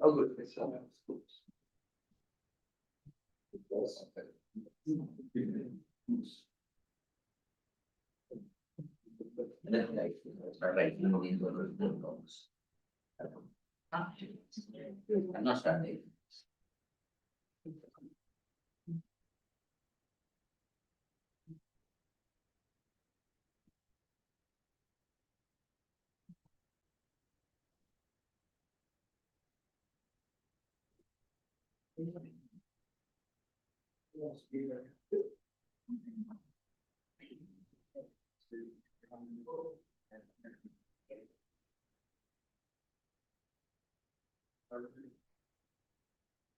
Oh, good. I'm not starting.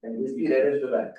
And this the red at the back.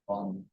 On.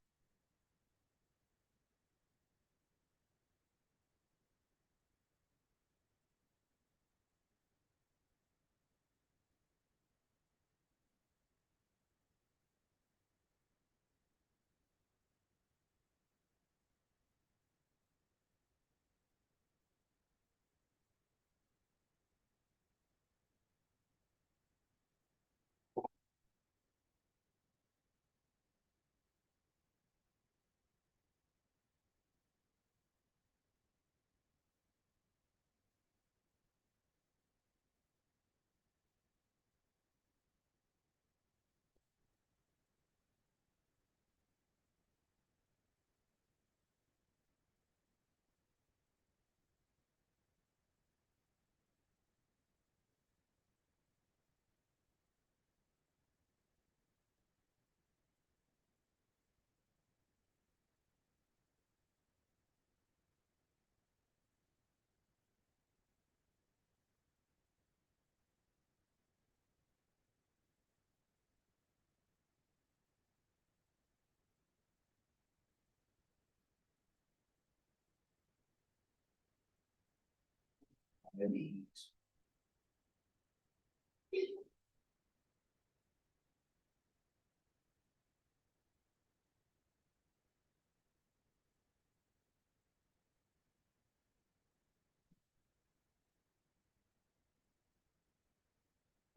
Maybe.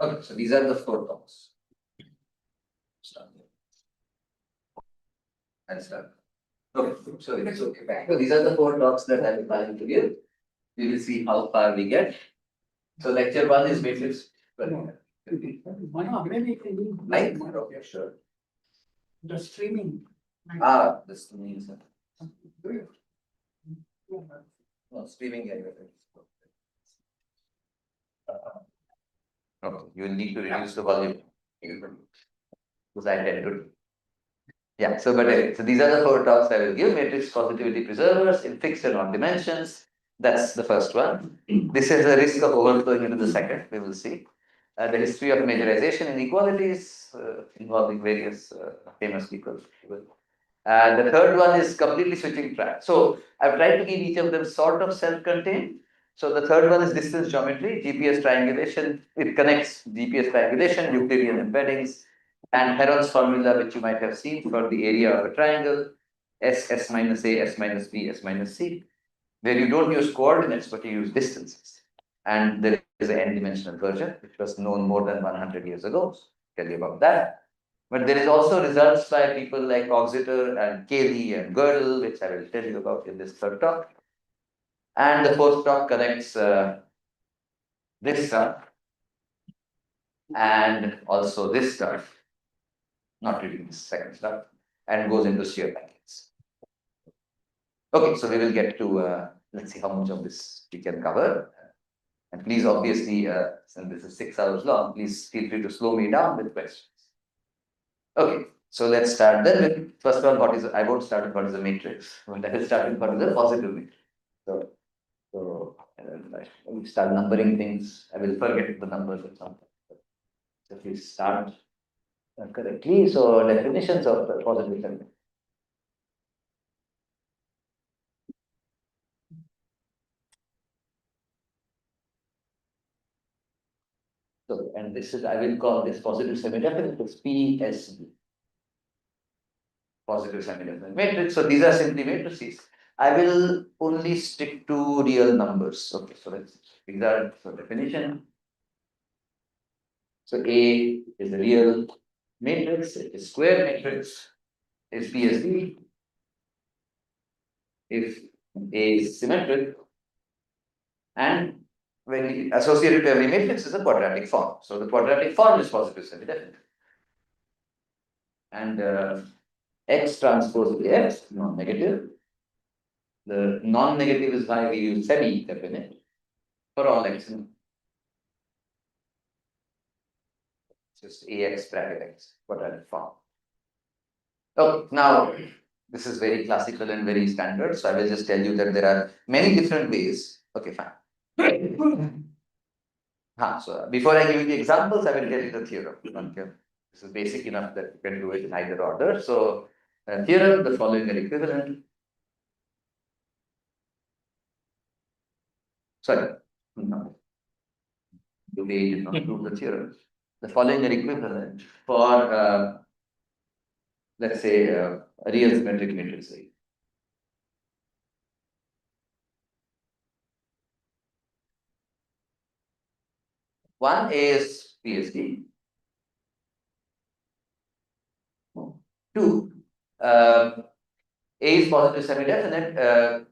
Okay, so these are the four talks. Start there. And start. Okay, so it's okay. So these are the four talks that I'm planning to give. We will see how far we get. So lecture one is matrix. Maybe if you need. Like, okay, sure. The streaming. This means no streaming area. Okay, you will need to reduce the volume. Because I tend to. Yeah, so but anyway, so these are the four talks I will give. Matrix positivity preservers in fixed and odd dimensions. That's the first one. This is the risk of overflowing into the second. We will see. The history of majorization inequalities involving various famous people. The third one is completely switching track. So I've tried to give each of them sort of self-contained. So the third one is distance geometry, GPS triangulation. It connects GPS triangulation, Euclidean embeddings, and Heron's formula, which you might have seen for the area of a triangle, S minus A, S minus B, S minus C, where you don't use coordinates, but you use distances. And there is an n-dimensional version, which was known more than 100 years ago. So I'll tell you about that. But there is also results by people like Coxeter and Cayley and Gödel, which I will tell you about in this third talk. And the fourth talk connects this stuff and also this stuff, not really this second stuff, and goes into shear packets. Okay, so we will get to, let's see how much of this we can cover. And please, obviously, since this is 6 hours long, please feel free to slow me down with questions. Okay, so let's start then with, first of all, I won't start with what is a matrix, but I will start with what is a positive matrix. So we start numbering things. I will forget the numbers or something. So if we start correctly, so definitions of the positive matrix. So, and this is, I will call this positive semi-definite as PSB. Positive semi-definite matrix. So these are simply matrices. I will only stick to real numbers. Okay, so let's figure out for definition. So A is a real matrix, it is square matrix, is PSB. If A is symmetric, and when you associate it to every matrix is a quadratic form. So the quadratic form is positive semi-definite. And X transpose X, non-negative. The non-negative is why we use semi-definite for all X. Just AX bracket X, quadratic form. Okay, now this is very classical and very standard. So I will just tell you that there are many different ways. Okay, fine. So before I give you the examples, I will tell you the theorem. Okay. This is basic enough that you can do it in either order. So theorem, the following are equivalent. Sorry, no. The way did not prove the theorem. The following are equivalent for let's say a real symmetric matrix. One is PSD. Two, A is positive semi-definite.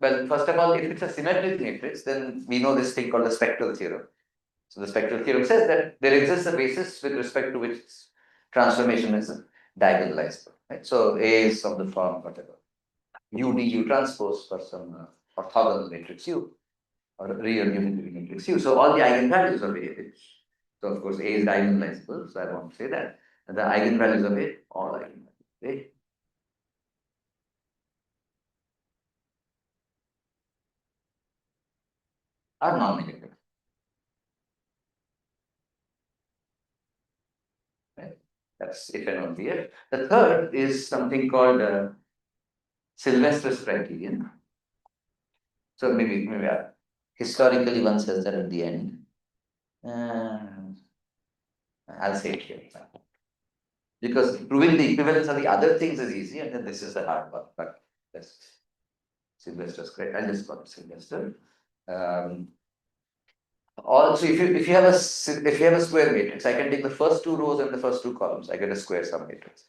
Well, first of all, if it's a symmetric matrix, then we know this thing called the spectral theorem. So the spectral theorem says that there exists a basis with respect to which transformation is diagonalizable. Right? So A is of the form whatever U du transpose for some orthogonal matrix U or real unitary matrix U. So all the eigenvalues of A, so of course A is diagonalizable, so I won't say that. And the eigenvalues of A, all eigenvalues of A are non-negative. Right? That's if and only if. The third is something called Sylvester's criterion. So maybe historically one says that at the end. I'll say it here. Because proving the equivalence of the other things is easy, and then this is the hard part. But that's Sylvester's criterion. I'll just call it Sylvester. Also, if you have a square matrix, I can take the first two rows and the first two columns. I get a square submatrix.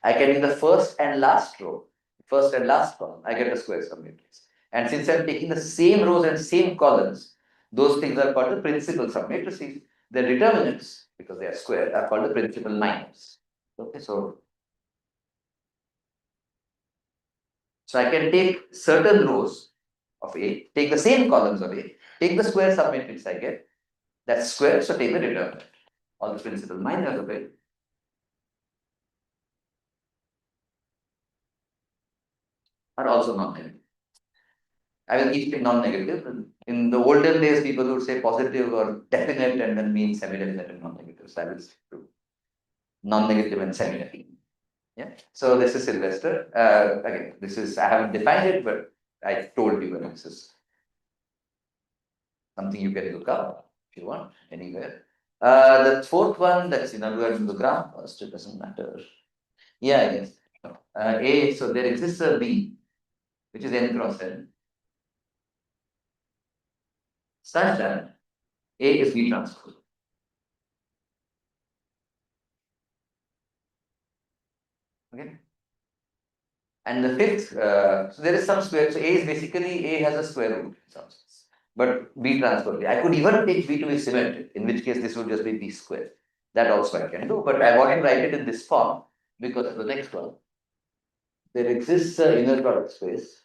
I can take the first and last row, first and last column. I get a square submatrix. And since I'm taking the same rows and same columns, those things are called the principal submatrices. The determinants, because they are square, are called the principal lines. Okay, so I can take certain rows of A, take the same columns of A, take the square submatrix I get. That's square, so take the determinant. All the principal minors of it are also non-negative. I will keep it non-negative. In the olden days, people would say positive or definite and then mean semi-definite and non-negative. So I will stick to non-negative and semi-definite. Yeah. So this is Sylvester. Again, this is, I haven't defined it, but I told you when this is something you can look up if you want anywhere. The fourth one, let's see, now go to the graph first, it doesn't matter. Yeah, yes. A, so there exists a B, which is n cross n, such that A is B transpose. Okay. And the fifth, so there is some square. So A is basically A has a square root, in some sense, but B transpose. I could even take B to be symmetric, in which case this would just be B square. That also I can do, but I want to write it in this form because the next one, there exists an inner product space.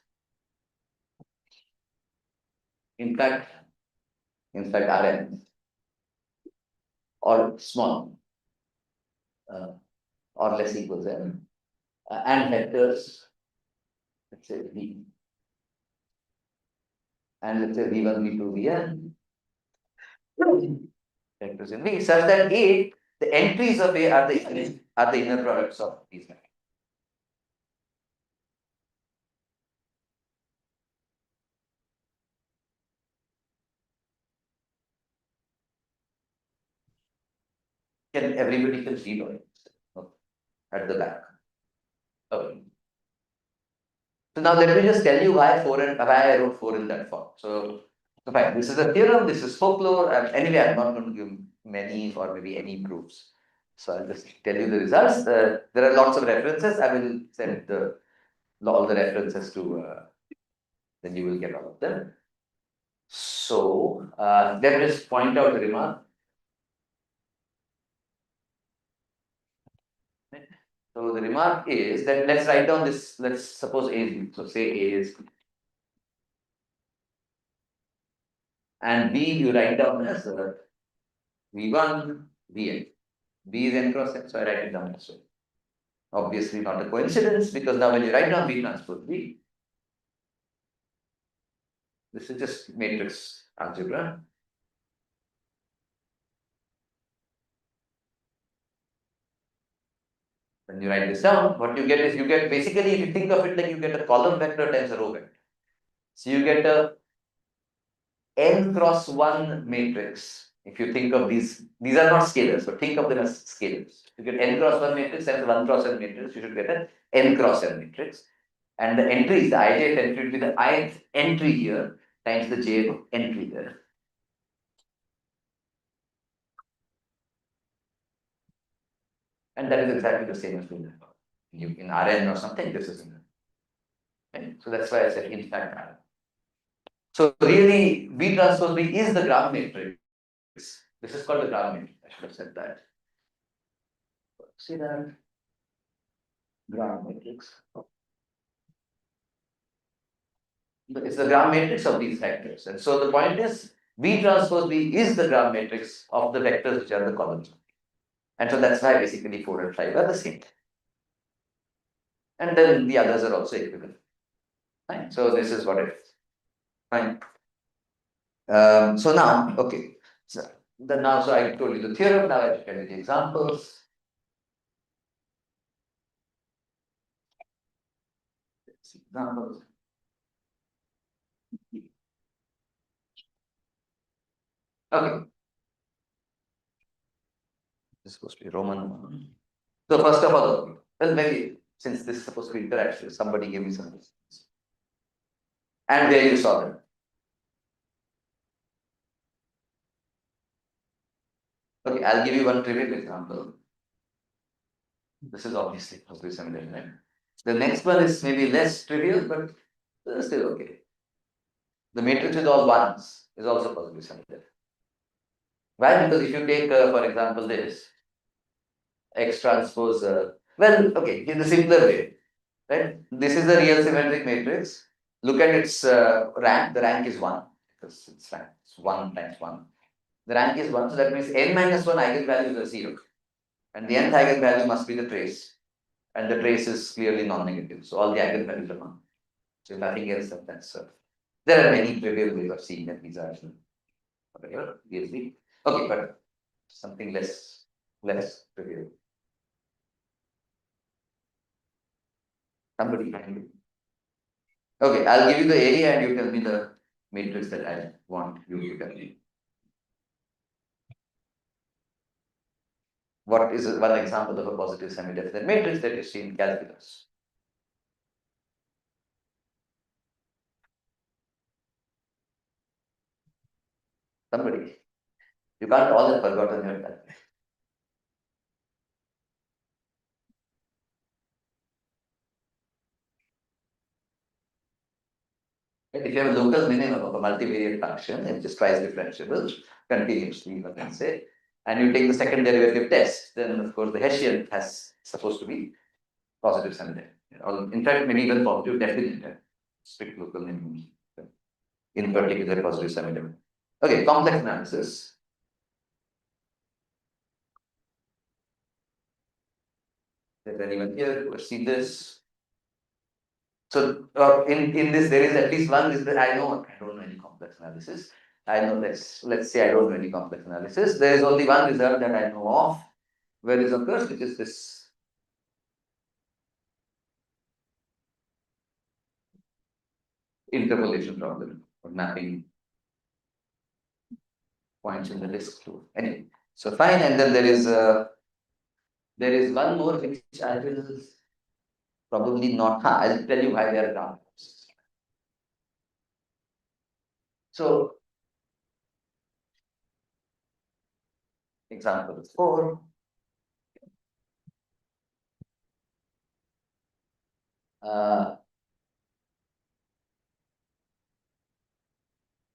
In fact, Rn or small or less equals n, and vectors, let's say V, and let's say V1, V2, Vn, vectors in V, such that A, the entries of A are the inner products of these vectors. Can everybody can read on it at the back? Okay. So now let me just tell you why I wrote 4 in that form. So fine, this is a theorem, this is folklore, and anyway, I'm not going to give many or maybe any proofs. So I'll just tell you the results. There are lots of references. I will send all the references to, then you will get all of them. So let me just point out the remark. So the remark is that let's write down this, let's suppose A is B. So say A is B. And B you write down as V1, Vn. B is n cross n, so I write it down this way. Obviously not a coincidence because now when you write down B transpose B, this is just matrix algebra. When you write this down, what you get is you get basically, if you think of it like you get a column vector times a row vector. So you get a n cross 1 matrix. If you think of these are not scalars, but think of them as scalars. You get n cross 1 matrix and 1 cross n matrix, you should get an n cross n matrix. And the entries, the ijth entry will be the ith entry here times the jth entry there. And that is exactly the same as in Rn or something, this is in. Right? So that's why I said in fact Rn. So really, B transpose B is the graph matrix. This is called the graph matrix. I should have said that. See that? Graph matrix. It's the graph matrix of these vectors. And so the point is, B transpose B is the graph matrix of the vectors which are the columns. And so that's why basically 4 and 5 are the same. And then the others are also equivalent. Fine. So this is what it is. Fine. So now, okay. So I told you the theorem, now I tell you the examples. Examples. Okay. This is supposed to be Roman. So first of all, well, maybe since this is supposed to be interactive, somebody gave me some questions. And where you saw them. Okay, I'll give you one trivial example. This is obviously similar, right? The next one is maybe less trivial, but still okay. The matrix with all ones is also possibly similar. Why? Because if you take, for example, this X transpose, well, okay, in the simpler way, right? This is a real symmetric matrix. Look at its rank. The rank is 1 because it's rank. It's 1 times 1. The rank is 1, so that means n minus 1 eigenvalues are 0. And the nth eigenvalue must be the trace. And the trace is clearly non-negative. So all the eigenvalues are 1. So nothing else than that's there are many trivial ways of seeing that these are whatever, obviously. Okay, but something less trivial. Somebody find it. Okay, I'll give you the area and you tell me the matrix that I want you to get. What is one example of a positive semi-definite matrix that you see in calculus? Somebody. You can't all have forgotten your calculus. If you have a local minimum of a multivariate function, which is twice differentiable continuously, you can say, and you take the second derivative test, then of course the Hessian has supposed to be positive semi-definite. Or in fact, maybe even positive definite, strict local minimum. In particular, positive semi-definite. Okay, complex analysis. Is there anyone here who has seen this? So in this, there is at least one is that I don't know any complex analysis. I know let's say I don't know any complex analysis. There is only one result that I know of where this occurs, which is this interpolation problem or mapping points in the disk fluid. Anyway, so fine, and then there is one more which I will probably not. I'll tell you why they are ground. So example 4.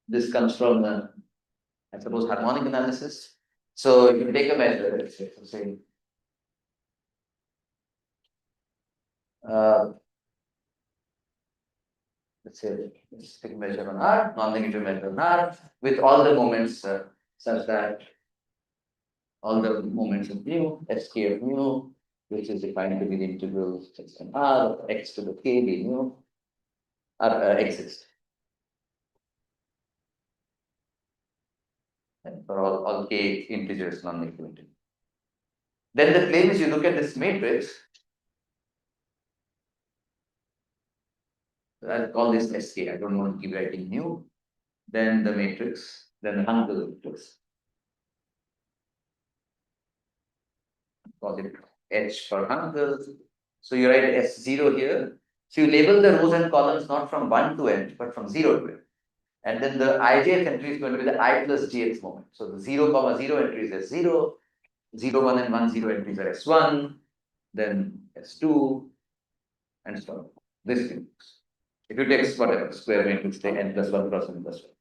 This comes from, I suppose, harmonic analysis. So you take a measure, let's say, let's take a measure on R, non-negative measure on R, with all the moments such that all the moments of mu, sk of mu, which is defined to be the integral x and R of x to the k d mu, exist. And for all k integers, non-negative integers. Then the claim is you look at this matrix. I'll call this SK. I don't want to keep writing mu. Then the matrix, then the Hankel matrix. Call it H for Hankel. So you write S0 here. So you label the rows and columns not from 1 to n, but from 0 to n. And then the ijth entry is going to be the I plus jth moment. So the 0, 0 entry is S0, 0, 1 and 1, 0 entries are S1, then S2, and so on. This thing. If you take whatever square matrix, take n plus 1 cross n plus 1.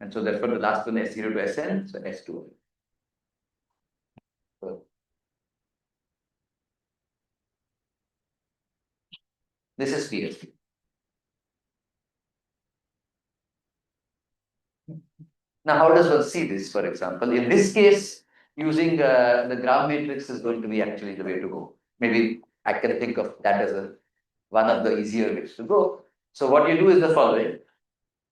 And so therefore the last one S0 to Sn, so S2. So this is PSP. Now, how does one see this, for example? In this case, using the graph matrix is going to be actually the way to go. Maybe I can think of that as one of the easier ways to go. So what you do is the following.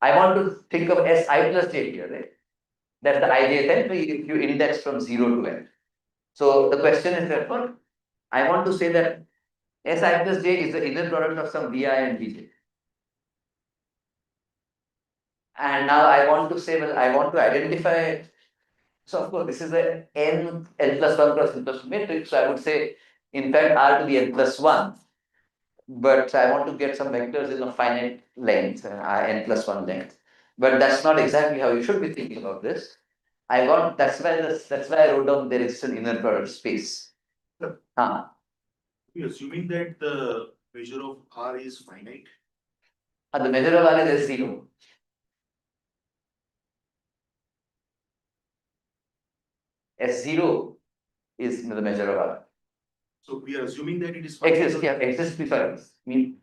I want to think of Si plus j here, right? That's the ijth entry if you index from 0 to n. So the question is therefore, I want to say that Si plus j is the inner product of some Vi and Vj. And now I want to say, well, I want to identify. So of course, this is a n plus 1 cross n plus 2 matrix. So I would say, in fact, R to be n plus 1. But I want to get some vectors in a finite length, n plus 1 length. But that's not exactly how you should be thinking about this. That's why I wrote down there is an inner product space. We're assuming that the measure of R is finite. The measure of R is S0. S0 is the measure of R. So we are assuming that it is finite. Exists before us. I mean,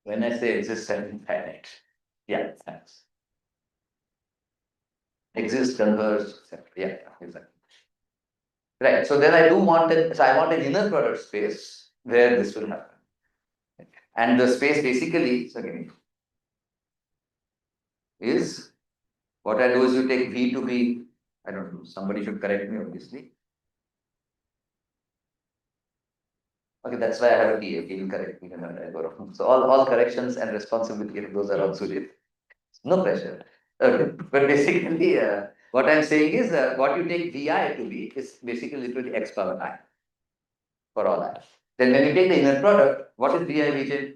when I say exists, I mean finite. Yeah, thanks. Exist, converge, etc. Yeah, exactly. Right. So then I want an inner product space where this will happen. And the space basically, is what I do is you take V to be, I don't know, somebody should correct me obviously. Okay, that's why I have a TA. He will correct me whenever I go wrong. So all corrections and responsibility, those are on Sujit. No pressure. Okay, but basically, what I'm saying is what you take Vi to be is basically literally x power I for all I. Then when you take the inner product, what is Vi Vj?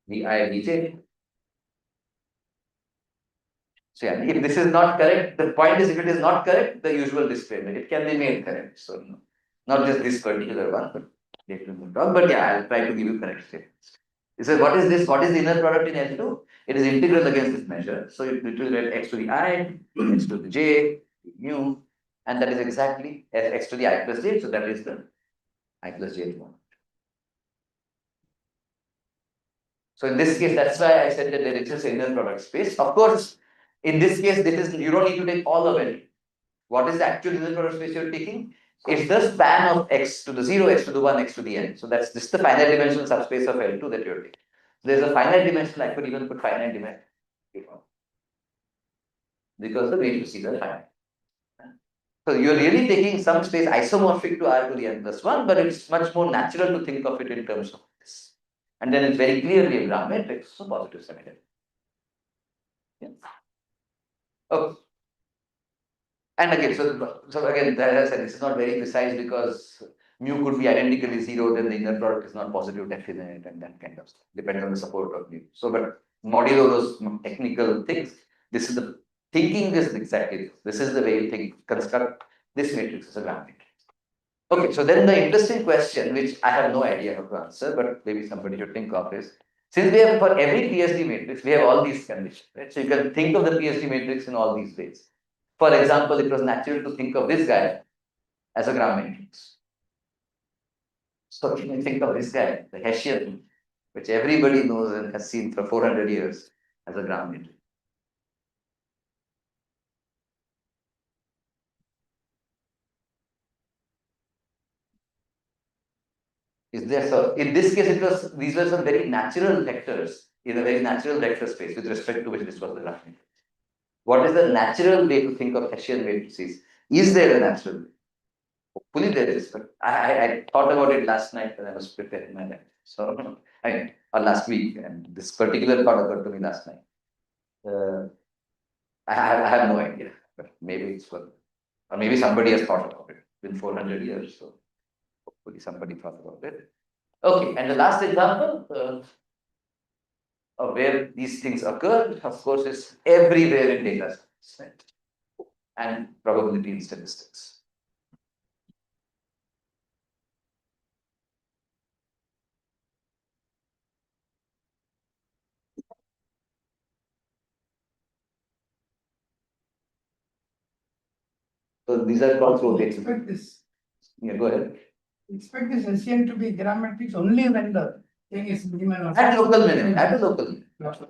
Vi Vj. So yeah, if this is not correct, the point is if it is not correct, the usual disclaimer, it can be made correct. So no, not just this particular one, but later we'll talk. But yeah, I'll try to give you correct statements. He says, what is this? What is the inner product in L2? It is integral against this measure. So it will write x to the I, x to the j, mu, and that is exactly x to the I plus j. So that is the I plus j one. So in this case, that's why I said that there exists inner product space. Of course, in this case, this is you don't need to take all of it. What is the actual inner product space you're taking? It's the span of x to the 0, x to the 1, x to the n. So that's just the finite dimensional subspace of L2 that you're taking. There's a finite dimensional, I could even put finite dimension because the matrices are finite. So you're really taking some space isomorphic to R to the n plus 1, but it's much more natural to think of it in terms of this. And then it's very clearly a Gram matrix, so positive semi-definite. Yeah. Okay. And again, so again, as I said, this is not very precise because mu could be identically 0, then the inner product is not positive definite and that kind of stuff, depending on the support of mu. So, but modulo those technical things, this is the thinking is exactly this. This is the way you think, construct this matrix as a Gram matrix. Okay, so then the interesting question, which I have no idea how to answer, but maybe somebody should think of is, since we have for every PSD matrix, we have all these conditions, right? So you can think of the PSD matrix in all these ways. For example, it was natural to think of this guy as a Gram matrix. So you can think of this guy, the Hessian, which everybody knows and has seen for 400 years as a Gram matrix. Is there so in this case it was these were some very natural vectors in a very natural vector space with respect to which this was the Gram matrix. What is the natural way to think of Hessian matrices? Is there a natural way? Hopefully there is, but I thought about it last night when I was preparing my lecture. So or last week, and this particular thought occurred to me last night. I have no idea, but maybe it's for, or maybe somebody has thought about it. It's been 400 years, so hopefully somebody thought about it. Okay, and the last example of where these things occur, of course, is everywhere in data science, right? And probability in statistics. So these are called rotating. Expect this, Yeah, go ahead. expect this SCM to be Gram matrix only when the thing is minimal. At local minimum, at a local minimum.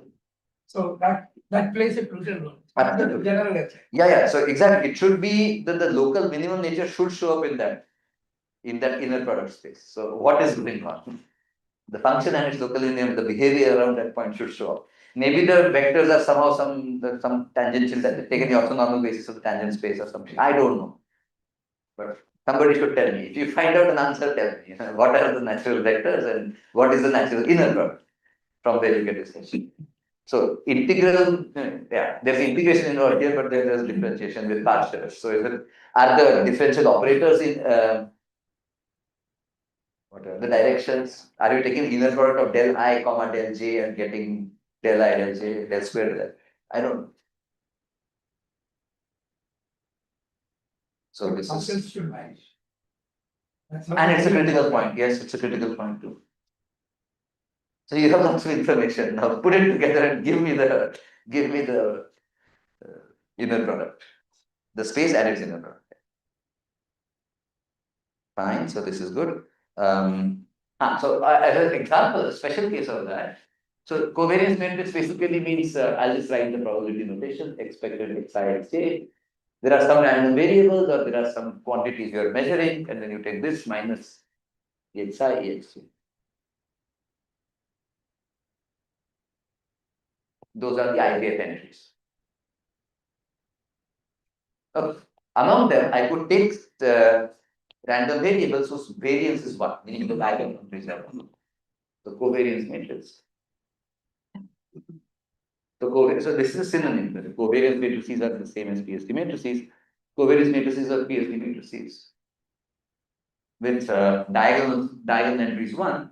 So that plays a crucial role. Absolutely. General lecture. Yeah. So exactly, it should be that the local minimum nature should show up in that inner product space. So what is going on? The function and its local minimum, the behavior around that point should show up. Maybe the vectors are somehow some tangential that taken the orthonormal basis of the tangent space or something. I don't know. But somebody should tell me. If you find out an answer, tell me. What are the natural vectors and what is the natural inner product from where you get this question. So integral, yeah, there's integration involved here, but there's differentiation with partials. So are the differential operators in what are the directions? Are you taking inner product of del I comma del j and getting del I del j del square del? I don't know. So this Functions is, should vanish. and it's a critical point. Yes, it's a critical point too. So you have lots of information. Now put it together and give me the inner product, the space and its inner product. Fine. So this is good. So as an example, a special case of that. So covariance matrix basically means I'll just write the probability notation, expected xi xj. There are some random variables or there are some quantities you are measuring, and then you take this minus xi exj. Those are the IVF entries. Okay. Among them, I could take the random variables whose variance is 1, meaning the eigenvalues are 1. The covariance matrix. So this is a synonym. The covariance matrices are the same as PSD matrices. Covariance matrices are PSD matrices. With diagonal entries 1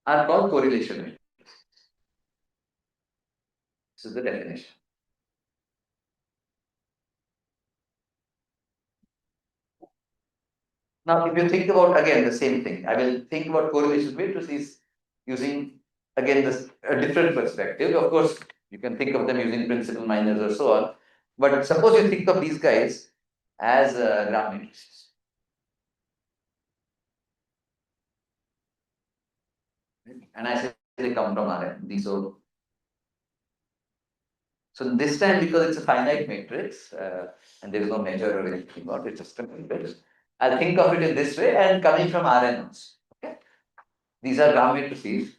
are called correlation matrices. This is the definition. Now, if you think about again the same thing, I will think about correlation matrices using again this a different perspective. Of course, you can think of them using principal minors or so on. But suppose you think of these guys as graph matrices. And I say they come from Rn. So this time, because it's a finite matrix and there is no measure or anything about it, it's just a matrix, I'll think of it in this way and coming from Rn also. Okay? These are graph matrices.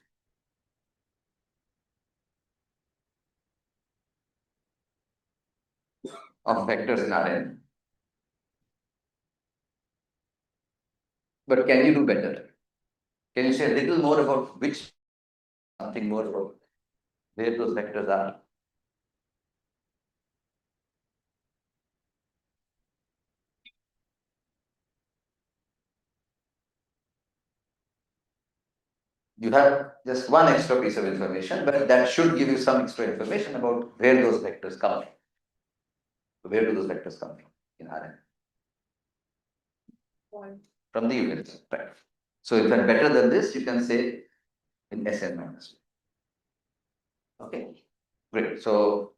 Of vectors in Rn. But can you do better? Can you say a little more about something more about where those vectors are? You have just one extra piece of information, but that should give you some extra information about where those vectors come from. Where do those vectors come from in Rn? From the units, right? So if you're better than this, you can say in Sn minus 1. Okay, great. So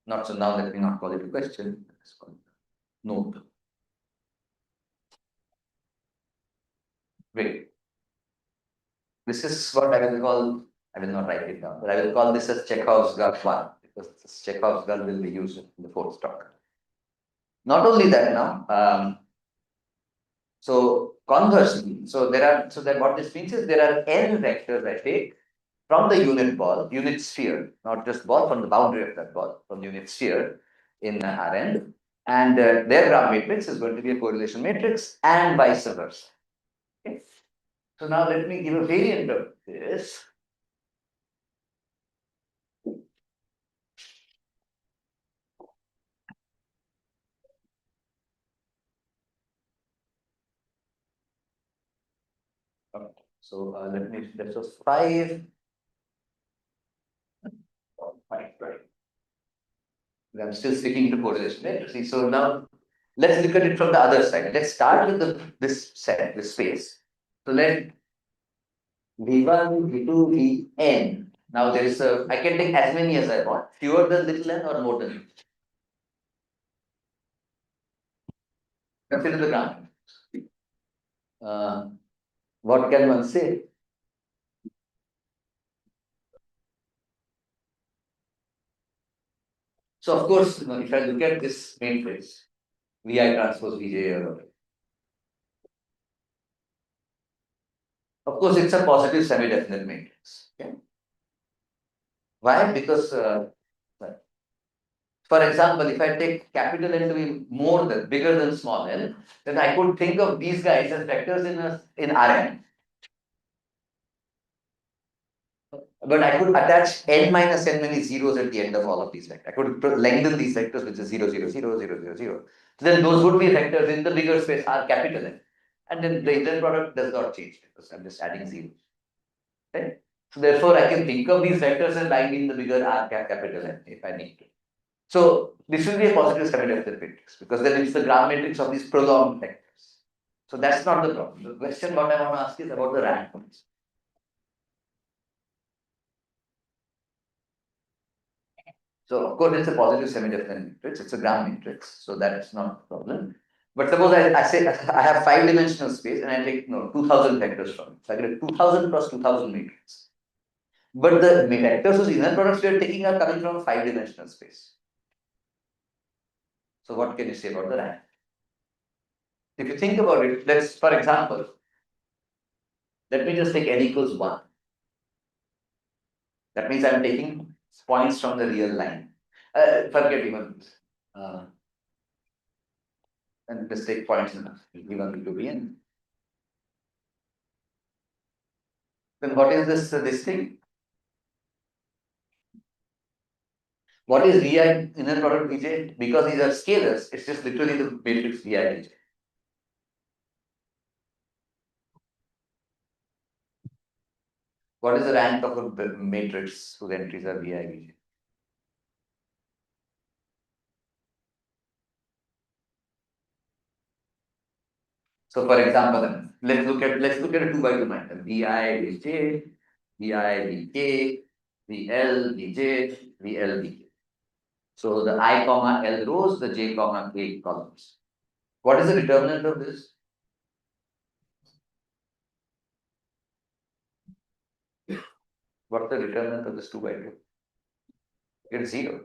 not so now let me not call it a question. Let's call it a note. Great. This is what I will call, I will not write it down, but I will call this as Chekhov's gun 1, because this Chekhov's gun will be used in the fourth talk. Not only that now, so conversely, so that what this means is there are n vectors I take from the unit sphere, not just ball, from the boundary of that ball, from the unit sphere in Rn, and their graph matrix is going to be a correlation matrix and vice versa. Okay. So now let me give a variant of this. Okay. So that was 5. Right. I'm still sticking to correlation matrices. So now let's look at it from the other side. Let's start with this space. So let V1, V2, Vn. Now there is I can take as many as I want, fewer than little n or more than little. Consider the ground. What can one say? So of course, if I look at this matrix, Vi transpose Vj, of course, it's a positive semi-definite matrix. Okay? Why? Because, for example, if I take capital N to be bigger than small n, then I could think of these guys as vectors in Rn. But I could attach n minus n many zeros at the end of all of these vectors. I could lengthen these vectors with 0, 0, 0, 0, 0, 0. Then those would be vectors in the bigger space R capital N. And then the inner product does not change because I'm just adding zeros. Right? So therefore, I can think of these vectors as lying in the bigger R capital N if I need to. So this will be a positive semi-definite matrix because then it's the graph matrix of these prolonged vectors. So that's not the problem. The question what I want to ask is about the randoms. So of course it's a positive semi-definite matrix, it's a graph matrix, so that's not a problem. But suppose I say I have 5-dimensional space and I take 2000 vectors from it. So I get a 2000 plus 2000 matrix. But the vectors whose inner products we are taking are coming from a 5-dimensional space. So what can you say about the rank? If you think about it, let's, for example, let me just take n equals 1. That means I'm taking points from the real line. Forget even this. And let's take points in V1, V2, Vn. Then what is this thing? What is Vi inner product Vj? Because these are scalars, it's just literally the matrix Vi Vj. What is the rank of a matrix whose entries are Vi Vj? So for example, then, let's look at a 2 by 2 matrix. Vi Vj, Vi Vk, Vl Vj, Vl Vk. So the I comma L rows, the j comma k columns. What is the determinant of this? What's the determinant of this 2 by 2? It's 0.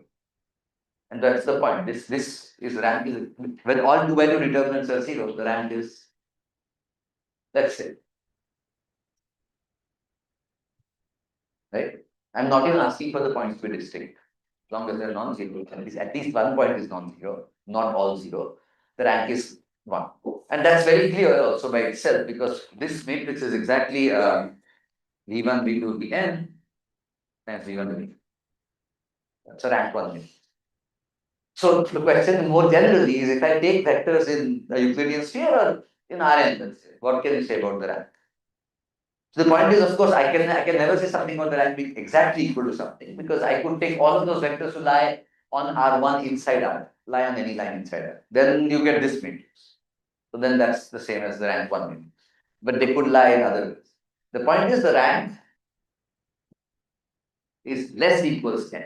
And that's the point. This is rank is when all 2 by 2 determinants are 0, the rank is, that's it. Right? I'm not even asking for the points to be distinct. As long as they're non-zero, at least 1 point is non-zero, not all 0. The rank is 1. And that's very clear also by itself, because this matrix is exactly V1, V2, Vn times V1, V2. That's a rank 1 matrix. So the question more generally is, if I take vectors in the Euclidean sphere or in Rn, let's say, what can you say about the rank? So the point is, of course, I can never say something about the rank being exactly equal to something, because I could take all of those vectors to lie on R1 inside R, lie on any line inside R. Then you get this matrix. So then that's the same as the rank 1 matrix. But they could lie in other ways. The point is, the rank is less equals 10.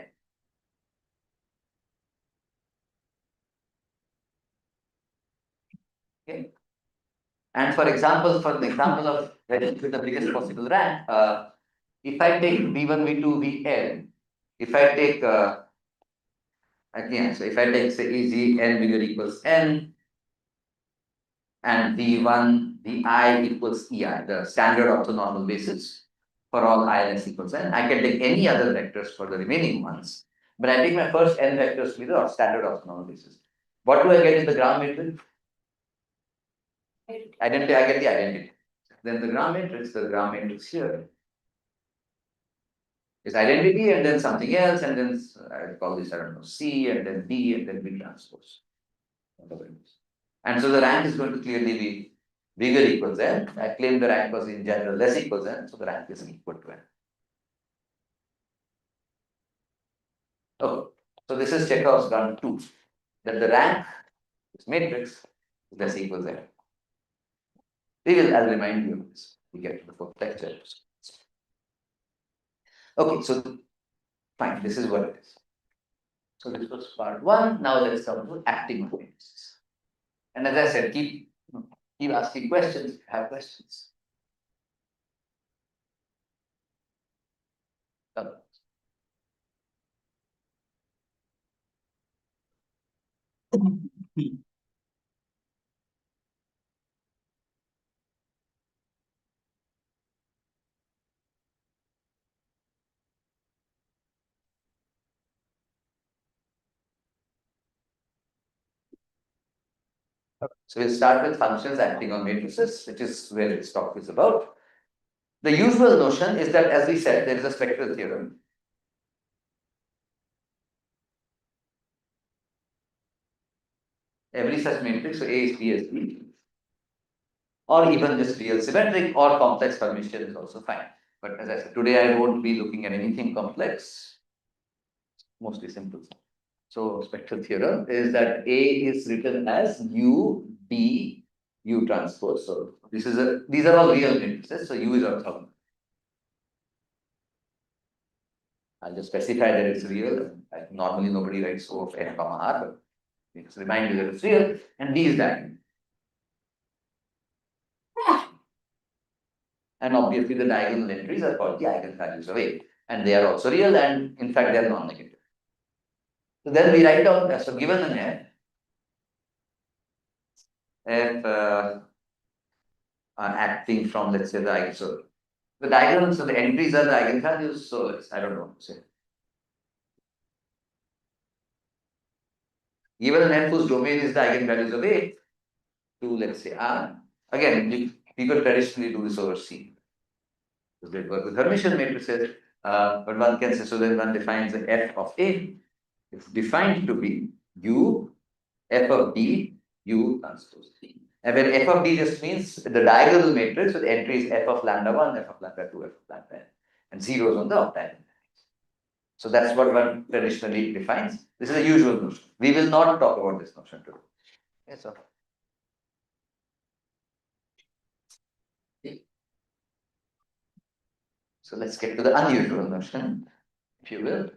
Okay. And for the example of with the biggest possible rank, if I take V1, V2, Vn, if I take again, so if I take say Eg n bigger equals n, and V1, Vi equals Ei, the standard orthonormal basis for all I less equals n, I can take any other vectors for the remaining ones, but I take my first n vectors to be the standard orthonormal basis. What do I get in the Gram matrix? Identity, I get the identity. Then the Gram matrix here is identity and then something else, and then I call this, I don't know, C, and then D, and then B transpose. And so the rank is going to clearly be bigger equals n. I claim the rank was in general less equals n, so the rank is equal to n. Okay, so this is Chekhov's gun 2, that the rank, this matrix, is less equals n. I'll remind you of this. We get to the fourth lecture. Okay, so fine, this is what it is. So this was part 1. Now let's come to acting on matrices. And as I said, keep asking questions if you have questions. So we'll start with functions acting on matrices, which is where this talk is about. The usual notion is that, as we said, there is a spectral theorem. Every such matrix, so A is B is B, or even just real symmetric or complex Hermitian is also fine. But as I said, today I won't be looking at anything complex, mostly simple. So spectral theorem is that A is written as U, B, U transpose. So these are all real matrices, so U is orthogonal. I'll just specify that it's real. Normally nobody writes O of n comma R, but it's remind you that it's real, and D is diagonal. And obviously the diagonal entries are called the eigenvalues of A, and they are also real, and in fact they are non-negative. So then we write down, so given an F acting from, let's say, the eigen, so the diagonals, so the entries are the eigenvalues, so I don't know what to say. Given an F whose domain is the eigenvalues of A, to let's say R. Again, people traditionally do this over C. Because they work with Hermitian matrices, but one can say, so then one defines the F of A. It's defined to be U, F of D, U transpose D. And when F of D just means the diagonal matrix with entries F of lambda 1, F of lambda 2, F of lambda n, and zeros on the octadiagonal. So that's what one traditionally defines. This is a usual notion. We will not talk about this notion today. Yes, sir. So let's get to the unusual notion, if you will.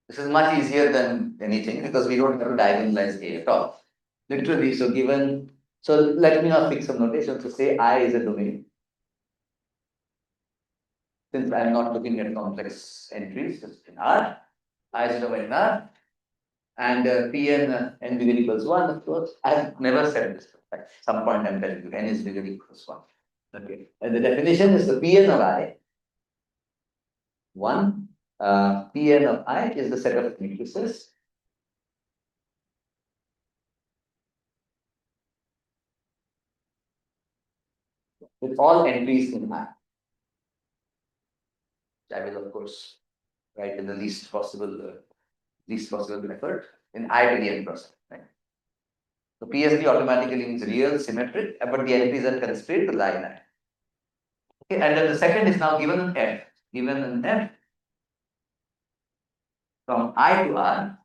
This is much easier than anything because we don't have to diagonalize A at all. Literally, so given, so let me now fix some notation. So say I is a domain. Since I'm not looking at complex entries, just in R, I is a domain in R, and Pn n bigger equals 1, of course. I've never said this. At some point I'm telling you n is bigger equals 1. Okay. And the definition is the Pn of I, 1, Pn of I is the set of matrices with all entries in I. I will, of course, write in the least possible effort in I to the n process. Right? So PSD automatically means real, symmetric, but the entries are constrained to lie in I. Okay, and then the second is now given an F. Given an F from I to R.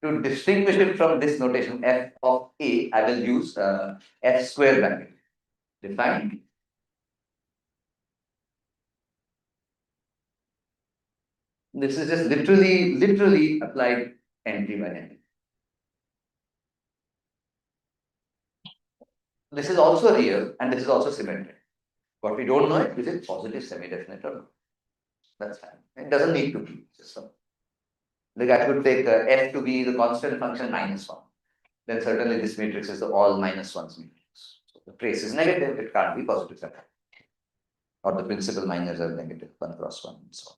To distinguish it from this notation F of A, I will use F square bracket. Defined. This is just literally applied entry by entry. This is also real and this is also symmetric. What we don't know is it positive semi-definite or not. That's fine. It doesn't need to be. So, like I could take F to be the constant function -1. Then certainly this matrix is the all -1s matrix. So the trace is negative, it can't be positive semi. Or the principal minors are negative, 1 cross 1 and so on.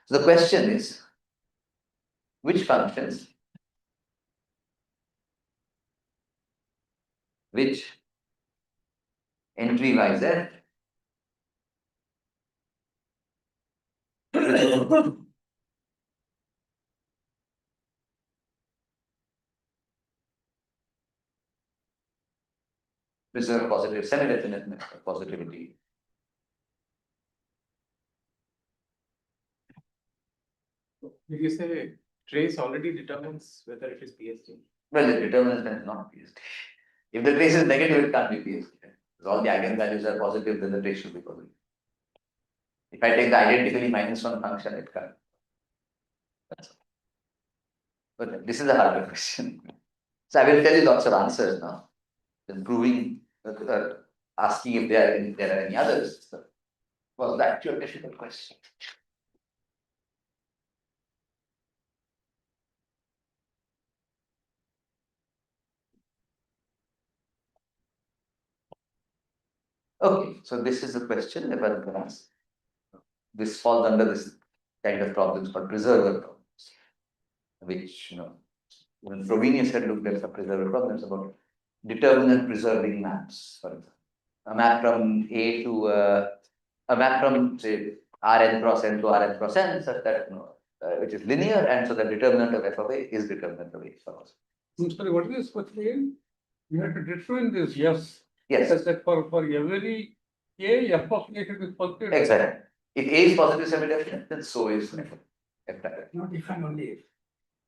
So the question is, which functions, which entry yz preserve positive semi-definiteness or positivity. Did you say trace already determines whether it is PSD? Well, it determines that it's not PSD. If the trace is negative, it can't be PSD. If all the eigenvalues are positive, then the trace should be positive. If I take the identically -1 function, it can't. That's all. But this is a harder question. So I will tell you lots of answers now. Then proving, asking if there are any others. So, well, that's your difficult question. Okay, so this is a question that one can ask. This falls under this kind of problems called preserver problems, which when Frobenius had looked at some preserver problems about determinant preserving maps, for example. A map from A to a map from say Rn cross n to Rn cross n, such that which is linear, and so the determinant of f of A is determinant of A. I'm sorry, what is this question again? You have to determine this, yes. Yes, Such that for every A, f of A should be positive. exactly. If A is positive semi-definite, then so is f direct. Not if and only if.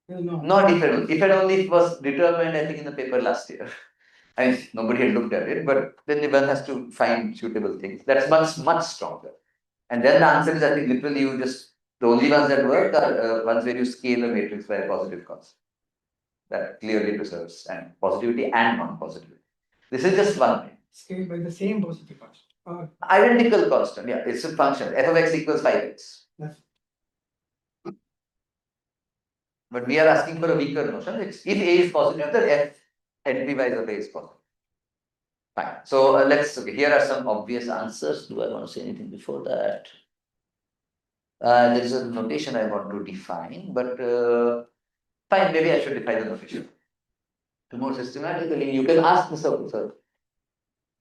There is no. Not if and only. If and only it was determined, I think, in the paper last year. I mean, nobody had looked at it, but then one has to find suitable things. That's much stronger. And then the answer is, I think, literally you just, the only ones that work are ones where you scale a matrix by a positive constant. That clearly preserves and positivity and non-positivity. This is just one way. Scaled by the same positive function. Identical constant, yeah, it's a function. F of x equals 5x. Yes. But we are asking for a weaker notion. It's if A is positive, then F entry-wise of A is positive. Fine. So okay, here are some obvious answers. Do I want to say anything before that? There is a notation I want to define, but fine, maybe I should define the notation. To more systematically, you can ask this also.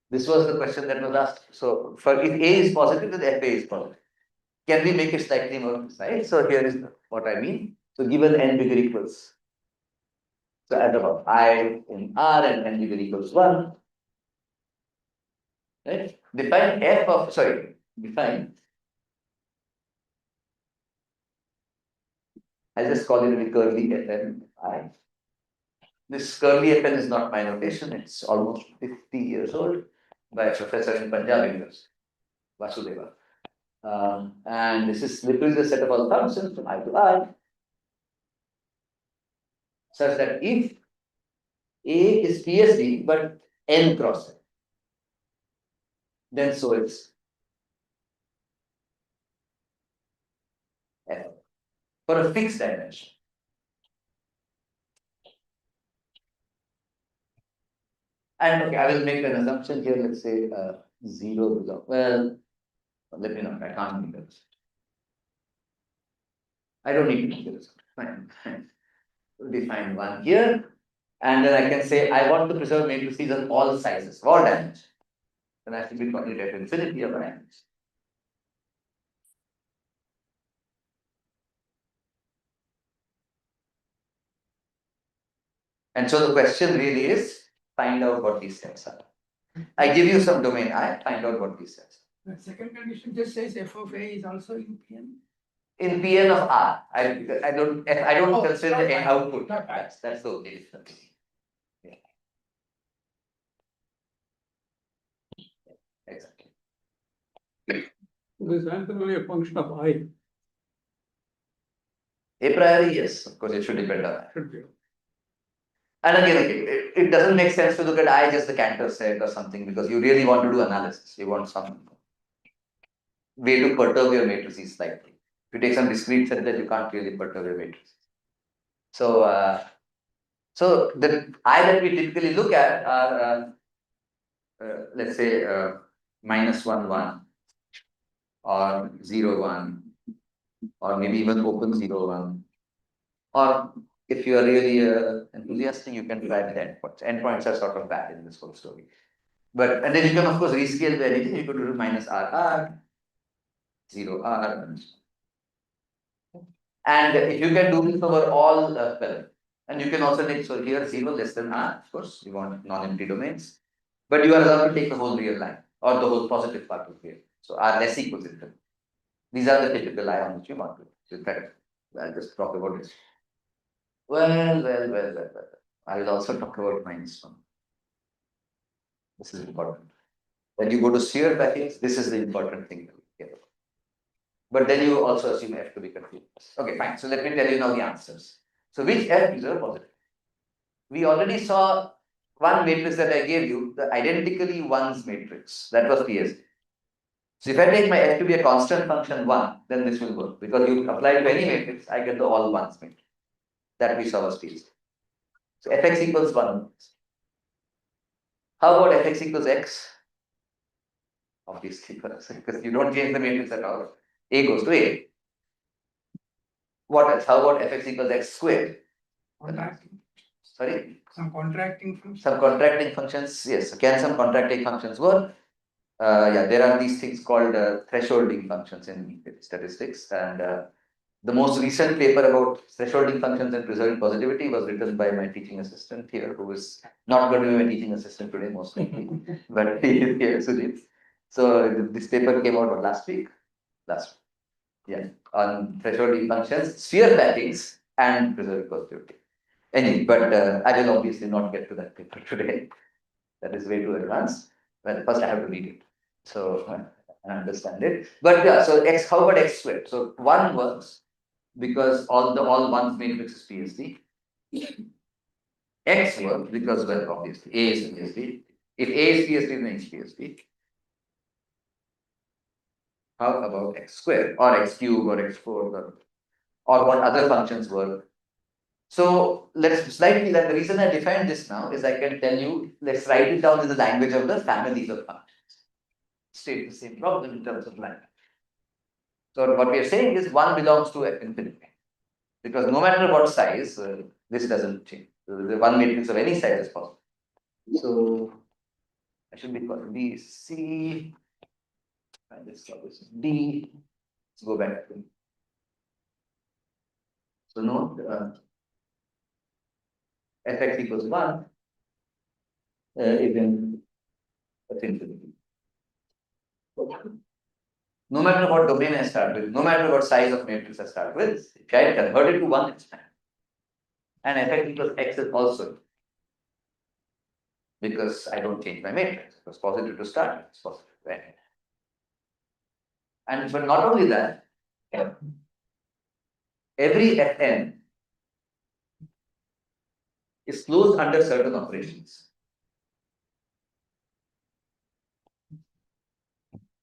This was the question that was asked. So, for if A is positive, then FA is positive. Can we make it slightly more precise? So, here is what I mean. So, given n bigger equals. So, at about I in R and n bigger equals 1. Right? Define. I'll just call it a curly Fn I. This curly Fn is not my notation, it's almost 50 years old by a professor in Punjab University, Vasudeva. And this is literally the set of all functions from I to I, such that if A is PSD but n cross n, then so is F for a fixed dimension. And okay, I will make an assumption here, let's say 0 belongs. Well, let me know, I can't make this. I don't need to make this. Fine. Define one here, and then I can say I want to preserve matrices of all sizes, of all dimensions. Then I have to be quantitative to infinity of dimensions. And so the question really is find out what these sets are. I give you some domain I, find out what these sets are. The second condition just says f of A is also in Pn. In Pn of R, I don't Oh, consider not the I, output. not I. That's the only difference. Yeah. Exactly. This answer only a function of I, A priori, yes, of course, it should depend on that. should be. And again, it doesn't make sense to look at I just the Cantor set or something because you really want to do analysis. You want some way to perturb your matrices slightly. If you take some discrete set, that you can't really perturb your matrices. So, so the I that we typically look at are, let's say, -1, 1, or 0, 1, or maybe even open 0, 1, or if you are really enthusiastic, you try with endpoints. Endpoints are sort of bad in this whole story. But and then you can of course rescale to anything. You could do -RR, 0R, and if you can do this over all well, and you can also take so here 0 less than R. Of course, you want non-empty domains, but you are allowed to take the whole real line or the whole positive part of real. So R less equals infinity. These are the typical ions which you want to. So in fact, I'll just talk about this. Well. I will also talk about -1. This is important. When you go to sphere package, this is the important thing to get about. But then you also assume F to be continuous. Okay, fine. So let me tell you now the answers. So which F is a positive? We already saw one matrix that I gave you, the identically ones matrix. That was PSD. So if I take my F to be a constant function 1, then this will work. Because you apply to any matrix, I get the all ones matrix. That we saw was PSD. So Fx equals 1. How about Fx equals x? Obviously, because you don't change the matrix at all. A goes to A. What else? How about Fx equals x squared? Contracting. Sorry? Some contracting function. Some contracting functions, yes. Can some contracting functions work? Yeah, there are these things called thresholding functions in statistics. And the most recent paper about thresholding functions and preserving positivity was written by my teaching assistant here, who is not going to be my teaching assistant today, most likely. But he is here, Sujit. So this paper came out last week. Yeah, on thresholding functions, sphere packings, and preserving positivity. Anyway, but I will obviously not get to that paper today. That is way too advanced. Well, first I have to read it. So I understand it. But yeah, so x, how about x squared? So 1 works because all ones matrix is PSD. X works because, well, obviously A is PSD. If A is PSD, then X is PSD. How about x squared or x cube or x4 or what other functions work? So let's slightly, that the reason I defined this now is I can tell you, let's write it down in the language of the families of functions. State the same problem in terms of language. So what we are saying is one belongs to F infinity. Because no matter what size, this doesn't change. The one matrix of any size is possible. So I should be calling B, C, and this is D. Let's go back to. So note Fx equals 1 is in F infinity. No matter what domain I start with, no matter what size of matrix I start with, if I convert it to 1, it's fine. And Fx equals x is also, because I don't change my matrix. It was positive to start, it's positive to end. And but not only that, every Fn is closed under certain operations.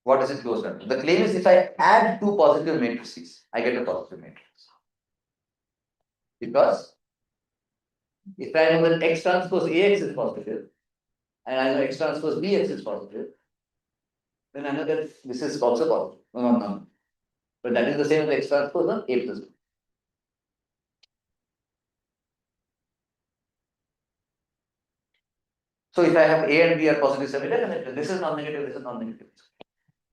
What is it closed under? The claim is if I add two positive matrices, I get a positive matrix. Because if I know that X transpose Ax is positive, and I know X transpose Bx is positive, then I know that this is also positive. No. But that is the same as X transpose of A plus B. So if I have A and B are positive semi-definite, this is non-negative, this is non-negative.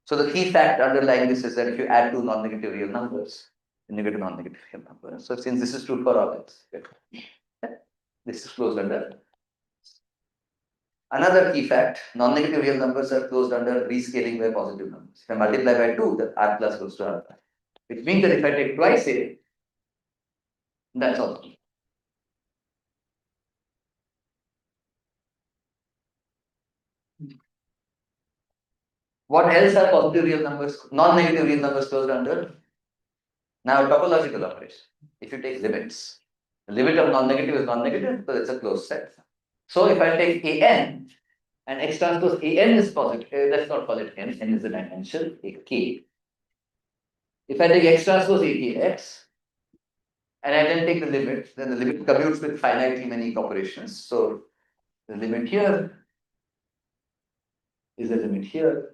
So the key fact underlying this is that if you add two non-negative real numbers, negative non-negative real numbers. So since this is true for all x, this is closed under. Another key fact, non-negative real numbers are closed under rescaling by positive numbers. If I multiply by 2, then r plus goes to r plus. Which means that if I take twice A, that's all. What else are positive real numbers, non-negative real numbers closed under? Now, topological operation. If you take limits, the limit of non-negative is non-negative, so it's a closed set. So if I take an and X transpose an is positive, let's not call it n is the dimension, a k. If I take X transpose AKX, and I then take the limit, then the limit commutes with finitely many operations. So the limit here is the limit here.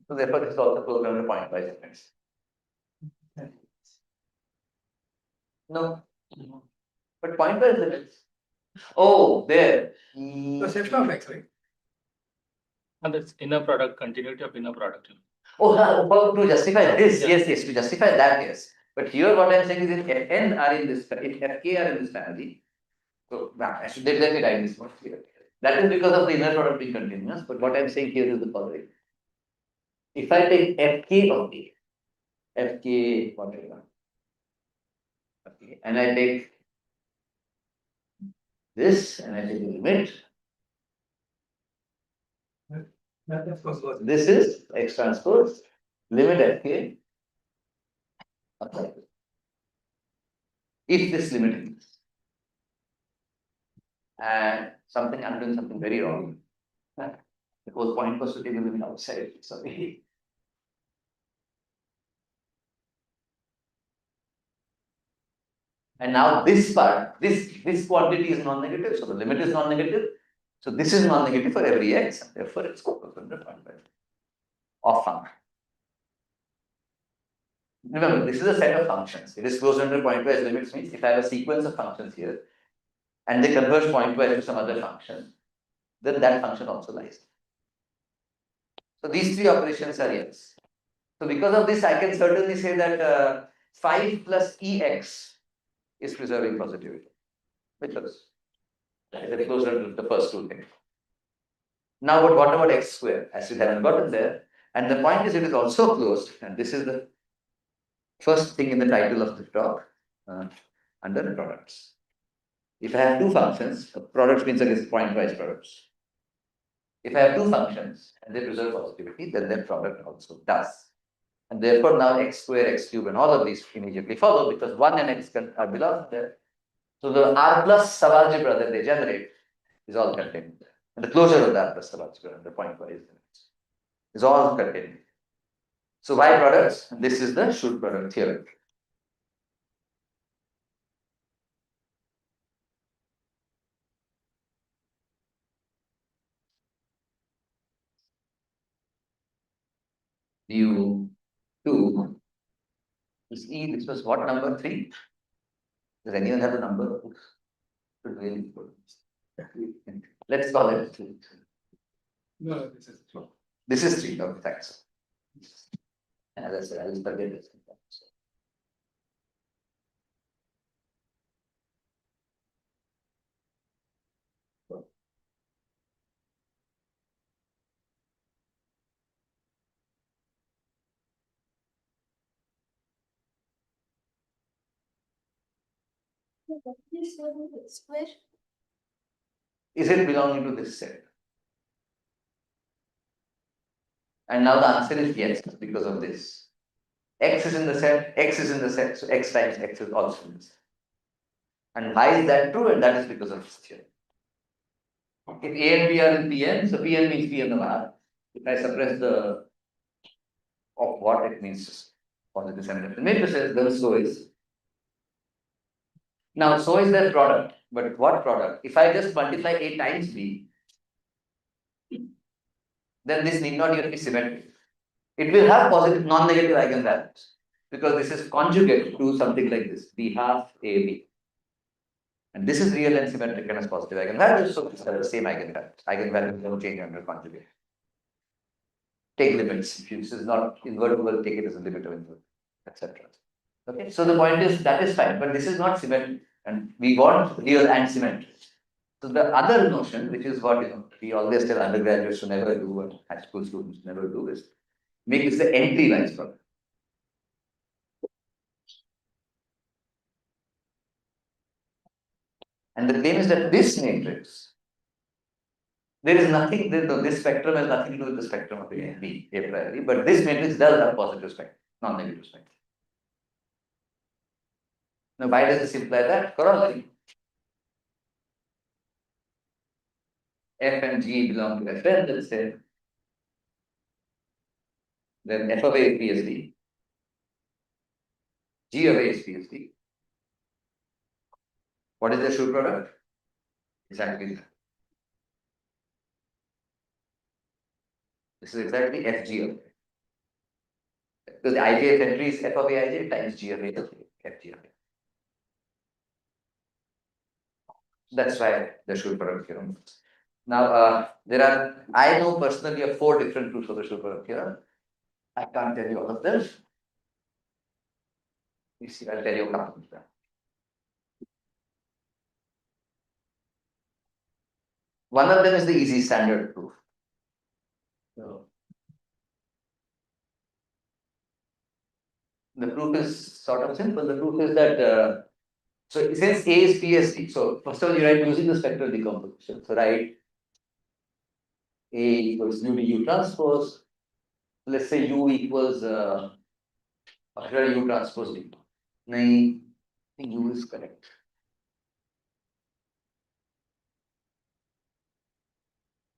So therefore, this is also closed under pointwise limits. No, but pointwise limits. Oh, there. The set of X, right? And that's inner product, continuity of inner product. Oh, to justify this, Yeah. yes, to justify that, yes. But here, what I'm saying is, if Fn are in this, if Fk are in this family, so I should let me write this more clear. That is because of the inner product being continuous. But what I'm saying here is the following: if I take Fk of A, Fk whatever, okay, and I take this, and I take the limit. That's possible. This is X transpose limit Fk. Okay. If this limit exists, and something I'm doing something very wrong. The whole point was to take the limit outside. Sorry. And now this part, this quantity is non-negative, so the limit is non-negative. So this is non-negative for every x, and therefore it's closed under pointwise of function. Remember, this is a set of functions. It is closed under pointwise limits means if I have a sequence of functions here, and they converge pointwise to some other function, then that function also lies. So these three operations are yes. So because of this, I can certainly say that 5 plus ex is preserving positivity, because that is closed under the first two things. Now, but what about x square? As we haven't gotten there, and the point is it is also closed, and this is the first thing in the title of the talk under the products. If I have two functions, products means against pointwise products. If I have two functions and they preserve positivity, then their product also does. And therefore now x square, x cube, and all of these immediately follow because 1 and x are belong there. So the R plus subalgebra that they generate is all contained there. And the closure of the R plus subalgebra, the pointwise is all contained. So why products? This is the should product theorem. mu 2 is E, this was what number 3? Does anyone have a number? Should really put. Let's call it 3. No, this is true. This is 3, okay, thanks. As I said, I will forget this. Square. Is it belonging to this set? And now the answer is yes, because of this. X is in the set, X is in the set, so X times X is also in the set. And why is that true? And that is because of this theorem. If A and B are in Pn, so Pn means Pn of R. If I suppress the of what it means positive semi matrices, then so is. Now, so is their product, but what product? If I just multiply A times B, then this need not even be symmetric. It will have positive non-negative eigenvalues because this is conjugate to something like this, B half AB. And this is real and symmetric and has positive eigenvalues, so these are the same eigenvalues. Eigenvalues don't change under conjugate. Take limits. If this is not invertible, take it as a limit of invertible, etc. Okay, so the point is that is fine, but this is not symmetric, and we want real and symmetric. So the other notion, which is what we always tell undergraduates to never do, what high school students never do, is make this the entry-wise product. And the claim is that this matrix, there is nothing, this spectrum has nothing to do with the spectrum of A, B, a priori, but this matrix does have positive spectrum, non-negative spectrum. Now, why does this imply that? Corollary. F and G belong to Fn, let's say. Then F of A is PSD. G of A is PSD. What is the Schur product? Exactly that. This is exactly Fg of A. Because the ij of entry is F of Aij times G of A is Fg of A. That's why the Schur product theorem. Now, I know personally of 4 different proofs of the Schur product theorem. I can't tell you all of them. You see, I'll tell you a couple of them. One of them is the easy standard proof. So, the proof is sort of simple. The proof is that, so since A is PSD, so first of all, you write using the spectral decomposition. So write A equals nu to U transpose. Let's say U equals U transpose D. I think U is correct.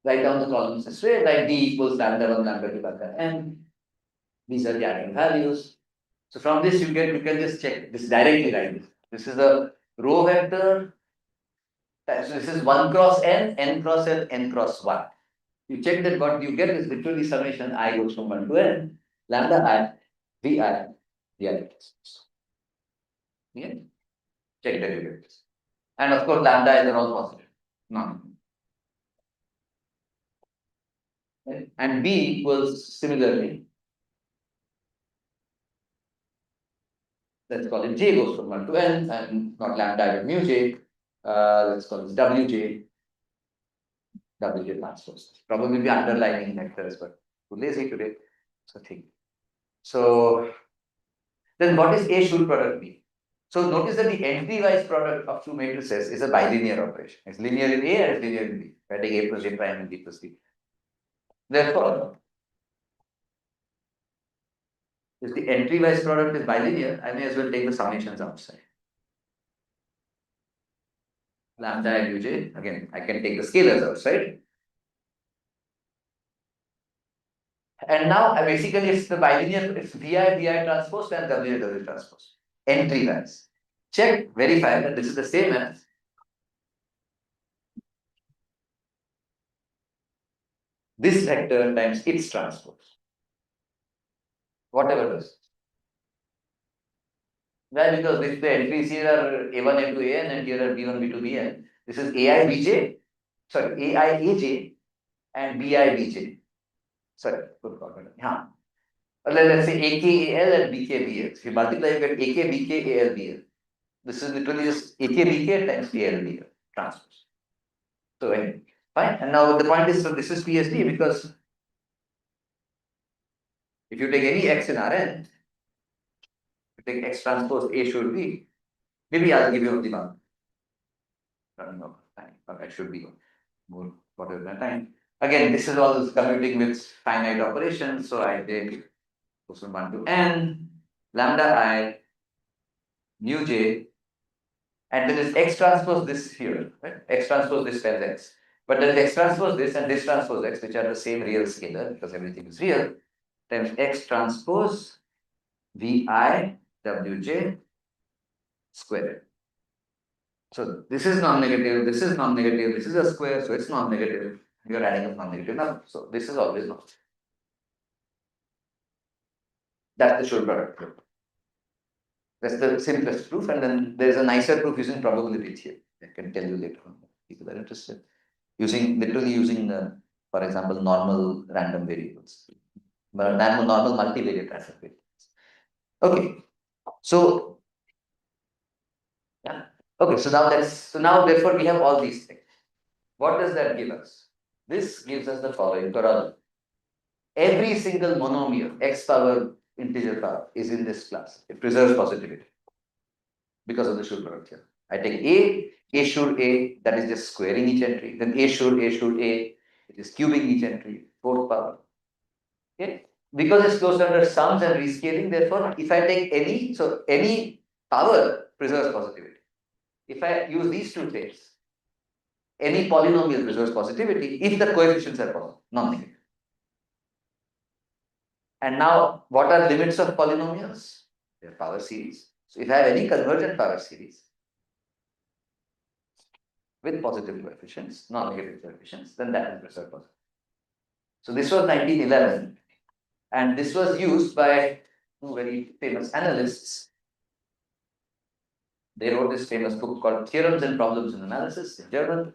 Write down the columns this way, write D equals lambda 1, lambda 2, lambda n. These are the eigenvalues. So from this you can just check this directly, right? This is a row vector. So this is 1 cross n cross l, n cross 1. You check that what you get is literally summation I goes from 1 to n, lambda I, vi, the other. Yeah. Check that you get this. And of course, lambda is all positive. No. Right? And B equals similarly. Let's call it J goes from 1 to n, and not lambda but mu J. Let's call this Wj. Wj transpose. Probably be underlining vectors, but too lazy today. So think. So then what is A Schur product B? So notice that the entry-wise product of 2 matrices is a bilinear operation. It's linear in A and it's linear in B. I take A plus J prime and B plus B. Therefore, if the entry-wise product is bilinear, I may as well take the summations outside. Lambda and Uj, again, I can take the scalars outside. And now, basically, it's the bilinear, it's Vi transpose and W transpose. Entry-wise. Check, verify that this is the same as this vector times its transpose. whatever it is. Why? Because if the entries here are A1, A2, AN and here are B1, B2, BN, this is AI, BJ, sorry, AI, AJ and BI, BJ. Sorry, good God. Yeah. Or let's say AKAL and BKBL. If you multiply, you get AK, BK, ALBL. This is literally just AK, BK times ALBL transpose. So, fine. And now the point is, so this is PSD because if you take any X in Rn, you take X transpose A should be, maybe I'll give you the one. Running out of time, but I should be more whatever the time. Again, this is all commuting with finite operations, so I take question 1 to n, lambda I, mu j, and then is X transpose this here, right? X transpose this times X. But then X transpose this and this transpose X, which are the same real scalar because everything is real, times X transpose Vi Wj squared. So this is non-negative, this is non-negative, this is a square, so it's non-negative. You are adding up non-negative number. So this is always not. That's the Schur product proof. That's the simplest proof, and then there is a nicer proof using probability theory. I can tell you later on. People are interested. Literally using, for example, normal random variables, but normal multivariate random variables. Okay, so yeah. Okay, so now therefore we have all these things. What does that give us? This gives us the following corollary. Every single monomial x power integer power is in this class. It preserves positivity because of the Schur product here. I take A should A, that is just squaring each entry. Then A should A, it is cubing each entry, fourth power. Okay? Because it's closed under sums and rescaling, therefore, if I take any power preserves positivity. If I use these two things, any polynomial preserves positivity if the coefficients are positive, non-negative. And now, what are limits of polynomials? They are power series. So if I have any convergent power series with positive coefficients, non-negative coefficients, then that is preserved positive. So this was 1911, and this was used by two very famous analysts. They wrote this famous book called Theorems and Problems in Analysis in German,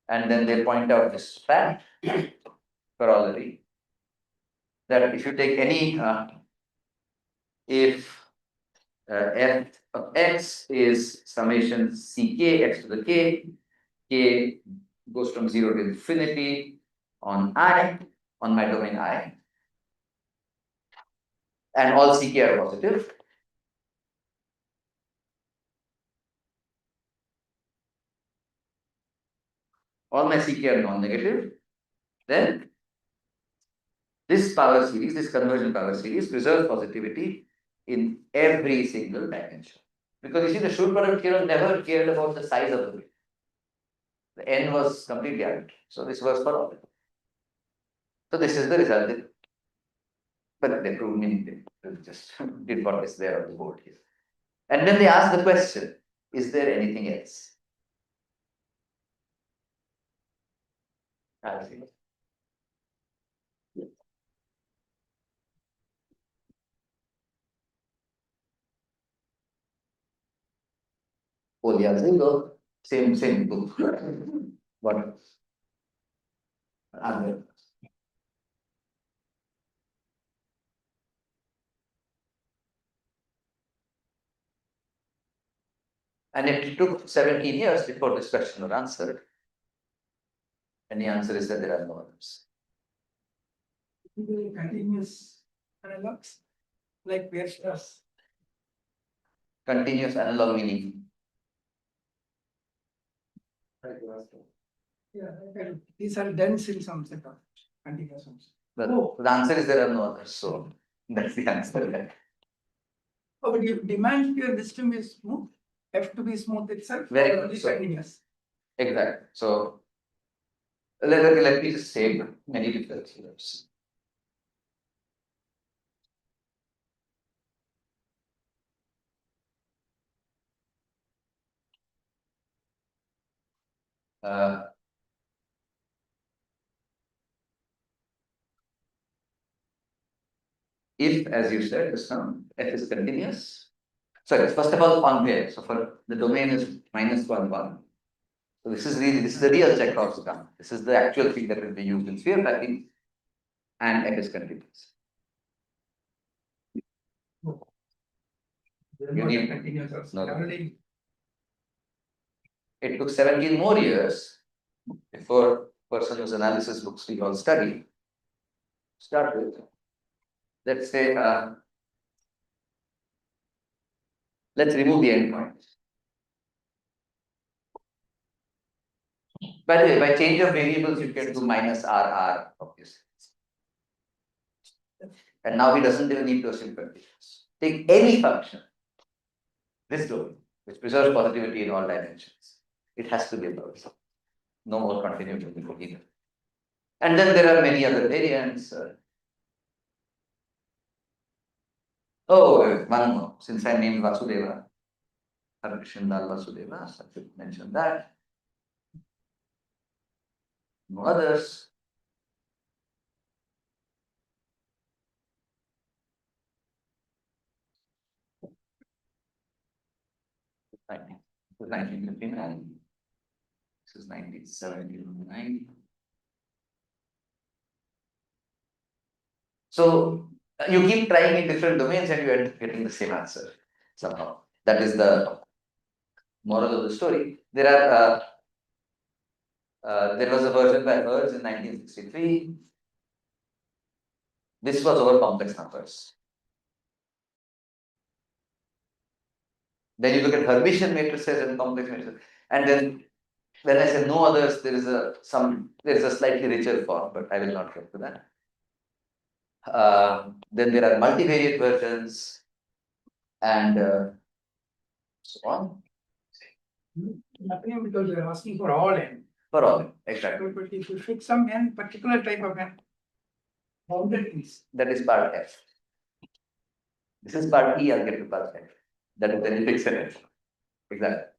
and then they point out this fact, corollary, that if you take any, if f of x is summation ck x to the k goes from 0 to infinity on my domain I, and all ck are positive. All my ck are non-negative, then this power series, this convergent power series, preserves positivity in every single dimension. Because you see, the Schur product theorem never cared about the size of the bit. The n was completely arbitrary. So this works for all. So this is the result. But they proved me they just did what is there on the board here. And then they ask the question, is there anything else? I see. Single, same book. What? Other. And it took 17 years before this question was answered. And the answer is that there are no others. Continuous analogs, like Weierstrass. Continuous analog meaning. Yeah, okay. These are dense in some set of continuous ones. Well, the answer is there are no others. So that's the answer. Oh, but you demand your system is smooth, F to be smooth itself, Very or good. only So- continuous. Exactly. So let me just say many different theorems. Uh, if, as you said just now, f is continuous. Sorry, first of all, on pair. So for the domain is -1, 1. So this is the real Chekhov's gun. This is the actual thing that will be used in sphere packing, and f is continuous. You need- Continuous also. No. Already, It took 17 more years before person whose analysis books we all study. Start with, let's say, let's remove the endpoint. By the way, by change of variables, you can do -RR, obviously. And now he doesn't even need to assume continuous. Take any function, this domain, which preserves positivity in all dimensions. It has to be a person. No more continuity either. And then there are many other variants. One more. Since I named Vasudeva, Harakrishan Dal Vasudeva, so I should mention that. No others. This is 1959. This is 1979. So you keep trying in different domains and you end up getting the same answer somehow. That is the moral of the story. There was a version by Hertz in 1963. This was over complex numbers. Then you look at Hermitian matrices and complex matrices, and then when I say no others, there is a slightly richer form, but I will not get to that. Then there are multivariate versions, and so on. nothing because they're asking for all n. For all, exactly. But if you fit some n, particular type of n, bounded is. That is part F. This is part E, I'll get to part F. That is the fixed F. Exactly.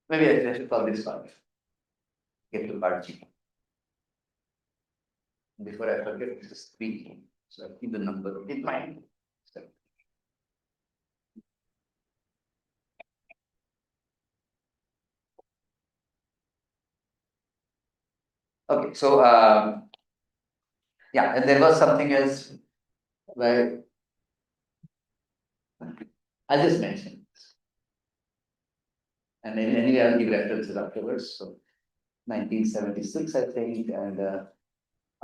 Maybe I should call this part F. Get to part G. Before I forget, this is 3. So I keep the number in mind. So, okay, so yeah, and there was something else where I'll just mention this. And then anyway, I'll give references afterwards. So 1976, I think, and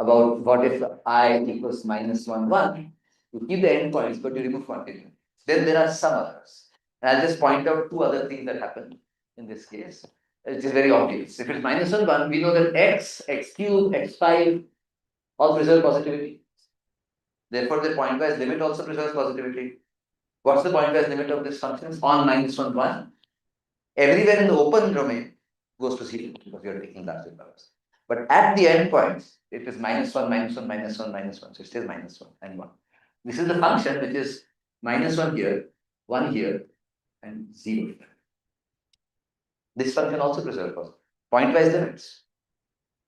about what if I equals -1, 1. You keep the endpoints, but you remove quantity. Then there are some others. And I'll just point out 2 other things that happen in this case. It is very obvious. If it's -1, 1, we know that x, x cube, x5 all preserve positivity. Therefore, the pointwise limit also preserves positivity. What's the pointwise limit of this function? On -1, 1. Everywhere in the open domain goes to 0 because you're taking larger powers. But at the endpoints, it is -1, -1, -1, -1. So it stays -1 and 1. This is the function which is -1 here, 1 here, and 0 here. This function also preserves pointwise limits.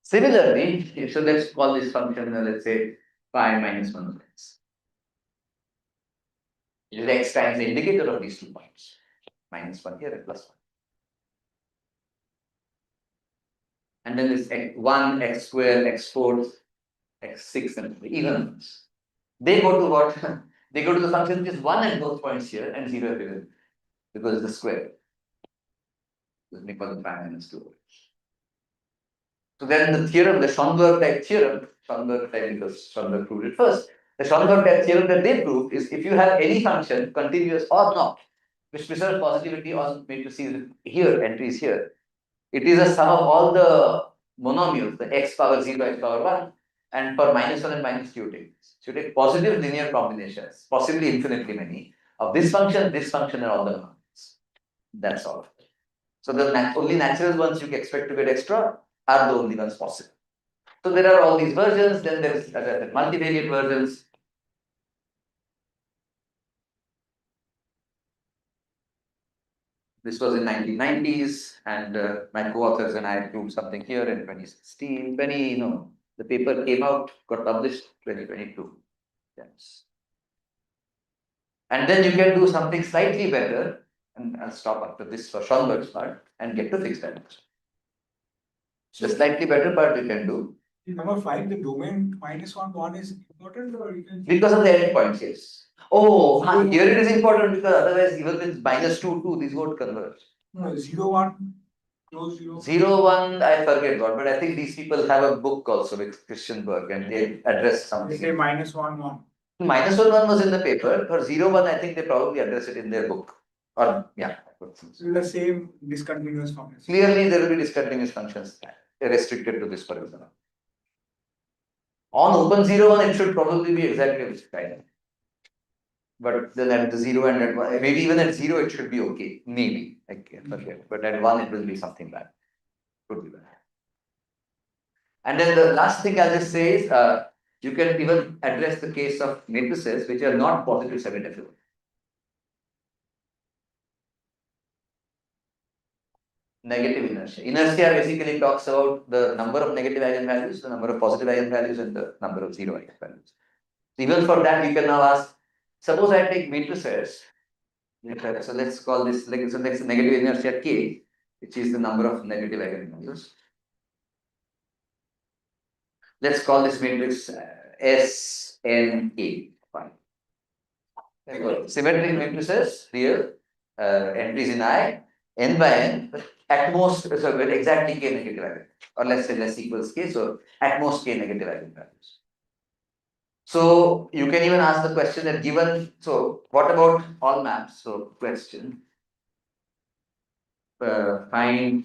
Similarly, so let's call this function, let's say phi -1 of x. It is x times the indicator of these 2 points. -1 here and +1. And then this x1, x squared, x4, x6, and even numbers. They go to what? They go to the function which is 1 at both points here and 0 everywhere because it's the square. Let me call it phi -2. So then the theorem, the Schoenberg type theorem, Schoenberg type because Schoenberg proved it first. The Schoenberg type theorem that they proved is if you have any function, continuous or not, which preserves positivity on matrices here, entries here, it is a sum of all the monomials, the x power 0, x power 1, and for -1 and -2 you take this. So you take positive linear combinations, possibly infinitely many, of this function, and all the monomials. That's all. So the only natural ones you can expect to get extra are the only ones possible. So there are all these versions, then there is multivariate versions. This was in 1990s, and my co-authors and I proved something here in 2016. The paper came out, got published 2022. Yes. And then you can do something slightly better, and I'll stop after this for Schoenberg's part and get to fixed dimension. The slightly better part you can do Number 5, the domain -1, is important, or you can. because of the endpoints, yes. Oh, here it is important because otherwise even with -2, these won't converge. No, 0, 1, close 0. 0, 1, I forget what, but I think these people have a book also with Christian Berg and they address They something. say -1, 1. -1, 1 was in the paper, or 0, 1, I think they probably address it in their book. Or, yeah. So the same discontinuous function. Clearly, there will be discontinuous functions restricted to this, for example. On open 0, 1, it should probably be exactly this kind. But then at the 0 and at 1, maybe even at 0, it should be okay. Maybe. I can't forget. But at 1, it will be something bad. Could be bad. And then the last thing I'll just say is, you can even address the case of matrices which are not positive semi-definite. Negative inertia. Inertia basically talks about the number of negative eigenvalues, the number of positive eigenvalues, and the number of zero eigenvalues. Even for that, you can now ask, suppose I take matrices. So let's call this, so next negative inertia K, which is the number of negative eigenvalues. Let's call this matrix SNA. Fine. Symmetric matrices, real, entries in I, n by n, at most, so exactly k negative eigenvalues, or let's say less equals k, so at most k negative eigenvalues. So you can even ask the question that given, so what about all maps? So question, find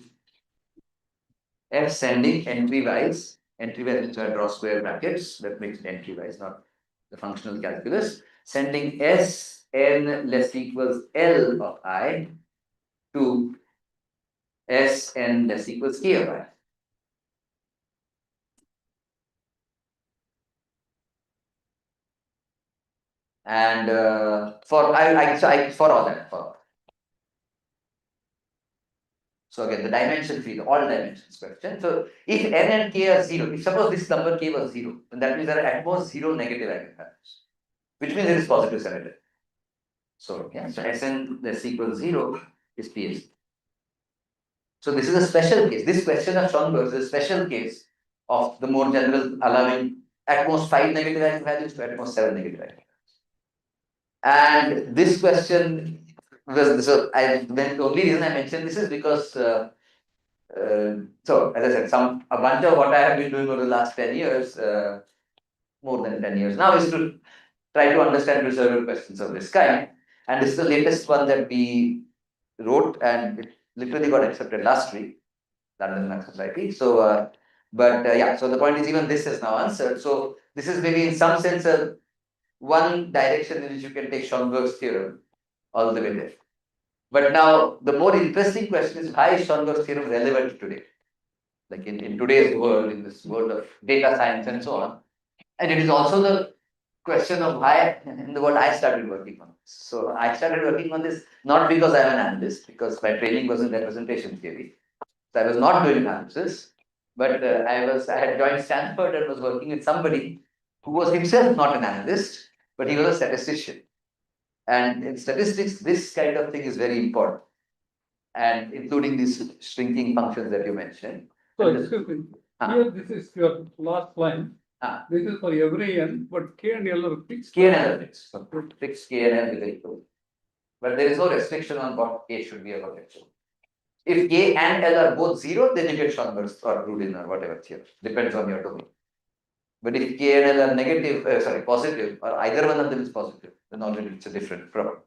f sending entry-wise which I draw square brackets, that makes it entry-wise, not the functional calculus, sending S n less equals L of I to S n less equals K of I. And for all that. So again, the dimension free, the all dimensions question. So if n and k are 0, if suppose this number k was 0, then that means there are at most 0 negative eigenvalues, which means it is positive symmetry. So yeah, so Sn less equals 0 is PS. So this is a special case. This question of Schoenberg is a special case of the more general allowing at most 5 negative eigenvalues to at most 7 negative eigenvalues. And this question was, so the only reason I mentioned this is because so as I said, a bunch of what I have been doing over the last 10 years, more than 10 years now, is to try to understand reservoir questions of this kind. And this is the latest one that we wrote, and it literally got accepted last week, London Math Society. So, yeah, so the point is even this is now answered. So this is maybe in some sense one direction in which you can take Schoenberg's theorem all the way there. But now the more interesting question is, why is Schoenberg's theorem relevant today? Like in today's world, in this world of data science and so on. And it is also the question of why in the world I started working on this. So I started working on this not because I'm an analyst, because my training was in representation theory. So I was not doing analysis, but I had joined Stanford and was working with somebody who was himself not an analyst, but he was a statistician. And in statistics, this kind of thing is very important, and including these shrinking functions that you mentioned. So excuse me, here this is your last line. This is for every n, but k and l are fixed. K and L are fixed. So fixed K and L will equal. But there is no restriction on what K should be about actually. If K and L are both 0, then you get Schoenberg's or Rudin or whatever theorem. Depends on your domain. But if K and L are negative, positive, or either one of them is positive, then already it's a different problem.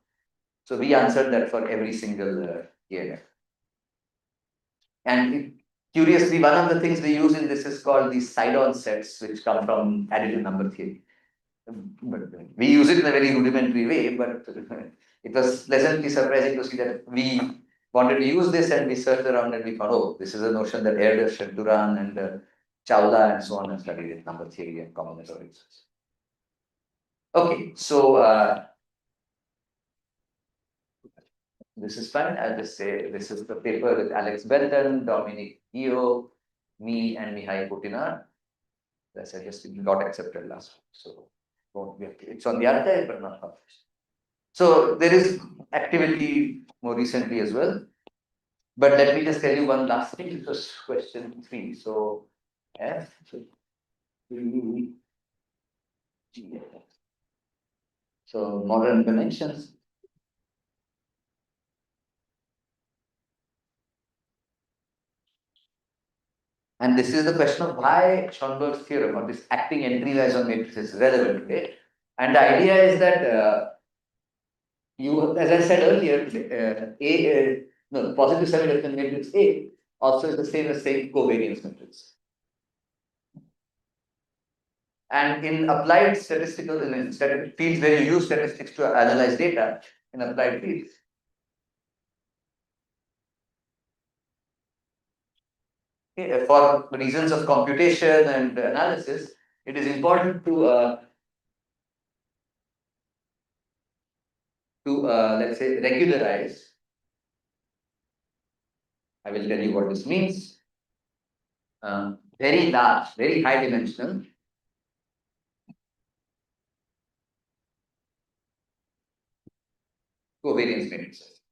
So we answered that for every single K and L. And curiously, one of the things we use in this is called the Sidon sets, which come from additive number theory. But we use it in a very rudimentary way, but it was pleasantly surprising to see that we wanted to use this and we searched around and we found, oh, this is a notion that Erdős and Duran and Chawla and so on have studied in number theory and combinatorics. Okay, so this is fine. I'll just say this is the paper with Alex Benton, Dominic Eo, me, and Mihai Putina. That's I just got accepted last week. So it's on the archive, but not published. So there is activity more recently as well. But let me just tell you one last thing. This was question 3. So F. E, G. So modern connections. And this is the question of why Schoenberg's theorem or this acting entry-wise on matrices is relevant today. And the idea is that as I said earlier, positive semi-definite matrix A also is the same covariance matrix. And in applied statistical fields where you use statistics to analyze data in applied fields, for reasons of computation and analysis, it is important to let's say regularize. I will tell you what this means. Very large, very high dimensional covariance matrices.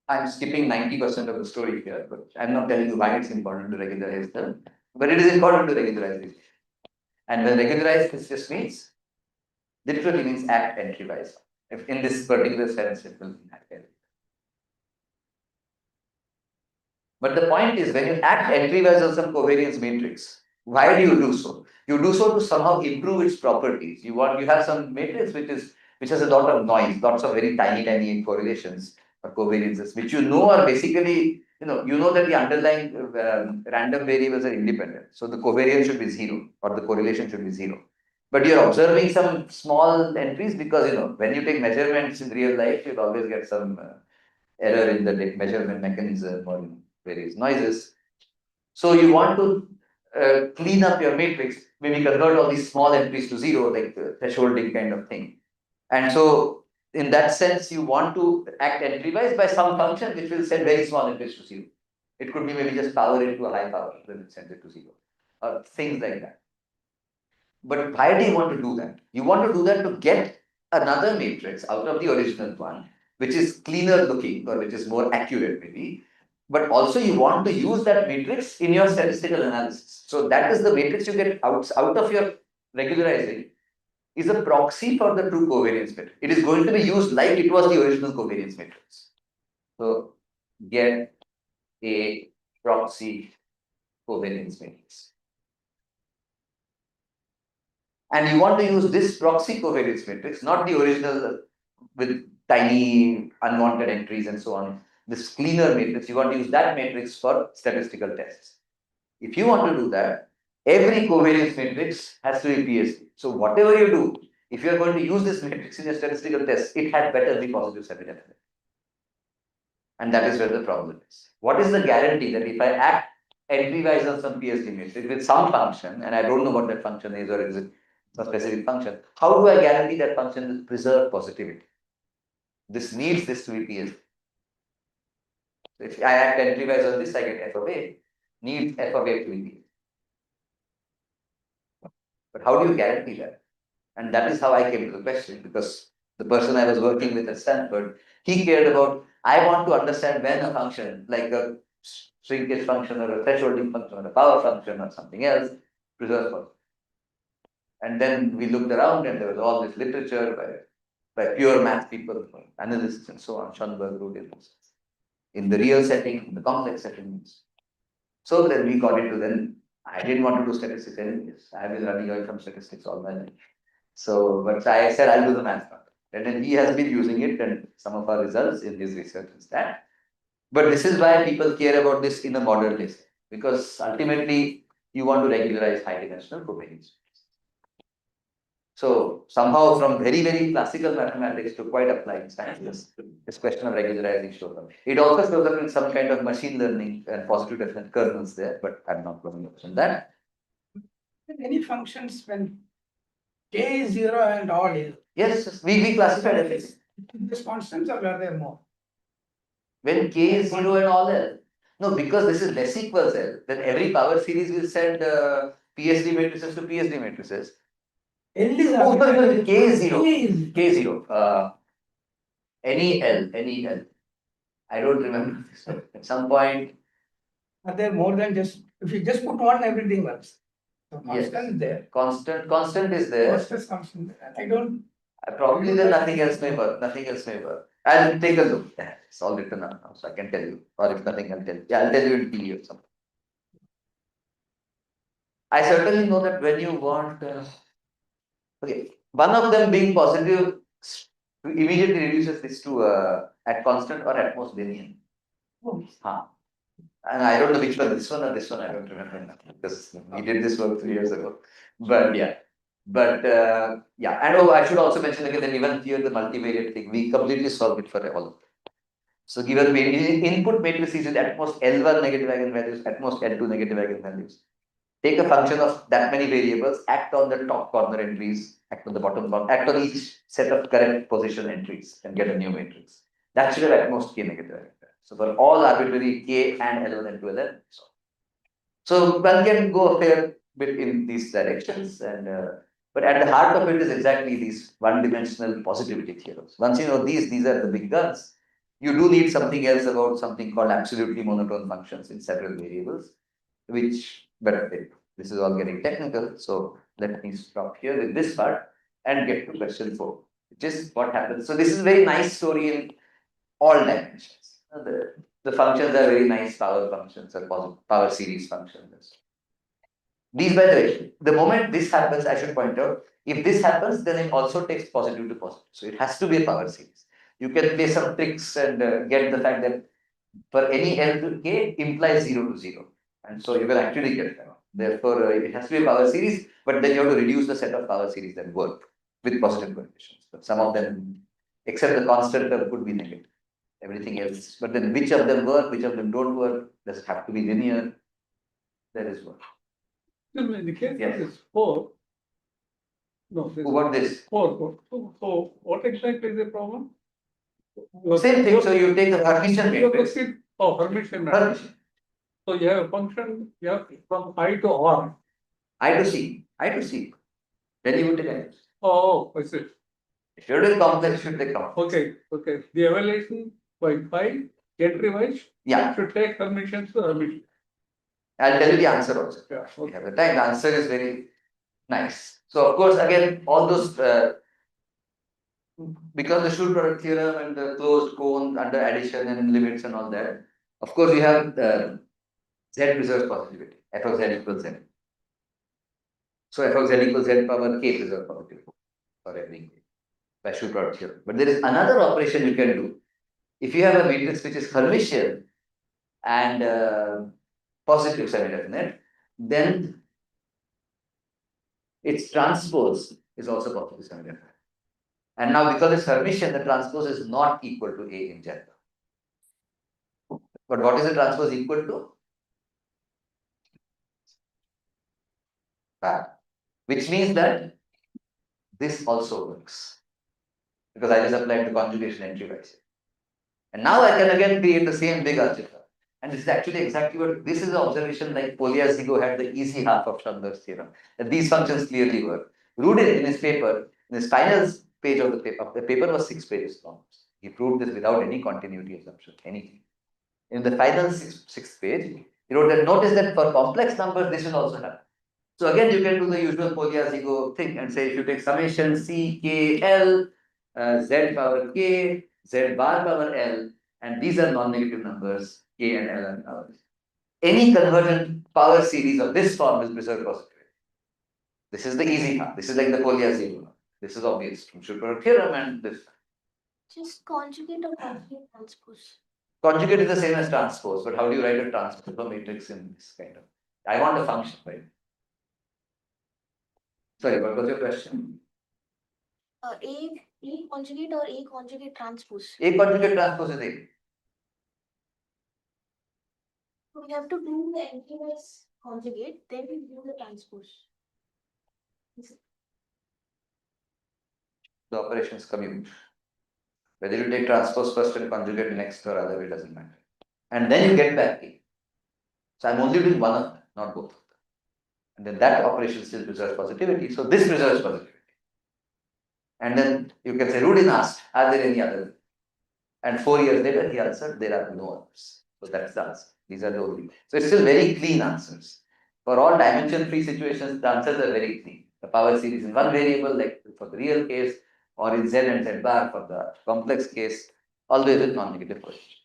I'm skipping 90% of the story here, but I'm not telling you why it's important to regularize them. But it is important to regularize it. And when regularize, this just means, literally means act entry-wise. If in this particular sense, it will mean act entry. But the point is, when you act entry-wise on some covariance matrix, why do you do so? You do so to somehow improve its properties. You have some matrix which has a lot of noise, lots of very tiny correlations or covariances, which are basically, you know that the underlying random variables are independent. So the covariance should be 0 or the correlation should be 0. But you're observing some small entries because, when you take measurements in real life, you'll always get some error in the measurement mechanism or various noises. So you want to clean up your matrix, maybe convert all these small entries to 0, like the thresholding kind of thing. And so in that sense, you want to act entry-wise by some function which will send very small entries to 0. It could be maybe just power into a high power, then it sends it to 0. Or things like that. But why do you want to do that? You want to do that to get another matrix out of the original one, which is cleaner looking or which is more accurate maybe. But also you want to use that matrix in your statistical analysis. So that is the matrix you get out of your regularizing is a proxy for the true covariance matrix. It is going to be used like it was the original covariance matrix. So get a proxy covariance matrix. And you want to use this proxy covariance matrix, not the original with tiny unwanted entries and so on. This cleaner matrix, you want to use that matrix for statistical tests. If you want to do that, every covariance matrix has to be PSD. So whatever you do, if you are going to use this matrix in your statistical test, it had better be positive semi-definite. And that is where the problem is. What is the guarantee that if I act entry-wise on some PSD matrix with some function, and I don't know what that function is, or is it a specific function, how do I guarantee that function will preserve positivity? This needs this to be PSD. So if I act entry-wise on this, I get f of a, needs f of a to be PSD. But how do you guarantee that? And that is how I came to the question, because the person I was working with at Stanford, he cared about, I want to understand when a function, like a shrinkage function or a thresholding function or a power function or something else, preserves positivity. And then we looked around and there was all this literature by pure math people, analysts and so on. Schoenberg wrote it in the real setting, in the complex settings. So then we got into then, I didn't want to do statistics anyways. I was running away from statistics all my life. So, but I said I'll do the math part. And then he has been using it and some of our results in his research is that. But this is why people care about this in a modern list, because ultimately you want to regularize high dimensional covariance. So somehow from very classical mathematics to quite applied science, this question of regularizing shows up. It also shows up in some kind of machine learning and positive definite kernels there, but I'm not going to mention that. Any functions when k is 0 and odd is. Yes, we classified everything. These constants or are there more? When k is 0 and all L. No, because this is less equals L, then every power series will send PSD matrices to PSD matrices. L is. Oh, sorry, K is zero. K is. K is zero. Any L, any L. I don't remember this one. At some point, Are there more than just, if you just put one, everything works. So Yes. constant is there. constant is there. Constant comes in there. I don't. Probably then nothing else may work. Nothing else may work. I'll take a look. Yeah, it's all written out now, so I can tell you. Or if nothing, I'll tell you. Yeah, I'll tell you in PE or something. I certainly know that when you want, okay, one of them being positive immediately reduces this to at constant or at most linear. Oh, Huh. And I don't know which one, this one or this one, I don't remember now, because we did this work 3 years ago. But yeah, yeah, and oh, I should also mention again that even here the multivariate thing, we completely solve it for all of them. So given input matrices with at most L1 negative eigenvalues, at most L2 negative eigenvalues. Take a function of that many variables, act on the top corner entries, act on the bottom corner, act on each set of correct position entries and get a new matrix. That should have at most K negative eigenvalues. So for all arbitrary K and L1 and 2Ln, so one can go a fair bit in these directions, and but at the heart of it is exactly these one-dimensional positivity theorems. Once you know these are the big guns. You do need something else about something called absolutely monotone functions in several variables, which, but this is all getting technical. So let me stop here with this part and get to question 4, which is what happens. So this is a very nice story in all dimensions. The functions are very nice power functions or power series functions. These, by the way, the moment this happens, I should point out, if this happens, then it also takes positive to positive. So it has to be a power series. You can play some tricks and get the fact that for any L to K implies 0 to 0. And so you will actually get that. Therefore, it has to be a power series, but then you have to reduce the set of power series that work with positive coefficients. But some of them, except the constant term, could be negative. Everything else. But then which of them work, which of them don't work? Does it have to be linear? That is what. In the case Yes. of this 4, no, this What this? 4. So what exactly is the problem? Same thing. So you take the Hermitian matrix. Oh, Hermitian matrix. Hermitian. So you have a function, you have from I to R. I to C. I to C. Then you would take I. Oh, I see. If you're doing complex, you should take complex. Okay. The evaluation by pi, entry wise, Yeah. should take Hermitian to Hermitian. I'll tell you the answer also. Yeah, We okay. have the time. The answer is very nice. So of course, again, all those because the Schur product theorem and the closed cone under addition and limits and all that. Of course, you have Z preserves positivity. F of Z equals Z. So f of Z equals Z power K preserves positivity for every K by Schur product theorem. But there is another operation you can do. If you have a matrix which is Hermitian and positive semi-definite, then its transpose is also positive semi-definite. And now because it's Hermitian, the transpose is not equal to A in general. But what is the transpose equal to? That. Which means that this also works. Because I just applied the conjugation entry wise. And now I can again create the same big algebra. And this is actually exactly what this is the observation like Polyazhigo had the easy half of Chandler's theorem. That these functions clearly work. Rudin in his paper, in his final page of the paper was 6 pages long. He proved this without any continuity assumption, anything. In the final sixth page, he wrote that notice that for complex numbers, this will also happen. So again, you can do the usual Polyazhigo thing and say if you take summation C, K, L, Z power K, Z bar power L, and these are non-negative numbers, K and L and others. Any convergent power series of this form will preserve positivity. This is the easy part. This is like the Polyazhigo. This is obvious from Schur theorem and this. Just conjugate or conjugate transpose. Conjugate is the same as transpose, but how do you write a transpose of matrix in this kind of? I want a function, right? Sorry, what was your question? A conjugate or A conjugate transpose. A conjugate transpose is A. So we have to do the entry-wise conjugate, then we do the transpose. The operations commute. Whether you take transpose first and conjugate next or other, it doesn't matter. And then you get back A. So I'm only doing one of them, not both of them. And then that operation still preserves positivity. So this preserves positivity. And then you can say, Rudin asked, are there any others? And 4 years later, he answered, there are no others. So that's the answer. These are the only. So it's still very clean answers. For all dimension-free situations, the answers are very clean. The power series in one variable, like for the real case, or in Z and Z bar for the complex case, always with non-negative coefficient.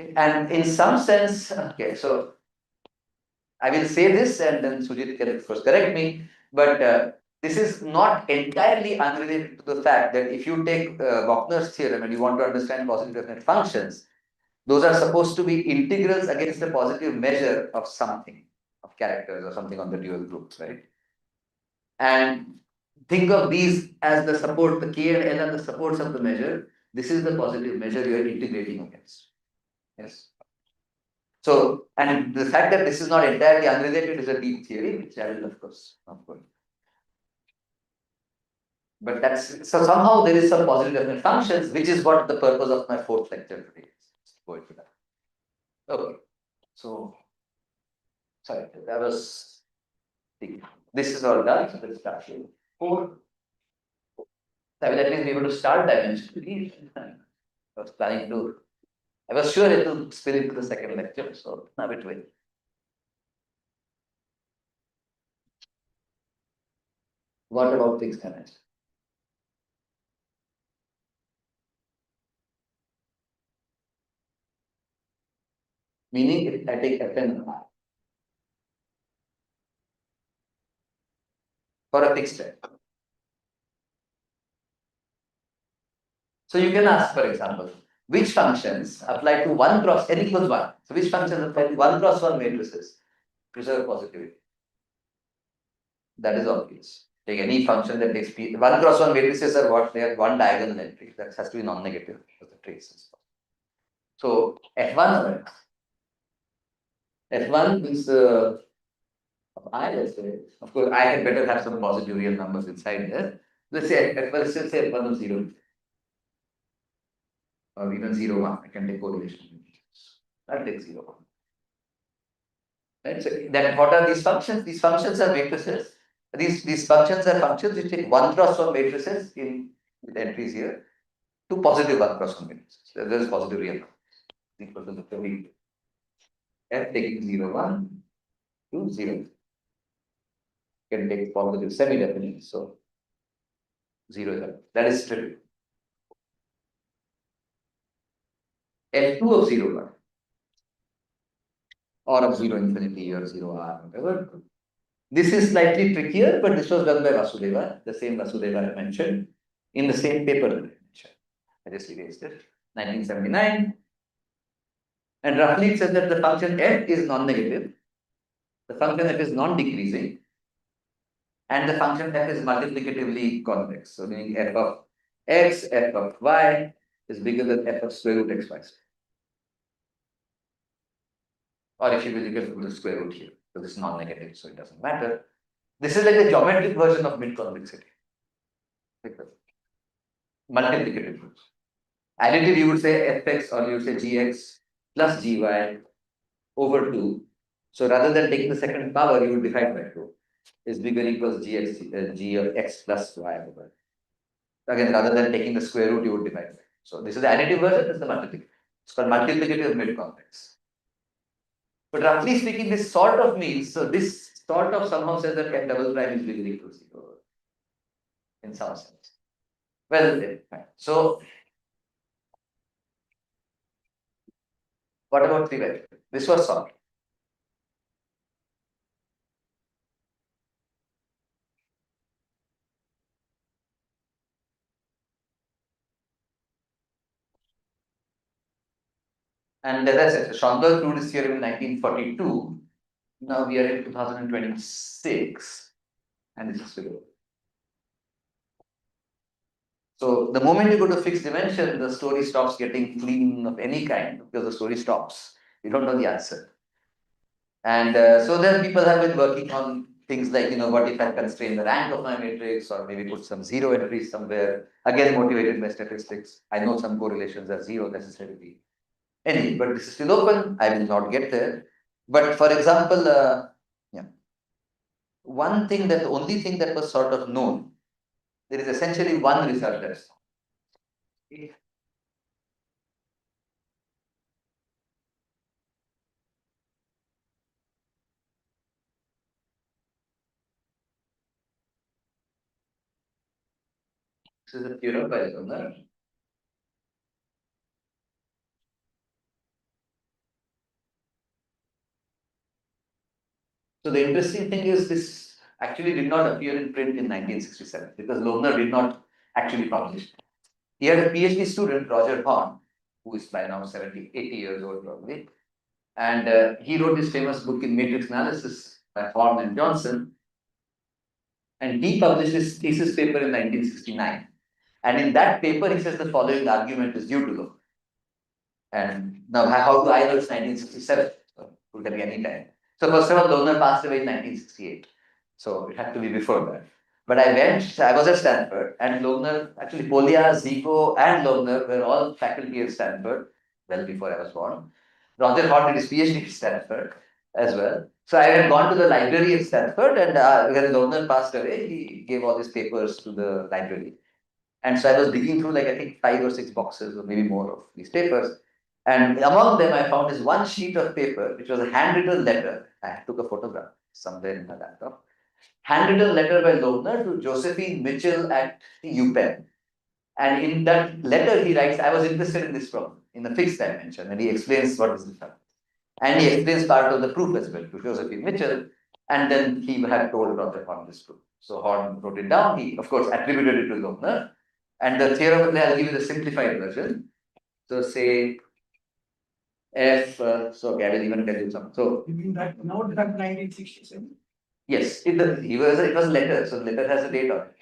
Okay. And in some sense, okay, so I will say this and then Sujit can of course correct me, but this is not entirely unrelated to the fact that if you take Wagner's theorem and you want to understand positive definite functions, those are supposed to be integrals against the positive measure of something, of characters or something on the dual groups, right? And think of these as the support, the K and L are the supports of the measure. This is the positive measure you are integrating against. Yes. So, and the fact that this is not entirely unrelated is a deep theory, which I will of course not go into. But that's, so somehow there is some positive definite functions, which is what the purpose of my fourth lecture today is. Go into that. Okay. So, sorry, that was, this is all done, so let's start here. 4. I will at least be able to start dimension. I was planning to, I was sure it will spill into the second lecture, so now it will. What about fixed dimension? Meaning if I take Fn for a fixed time. So you can ask, for example, which functions apply to 1 cross n equals 1? So which functions apply to 1 cross 1 matrices preserve positivity? That is obvious. Take any function that takes 1 cross 1 matrices are what? They have one diagonal entry. That has to be non-negative for the traces. So F1 is I, let's say, of course, I had better have some positive real numbers inside there. Let's say F1, let's say F1 of 0. Or even 0, 1. I can take correlation. I'll take 0, 1. Right? So then what are these functions? These functions are matrices. These functions are functions which take 1 cross 1 matrices in with entries here to positive 1 cross 1 matrices. So there is positive real number equal to the 30. F taking 0, 1 to 0. Can take positive semi-definite. So 0 is up. That is trivial. F2 of 0, 1. Or of 0 infinity or 0 r, whatever. This is slightly trickier, but this was done by Vasudeva, the same Vasudeva I mentioned, in the same paper that I mentioned. I just erased it. 1979. And roughly it says that the function f is non-negative, the function f is non-decreasing, and the function f is multiplicatively convex. So meaning f of x, f of y is bigger than f of square root x, y. Or if you will, you can put the square root here. So this is non-negative, so it doesn't matter. This is like the geometric version of mid-convexity. Multiplicative version. Additive, you would say fx or you would say gx plus gy over 2. So rather than taking the second power, you would divide by 2. Is bigger equals gx, g of x plus y over. Again, rather than taking the square root, you would divide by 2. So this is the additive version, this is the multiplicative. It's called multiplicative mid-convex. But roughly speaking, this sort of means, so this sort of somehow says that f double prime is bigger equal to 0 in some sense. Well, fine. So what about 3 by 3? This was solved. And as I said, Schoenberg proved this theorem in 1942. Now we are in 2026, and this is below. So the moment you go to fixed dimension, the story stops getting clean of any kind because the story stops. You don't know the answer. And so then people have been working on things like, what if I constrain the rank of my matrix or maybe put some 0 entries somewhere, again motivated by statistics. I know some correlations are 0 necessarily. Anyway, but this is still open. I will not get there. But for example, the only thing that was sort of known, there is essentially one result that's known. This is a theorem by Loebner. So the interesting thing is this actually did not appear in print in 1967 because Loebner did not actually publish it. He had a PhD student, Roger Horn, who is by now 70, 80 years old probably. And he wrote this famous book in matrix analysis by Horn and Johnson. And he published his thesis paper in 1969. And in that paper, he says the following argument is due to Loebner. And now, how do I know it's 1967? So it could be any time. So first of all, Loebner passed away in 1968. So it had to be before that. But I was at Stanford, and Loebner, actually Polya, Zico, and Loebner were all faculty at Stanford, well before I was born. Roger Horn did his PhD at Stanford as well. So I had gone to the library at Stanford, and when Loebner passed away, he gave all his papers to the library. And so I was digging through, like, I think 5 or 6 boxes, or maybe more, of these papers. And among them, I found this one sheet of paper, which was a handwritten letter. I took a photograph somewhere in my laptop. Handwritten letter by Loebner to Josephine Mitchell at UPenn. And in that letter, he writes, I was interested in this problem, in the fixed dimension. And he explains what is the problem. And he explains part of the proof as well to Josephine Mitchell. And then he had told Roger Horn this proof. So Horn wrote it down. He, of course, attributed it to Loebner. And the theorem, I'll give you the simplified version. So say F, so okay, I will even tell you some. So You mean that note that 1967? yes, it was a letter, so the letter has a date on it.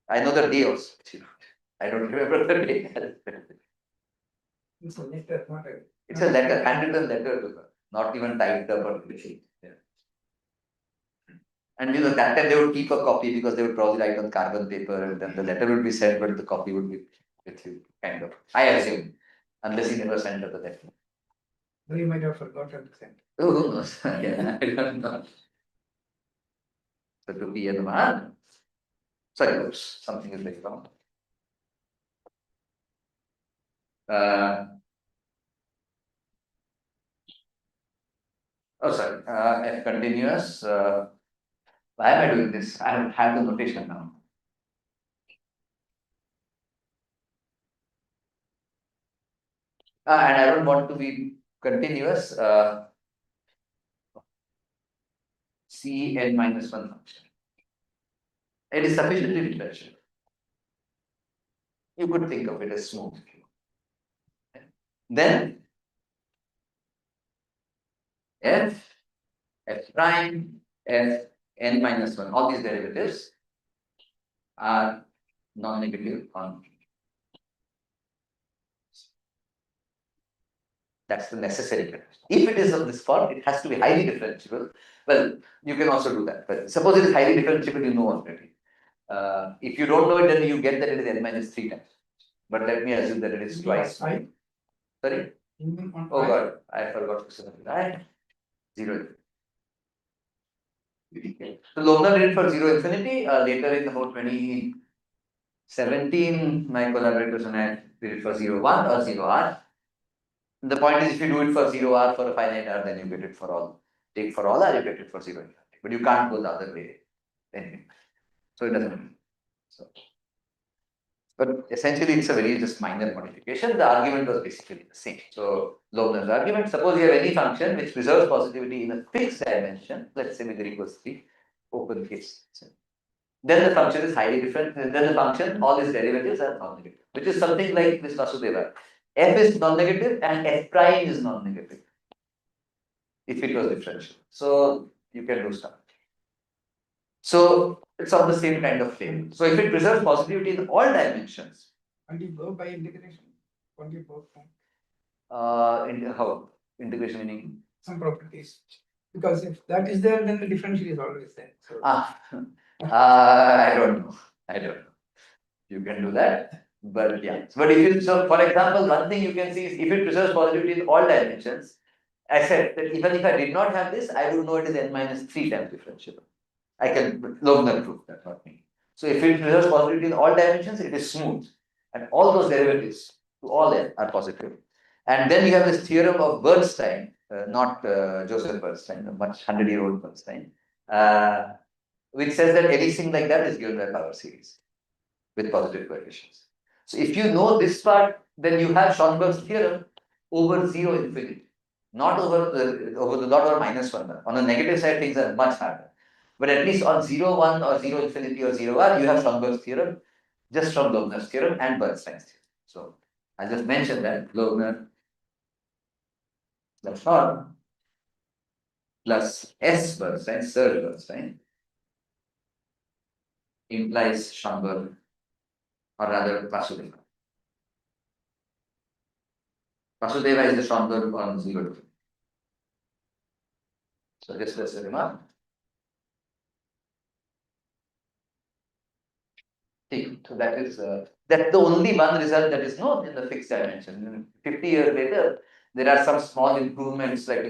I know the day also. I don't remember the date. It's a letter, not a. It's a letter, handwritten letter to her, not even typed up or anything. Yeah. And that time they would keep a copy because they would probably write on carbon paper, and then the letter would be sent, but the copy would be with you, kind of. I assume, unless he never sent her the letter. We might have forgotten to send. Oh, who knows? Yeah, I don't know. So to be in the man. Sorry, oops, something is very wrong. Sorry, F continuous. Why am I doing this? I have the notation now. And I don't want to be continuous. C n minus 1 function. It is sufficiently differentiable. You could think of it as smooth. Then f, f prime, f n minus 1, all these derivatives are non-negative on. That's the necessary condition. If it is of this form, it has to be highly differentiable. Well, you can also do that. But suppose it is highly differentiable, you know already. If you don't know it, then you get that it is n minus 3 times. But let me assume that it is twice. Five? Sorry? Oh God, I forgot to say that. 0. So Loebner did it for 0 infinity. Later in about 2017, my collaborators and I did it for 0, 1 or 0 r. The point is, if you do it for 0 r for a finite r, then you get it for all. Take for all r, you get it for 0 infinity. But you can't go the other way. Anyway. So it doesn't matter. So, but essentially, it's a very just minor modification. The argument was basically the same. So Loebner's argument, suppose you have any function which preserves positivity in a fixed dimension, let's say with equals 3, open case. Then the function is highly different. Then the function, all its derivatives are non-negative, which is something like this Vasudeva. F is non-negative and f prime is non-negative if it was differential. So you can do stuff. So it's of the same kind of frame. So if it preserves positivity in all dimensions. And you go by integration. Only both. How? Integration meaning? Some properties. Because if that is there, then the differential is always there. So I don't know. You can do that. But yeah. But if you, so for example, one thing you can see is if it preserves positivity in all dimensions, I said that even if I did not have this, I would know it is n minus 3 times differentiable. I can Loebner proof that, not me. So if it preserves positivity in all dimensions, it is smooth. And all those derivatives to all n are positive. And then you have this theorem of Bernstein, not Joseph Bernstein, a much 100-year-old Bernstein, which says that anything like that is given by power series with positive coefficients. So if you know this part, then you have Schoenberg's theorem over 0 infinity, not over the dot or minus 1. On the negative side, things are much harder. But at least on 0, 1 or 0 infinity or 0 r, you have Schoenberg's theorem just from Loebner's theorem and Bernstein's theorem. So I just mentioned that Loebner plus Horn plus S Bernstein, Serge Bernstein, implies Schoenberg, or rather Vasudeva. Vasudeva is the Schoenberg on 0. So this was a remark. So that is that's the only one result that is known in the fixed dimension. 50 years later, there are some small improvements, like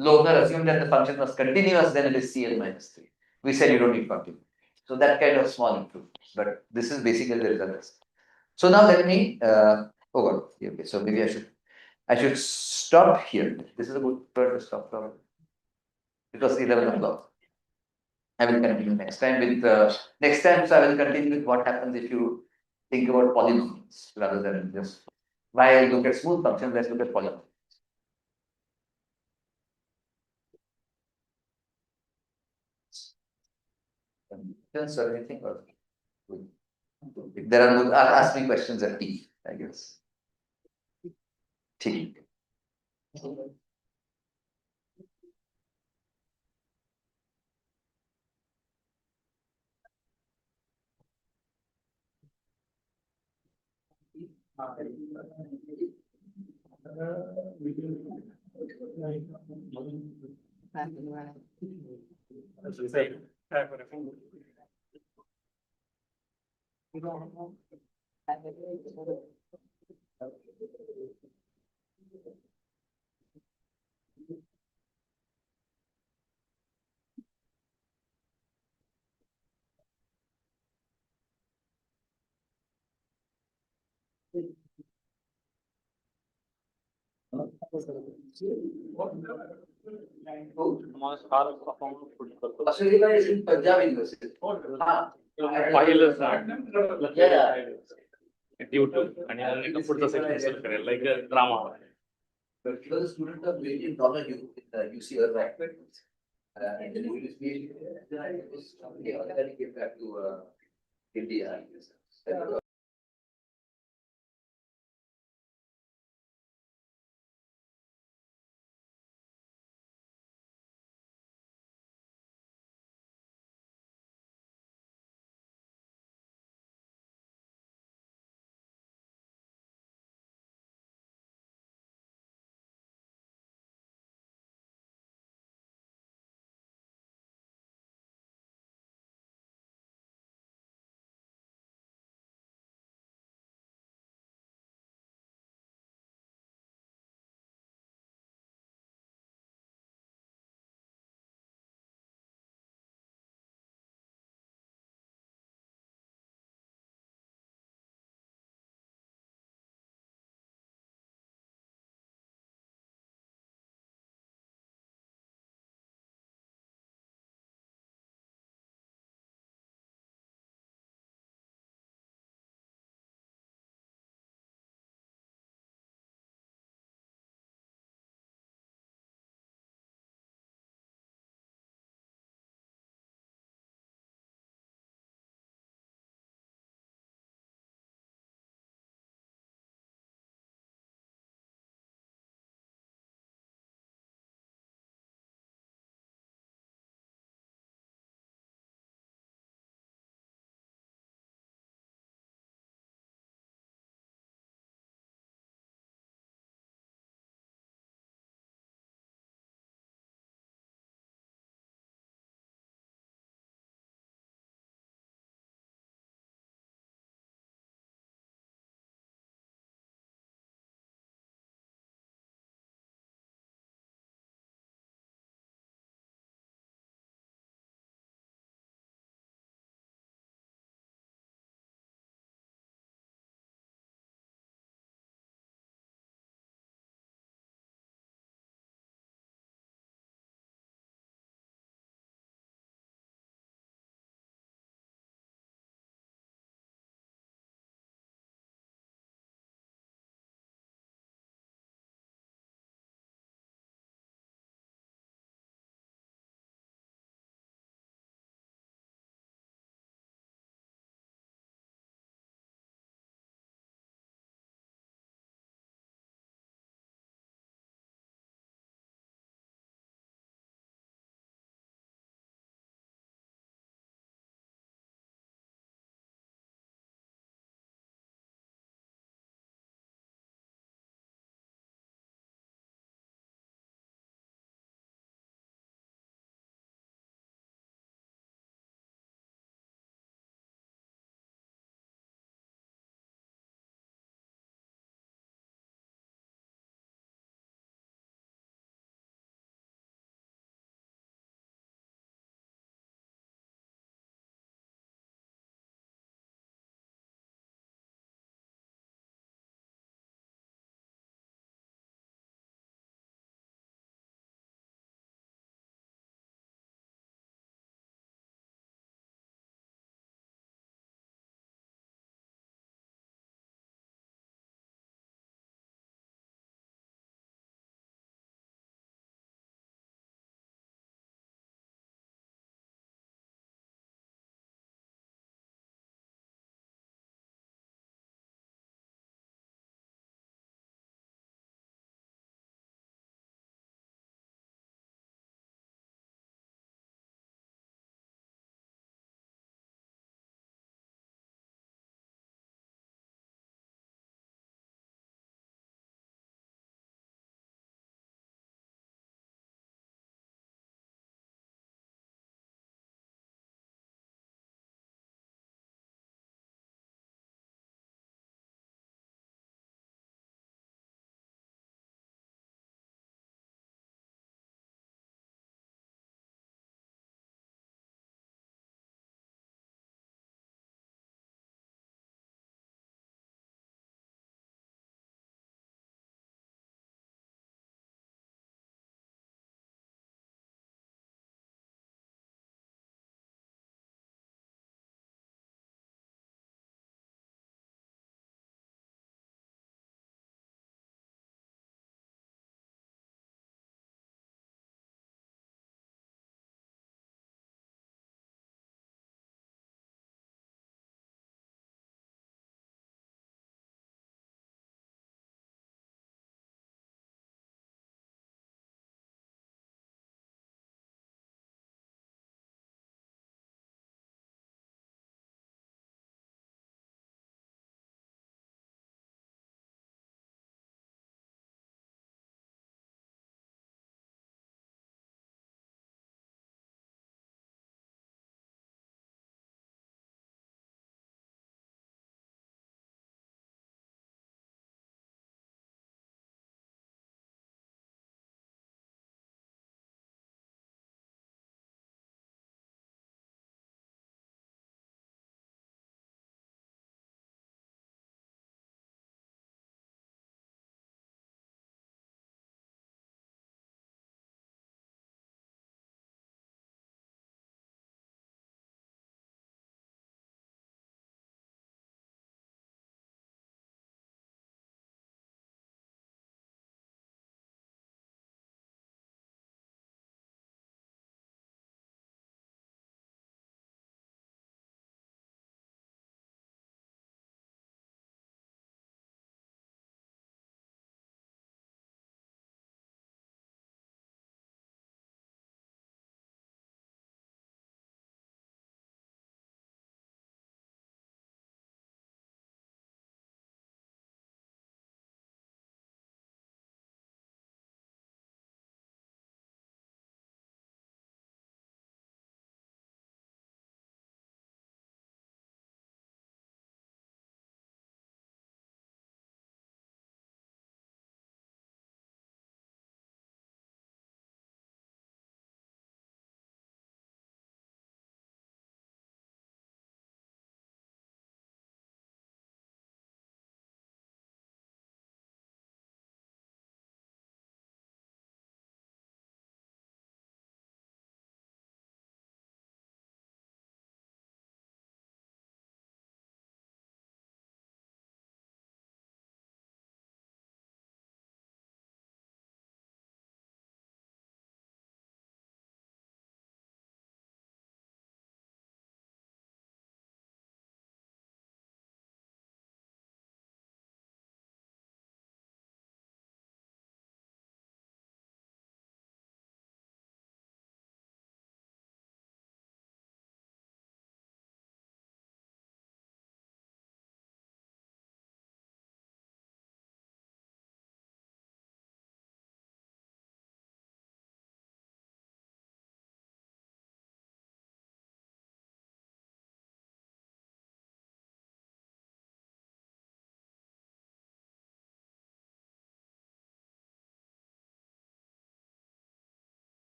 Loebner assumed that the function was continuous, then it is Cn minus 3. We said you don't need continuity. So that kind of small improvement. But this is basically the result. So now let me okay, so maybe I should stop here. This is a good part to stop now. It was 11 o'clock. I will continue next time with next time. So I will continue with what happens if you think about polynomials rather than just why I look at smooth functions. Let's look at polynomials. Questions or anything? Or if there are no, ask me questions at tea, I guess. Tea. Vasudeva is in Punjab University. File is not. Yeah. Due to and पुढचा section सुरू करेल like a drama. But he was a student of William Donner in UC Irvine. And then he was PhD. Then I was then he came back to India.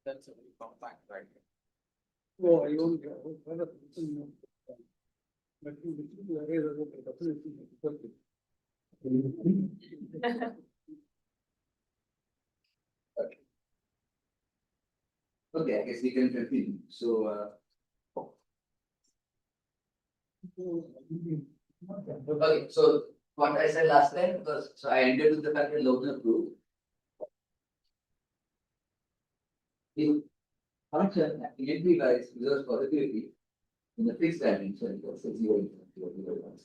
That's a very compact, right? Oh, I don't get it. But the array is definitely difficult. Okay, I guess we can continue. So, okay, so what I said last time was, so I ended with the fact that Loebner proved. If function immediately lies reserves positivity in the fixed dimension, let's say 0, 0, 0, 1.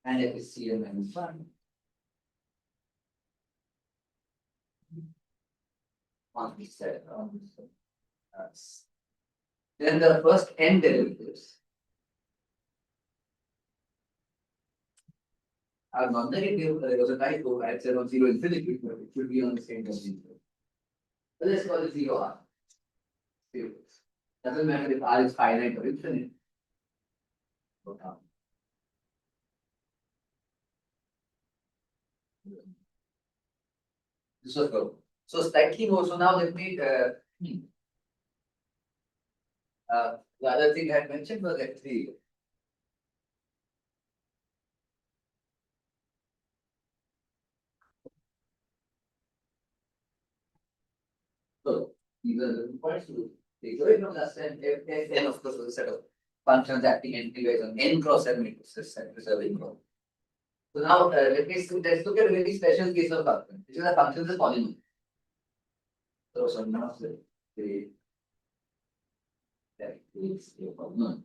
And if it's Cn minus 1. On this set, then the first n derivatives are non-negative. There was a typo. I said on 0 infinity, but it should be on the same domain. But let's call it 0 r. 0. Doesn't matter if r is finite or infinite. This was good. So slightly more. So now let me. The other thing I had mentioned was F3. So these are the points to take away from last time. Fn of course was a set of functions acting anywise on n cross n matrices set preserving cross. So now let's look at a very special case of function, which is a function is a polynomial. So now the that is a polynomial.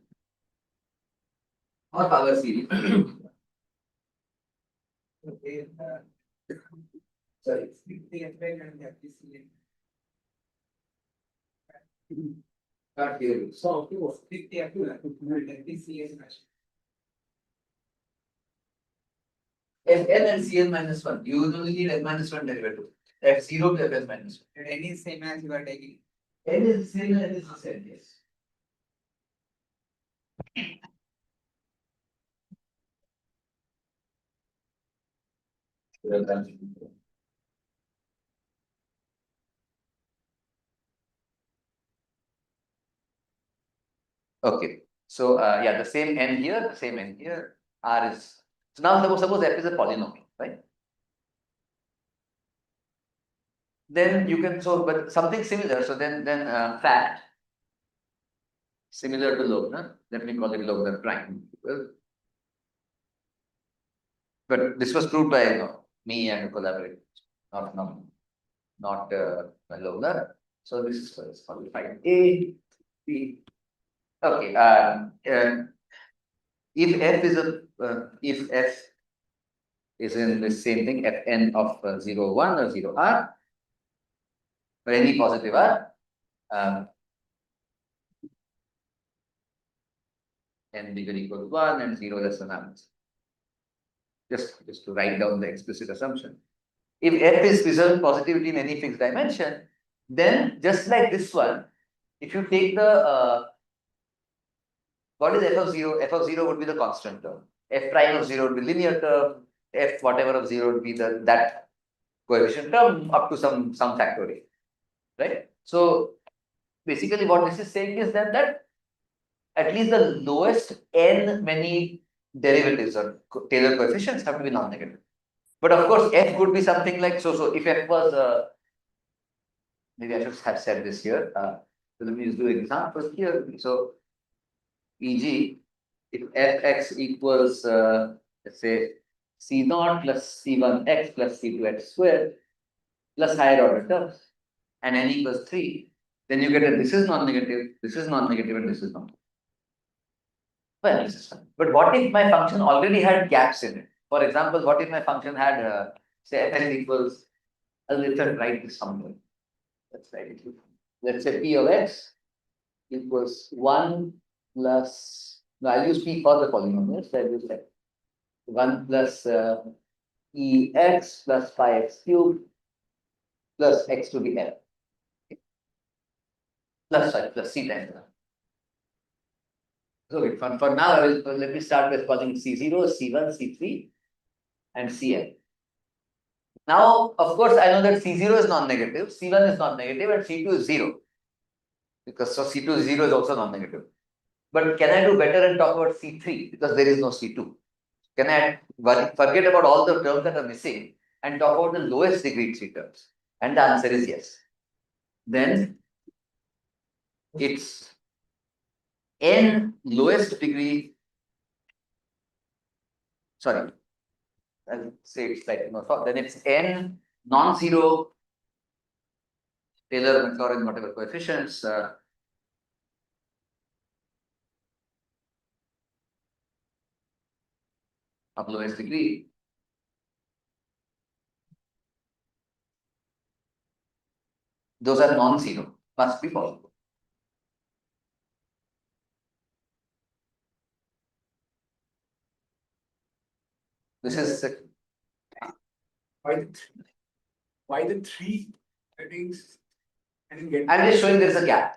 Or power series. Okay. Sorry. Can't hear you. So, Fn and Cn minus 1. You only need n minus 1 derivative. F0 to Fn minus 1. N is same as you are taking. N is the same, N is the same, yes. Well done. Okay, so yeah, the same n here, the same n here. R is so now suppose f is a polynomial, right? Then you can but something similar. So then fact similar to Loebner. Let me call it Loebner prime. Well, but this was proved by me and collaborators, not Loebner. So this is called find A, B. Okay. If f is if f is in the same thing, Fn of 0, 1 or 0 r, or any positive r, n bigger equal to 1 and 0 less than r. Just to write down the explicit assumption. If f is preserved positivity in any fixed dimension, then just like this one, if you take the what is f of 0? F of 0 would be the constant term. F prime of 0 would be linear term. F whatever of 0 would be that coefficient term up to some factorial. Right? So basically what this is saying is that at least the lowest n many derivatives or Taylor coefficients have to be non-negative. But of course, f could be something like so if f was maybe I should have said this here. So let me just do an example here. So e.g., if fx equals let's say c0 plus c1x plus c2x squared plus higher order terms and n equals 3, then you get that this is non-negative, this is non-negative, and this is non-negative. Well, this is fine. But what if my function already had gaps in it? For example, what if my function had say fn equals, let's write this somewhere. Let's write it here. Let's say p of x equals 1 plus, no, I'll use p for the polynomials, so I'll use like 1 plus ex plus 5x cubed plus x to the n. Plus c times n. So for now, let me start with calling c0, c1, c3, and cn. Now, of course, I know that C0 is non-negative, C1 is non-negative, and C2 is 0. Because so C2 is 0 is also non-negative. But can I do better and talk about C3? Because there is no C2. Can I forget about all the terms that are missing and talk about the lowest degree 3 terms? And the answer is yes. Then it's n lowest degree, sorry, I'll say it slightly more short. Then it's n non-zero Taylor-Maclaurin whatever coefficients of lowest degree. Those are non-zero, must be possible. This is Why the three? I think. I didn't get. I'm just showing there is a gap.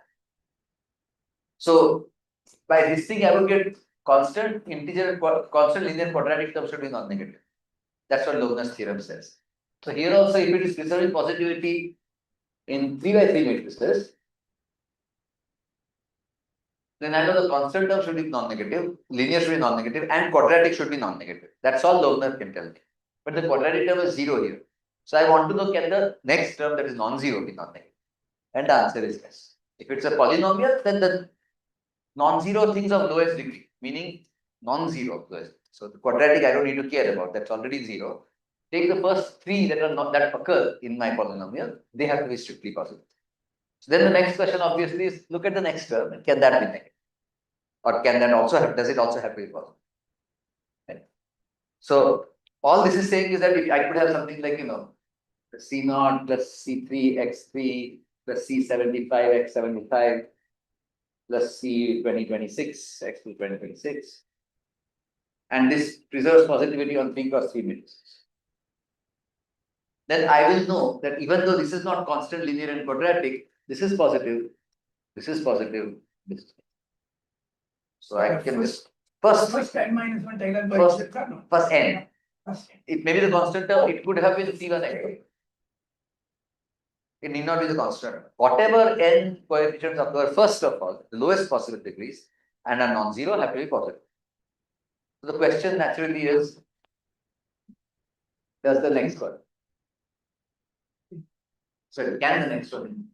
So by this thing, I will get constant integer, constant linear quadratic terms should be non-negative. That's what Lovener's theorem says. So here also, if it is preserving positivity in 3 by 3 matrices, then I know the constant term should be non-negative, linear should be non-negative, and quadratic should be non-negative. That's all Lovener can tell me. But the quadratic term is 0 here. So I want to know, can the next term that is non-zero be non-negative? And the answer is yes. If it's a polynomial, then the non-zero things of lowest degree, meaning non-zero. So the quadratic I don't need to care about, that's already 0. Take the first 3 that are not that occur in my polynomial, they have to be strictly positive. So then the next question obviously is, look at the next term, can that be negative? Or can that also have, does it also have to be positive? Right. So all this is saying is that if I could have something like, C0 plus C3 x3 plus C75 x75 plus C 2026 x2 2026, and this preserves positivity on 3 cross 3 matrices. Then I will know that even though this is not constant linear and quadratic, this is positive, this is positive, this is. So I can just First n minus 1 Taylor coefficient. first n. First n. It may be the constant term, it could have been C1 x2. It need not be the constant. Whatever n coefficients occur first of all, the lowest possible degrees, and are non-zero, have to be positive. So the question naturally is, does the next one? So can the next one?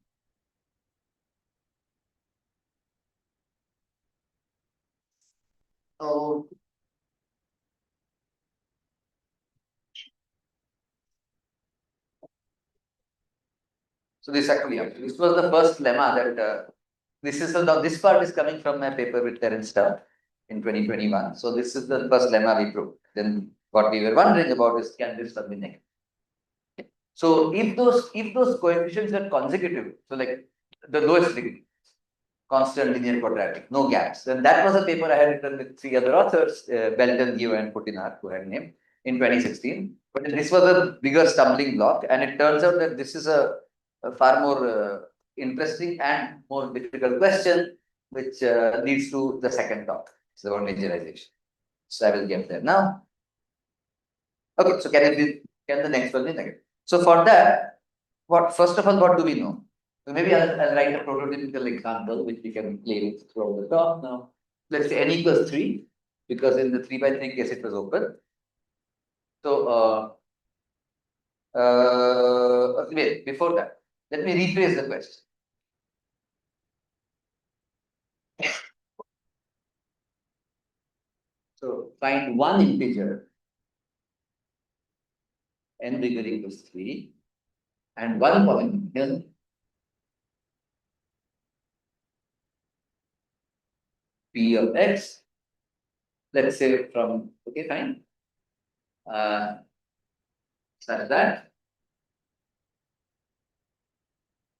Oh. So this actually, this was the first lemma that this part is coming from my paper with Terence Stout in 2021. So this is the first lemma we proved. Then what we were wondering about is, can this term be negative? So if those coefficients are consecutive, so like the lowest degree, constant linear quadratic, no gaps, then that was a paper I had written with 3 other authors, Belton, Gio, and Putinar, who had named in 2016. But this was a bigger stumbling block, and it turns out that this is a far more interesting and more difficult question, which leads to the second talk. It's about majorization. So I will get there now. Okay, so can the next one be negative? So for that, first of all, what do we know? So maybe I'll write a prototypical example which we can play with throughout the talk now. Let's say n equals 3, because in the 3 by 3 case it was open. So wait, before that, let me rephrase the question. So find one integer n bigger equals 3 and one polynomial p of x, let's say from, okay, fine, such that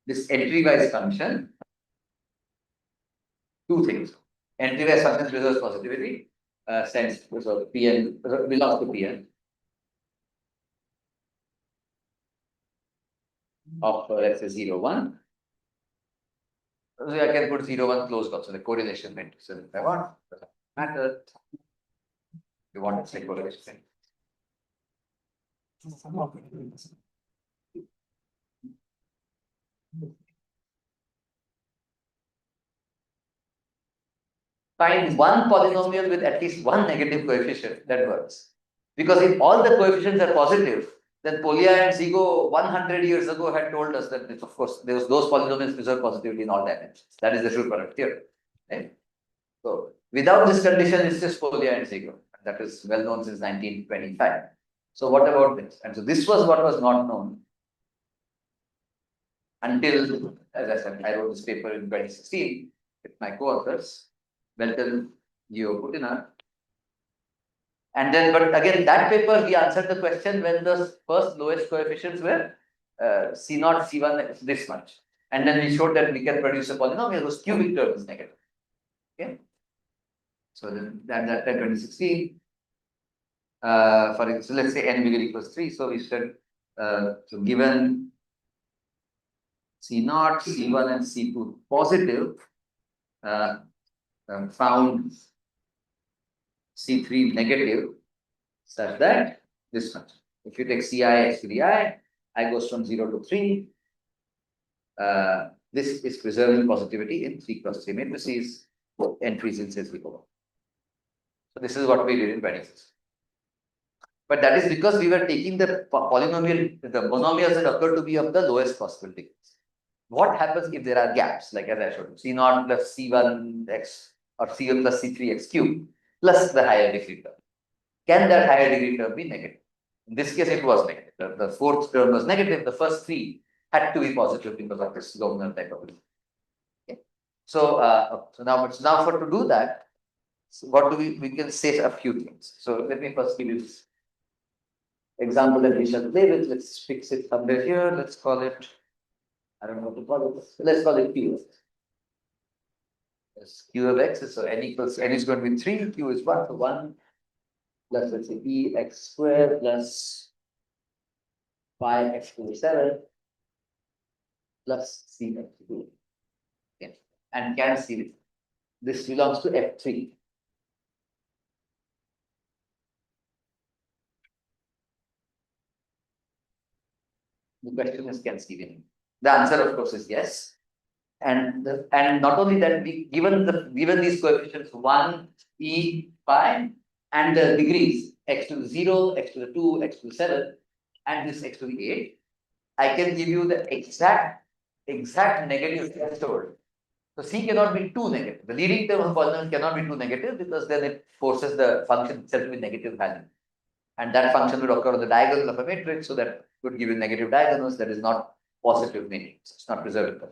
this entry-wise function, two things. Entry-wise function preserves positivity, since so Pn belongs to Pn of let's say 0, 1. So I can put 0, 1 closed also, the correlation matrix. So if I want, doesn't matter. You want to say correlation. Find one polynomial with at least one negative coefficient that works. Because if all the coefficients are positive, then Polya and Zigo 100 years ago had told us that, of course, those polynomials preserve positivity in all dimensions. That is the true product theorem. Right? So, without this condition, it's just Polya and Zigo. That is well known since 1925. So, what about this? And so, this was what was not known until, as I said, I wrote this paper in 2016 with my co-authors, Belton, Geo, Putina. And then, but again, that paper, we answered the question when the first lowest coefficients were C0, C1, this much. And then we showed that we can produce a polynomial whose cubic term is negative. Okay. So then that 2016. For example, so let's say n bigger equals 3. So we said, so given C0, C1, and C2 positive, found C3 negative, such that this much. If you take Ci x to the I goes from 0 to 3. This is preserving positivity in 3 cross 3 matrices, entries in CSV. So this is what we did in 26. But that is because we were taking the polynomial, the monomials that occur to be of the lowest possible degrees. What happens if there are gaps, like as I showed you, C0 plus C1x or C1 plus C3x cube plus the higher degree term? Can that higher degree term be negative? In this case, it was negative. The fourth term was negative. The first 3 had to be positive because of this Lobner type of thing. Okay. So, now for to do that, so what do we can say a few things. So let me first give you this example that we shall play with. Let's fix it somewhere here. Let's call it, I don't know what to call it. Let's call it Q. Yes, Q of x is so n is going to be 3, Q is 1, so 1 plus let's say E x squared plus 5x to the 7 plus C x to the 2. Okay. And can see this belongs to F3. The question is, can C be negative? The answer, of course, is yes. And not only that, we given these coefficients 1, E, pi, and the degrees x to the 0, x to the 2, x to the 7, and this x to the 8, I can give you the exact negative threshold. So C cannot be too negative. The leading term of polynomial cannot be too negative because then it forces the function itself to be negative value. And that function would occur on the diagonal of a matrix, so that would give you negative diagonals. That is not positive matrix. It's not preserved.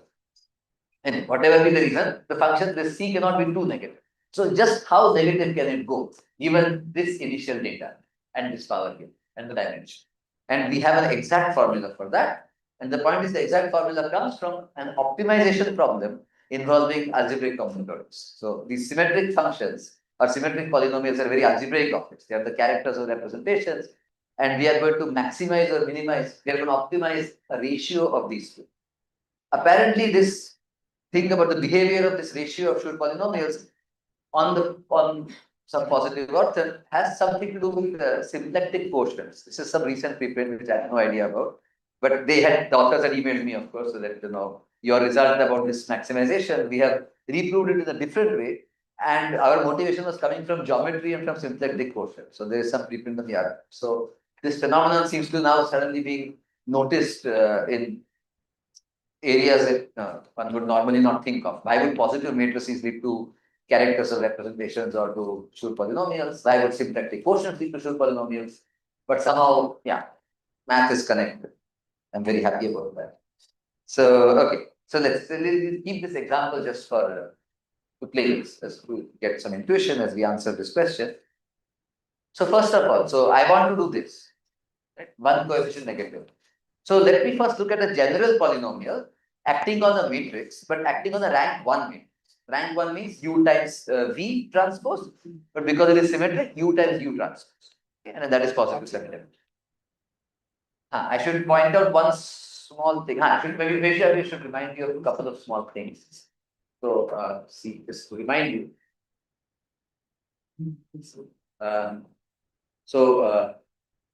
And whatever be the reason, the function, this C cannot be too negative. So just how negative can it go, given this initial data and this power here and the dimension? And we have an exact formula for that. And the point is, the exact formula comes from an optimization problem involving algebraic combinatorics. So these symmetric functions or symmetric polynomials are very algebraic objects. They have the characters of representations, and we are going to maximize or minimize, we are going to optimize a ratio of these two. Apparently, this think about the behavior of this ratio of Schur polynomials on some positive order has something to do with symplectic quotients. This is some recent preprint which I have no idea about, but the authors had emailed me, of course, so that your result about this maximization, we have reproved it in a different way, and our motivation was coming from geometry and from symplectic quotient. So there is some preprint of the other. So this phenomenon seems to now suddenly being noticed in areas that one would normally not think of. Why would positive matrices lead to characters of representations or to Schur polynomials? Why would symplectic quotients lead to Schur polynomials? But somehow, yeah, math is connected. I'm very happy about that. So, okay. So let's keep this example just for to play this, as to get some intuition as we answer this question. So first of all, so I want to do this, right? One coefficient negative. So let me first look at a general polynomial acting on a matrix, but acting on a rank 1 matrix. Rank 1 means U times V transpose, but because it is symmetric, U times U transpose. Okay? And that is positive symmetry. I should point out one small thing. Maybe I should remind you of a couple of small things. So, see, just to remind you.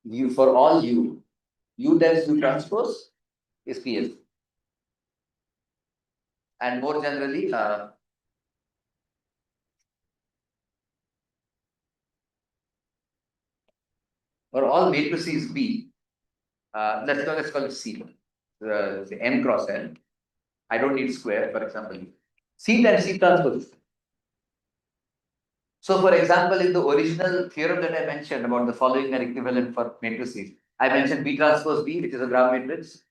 You for all U, U times U transpose is PS. And more generally, for all matrices B, let's call it C. The M cross N. I don't need square, for example. C times C transpose. So, for example, in the original theorem that I mentioned about the following are equivalent for matrices, I mentioned B transpose B, which is a Gram matrix.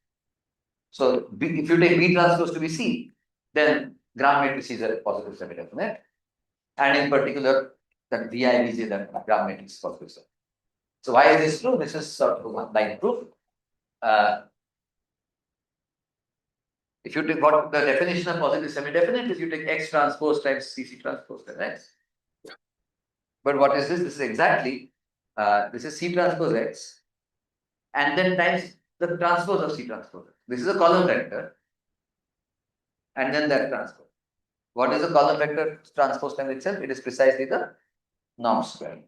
So, if you take B transpose to be C, then Gram matrices are positive semi-definite. And in particular, that VI, VJ, that Gram matrix is positive. So, why is this true? This is sort of one line proof. If you take what the definition of positive semi-definite is, you take X transpose times CC transpose times X. But what is this? This is exactly, this is C transpose X, and then times the transpose of C transpose. This is a column vector, and then that transpose. What is the column vector transpose times itself? It is precisely the norm square.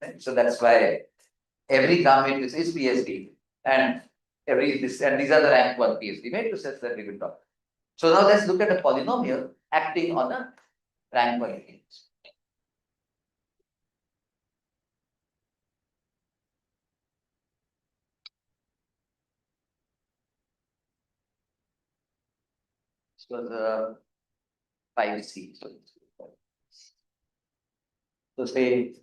Right? So that's why every Gram matrix is PSD, and these are the rank 1 PSD matrices that we will talk. So now let's look at a polynomial acting on a rank 1 matrix. So the 5C. So say,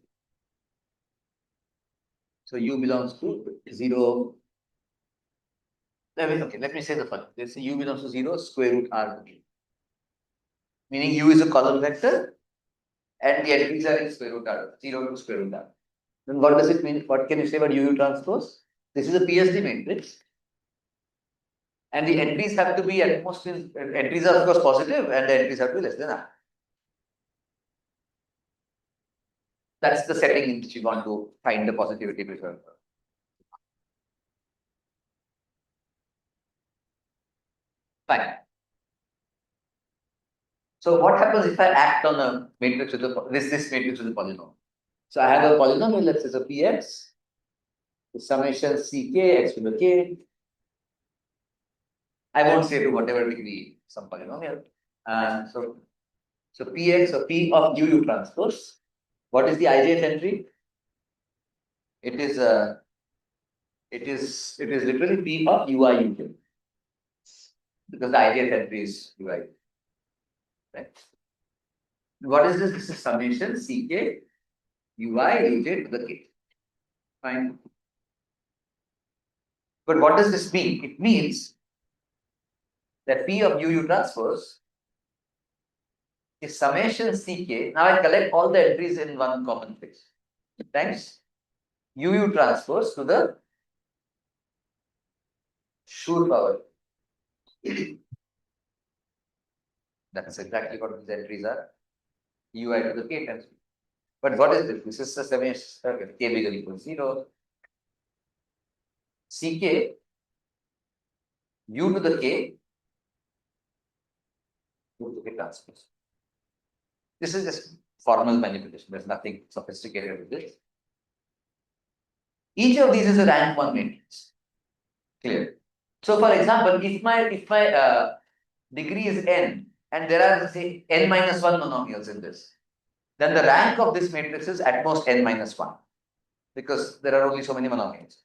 so U belongs to 0. Let me say the first. Let's say U belongs to 0 square root R. Meaning U is a column vector and the entries are in square root R, 0 to square root R. Then what does it mean? What can you say about UU transpose? This is a PSD matrix. And the entries have to be at most entries are of course positive and the entries have to be less than R. That's the setting in which you want to find the positivity preserver. Fine. So what happens if I act on a matrix with this matrix with a polynomial? So I have a polynomial that says a Px, the summation Ck x to the k. I won't say to whatever degree some polynomial. So Px or P of UU transpose. What is the ijth entry? It is literally P of UI UJ. Because the ijth entry is UI. Right? What is this? This is summation Ck UI UJ to the k. Fine. But what does this mean? It means that P of UU transpose is summation Ck. Now I collect all the entries in one common place. Times UU transpose to the Schur power. That's exactly what these entries are. UI to the k times. But what is this? This is the summation k bigger equal 0. Ck U to the k U to the k transpose. This is just formal manipulation. There's nothing sophisticated with this. Each of these is a rank 1 matrix. Clear. So, for example, if my degree is n and there are say n minus 1 monomials in this, then the rank of this matrix is at most n minus 1 because there are only so many monomials.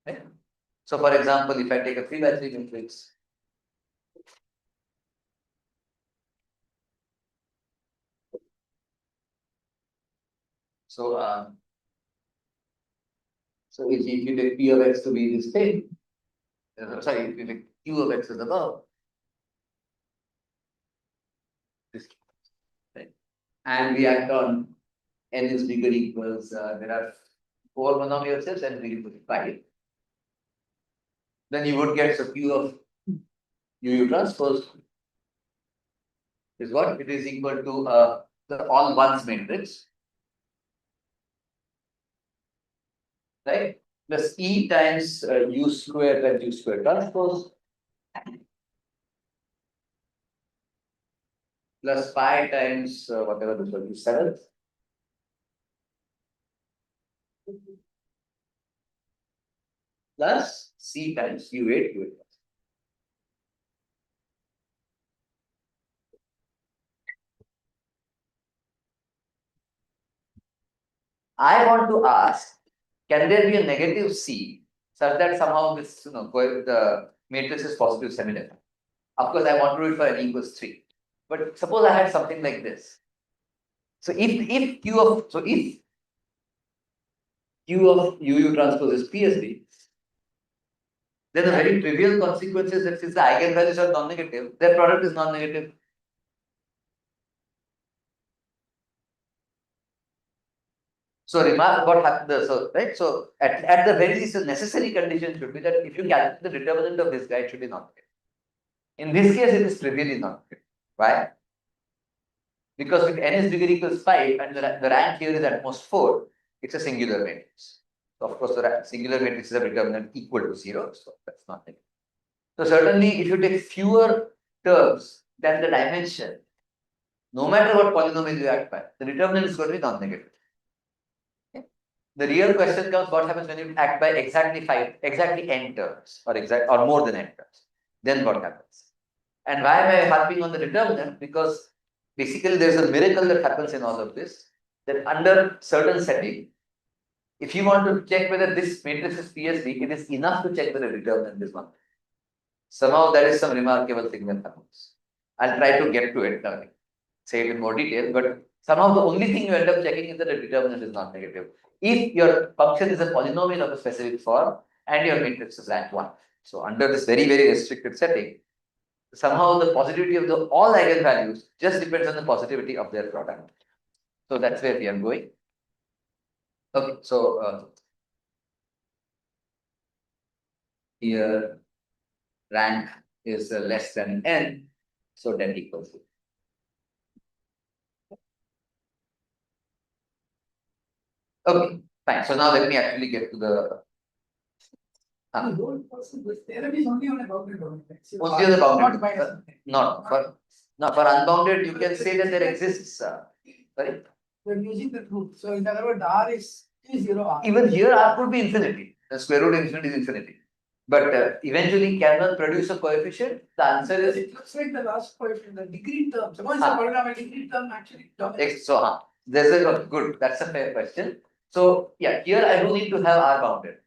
Right? So, for example, if I take a 3 by 3 matrix, so if you take P of x to be this thing, sorry, if you take Q of x is above, this, right? And we act on n is bigger equals, there are 4 monomial sets and bigger equals 5. Then you would get so Q of UU transpose is what? It is equal to the all ones matrix, right? Plus E times U square times U square transpose plus pi times whatever this will be 7 plus c times u8 u8. I want to ask, can there be a negative C such that somehow this, the matrix is positive semi-definite? Of course, I want to do it for n equals 3. But suppose I had something like this. So if Q of UU transpose is PSD, then the very trivial consequence is that since the eigenvalues are non-negative, their product is non-negative. So remark what happened. So right. So at the very least, the necessary condition should be that if you calculate the determinant of this guy, it should be non-negative. In this case, it is trivially non-negative. Why? Because if n is bigger equals 5 and the rank here is at most 4, it's a singular matrix. So of course, the singular matrix is a determinant equal to 0. So that's not negative. So certainly, if you take fewer terms than the dimension, no matter what polynomial you act by, the determinant is going to be non-negative. The real question comes: what happens when you act by exactly n terms, or more than n terms? Then what happens? And why am I harping on the determinant? Because basically there is a miracle that happens in all of this. That under certain setting, if you want to check whether this matrix is PSD, it is enough to check whether the determinant is one. Somehow there is some remarkable thing that happens. I'll try to get to it now, say it in more detail, but somehow the only thing you end up checking is that the determinant is not negative. If your function is a polynomial of a specific form and your matrix is rank 1. So under this very, very restricted setting, somehow the positivity of all eigenvalues just depends on the positivity of their product. So that's where we are going. Okay, so here rank is less than n, so that equals it. Okay, fine. So now let me actually get to the This theorem is only on a bounded domain. only on the bounded. Not by something. Not for unbounded, you can say that there exists. Sorry. We're using the truth. So in other words, R is zero R. Even here, R could be infinity. The square root of infinity is infinity. But eventually, can one produce a coefficient? The answer is It looks like the last coefficient, the degree term. Suppose the polynomial degree term actually dominates. X. So, there's a good. That's a fair question. So, yeah, here I do need to have R bounded.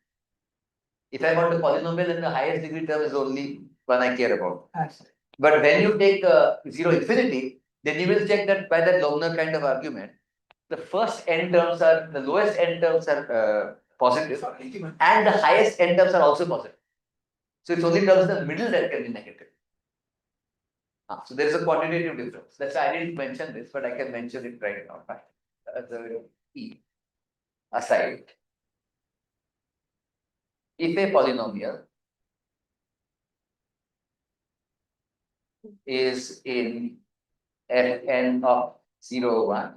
If I want a polynomial, then the highest degree term is only one I care about. Absolutely. But when you take 0 infinity, then you will check that by that Loebner kind of argument, the first n terms are, the lowest n terms are positive, and the highest n terms are also positive. So it's only terms in the middle that can be negative. So there is a quantitative difference. That's why I didn't mention this, but I can mention it right now. The E aside. If a polynomial is in Fn of 0, 1,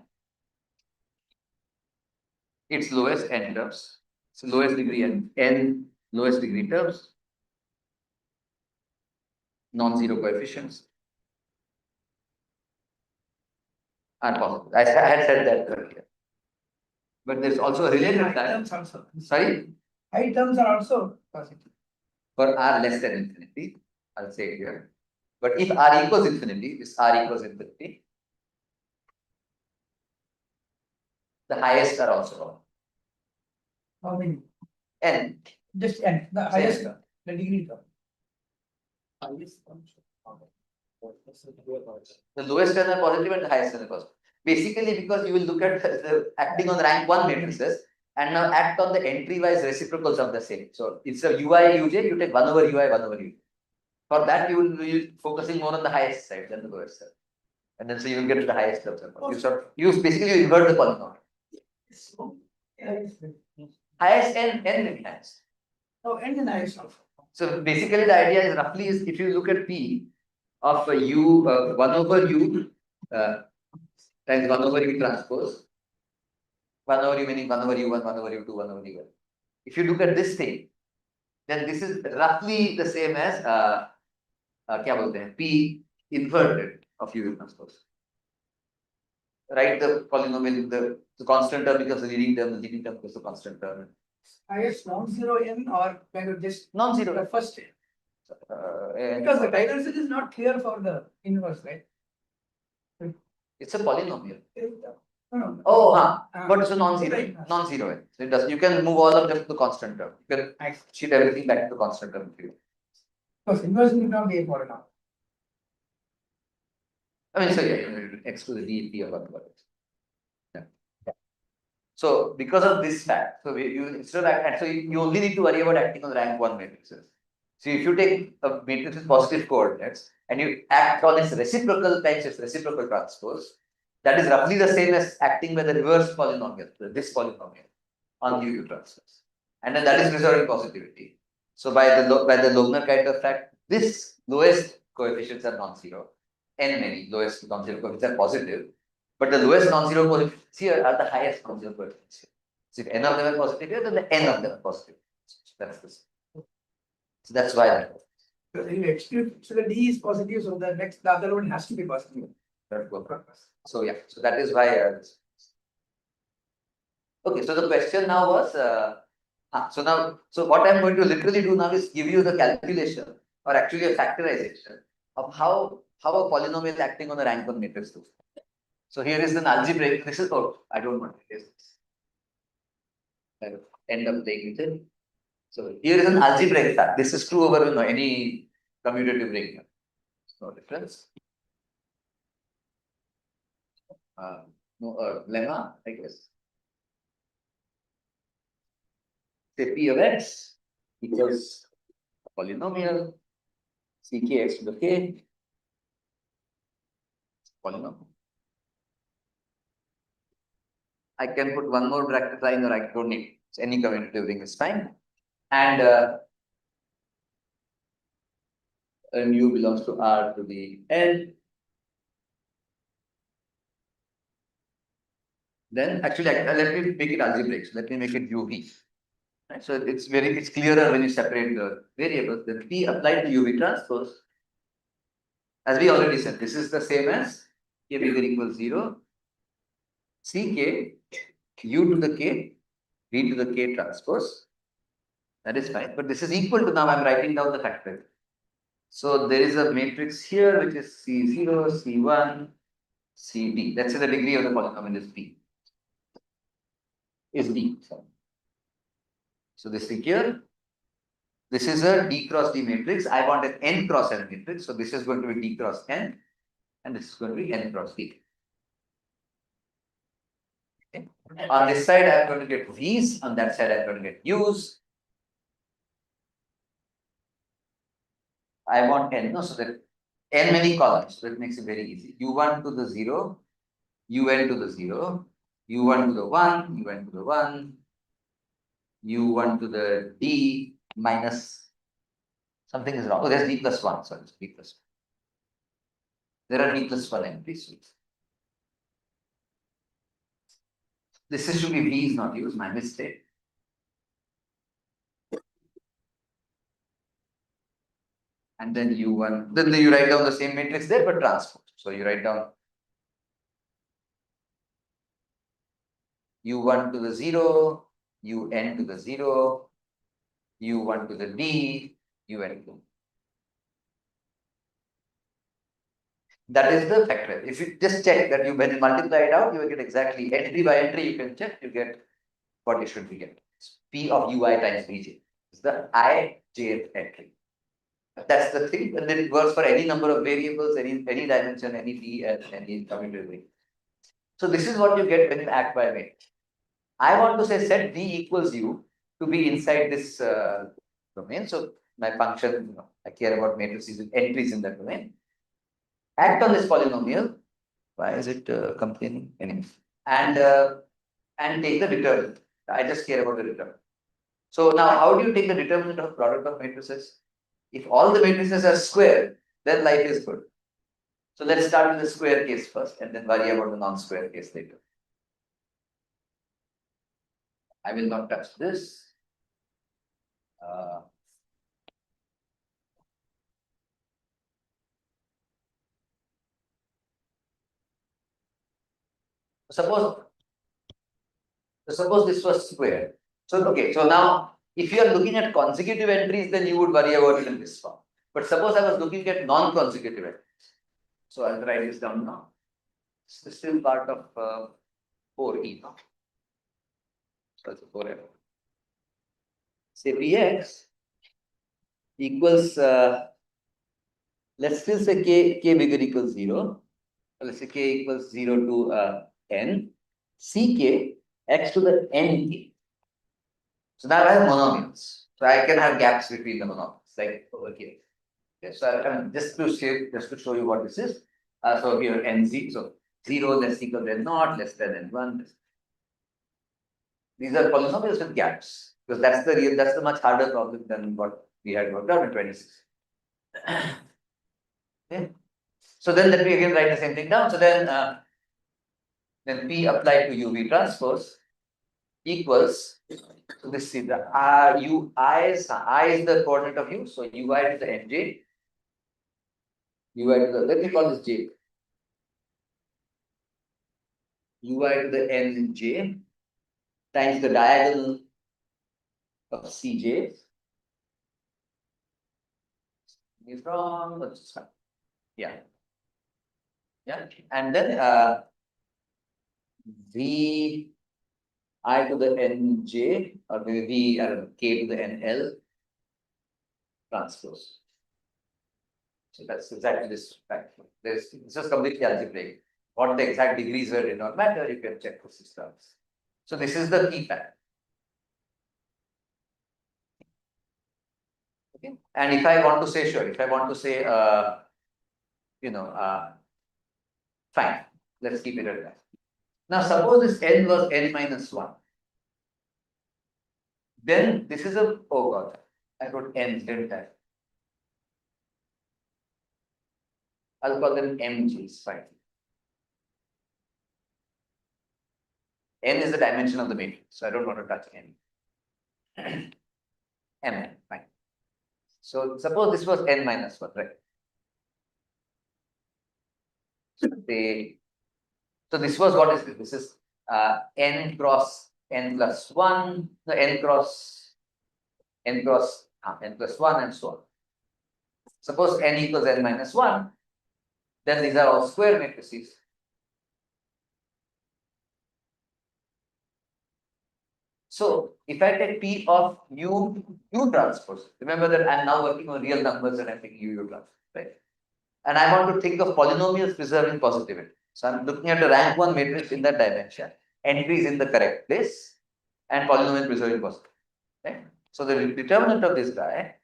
its lowest n terms, so lowest degree n lowest degree terms, non-zero coefficients are possible. I had said that earlier. But there's also a related High time. terms also. Sorry? High terms are also positive. For R less than infinity, I'll say it here. But if R equals infinity, this R equals infinity, the highest are also wrong. How many? N. Just n, the highest term, the degree term. The lowest term are positive and the highest term are positive. Basically, because you will look at the acting on rank 1 matrices and now act on the entry-wise reciprocals of the same. So it's a UI UJ, you take 1 over UI, 1 over U. For that, you will be focusing more on the highest side than the lowest side. And then so you will get to the highest terms. You basically invert the polynomial. Highest n maybe highest. Oh, n and highest also. So basically the idea is roughly is if you look at P of U 1 over U times 1 over U transpose, 1 over U meaning 1 over U1, 1 over U2, 1 over U1. If you look at this thing, then this is roughly the same as क्या बोलते हैं P inverted of U transpose. write the polynomial, the constant term becomes the leading term becomes the constant term. I guess non-zero n or when you just Non-zero. the first n. And Because the dimension is not clear for the inverse, right? it's a polynomial. No, no. Oh, but it's a non-zero, Right. non-zero. So it does. You can move all of them to the constant term. You can shift everything back to the constant term if you. Because inverse will not be a polynomial. I mean, so yeah, x to the d or whatever. Yeah. So because of this fact, so you instead of and so you only need to worry about acting on rank 1 matrices. So if you take a matrix with positive coordinates and you act on its reciprocal times its reciprocal transpose, that is roughly the same as acting by the reverse polynomial, this polynomial on UU transpose. And then that is preserving positivity. So by the Loebner-Kaiter fact, this lowest coefficients are non-zero. N many lowest non-zero coefficients are positive. But the lowest non-zero coefficients here are the highest non-zero coefficients here. So if n of them are positive here, then the n of them are positive. So that's this. So that's why that. So you exclude, so the D is positive, so the other one has to be positive. So yeah, so that is why. Okay, so the question now was, so what I'm going to literally do now is give you the calculation or actually a factorization of how a polynomial acting on a rank 1 matrix looks. So here is an algebraic. This is I don't want to erase this. I end up playing with it. So here is an algebraic fact. This is true over any commutative ring. No difference. No lemma, I guess. Say P of x equals a polynomial ckx to the k polynomial. I can put one more bracket line or I don't need. So any commutative ring is fine. And mu belongs to R to the N. Then actually, let me make it algebraic. So let me make it UV. Right? So it's clearer when you separate the variables. Then P applied to UV transpose. As we already said, this is the same as k bigger equals 0. Ck u to the k, v to the k transpose. That is fine. But this is equal to now I'm writing down the factor. So there is a matrix here which is C0, C1, CD. Let's say the degree of the polynomial is P. Is D. So this thing here, this is a D cross D matrix. I want an N cross N matrix. So this is going to be D cross N, and this is going to be N cross D. Okay. On this side, I'm going to get V's. On that side, I'm going to get U's. I want N, no, so that N many columns. So that makes it very easy. U1 to the 0, UN to the 0, U1 to the 1, UN to the 1, U1 to the D minus something is wrong. Oh, there's D plus 1. Sorry, it's D plus 1. There are D plus 1 entries. This should be V is not used, my mistake. And then U1, then you write down the same matrix there, but transpose. So you write down U1 to the 0, UN to the 0, U1 to the D, UN to. That is the factor. If you just check that when you multiply it out, you will get exactly entry by entry, you can check, you get what you should be getting. P of UI times Vj is the ijth entry. That's the thing, and then it works for any number of variables, any dimension, any p, and any commutative ring. So this is what you get when you act by matrix. I want to say set v equals u to be inside this domain. So my function, I care about matrices with entries in that domain. Act on this polynomial. Why is it complaining? Anyway, and take the determinant. I just care about the determinant. So now, how do you take the determinant of product of matrices? If all the matrices are square, then life is good. So let's start with the square case first and then worry about the non-square case later. I will not touch this. Suppose this was square. So okay, so now if you are looking at consecutive entries, then you would worry about it in this form. But suppose I was looking at non-consecutive entries. So I'll write this down now. It's still part of 4E now. So it's 4F. Say Px equals let's still say k bigger equals 0. Let's say k equals 0 to n. Ck x to the nk. So now I have monomials. So I can have gaps between the monomials, like over here. Okay, so just to show you what this is. So here nz, so 0 less equal than naught, less than n1. These are polynomials with gaps, because that's the much harder problem than what we had worked out in 26. Okay. So then let me again write the same thing down. So then P applied to UV transpose equals, so this is the I is the coordinate of U, so UI to the nj, UI to the, let me call this j, UI to the nj times the diagonal of Cj from, let's just start. Yeah, and then V I to the nj, or maybe V, I don't know, k to the nl transpose. So that's exactly this fact. This is completely algebraic. What the exact degrees were did not matter. You can check for systems. So this is the key fact. Okay. And if I want to say sure, if I want to say fine, let's keep it at that. Now suppose this n was n minus 1. Then this is a, oh god, I wrote n, didn't I? I'll call them mg's, fine. N is the dimension of the matrix, so I don't want to touch n. Mn, fine. So suppose this was n minus 1, right? So this was, what is this? This is n cross n plus 1, no, n cross 1 and so on. Suppose n equals n minus 1, then these are all square matrices. So if I take P of U transpose, remember that I'm now working on real numbers and I'm taking U transpose, right? And I want to think of polynomials preserving positivity. So I'm looking at a rank 1 matrix in that dimension, entries in the correct place, and polynomial preserving positivity. Right? So the determinant of this guy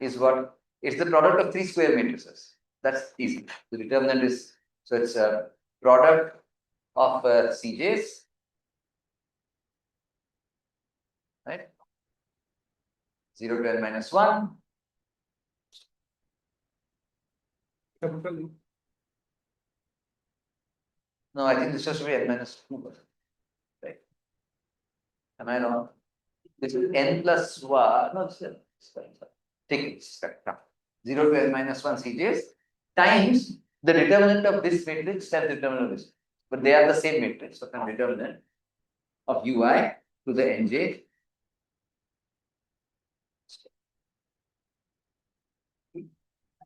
is what? It's the product of 3 square matrices. That's easy. The determinant is, so it's a product of CJs, right? 0 to n minus 1. No, I think this has to be n minus 2. Right? Am I wrong? This is n plus 1. No, take it. 0 to n minus 1 CJs times the determinant of this matrix times the determinant of this. But they are the same matrix. So the determinant of UI to the nj.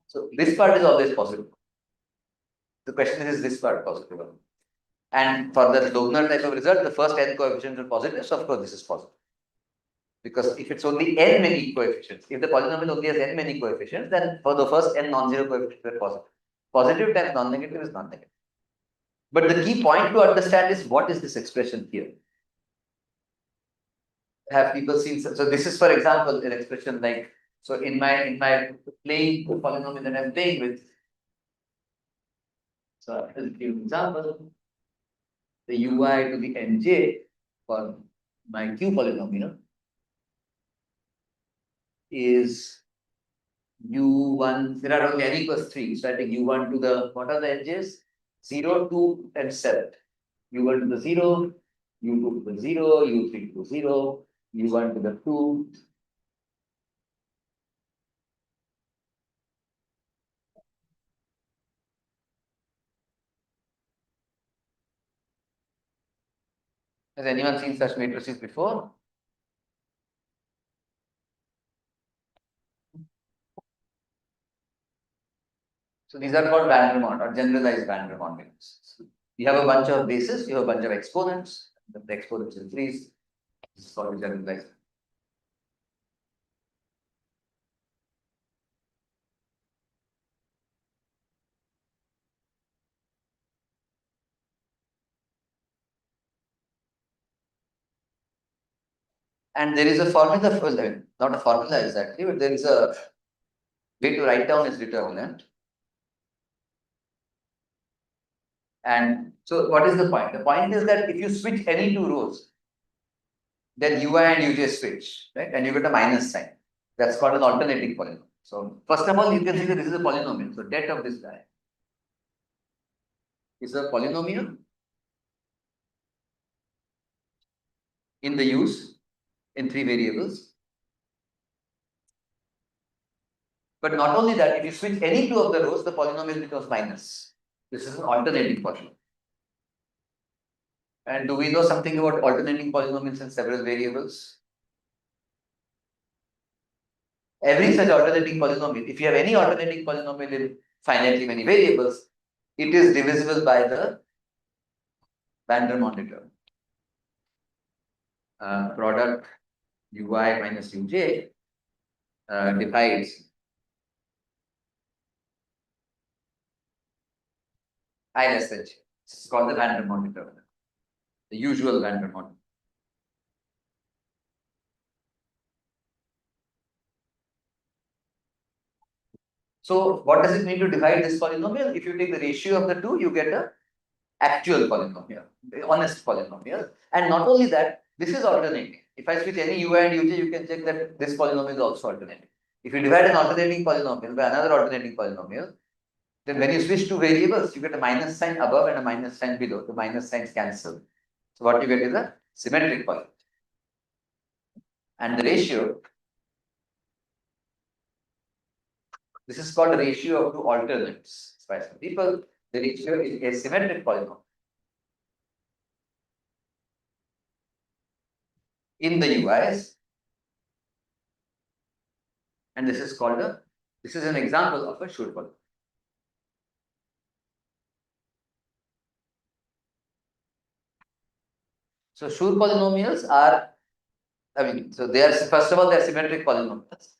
So this part is always possible. The question is this part possible? And for the Loebner type of result, the first n coefficients are positive, so of course this is positive. Because if it's only n many coefficients, if the polynomial only has n many coefficients, then for the first n non-zero coefficients are positive. Positive times non-negative is non-negative. But the key point to understand is what is this expression here? Have people seen? So this is, for example, an expression like, so in my playing polynomial that I'm playing with. So I'll give an example. The UI to the nj for my Q polynomial is U1, there are only n equals 3. So I take U1 to the, what are the edges? 0, 2, and 7. U1 to the 0, U2 to the 0, U3 to the 0, U1 to the 2. Has anyone seen such matrices before? So these are called van der Waals or generalized van der Waals matrices. You have a bunch of bases, you have a bunch of exponents, the exponents increase. This is called generalized. And there is a formula for that, not a formula exactly, but there is a way to write down its determinant. And so what is the point? The point is that if you switch any two rows, then ui and uj switch, right? And you get a minus sign. That's called an alternating polynomial. So first of all, you can see that this is a polynomial. So det of this guy is a polynomial in the use in 3 variables. But not only that, if you switch any two of the rows, the polynomial becomes minus. This is an alternating polynomial. And do we know something about alternating polynomials in several variables? Every such alternating polynomial, if you have any alternating polynomial in finitely many variables, it is divisible by the van der Waals determinant. Product ui minus uj divides I less than j. This is called the van der Waals determinant, the usual van der Waals. So what does it mean to divide this polynomial? If you take the ratio of the two, you get a actual polynomial, honest polynomial. And not only that, this is alternating. If I switch any ui and uj, you can check that this polynomial is also alternating. If you divide an alternating polynomial by another alternating polynomial, then when you switch two variables, you get a minus sign above and a minus sign below. The minus signs cancel. So what you get is a symmetric polynomial. And the ratio, this is called a ratio of two alternates. By some people, the ratio is a symmetric polynomial in the UIs. And this is called this is an example of a Schur polynomial. So Schur polynomials are, so they are, first of all, they are symmetric polynomials.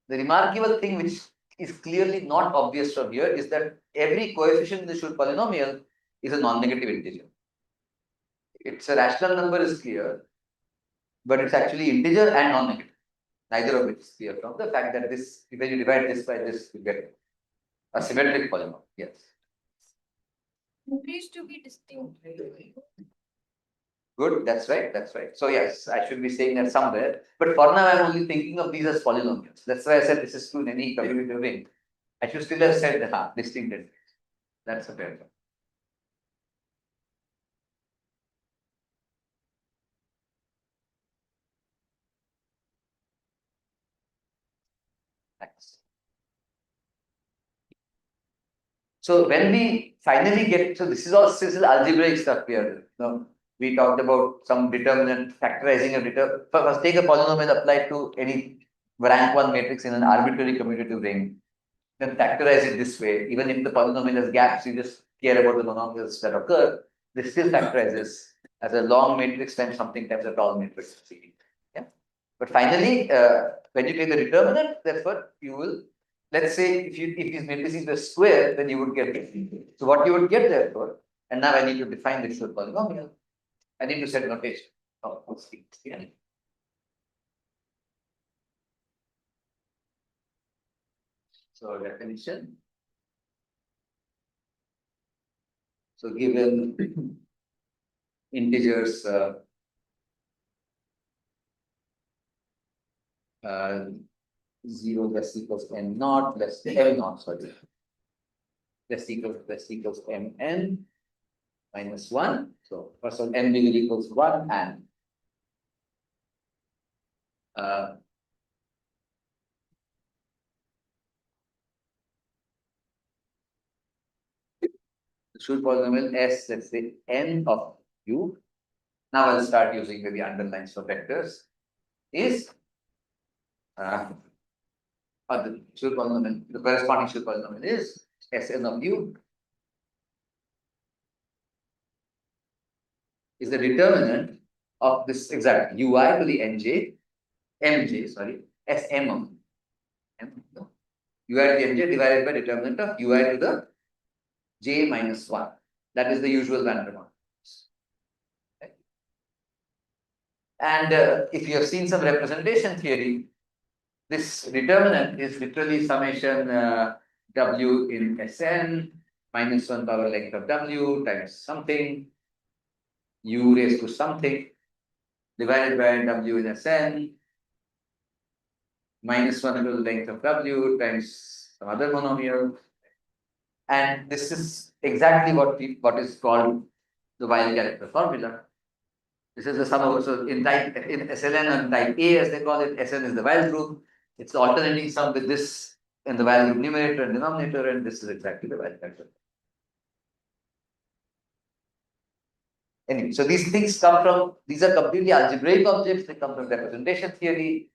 The remarkable thing which is clearly not obvious from here is that every coefficient in the Schur polynomial is a non-negative integer. It's a rational number is clear, but it's actually integer and non-negative. Neither of which is clear from the fact that this, when you divide this by this, you get a symmetric polynomial. Yes. Increase to be distinct. Good, that's right, that's right. So yes, I should be saying that somewhere. But for now, I'm only thinking of these as polynomials. That's why I said this is true in any commutative ring. I should still have said distinct entities. That's a fair point. Thanks. So when we finally get, so this is algebraic stuff we are doing. No, we talked about some determinant, factorizing a determinant. First, take a polynomial applied to any rank 1 matrix in an arbitrary commutative ring. Then factorize it this way. Even if the polynomial has gaps, you just care about the monomials that occur. This still factorizes as a long matrix times something times a tall matrix. Yeah. But finally, when you take the determinant, therefore you will, let's say if these matrices were square, then you would get it. So what you would get therefore, and now I need to define the Schur polynomial. I need to set notation. Oh, yeah. So definition. So given integers 0 less equals m naught less m naught, sorry, less equals mn minus 1. So first one n bigger equals 1 and the Schur polynomial S, let's say n of u Now I'll start using the underlines for vectors. Is or the Schur polynomial, the corresponding Schur polynomial is Sn of u is the determinant of this exact ui to the mj, sorry, Sm of m, no, ui to the mj divided by determinant of ui to the j minus 1. That is the usual Van der Waals. Okay. And if you have seen some representation theory, this determinant is literally summation w in Sn minus 1 power length of w times something u raised to something divided by w in Sn minus 1 to the length of w times some other monomial. And this is exactly what is called the Weil character formula. This is the sum of, so in SLN and type A as they call it, Sn is the Weil group. It's the alternating sum with this in the Weil group numerator and denominator, and this is exactly the Weil character. Anyway, so these things come from, these are completely algebraic objects, they come from representation theory,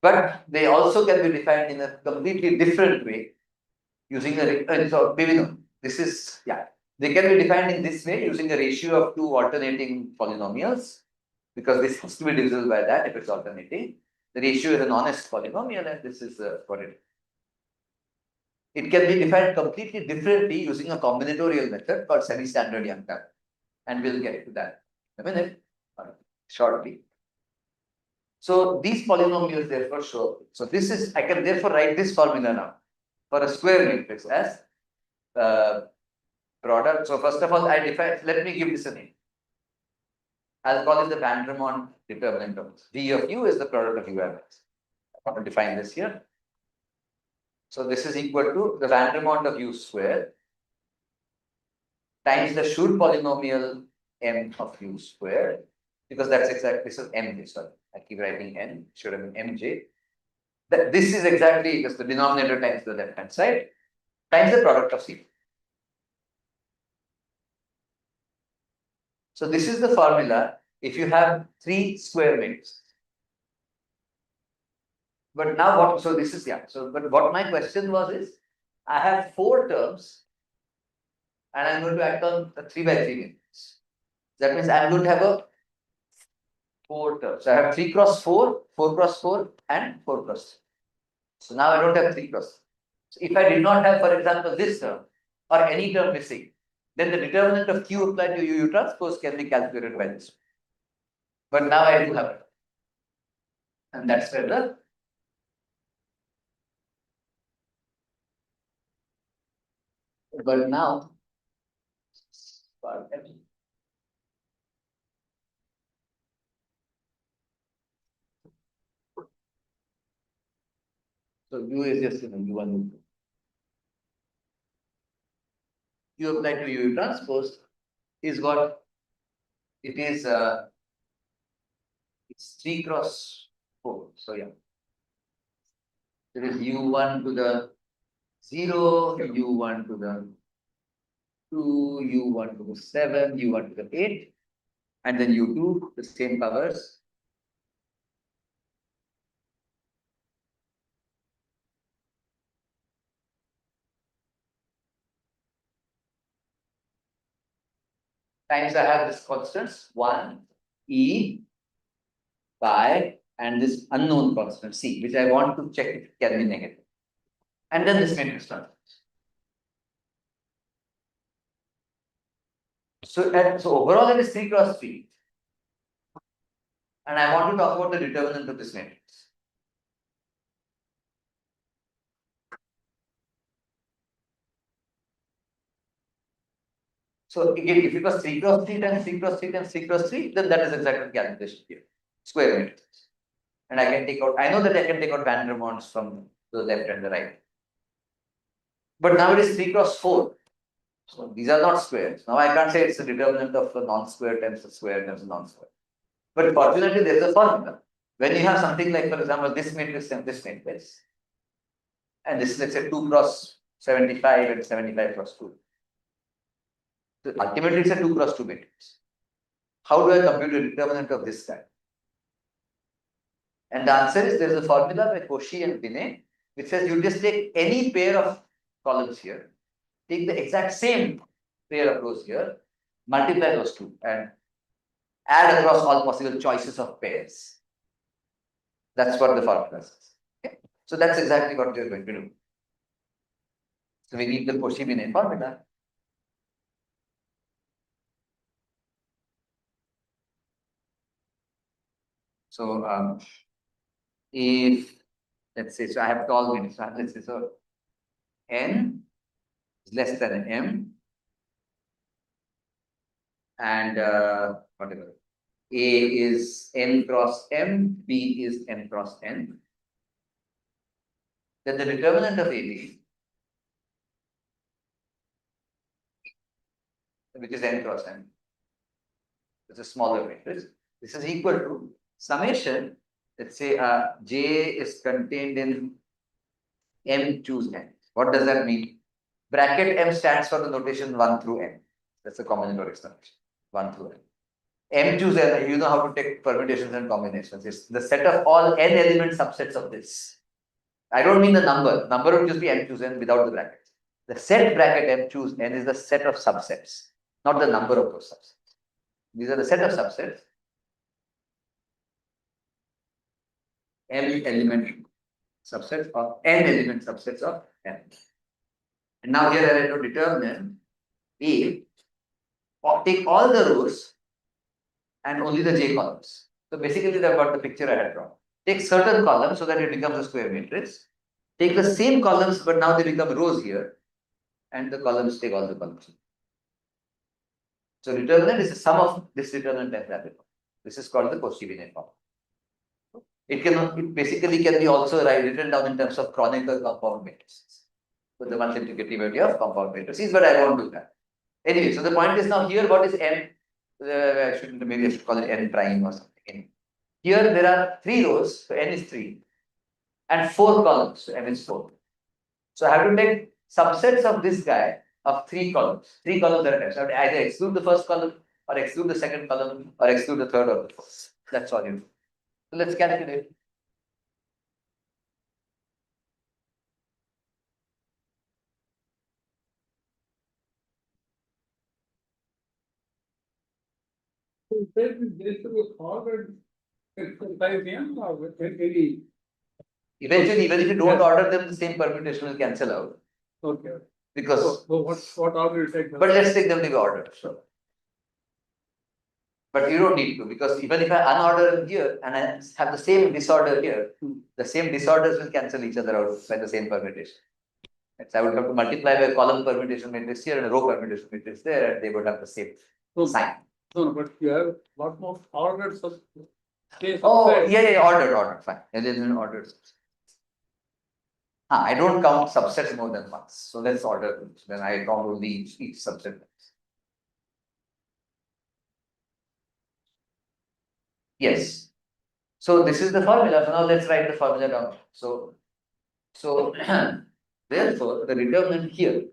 but they also can be defined in a completely different way using a, so maybe no, this is, yeah, they can be defined in this way using a ratio of two alternating polynomials, because this has to be divisible by that if it's alternating. The ratio is an honest polynomial, and this is what it is. It can be defined completely differently using a combinatorial method called semi-standard Young-Tam. And we'll get to that in a minute, shortly. So these polynomials therefore show. So this is, I can therefore write this formula now for a square matrix as product. So first of all, I define, let me give this a name. I'll call it the Van der Waals determinant of this. V of u is the product of u and x. I want to define this here. So this is equal to the Van der Waals of u square times the Schur polynomial m of u square, because that's exactly, this is mj, sorry, I keep writing n, should have been mj. This is exactly just the denominator times the left hand side times the product of c. So this is the formula if you have 3 square matrices. But now what, so this is, yeah, so but what my question was is, I have 4 terms and I'm going to act on the 3 by 3 matrix. That means I'm going to have a 4 terms. So I have 3 cross 4, 4 cross 4 and 4 cross 3. So now I don't have 3 cross. So if I did not have, for example, this term or any term missing, then the determinant of Q applied to U transpose can be calculated by this. But now I do have it. And that's where the but now so U is just U1, U applied to U transpose is what it is. It's 3 cross 4. So yeah, there is U1 to the 0, U1 to the 2, U1 to the 7, U1 to the 8, and then U2, the same powers. Times I have this constants 1, E, pi, and this unknown constant C, which I want to check if it can be negative. And then this matrix transforms. So overall it is 3 cross 3. And I want to talk about the determinant of this matrix. So again, if it was 3 cross 3 times 3 cross 3 times 3 cross 3, then that is exactly the calculation here. Square matrix. And I can take out, I know that I can take out Van der Waals from the left and the right. But now it is 3 cross 4. So these are not squares. Now I can't say it's the determinant of a non-square times a square times a non-square. But fortunately, there is a formula. When you have something like, for example, this matrix and this matrix, and this is, let's say, 2 cross 75 and 75 cross 2. So ultimately, it's a 2 cross 2 matrix. How do I compute the determinant of this guy? And the answer is there is a formula by Cauchy and Binet which says you just take any pair of columns here, take the exact same pair of rows here, multiply those two and add across all possible choices of pairs. That's what the formula says. Okay? So that's exactly what we are going to do. So we need the Cauchy-Binet formula. So if let's say, so I have 12 minutes, so let's say so n is less than m and whatever a is n cross m, b is n cross n, then the determinant of AB, which is n cross n, it's a smaller matrix, this is equal to summation. Let's say J is contained in M choose n. What does that mean? Bracket M stands for the notation 1 through n. That's a combinatorial extension. 1 through n. M choose n, you know how to take permutations and combinations. It's the set of all n element subsets of this. I don't mean the number. Number would just be M choose n without the brackets. The set bracket M choose n is the set of subsets, not the number of those subsets. These are the set of subsets. M element subsets of n element subsets of n. And now here I have to determine A, or take all the rows and only the j columns. So basically that's what the picture I had drawn. Take certain columns so that it becomes a square matrix. Take the same columns but now they become rows here and the columns take all the columns. So determinant is the sum of this determinant and that. This is called the Cauchy-Binet form. It basically can be also written down in terms of Kronecker compound matrices. So the multiplicativity of compound matrices, but I won't do that. Anyway, so the point is now here what is n? Maybe I should call it n prime or something. Here there are 3 rows, so n is 3, and 4 columns, so n is 4. So I have to take subsets of this guy of 3 columns. 3 columns are attached. I have to either exclude the first column, or exclude the second column, or exclude the third or the fourth. That's all you do. So let's calculate. So this to be ordered exercise m or with any. Eventually, even if you don't order them, the same permutation will cancel out. Okay. Because, So what order you take? but let's take them to be ordered. Sure. But you don't need to, because even if I unorder them here and I have the same disorder here, the same disorders will cancel each other out by the same permutation. Right? So I would have to multiply by a column permutation matrix here and a row permutation matrix there, and they would have the same sign. No, but you have lot more ordered Oh, yeah, ordered, fine. And then ordered. I don't count subsets more than once. So let's order them. Then I count only each subset. Yes. So this is the formula. So now let's write the formula down. So therefore the determinant here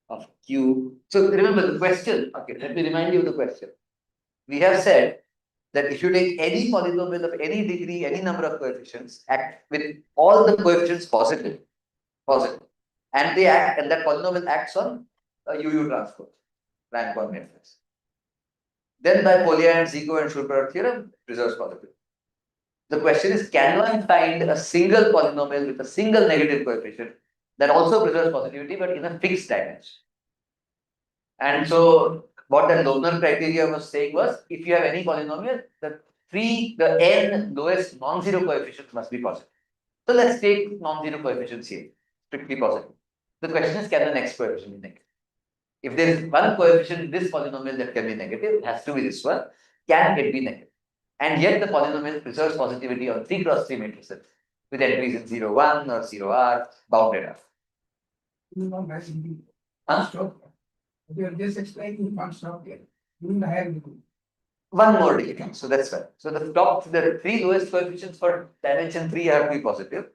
of Q. So remember the question. Okay, let me remind you of the question. We have said that if you take any polynomial of any degree, any number of coefficients, act with all the coefficients positive, and they act, and that polynomial acts on a UU transpose, rank 1 matrix. Then by Polya and Zico and Schur theorem, preserves positivity. The question is, can one find a single polynomial with a single negative coefficient that also preserves positivity but in a fixed dimension? And so what that Loebner criteria was saying was, if you have any polynomial, the n lowest non-zero coefficients must be positive. So let's take non-zero coefficients here, strictly positive. The question is, can the next coefficient be negative? If there is one coefficient in this polynomial that can be negative, it has to be this one. Can it be negative? And yet the polynomial preserves positivity on 3 cross 3 matrices with entries in 0, 1 or 0R bounded up. Stop. You are just explaining, you can't stop here. You will have One more degree. So that's fine. So the 3 lowest coefficients for dimension 3 have to be positive.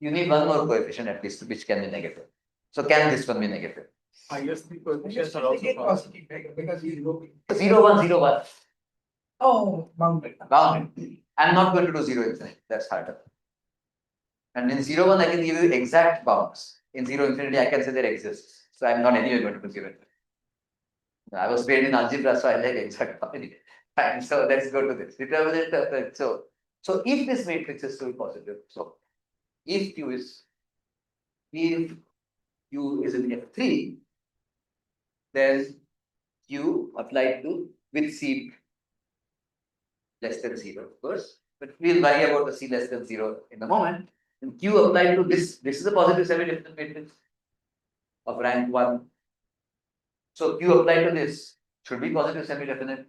You need one more coefficient at least which can be negative. So can this one be negative? Highest three coefficients are They also get positive. positive, right? Because he's low. 0, 1, 0, 1. Oh, bounded. Bounded. I'm not going to do 0 infinity. That's harder. And in 0, 1, I can give you exact bounds. In 0 infinity, I can say there exists. So I'm not anyway going to do 0 infinity. I was trained in algebra, so I like exact boundary. Fine. So let's go to this. Determinant of so if this matrix is still positive, so if Q is in F3, then Q applied to with C less than 0, of course. But we'll worry about the C less than 0 in a moment. And Q applied to this is a positive semi-definite matrix of rank 1. So Q applied to this should be positive semi-definite.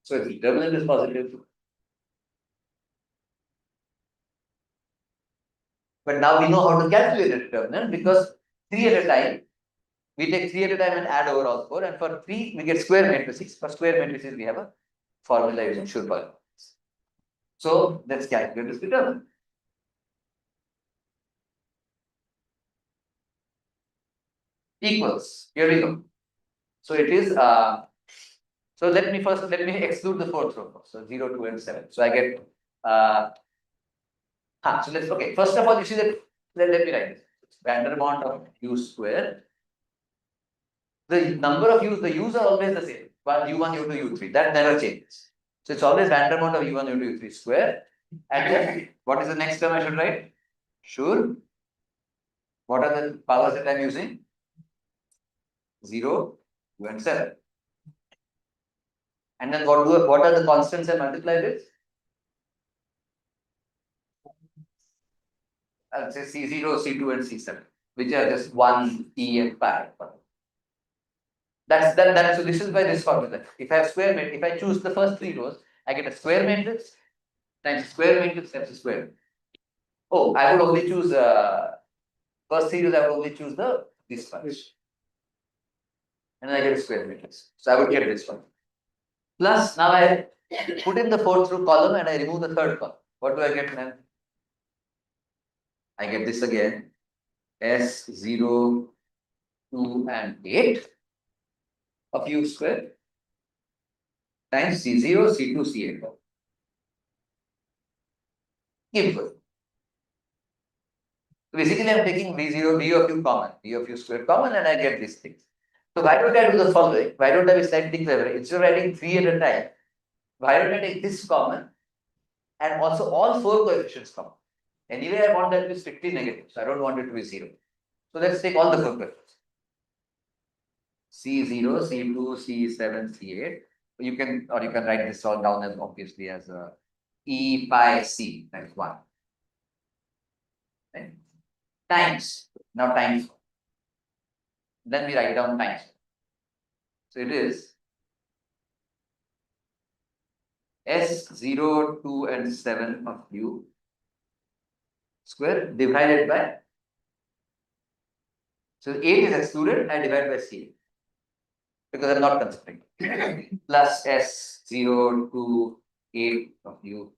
So its determinant is positive. But now we know how to calculate the determinant because 3 at a time. We take 3 at a time and add over all 4, and for 3 we get square matrices. For square matrices we have a formula using Schur polynomials. So let's calculate this determinant. Equals. Here we go. So it is so let me exclude the fourth row. So 0, 2, and 7. So I get so let's okay. First of all, you see that let me write this. Vandermont of U square. The number of U's, the U's are always the same. But U1, U2, U3. That never changes. So it's always Vandermont of U1, U2, U3 square. And then what is the next term I should write? Sure. What are the powers that I'm using? 0, 2, and 7. And then what are the constants I multiply with? I'll say C0, C2, and C7, which are just 1, E, and pi. So this is by this formula. If I have square matrix, if I choose the first 3 rows, I get a square matrix times square matrix times square. Oh, I will only choose first 3 rows, I will only choose this one. And I get a square matrix. So I would get this one. Plus now I put in the 4th row column and I remove the 3rd column. What do I get now? I get this again. S0, 2, and 8 of U square times C0, C2, C8. Equal. Basically, I'm taking B0, B of U common, B of U square common, and I get these things. So why don't I do the following? Why don't I be slightly clever? Instead of writing 3 at a time, why don't I take this common and also all 4 coefficients common? Anyway, I want that to be strictly negative, so I don't want it to be 0. So let's take all the 4 coefficients. C0, C2, C7, C8. You can write this all down as obviously as a E pi C times 1. Right? Times. Now times. Then we write down times. So it is S0, 2, and 7 of U square divided by. So 8 is excluded, I divide by C because I'm not considering. Plus S0, 2, 8 of U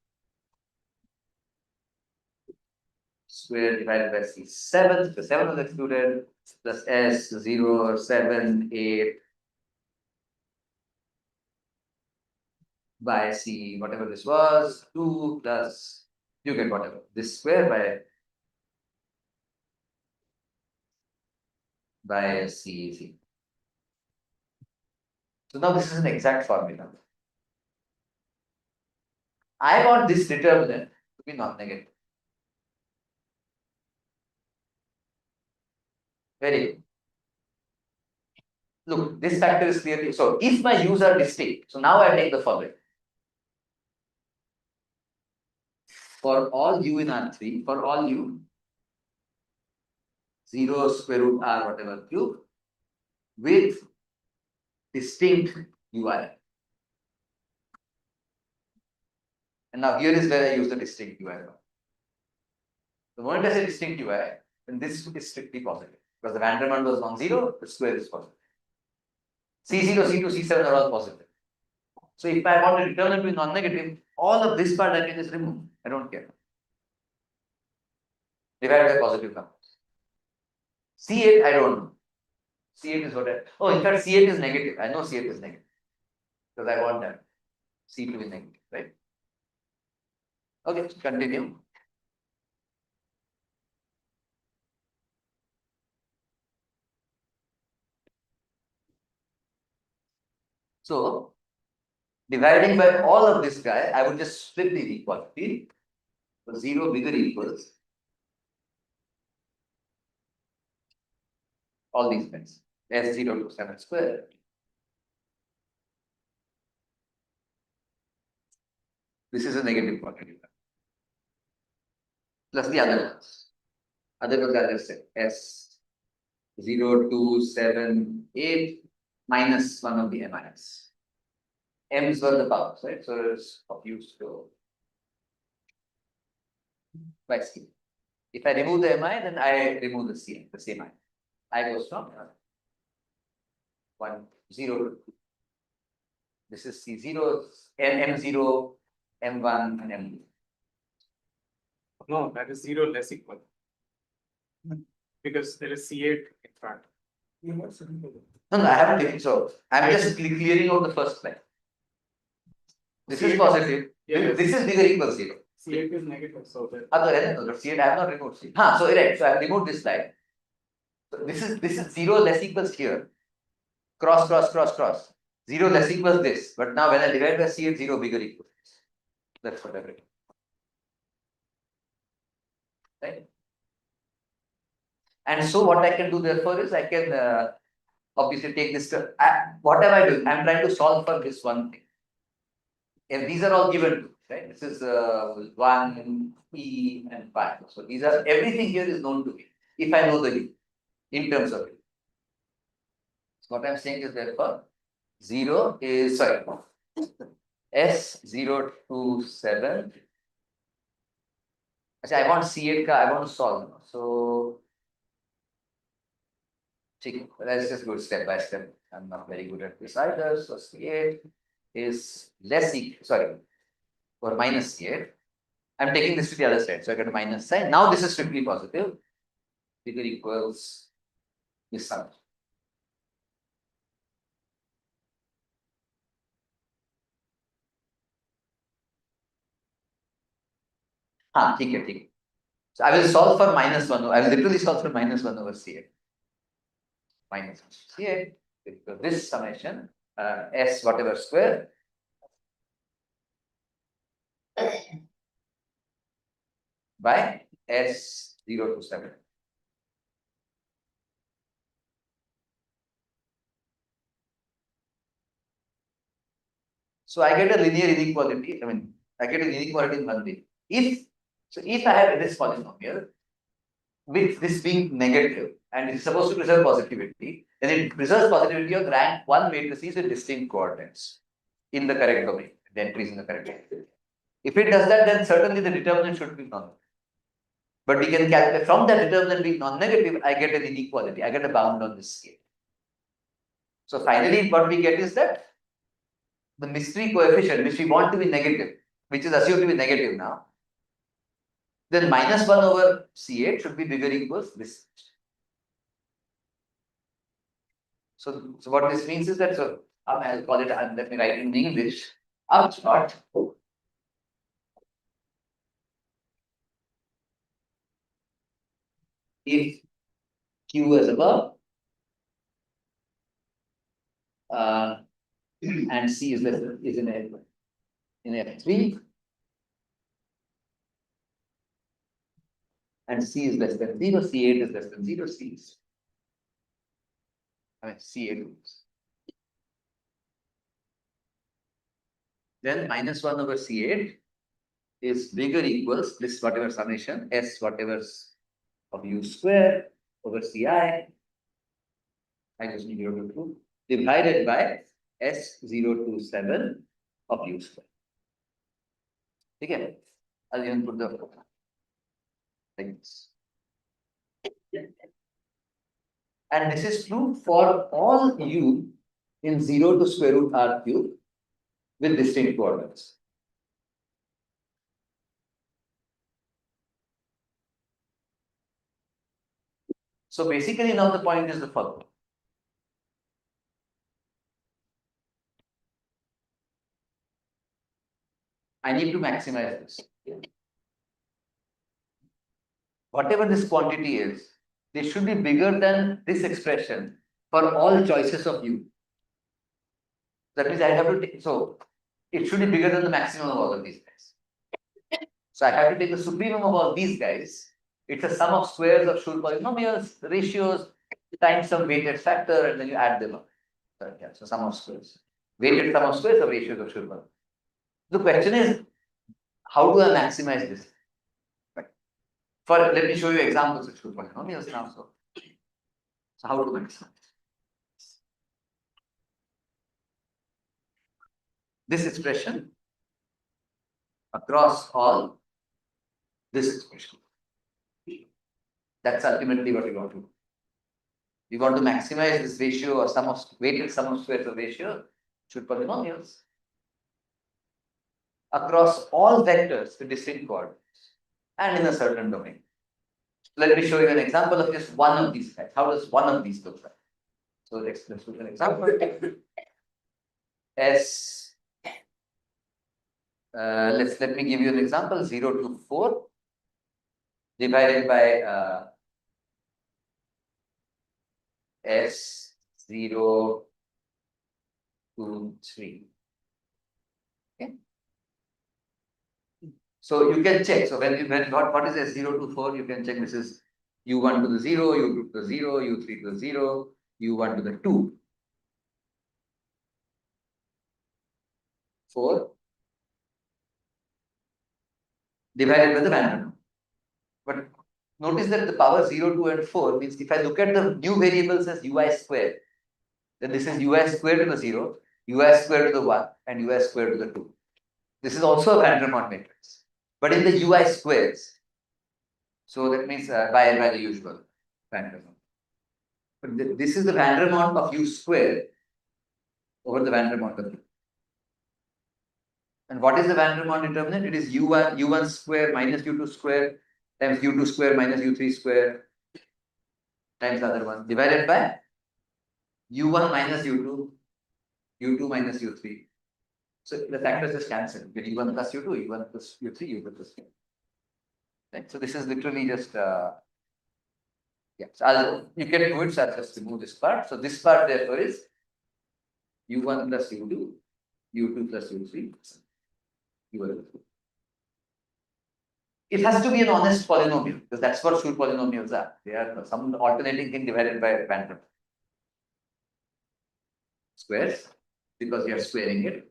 square divided by C 7. The 7 is excluded. Plus S0, 7, 8 by C, whatever this was, 2 plus, you get whatever, this square by C. So now this is an exact formula. I want this determinant to be non-negative. Very good. Look, this factor is clearly, so if my U's are distinct, so now I take the following. For all U in R3, for all U, 0 square root R whatever cube, with distinct UI. And now here is where I use the distinct UI. The moment I say distinct UI, then this is strictly positive. Because the Vandermonde was non-zero, the square is positive. C0, C2, C7 are all positive. So if I want to determine to be non-negative, all of this part I can just remove. I don't care. Divided by positive numbers. C8, I don't know. C8 is what in fact, C8 is negative. I know C8 is negative. Because I want that C to be negative, right? Okay, continue. So, dividing by all of this guy, I would just split the inequality. So 0 bigger equals all these bits. S0 to 7 square. This is a negative quantity. Plus the other ones. Other ones are just S0 to 7, 8 minus one of the MIs. M's were the powers, right? So it's of use to by C. If I remove the MI, then I remove the C, the same I goes from 1, 0 to 2. This is C0, M0, M1, and M2. No, that is 0 less equal. Because there is C8 in front. No, I haven't taken. So I'm just clearing out the first line. This is positive. Yeah. This is bigger equals 0. C8 is negative, so that. No, C8, I have not removed C8. So right. So I have removed this line. So this is 0 less equals here. Cross, cross, cross, cross. 0 less equals this. But now when I divide by C8, 0 bigger equals this. That's what I've written. Right? And so what I can do therefore is I can obviously take this. What am I doing? I'm trying to solve for this one thing. And these are all given, right? This is 1, E, and 5. So these are, everything here is known to me if I know the U in terms of it. So what I'm saying is therefore 0 is, sorry, S0 to 7. Actually, I want C8, I want to solve. So let's just go step by step. I'm not very good at this either. So C8 is less equal, sorry, or minus C8. I'm taking this to the other side. So I get a minus sign. Now this is strictly positive. Bigger equals this sum. Okay. So I will solve for minus 1. I will literally solve for minus 1 over C8. Minus C8. Because this summation, S whatever square. By S0 to 7. So I get a linear inequality. I get an inequality in one way. If I have this polynomial, with this being negative, and it's supposed to preserve positivity, then it preserves positivity of rank 1 matrices with distinct coordinates in the correct domain, the entries in the correct domain. If it does that, then certainly the determinant should be non-negative. But we can calculate from that determinant being non-negative, I get an inequality, I get a bound on this scale. So finally, what we get is that the mystery coefficient, which we want to be negative, which is assumed to be negative now, then minus 1 over C8 should be bigger equals this. So what this means is that, so I'll call it, let me write in English, upshot. If Q is above, and C is less than, is in F3, and C is less than 0, C8 is less than 0, C is, C8 is. Then minus 1 over C8 is bigger equals this whatever summation, S whatever's of U square over Ci, I just need 0 to 2, divided by S0 to 7 of U square. Okay, I'll even put the like this. And this is true for all U in 0 to square root R cube with distinct coordinates. So basically now the point is the following. I need to maximize this. Whatever this quantity is, they should be bigger than this expression for all choices of u. That means I have to take, so it should be bigger than the maximum of all of these guys. So I have to take the supremum of all these guys. It's a sum of squares of Schur polynomials, ratios, times some weighted factor, and then you add them up. So, yeah, so sum of squares. Weighted sum of squares of ratios of Schur polynomials. The question is, how do I maximize this? Let me show you examples of Schur polynomials now. So how to maximize? This expression across all this expression. That's ultimately what we want to do. We want to maximize this ratio or sum of weighted sum of squares of ratio Schur polynomials across all vectors with distinct coordinates and in a certain domain. Let me show you an example of just one of these guys. How does one of these look like? So let's look at an example. S. Let me give you an example. 0 to 4 divided by S 0 to 3. Okay. So you can check. So what is S0 to 4? You can check this is U1 to the 0, U2 to the 0, U3 to the 0, U1 to the 2. 4 divided by the van der Waals. But notice that the power 0, 2 and 4 means if I look at the new variables as ui square, then this is ui square to the 0, ui square to the 1 and ui square to the 2. This is also a van der Waals matrix. But in the ui squares, so that means by the usual van der Waals. But this is the van der Waals of u square over the van der Waals of u. And what is the van der Waals determinant? It is u1 square minus u2 square times u2 square minus u3 square times the other one divided by u1 minus u2, u2 minus u3. So the factors just cancel. You get u1 plus u2, u1 plus u3, u2 plus u3. Right? So this is literally just yeah. So you can do it. So I'll just remove this part. So this part therefore is u1 plus u2, u2 plus u3, u1. It has to be an honest polynomial because that's what Schur polynomials are. They are some alternating thing divided by van der Waals. Squares because you are squaring it.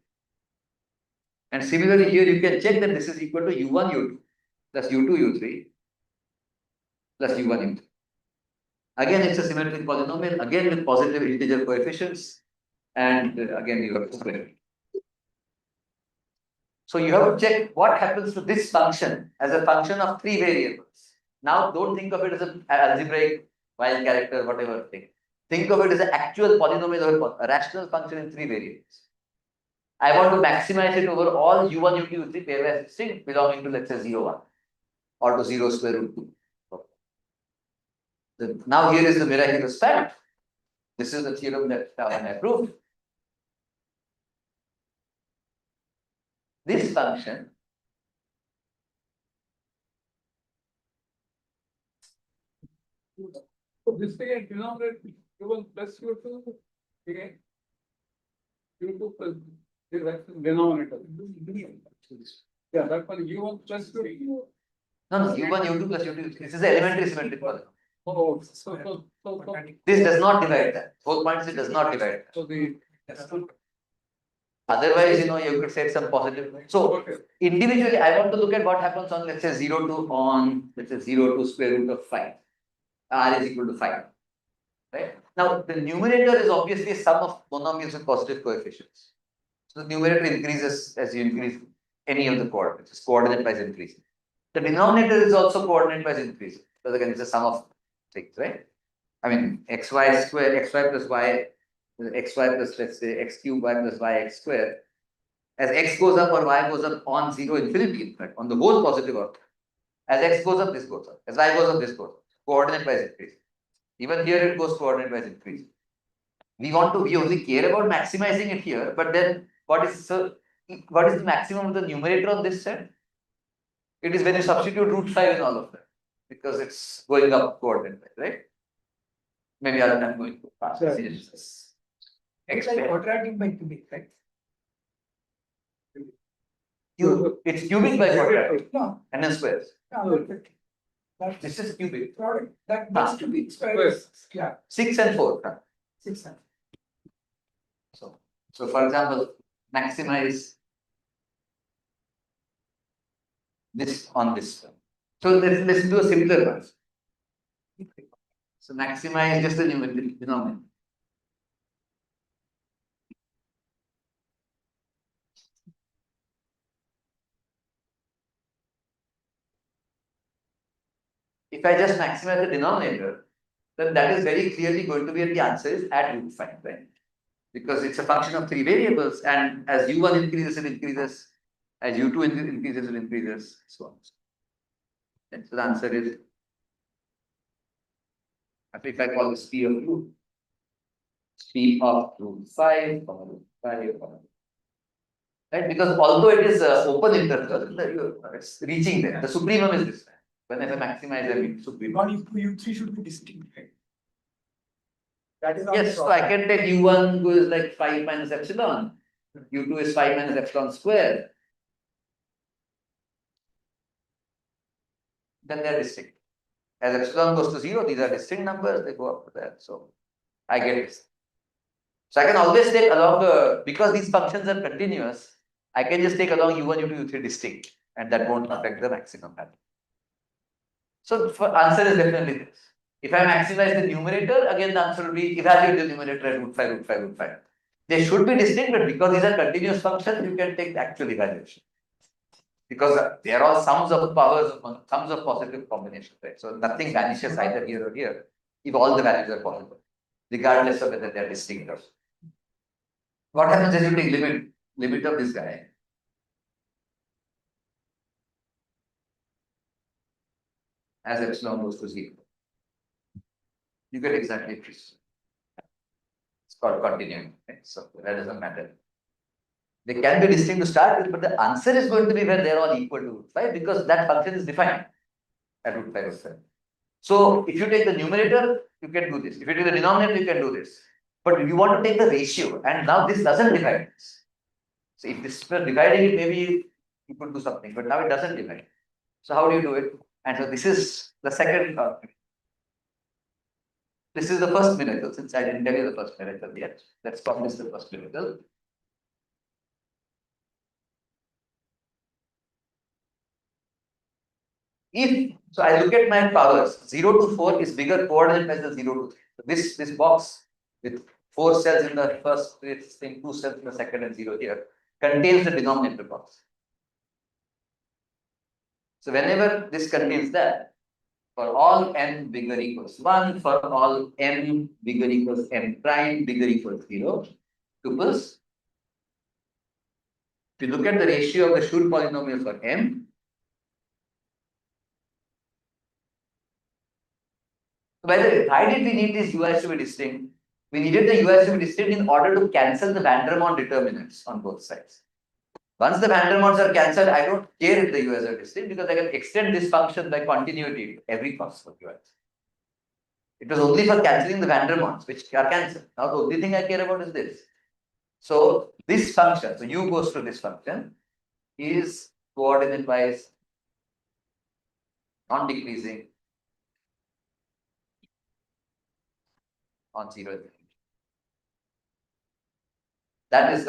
And similarly here you can check that this is equal to u1 u2 plus u2 u3 plus u1 u3. Again it's a symmetric polynomial again with positive integer coefficients and again you have to square it. So you have to check what happens to this function as a function of 3 variables. Now don't think of it as an algebraic wild character whatever thing. Think of it as an actual polynomial or a rational function in 3 variables. I want to maximize it over all u1, u2, u3 pairwise distinct belonging to let's say 0, 1 or to 0 square root 2. Now here is the miraculous fact. This is the theorem that I proved. This function So this again denominator u1 plus u2 again u2 plus denominator. Yeah, that one u1 plus u2. No, u1, u2 plus u2. This is the elementary symmetric polynomial. Oh, This does not divide that. 4 points it does not divide that. so the Otherwise, you could say some positive. So individually, I want to look at what happens on let's say 0 to square root of 5. R is equal to 5. Right? Now the numerator is obviously a sum of monomials with positive coefficients. So the numerator increases as you increase any of the coordinates. It's coordinate wise increasing. The denominator is also coordinate wise increasing. Because again, it's a sum of things, right? I mean xy square, xy plus y. Xy plus let's say x cube y plus y x square. As x goes up or y goes up on 0 infinity, in fact, on the whole positive order. As x goes up, this goes up. As y goes up, this goes up. Coordinate wise increase. Even here it goes coordinate wise increase. We only care about maximizing it here, but then what is the maximum of the numerator on this set? It is when you substitute root 5 in all of them, because it's going up coordinate wise, right? Maybe I'm going too fast. Sure. It's like Expand. quadratic by cubic, right? It's cubic by quadratic No, and then squares. no, that's This is cubic. product, that's cubic square is, yeah, 6 and 4. Huh? 6 and. So for example, maximize this on this one. So let's do a simpler one. So maximize just the numerator denominator. If I just maximize the denominator, then that is very clearly going to be the answer is at root 5, right? Because it's a function of 3 variables, and as u1 increases, it increases, as u2 increases, it increases, so on. And so the answer is, if I call this P of root, P of root 5, root 5, right? Because although it is open interval, it's reaching there. The supremum is this. When I maximize, I mean supremum. One, U3 should be distinct, right? That is. Yes, so I can take u1 goes like 5 minus epsilon, u2 is 5 minus epsilon square. Then they are distinct. As epsilon goes to 0, these are distinct numbers, they go up to that. So I get it. So I can always take along because these functions are continuous, I can just take along u1, u2, u3 distinct, and that won't affect the maximum value. So for answer is definitely this. If I maximize the numerator, again the answer will be evaluate the numerator at root 5, root 5, root 5. They should be distinct, but because these are continuous functions, you can take the actual evaluation. Because they are all sums of powers, sums of positive combinations, right? So nothing vanishes either here or here, if all the values are possible, regardless of whether they are distinct or. What happens when you take limit of this guy? As epsilon goes to 0. You get exactly this. It's called continuum, right? So that doesn't matter. They can be distinct to start with, but the answer is going to be where they are all equal to root 5 because that function is defined at root 5 or 7. So if you take the numerator, you can do this. If you take the denominator, you can do this. But you want to take the ratio, and now this doesn't divide this. So if this were dividing it, maybe you could do something, but now it doesn't divide. So how do you do it? And so this is the second. This is the first miracle, since I didn't tell you the first miracle yet. Let's call this the first miracle. So I look at my powers, 0 to 4 is bigger coordinate than the 0 to 3. So this box with 4 cells in the first thing, 2 cells in the second, and 0 here contains the denominator box. So whenever this contains that, for all n bigger equals 1, for all m bigger equals m prime bigger equals 0, tuples. If you look at the ratio of the Schur polynomial for m, so by the way, why did we need these UIs to be distinct? We needed the UIs to be distinct in order to cancel the Vandermonde determinants on both sides. Once the Vandermondes are cancelled, I don't care if the UIs are distinct because I can extend this function by continuity to every possible UIs. It was only for cancelling the Vandermondes which are cancelled. Now the only thing I care about is this. So this function, so u goes to this function, is coordinate wise non-decreasing on 0. That is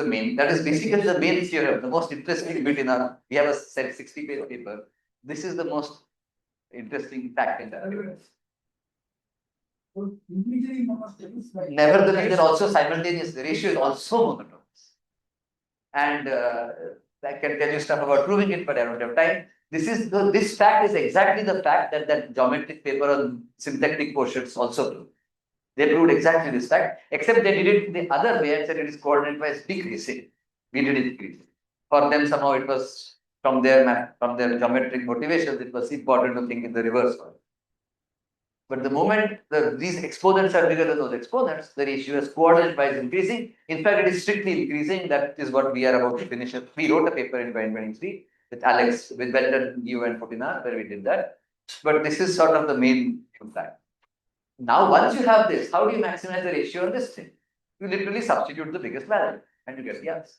basically the main theorem, the most interesting bit in our, we have a 60-page paper. This is the most interesting fact in that. Nevertheless, there are also simultaneous, the ratio is also monotonous. And I can tell you stuff about proving it, but I don't have time. This fact is exactly the fact that geometric paper on symplectic quotients also proved. They proved exactly this fact, except they did it the other way and said it is coordinate wise decreasing. We did it increasing. For them, somehow it was from their geometric motivations, it was important to think in the reverse one. But the moment these exponents are bigger than those exponents, the ratio is coordinate wise increasing. In fact, it is strictly increasing. That is what we are about to finish. We wrote a paper in 2023 with Alex, with Belton, you and Fortina, where we did that. But this is sort of the main fact. Now, once you have this, how do you maximize the ratio on this thing? You literally substitute the biggest value and you get the answer.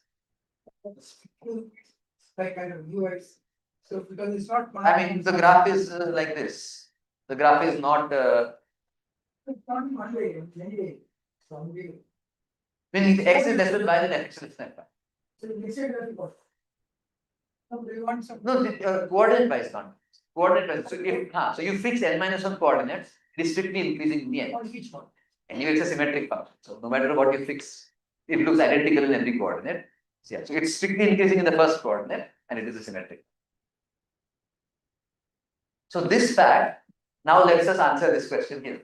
Like kind of UX. So because it's not. I mean, the graph is like this. The graph is not. It's not one way, many way. Some way. When if x is less than y, then x is less than y. So you mix it with what? No, do you want some? No, the coordinate wise not. Coordinate wise. So you fix n minus 1 coordinates, it is strictly increasing in the n. On each one. Anyway, it's a symmetric function. So no matter what you fix, it looks identical in every coordinate. So, yeah, so it's strictly increasing in the first coordinate and it is a symmetric. So this fact, now let us answer this question here.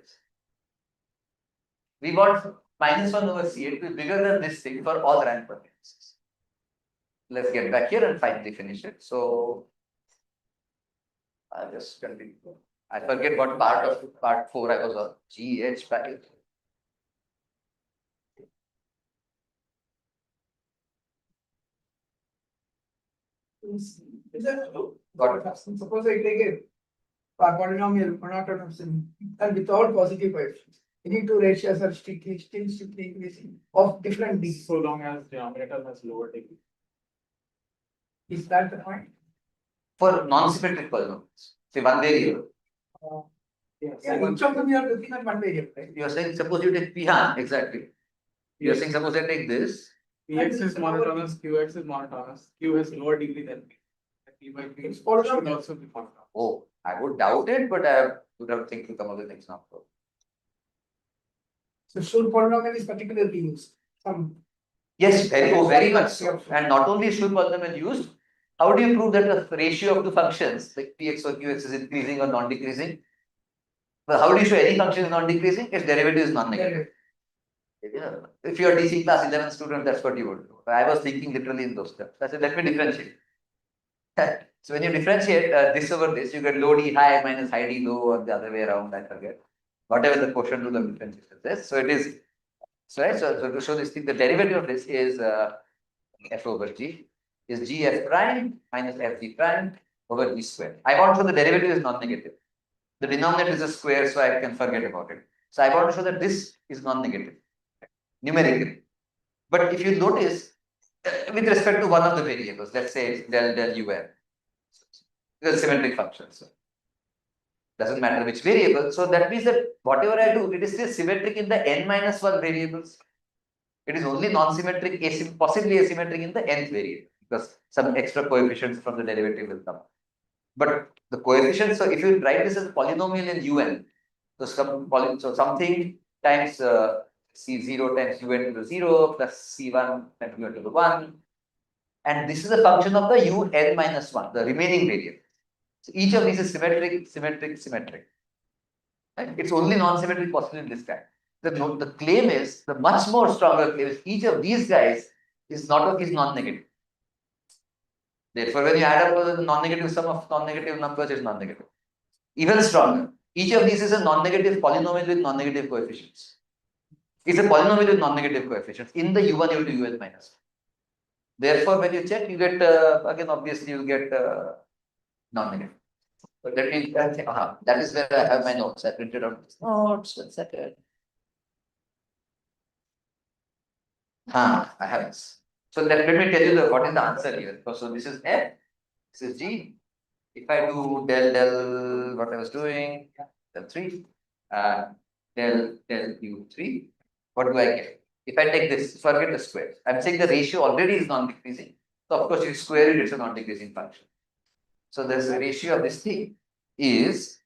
We want -1 over C8 to be bigger than this thing for all rank permutations. Let's get back here and finally finish it. So I'll just continue. I forget what part of part 4 I was on. GH package. Is that Got it. suppose I take a polynomial monotone and with all positive coefficients. Any two ratios are still strictly increasing of different d. So long as denominator has lower degree. Is that the point? For non-symmetric polynomials, say one variable. Yes. Yeah, each of them you are looking at one variable, right? You are saying suppose you take P, exactly. You are saying suppose I take this. Px is monotonous, Qx is monotonous, Q has lower degree than P. P by P It's polynomial. should also be monotonous. Oh, I would doubt it, but I would have think to some other things now. So should polynomial is particularly used. Some Yes, very much so. And not only should polynomial used, how do you prove that the ratio of two functions like Px or Qx is increasing or non-decreasing? Well, how do you show any function is non-decreasing? Its derivative is non-negative. Yeah. If you are DC class 11 student, that's what you would do. I was thinking literally in those terms. I said, let me differentiate. So when you differentiate this over this, you get low D high minus high D low or the other way around, I forget. Whatever the quotient rule of differentiation is. So it is, so right, so to show this thing, the derivative of this is f over g, is g f prime minus f g prime over g square. I want to show the derivative is non-negative. The denominator is a square, so I can forget about it. So I want to show that this is non-negative, numerically. But if you notice, with respect to one of the variables, let's say it's del un, it's a symmetric function. So doesn't matter which variable. So that means that whatever I do, it is still symmetric in the n minus 1 variables. It is only non-symmetric, possibly asymmetric in the nth variable, because some extra coefficients from the derivative will come. But the coefficients, so if you write this as a polynomial in un, so something times C0 times un to the 0 plus C1 times un to the 1. And this is a function of the un minus 1, the remaining variable. So each of these is symmetric, symmetric, symmetric. Right? It's only non-symmetric possible in this guy. The claim is, the much more stronger claim is each of these guys is non-negative. Therefore, when you add up the non-negative sum of non-negative numbers, it's non-negative. Even stronger, each of these is a non-negative polynomial with non-negative coefficients. It's a polynomial with non-negative coefficients in the u1, u2, un minus 1. Therefore, when you check, you get, again, obviously, you get non-negative. But that means, that is where I have my notes. I printed out these notes. 1 second. I have this. So let me tell you what is the answer here. So this is F, this is G. If I do del, what I was doing, del 3, del u3, what do I get? If I take this, forget the square. I'm saying the ratio already is non-decreasing. So of course, you square it, it's a non-decreasing function. So there's a ratio of this thing is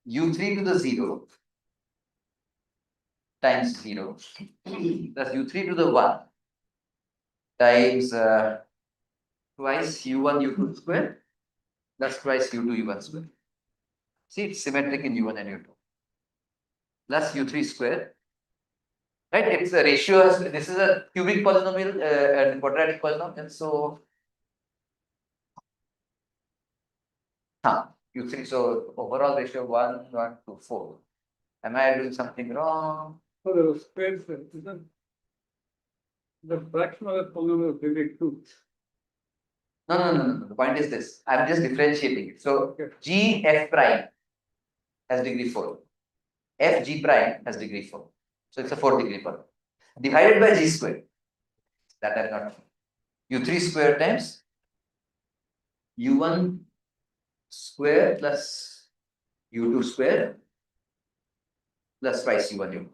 u3 to the 0 times 0 plus u3 to the 1 times twice u1 u2 square plus twice u2 u1 square. See, it's symmetric in u1 and u2 plus u3 square. Right, it's a ratio. This is a cubic polynomial and quadratic polynomial. So, U3, so overall ratio 1, 1 to 4. Am I doing something wrong? So there was squares there, isn't the fraction of the polynomial degree 2. No. The point is this. I'm just differentiating it. So Okay. G F prime has degree 4. F G prime has degree 4. So it's a 4-degree polynomial. Divided by G squared. That I've not. U3 square times U1 square plus U2 square plus twice U1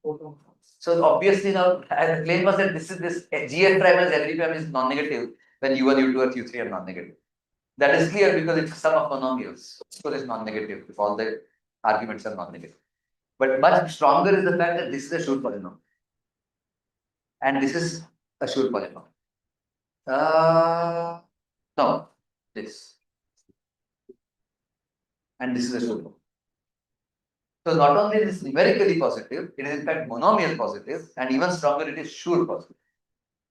U2. So obviously now, the claim was that this GF prime as every prime is non-negative when U1, U2 or U3 are non-negative. That is clear because it's a sum of monomials. So it's non-negative if all the arguments are non-negative. But much stronger is the fact that this is a Schur polynomial. And this is a Schur polynomial. No, this. And this is a Schur polynomial. So not only is it numerically positive, it is in fact monomial positive, and even stronger, it is Schur positive.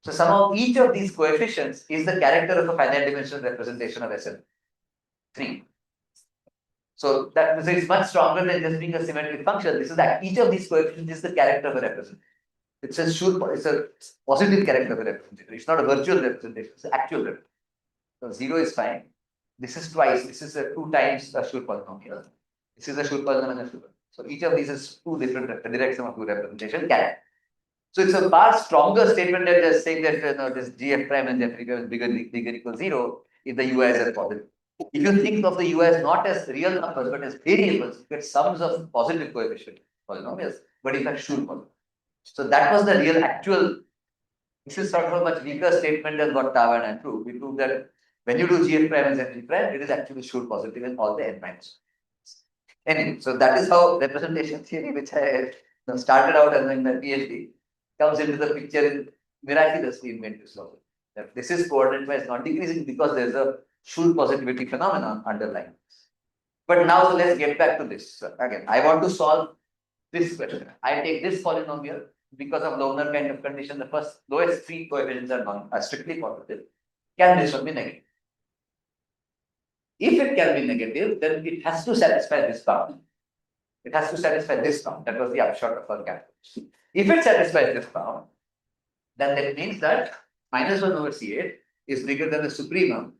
So somehow each of these coefficients is the character of a finite dimensional representation of SN3. So that is much stronger than just being a symmetric function. This is that each of these coefficients is the character of a representation. It's a positive character of a representation. It's not a virtual representation, it's an actual representation. So 0 is fine. This is twice. This is a 2 times a Schur polynomial. This is a Schur polynomial and a Schur. So each of these is 2 different directions of 2 representation can. So it's a far stronger statement than just saying that this GF prime and GF prime is bigger equal 0 if the UI is positive. If you think of the UI as not as real numbers but as variables, you get sums of positive coefficient polynomials, but in fact Schur polynomials. So that was the real actual. This is sort of a much weaker statement than what Tao and I proved. We proved that when you do GF prime and ZG prime, it is actually Schur positive in all the n minus. Anyway, so that is how representation theory, which I started out as in my PhD, comes into the picture miraculously in Ventress law. That this is coordinate wise not decreasing because there is a Schur positivity phenomenon underlying. But now, so let's get back to this. So again, I want to solve this question. I take this polynomial because of Lohner kind of condition. The first lowest 3 coefficients are strictly positive. Can this one be negative? If it can be negative, then it has to satisfy this bound. It has to satisfy this bound. That was the upshot of our calculation. If it satisfies this bound, then that means that minus 1 over C8 is bigger than the supremum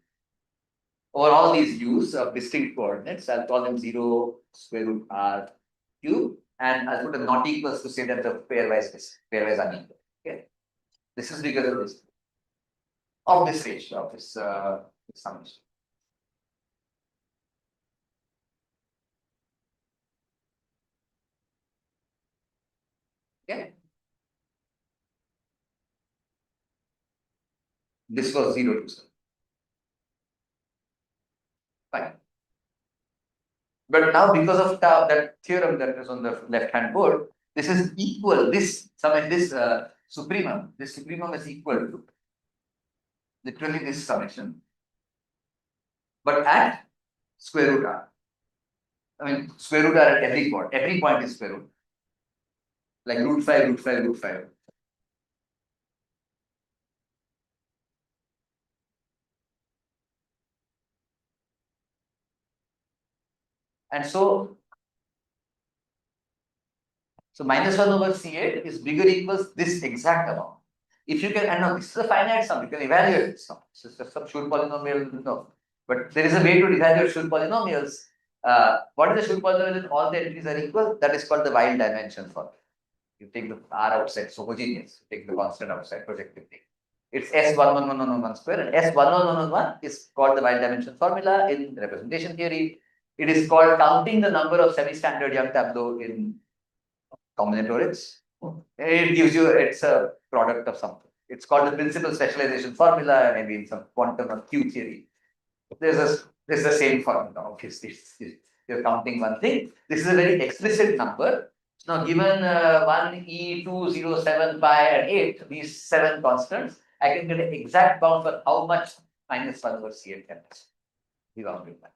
over all these u's of distinct coordinates. I'll call them 0 square root r cube, and I'll put a not equals to say that the pairwise unequal. Okay, this is bigger than this of this ratio of this summation. Okay. This was 0 to 7. Fine. But now because of that theorem that is on the left hand board, this is equal, this summation, this supremum is equal to literally this summation, but at square root r. I mean square root r at every point is square root. Like root 5, root 5, root 5. And so minus 1 over C8 is bigger equals this exact amount. If you can, and now this is a finite sum, you can evaluate this sum. This is just some Schur polynomial, no. But there is a way to evaluate Schur polynomials. What is the Schur polynomial if all the entries are equal? That is called the Weil dimension formula. You take the R outside, so homogeneous, you take the constant outside projectively. It's S1111 square, and S1111 is called the Weil dimension formula in representation theory. It is called counting the number of semi-standard Young tableau in combinatorics. It gives you, it's a product of something. It's called the principal specialization formula, maybe in some quantum or Q theory. There's the same formula, obviously. You're counting one thing. This is a very explicit number. Now, given 1, E, 2, 0, 7, pi, and 8, these 7 constants, I can get an exact bound for how much minus 1 over C8 can be bounded by.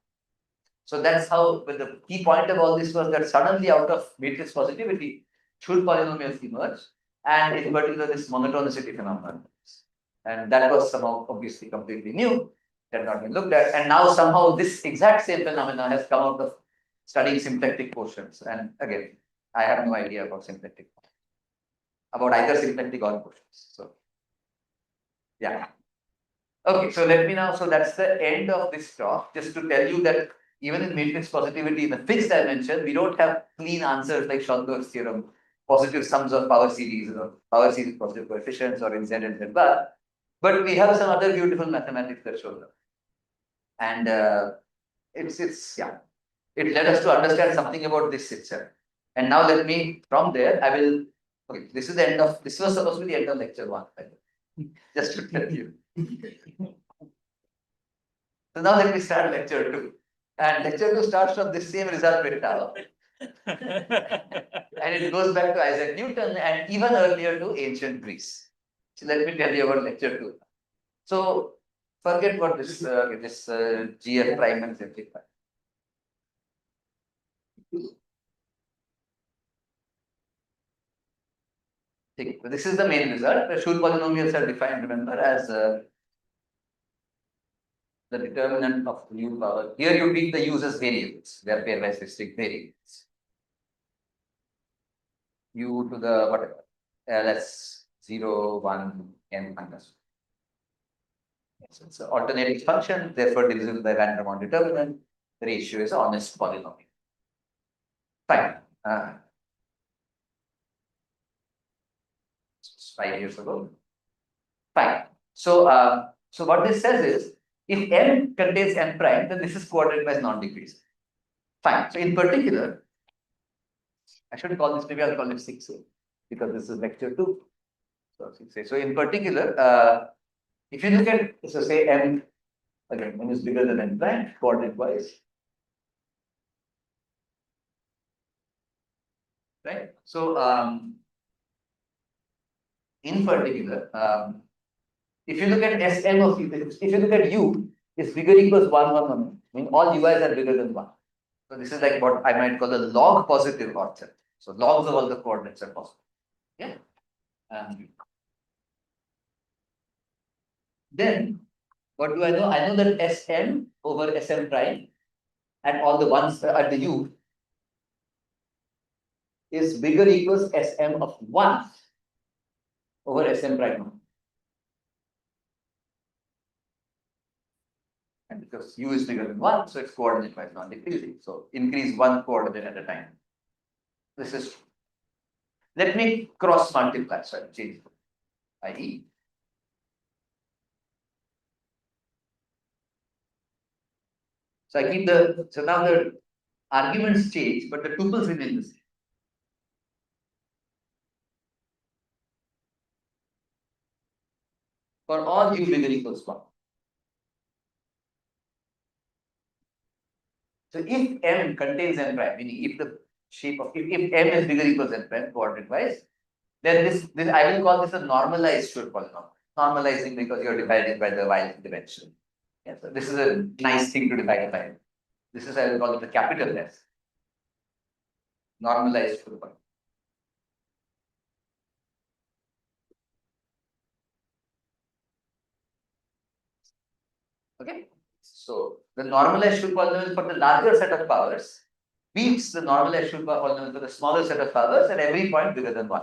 So that's how, but the key point of all this was that suddenly out of matrix positivity, Schur polynomials emerge, and in particular this monotonicity phenomenon. And that was somehow obviously completely new. had not been looked at. And now somehow this exact same phenomena has come out of studying symplectic portions. And again, I have no idea about symplectic, about either symplectic or portions. So, yeah. Okay, so let me now, so that's the end of this talk. Just to tell you that even in matrix positivity in the fixed dimension, we don't have clean answers like Schoenberg's theorem, positive sums of power series or power series positive coefficients or in Z and Z bar. But we have some other beautiful mathematics that show them. And it's yeah, it led us to understand something about this itself. And now let me, from there, I will, okay, this is the end of, this was supposed to be the end of lecture 1, just to tell you. So now let me start lecture 2. And lecture 2 starts from this same result with tau. And it goes back to Isaac Newton and even earlier to ancient Greece. So let me tell you about lecture 2. So forget what this GF prime and simplify. This is the main result. The Schur polynomials are defined, remember, as the determinant of u power. Here you treat the u's as variables. They are pairwise distinct variables. U to the whatever, ls 0, 1, n minus. Yes, it's an alternating function, therefore divisible by Vandermonde determinant. The ratio is an honest polynomial. Fine. 5 years ago. Fine. So, so what this says is, if m contains m prime, then this is coordinated by non-decreasing. Fine. So, in particular, I shouldn't call this, maybe I'll call it 6A, because this is lecture 2. So, 6A. So, in particular, if you look at, so say m, again, m is bigger than n prime, coordinate wise. Right. So, in particular, if you look at Sm of u, if you look at u, is bigger equals 1, 1, 1. I mean, all ui's are bigger than 1. So this is like what I might call a log positive concept. So logs of all the coordinates are positive. Yeah. Then what do I know? I know that Sm over Sm prime at all the ones at the u is bigger equals Sm of 1 over Sm prime. And because u is bigger than 1, so its coordinate wise non-decreasing. So increase 1 coordinate at a time. This is, let me cross multiply, sorry, change, i.e. So I keep the, so now the arguments change, but the tuples remain the same. For all u bigger equals 1. So if m contains n prime, meaning if the shape of, if m is bigger equals n prime coordinate wise, then this I will call this a normalized Schur polynomial. Normalizing because you're divided by the y dimension. Yeah, so this is a nice thing to divide by. This is I will call it a capital S. Normalized Schur polynomial. Okay. So the normalized Schur polynomial for the larger set of powers beats the normalized Schur polynomial for the smaller set of powers at every point bigger than 1.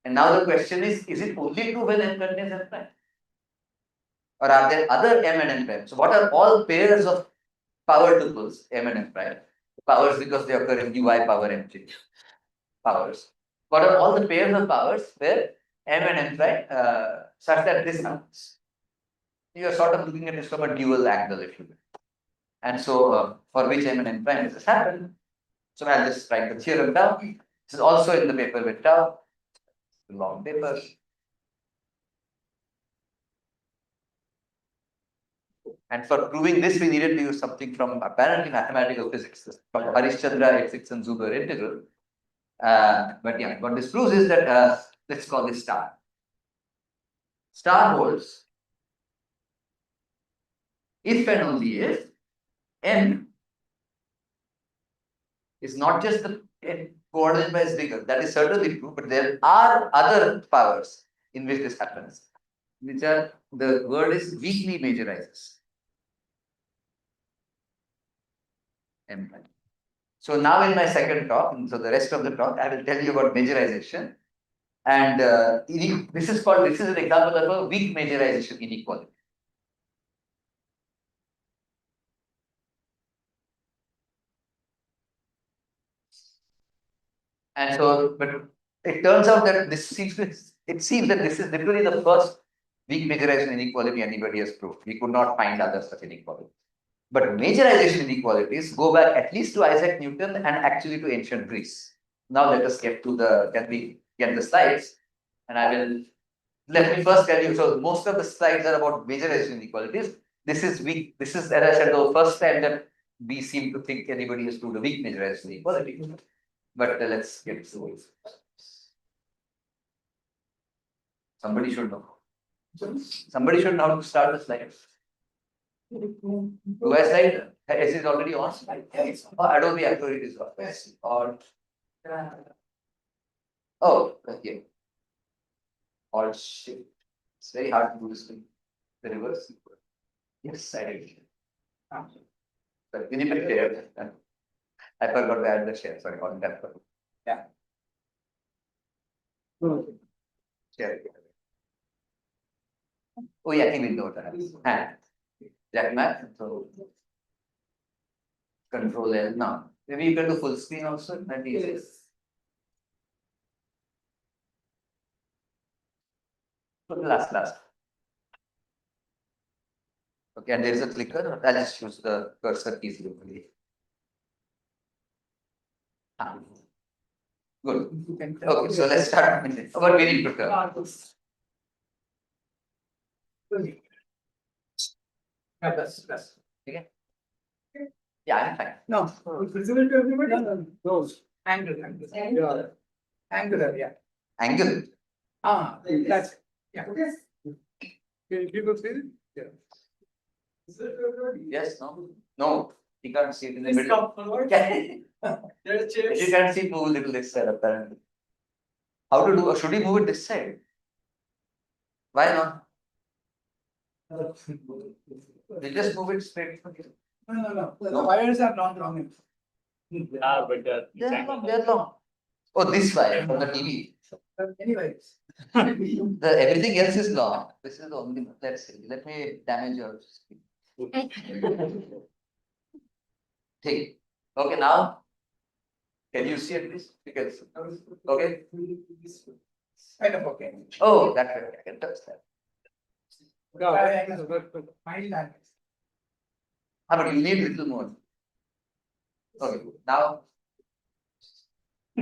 And now the question is it only true when n contains n prime? Or are there other m and n prime? So what are all pairs of power tuples, m and n prime? Powers because they occur in ui power mj powers. What are all the pairs of powers where m and n prime such that this happens? You are sort of looking at this from a dual angle, if you will. And so for which m and n prime does this happen? So I'll just write the theorem down. This is also in the paper with tau. Long paper. And for proving this, we needed to use something from apparently mathematical physics, from Harishchandra ethics and Zuber integral. But yeah, what this proves is that let's call this star. Star holds if and only if n is not just the coordinate wise bigger. That is certainly true, but there are other powers in which this happens. which are, the word is weakly majorizes. M5. So now in my second talk, so the rest of the talk, I will tell you about majorization. And this is an example of a weak majorization inequality. And so, but it turns out that it seems that this is literally the first weak majorization inequality anybody has proved. We could not find other such inequalities. But majorization inequalities go back at least to Isaac Newton and actually to ancient Greece. Now let us get to can we get the slides? And let me first tell you, so most of the slides are about majorization inequalities. This is, as I said, the first time that we seem to think anybody has proved a weak majorization inequality. But let's get to it. Somebody should know. Somebody should know how to start the slides. Do I slide? Is it already on? Oh, Adobe Acrobat is on. Or oh, okay. Alt Shift. It's very hard to do this thing. The reverse. Yes, I did. Sorry, can you put share? I forgot to add the share. Sorry, on that. Yeah. Share. Oh yeah, I think we know that. Jack Math. So Control L now. Maybe you can do full screen also. Maybe yes. Last. Okay, and there is a clicker. I'll just use the cursor keys locally. Good. Okay, so let's start about very prefer. Okay. Yeah, I'm fine. No, it's visible to everybody? No. Those. Angular. Yeah. Angular, yeah. Angle. That's, yeah. Can people see it? Yeah. Yes, no, you can't see it in the middle. There's If you can't see, move a little this side apparently. How to do? Should we move it this side? Why not? We just move it straight from here. No. The wires are not long. They're long. Oh, this wire from the TV. Anyways. Everything else is long. This is the only. Let's see. Let me damage your screen. Take. Okay, now. Can you see it, please? Because okay. Kind of okay. Oh, that way. I can touch that. Mild language. But you need little more. Okay, now. I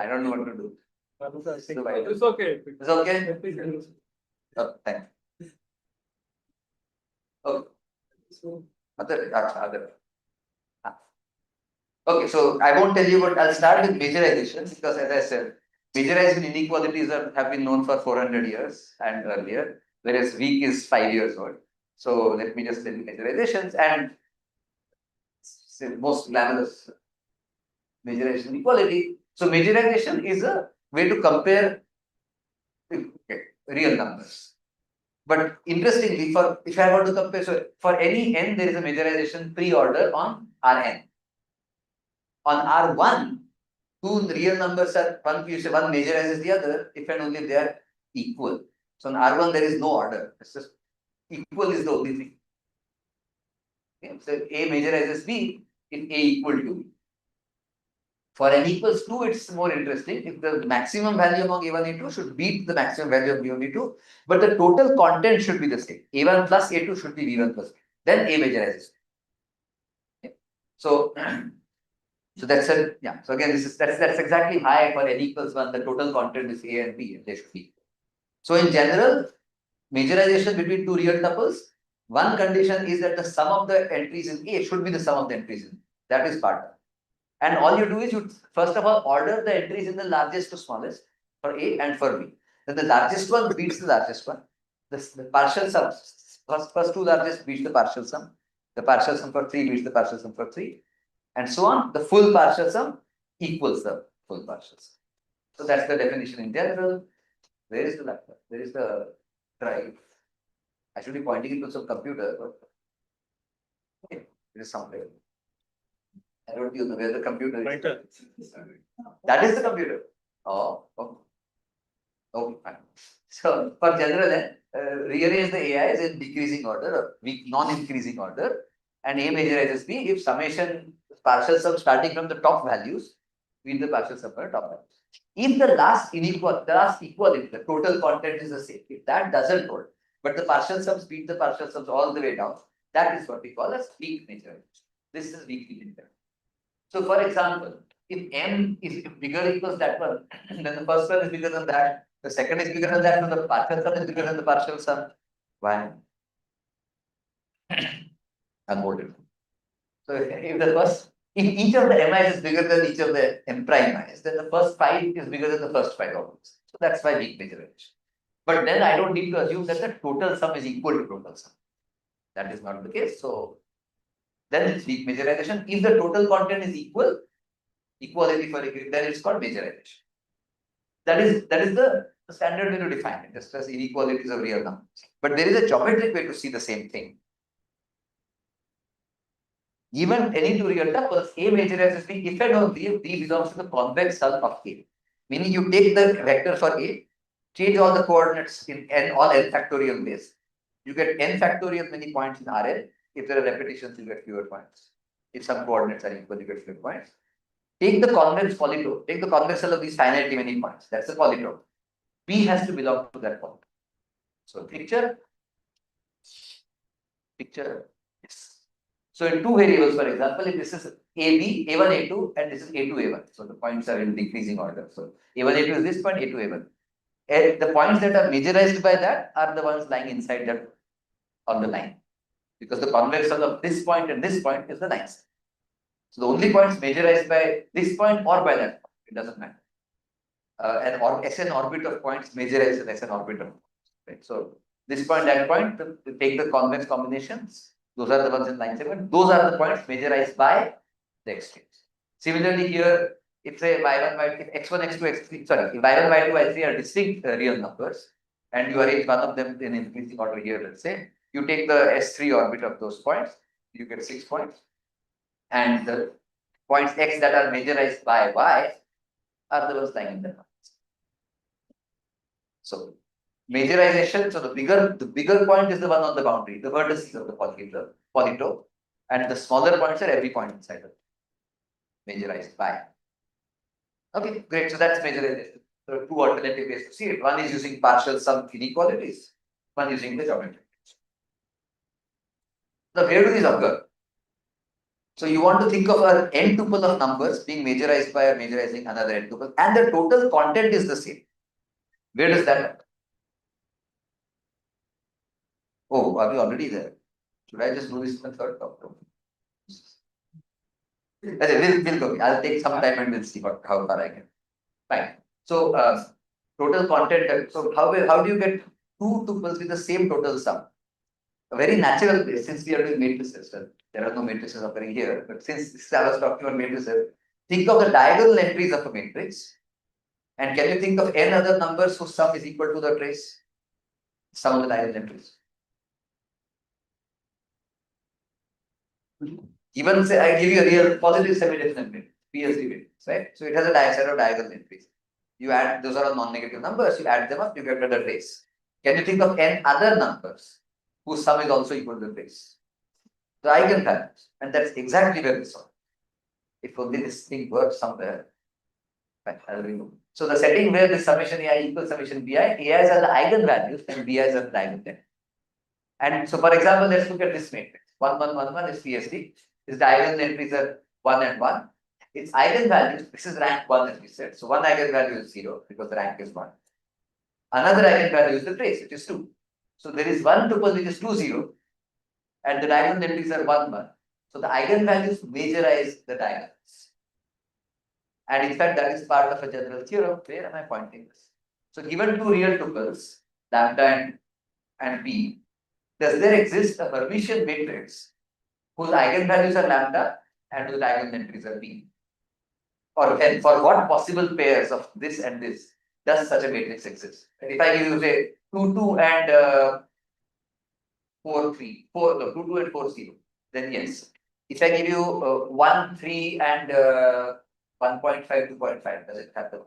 don't know what to do. It's okay. It's okay? Oh, thank you. Okay. Other. Okay, so I won't tell you, but I'll start with majorization because, as I said, majorization inequalities have been known for 400 years and earlier, whereas weak is 5 years old. So let me just tell you majorizations and most glamorous majorization inequality. So majorization is a way to compare real numbers. But interestingly, if I want to compare, so for any n, there is a majorization pre-order on Rn. On R1, two real numbers are one majorizes the other if and only if they are equal. So on R1 there is no order. It's just equal is the only thing. Okay? So A majorizes B if A equal to B. For n equals 2, it's more interesting if the maximum value among A1, A2 should beat the maximum value of B1, B2, but the total content should be the same. A1 plus A2 should be B1 plus B. Then A majorizes. Okay. So that's it. Yeah. So again, that's exactly high for n equals 1. The total content is A and B, and they should be. So in general, majorization between two real tuples, one condition is that the sum of the entries in A should be the sum of the entries in B. That is part of it. And all you do is you first of all order the entries in the largest to smallest for A and for B. Then the largest one beats the largest one. The partial sum, first two largest beats the partial sum. The partial sum for 3 beats the partial sum for 3. And so on. The full partial sum equals the full partial sum. So that's the definition in general. Where is the laptop? Where is the drive? I should be pointing it to some computer, but okay, it is somewhere. I don't know where the computer is. Writer. That is the computer. Oh, okay. Okay, fine. So for general, rearrange the AIs in decreasing order or non-increasing order, and A majorizes B if summation partial sum starting from the top values, with the partial sum for top values. If the last equality, the total content is the same, if that doesn't hold, but the partial sums beat the partial sums all the way down, that is what we call as weak majorization. This is weak majorization. So for example, if m is bigger equals that one, then the first one is bigger than that, the second is bigger than that, so the partial sum is bigger than the partial sum. Why? Unfolded. So if the first, if each of the mi's is bigger than each of the m prime i's, then the first 5 is bigger than the first 5 always. So that's why weak majorization. But then I don't need to assume that the total sum is equal to total sum. That is not the case. So then it's weak majorization. If the total content is equal, equality for equality, then it's called majorization. That is the standard way to define it, just as inequalities of real numbers. But there is a geometric way to see the same thing. Given any two real tuples, A majorizes B if and only if B belongs to the convex hull of A. Meaning you take the vector for A, change all the coordinates in n, all n factorial ways. You get n factorial many points in Rn. If there are repetitions, you get fewer points. If some coordinates are equal, you get fewer points. Take the convex polytope, take the convex hull of these finitely many points. That's the polytope. B has to belong to that polytope. So picture. Yes. So in two variables, for example, if this is AB, A1, A2, and this is A2, A1. So the points are in decreasing order. So A1, A2 is this point, A2, A1. And the points that are majorized by that are the ones lying inside that on the line. Because the convex hull of this point and this point is the line. So the only points majorized by this point or by that point, it doesn't matter. Sn orbit of points majorized in Sn orbit of points. Right? So this point, that point, take the convex combinations. Those are the ones in line segment. Those are the points majorized by the extremes. Similarly, here, if say y1, y2, if x1, x2, x3, sorry, if y1, y2, y3 are distinct real numbers, and you arrange one of them in increasing order here, let's say, you take the S3 orbit of those points, you get 6 points, and the points x that are majorized by y are the ones lying in the points. So majorization, so the bigger point is the one on the boundary, the vertices of the polytope, and the smaller points are every point inside of it, majorized by. Okay, great. So that's majorization. There are two alternative ways to see it. One is using partial sum inequalities, one using the geometry. Now, where do these occur? So you want to think of an n tuple of numbers being majorized by or majorizing another n tuple, and the total content is the same. Where does that happen? Oh, are we already there? Should I just do this in the third top? We'll go. I'll take some time and we'll see how far I can. Fine. So total content. So how do you get two tuples with the same total sum? A very natural way, since we are doing matrices. Well, there are no matrices occurring here, but since I was talking about matrices, think of the diagonal entries of a matrix. And can you think of n other numbers whose sum is equal to the trace? Sum of the diagonal entries. Even say I give you a real positive semi-definite matrix, PSD matrix, right? So it has a set of diagonal entries. You add, those are all non-negative numbers, you add them up, you get the trace. Can you think of n other numbers whose sum is also equal to the trace? The eigenvalues, and that's exactly where we saw. If only this thing works somewhere. Right, I'll remove. So the setting where the summation AI equals summation BI, AIs are the eigenvalues and BIs are the eigenvalues. And so for example, let's look at this matrix. 1, 1, 1, 1 is PSD. Its diagonal entries are 1 and 1. Its eigenvalues, this is rank 1 as we said. So one eigenvalue is 0 because the rank is 1. Another eigenvalue is the trace, which is 2. So there is one tuple which is 2, 0. And the diagonal entries are 1, 1. So the eigenvalues majorize the diagonals. And in fact, that is part of a general theorem. Where am I pointing this? So given two real tuples, lambda and b, does there exist a Hermitian matrix whose eigenvalues are lambda and whose diagonal entries are b? Or for what possible pairs of this and this does such a matrix exist? And if I give you say 2, 2 and 4, 3, 4, no, 2, 2 and 4, 0, then yes. If I give you 1, 3 and 1.5, 2.5, does it happen?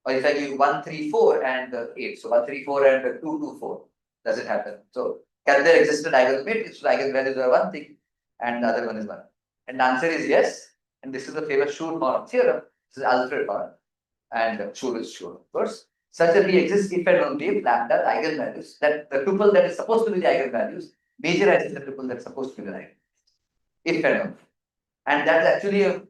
Or if I give you 1, 3, 4 and 8, so 1, 3, 4 and 2, 2, 4, does it happen? So can there exist a diagonal matrix? So eigenvalues are one thing and the other one is one. And the answer is yes. And this is the famous Schur-Horn theorem. This is Alfred Horn. And Schur is Schur, of course. Such that we exist if and only if lambda eigenvalues, that the tuple that is supposed to be the eigenvalues majorizes the tuple that's supposed to be the eigenvalues. If and only. And that's actually a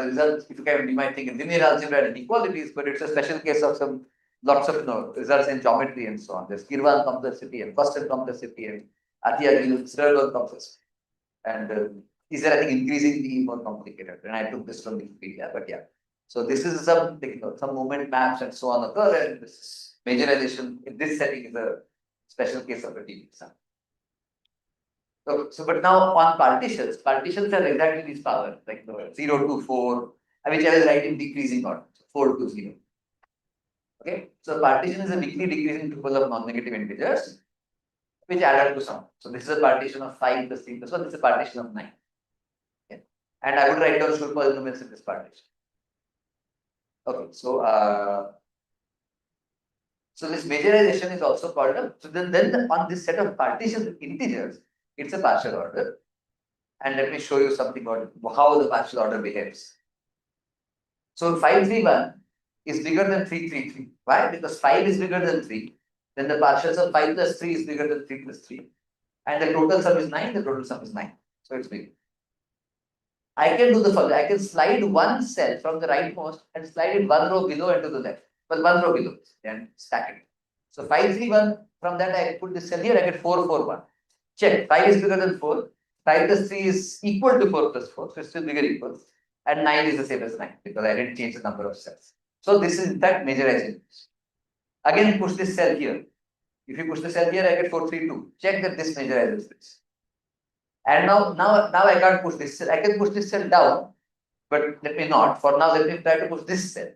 result, if you can, you might think in linear algebra and inequalities, but it's a special case of some lots of results in geometry and so on. There's Kirwan complexity and Costal complexity and Atiyah-Stirlberg complexity. And these are, I think, increasingly more complicated. And I took this from Wikipedia, but yeah. So this is some moment maps and so on occur, and this is majorization in this setting is a special case of a deep exam. So, but now on partitions are exactly these powers, like 0 to 4, which I will write in decreasing order, 4 to 0. Okay, so partition is a weakly decreasing tuple of non-negative integers, which add up to some. So this is a partition of 5 plus 3 plus 1, this is a partition of 9. Okay. And I would write down Schur polynomials in this partition. Okay, so this majorization is also called a, so then on this set of partitions of integers, it's a partial order. And let me show you something about how the partial order behaves. So 531 is bigger than 333. Why? Because 5 is bigger than 3. Then the partials of 5 plus 3 is bigger than 3 plus 3. And the total sum is 9, the total sum is 9. So it's big. I can do the following. I can slide one cell from the rightmost and slide it one row below and to the left. Well, one row below and stack it. So 531, from that I put this cell here, I get 441. Check, 5 is bigger than 4, 5 plus 3 is equal to 4 plus 4, so it's still bigger equals, and 9 is the same as 9 because I didn't change the number of cells. So this is in fact majorizing. Again, push this cell here. If you push the cell here, I get 432. Check that this majorizes this. And now I can't push this cell. I can push this cell down, but let me not. For now, let me try to push this cell.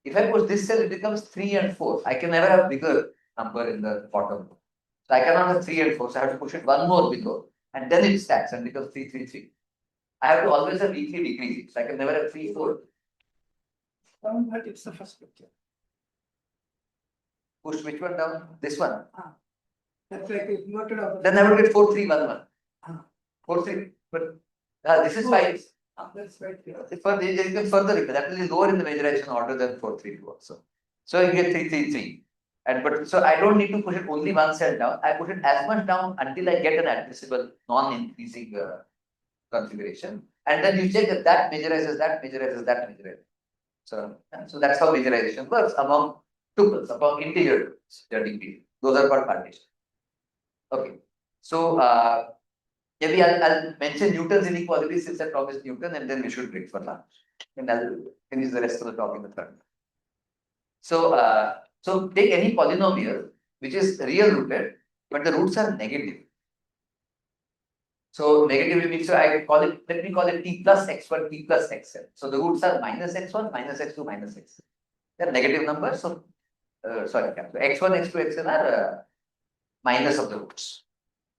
If I push this cell, it becomes 3 and 4. I can never have bigger number in the bottom. So I cannot have 3 and 4, so I have to push it one more below, and then it stacks and becomes 3, 3, 3. I have to always have weakly decreasing, so I can never have 3, 4. But it's the first picture. Push which one down? This one. That's like inverted of. Then I would get 4, 3, 1, 1. Ah. 4, 3. But this is 5. That's right here. You can further it. That will be lower in the majorization order than 4, 3, 2 also. So you get 3, 3, 3. And so I don't need to push it only one cell down. I push it as much down until I get an admissible non-increasing configuration. And then you check that majorizes that, majorizes that, majorizes. So that's how majorization works among tuples, among integer tuples. Those are called partitions. Okay. So maybe I'll mention Newton's inequality since I promised Newton, and then we should break for lunch. And I'll finish the rest of the talk in the third. So take any polynomial which is real rooted, but the roots are negative. So negative means, so I call it, let me call it t plus x1, t plus xn. So the roots are minus x1, minus x2, minus xn. They are negative numbers. So sorry, so x1, x2, xn are minus of the roots.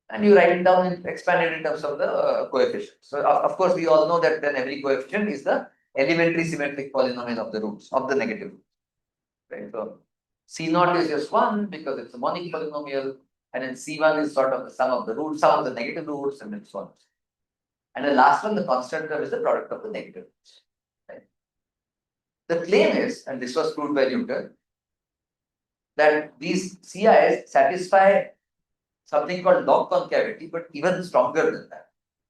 And you write it down and expand it in terms of the coefficients. So of course, we all know that then every coefficient is the elementary symmetric polynomial of the roots, of the negative roots. Right? So C0 is just 1 because it's a monic polynomial, and then C1 is sort of the sum of the roots, sum of the negative roots, and so on. And the last one, the constant term, is the product of the negative roots. Right? The claim is, and this was proved by Newton, that these CIs satisfy something called log concavity, but even stronger than that.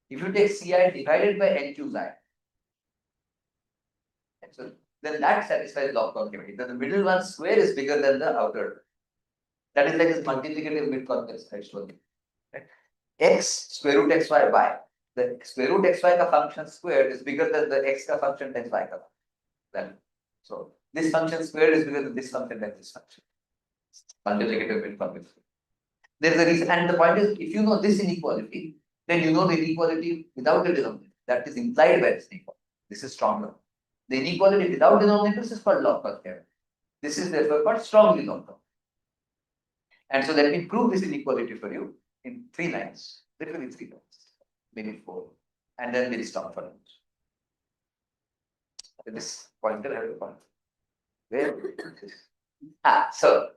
If you take CI divided by NQi, so then that satisfies log concavity. Then the middle one square is bigger than the outer. That is like this multiplicative mid convex I showed you. Right? X square root xy y. The square root xy ka function squared is bigger than the x ka function times y ka function. So this function squared is bigger than this function times this function. Multiplicative mid convex. There is a reason, and the point is, if you know this inequality, then you know the inequality without the denominator. That is implied by this inequality. This is stronger. The inequality without denominators is called log concavity. This is therefore called strongly non-common. And so let me prove this inequality for you in 3 lines, literally 3 lines, maybe 4, and then we'll stop for lunch. This pointer I have a pointer. Where? So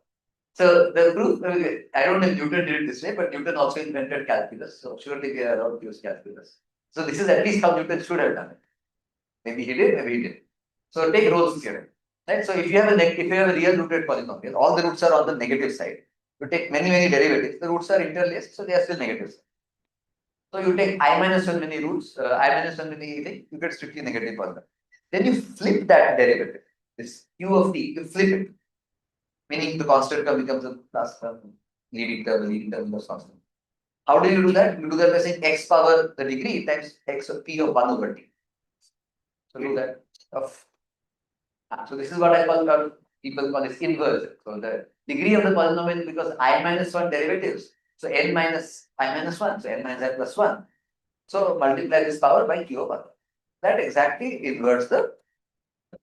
the proof, I don't know if Newton did it this way, but Newton also invented calculus. So surely we are allowed to use calculus. So this is at least how Newton should have done it. Maybe he did, maybe he didn't. So take Rolle's theorem. Right? So if you have a real rooted polynomial, all the roots are on the negative side. You take many derivatives, the roots are interlaced, so they are still negative. So you take I minus 1 many roots, I minus 1 many thing, you get strictly negative polynomial. Then you flip that derivative, this q of t, you flip it. Meaning the constant term becomes a plus term, leading term becomes constant. How do you do that? You do that by saying x power the degree times x of p of 1 over t. So do that of. So this is what I call, people call this inverse. So the degree of the polynomial, because I minus 1 derivatives, so n minus I minus 1, so n minus I plus 1. So multiply this power by q of 1. That exactly inverts the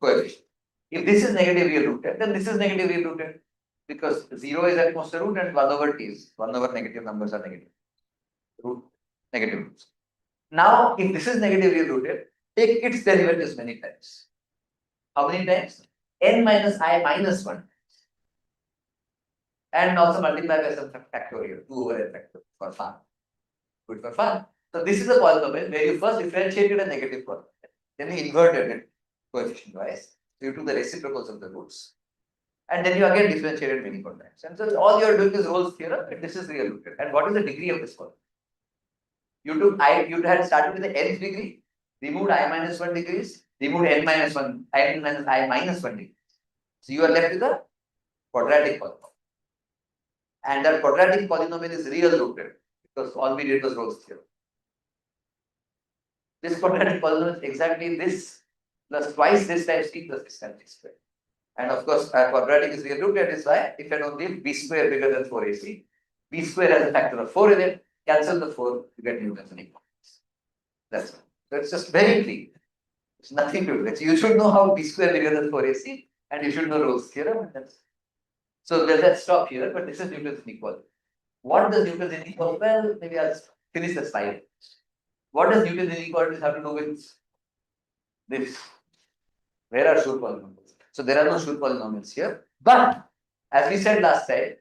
coefficient. If this is negative real rooted, then this is negative real rooted, because 0 is at most a root and 1 over t is 1 over negative numbers are negative. Root negative roots. Now, if this is negative real rooted, take its derivatives many times. How many times? N minus I minus 1. And also multiply by some factorial, 2 over n factor for fun. Good for fun. So this is a polynomial where you first differentiated a negative polynomial, then you inverted it coefficient wise. So you took the reciprocals of the roots. And then you again differentiated many more times. And so all you are doing is Rolle's theorem, and this is real rooted. And what is the degree of this polynomial? You had started with the nth degree, removed I minus 1 degrees, removed n minus 1, n minus I minus 1 degree. So you are left with a quadratic polynomial. And that quadratic polynomial is real rooted, because all we did was Rolle's theorem. This quadratic polynomial is exactly this plus twice this times t plus this times t squared. And of course, our quadratic is real rooted, is why if and only b square bigger than 4ac, b square has a factor of 4 in it, cancel the 4, you get Newton's inequalities. That's it. So it's just very clean. It's nothing to do with it. You should know how b square bigger than 4ac, and you should know Rolle's theorem. So let's stop here, but this is Newton's inequality. What does Newton's inequality? Well, maybe I'll finish the slide. What does Newton's inequalities have to do with this? Where are Schur polynomials? So there are no Schur polynomials here. But as we said last time,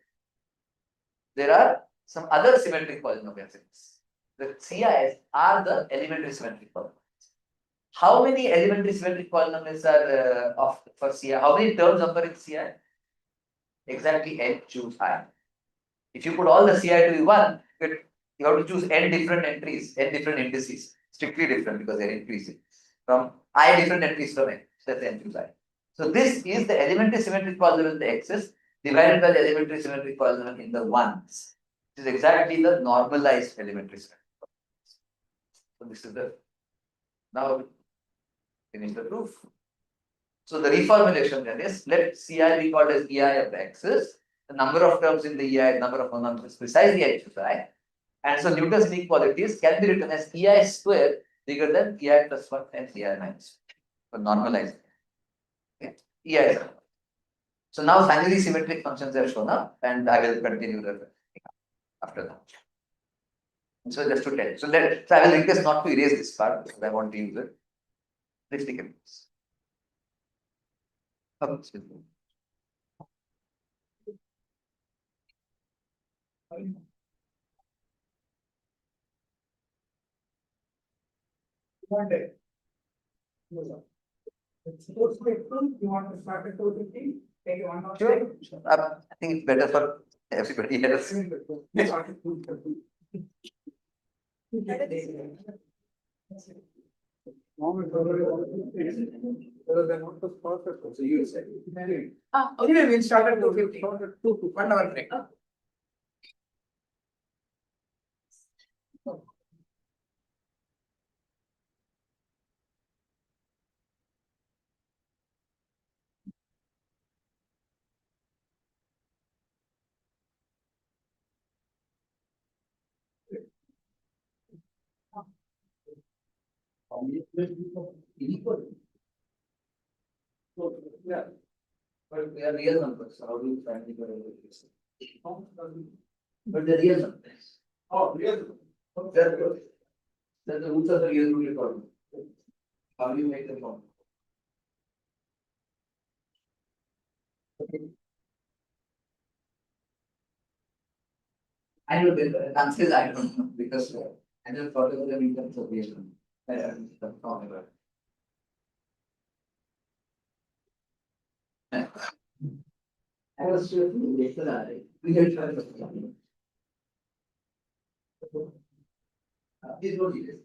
there are some other symmetric polynomials in this. The CIs are the elementary symmetric polynomials. How many elementary symmetric polynomials are for CI? How many terms occur in CI? Exactly n choose I. If you put all the CI to be 1, you have to choose n different entries, n different indices, strictly different because they're increasing. From I different entries from n, so that's n choose I. So this is the elementary symmetric polynomial in the x's divided by the elementary symmetric polynomial in the ones. This is exactly the normalized elementary symmetric polynomial. So this is the, now finish the proof. So the reformulation then is, let CI be called as EI of the x's. The number of terms in the EI, number of numbers precisely I choose I. And so Newton's inequalities can be written as EI square bigger than EI plus 1 and EI minus 1. So normalized. Okay. EI is. So now finally symmetric functions are shown up, and I will continue the after that. And so just to tell. So I will request not to erase this part because I want to use it. Let's take it. One day. Supposed to be full, you want to start at 2:50, take one more. Sure. I think it's better for everybody else. So you said. Anyway, we'll start at 2:50. 1 hour break. Equal. So, yeah. But they are real numbers, how do you find the variability? But they're real numbers. Oh, yes. Then the roots of the real root problem. How do you make them form? I don't know, the answer is I don't know, because I just thought about the reasons of real numbers. I don't know. I was sure later, we had tried to. These were details.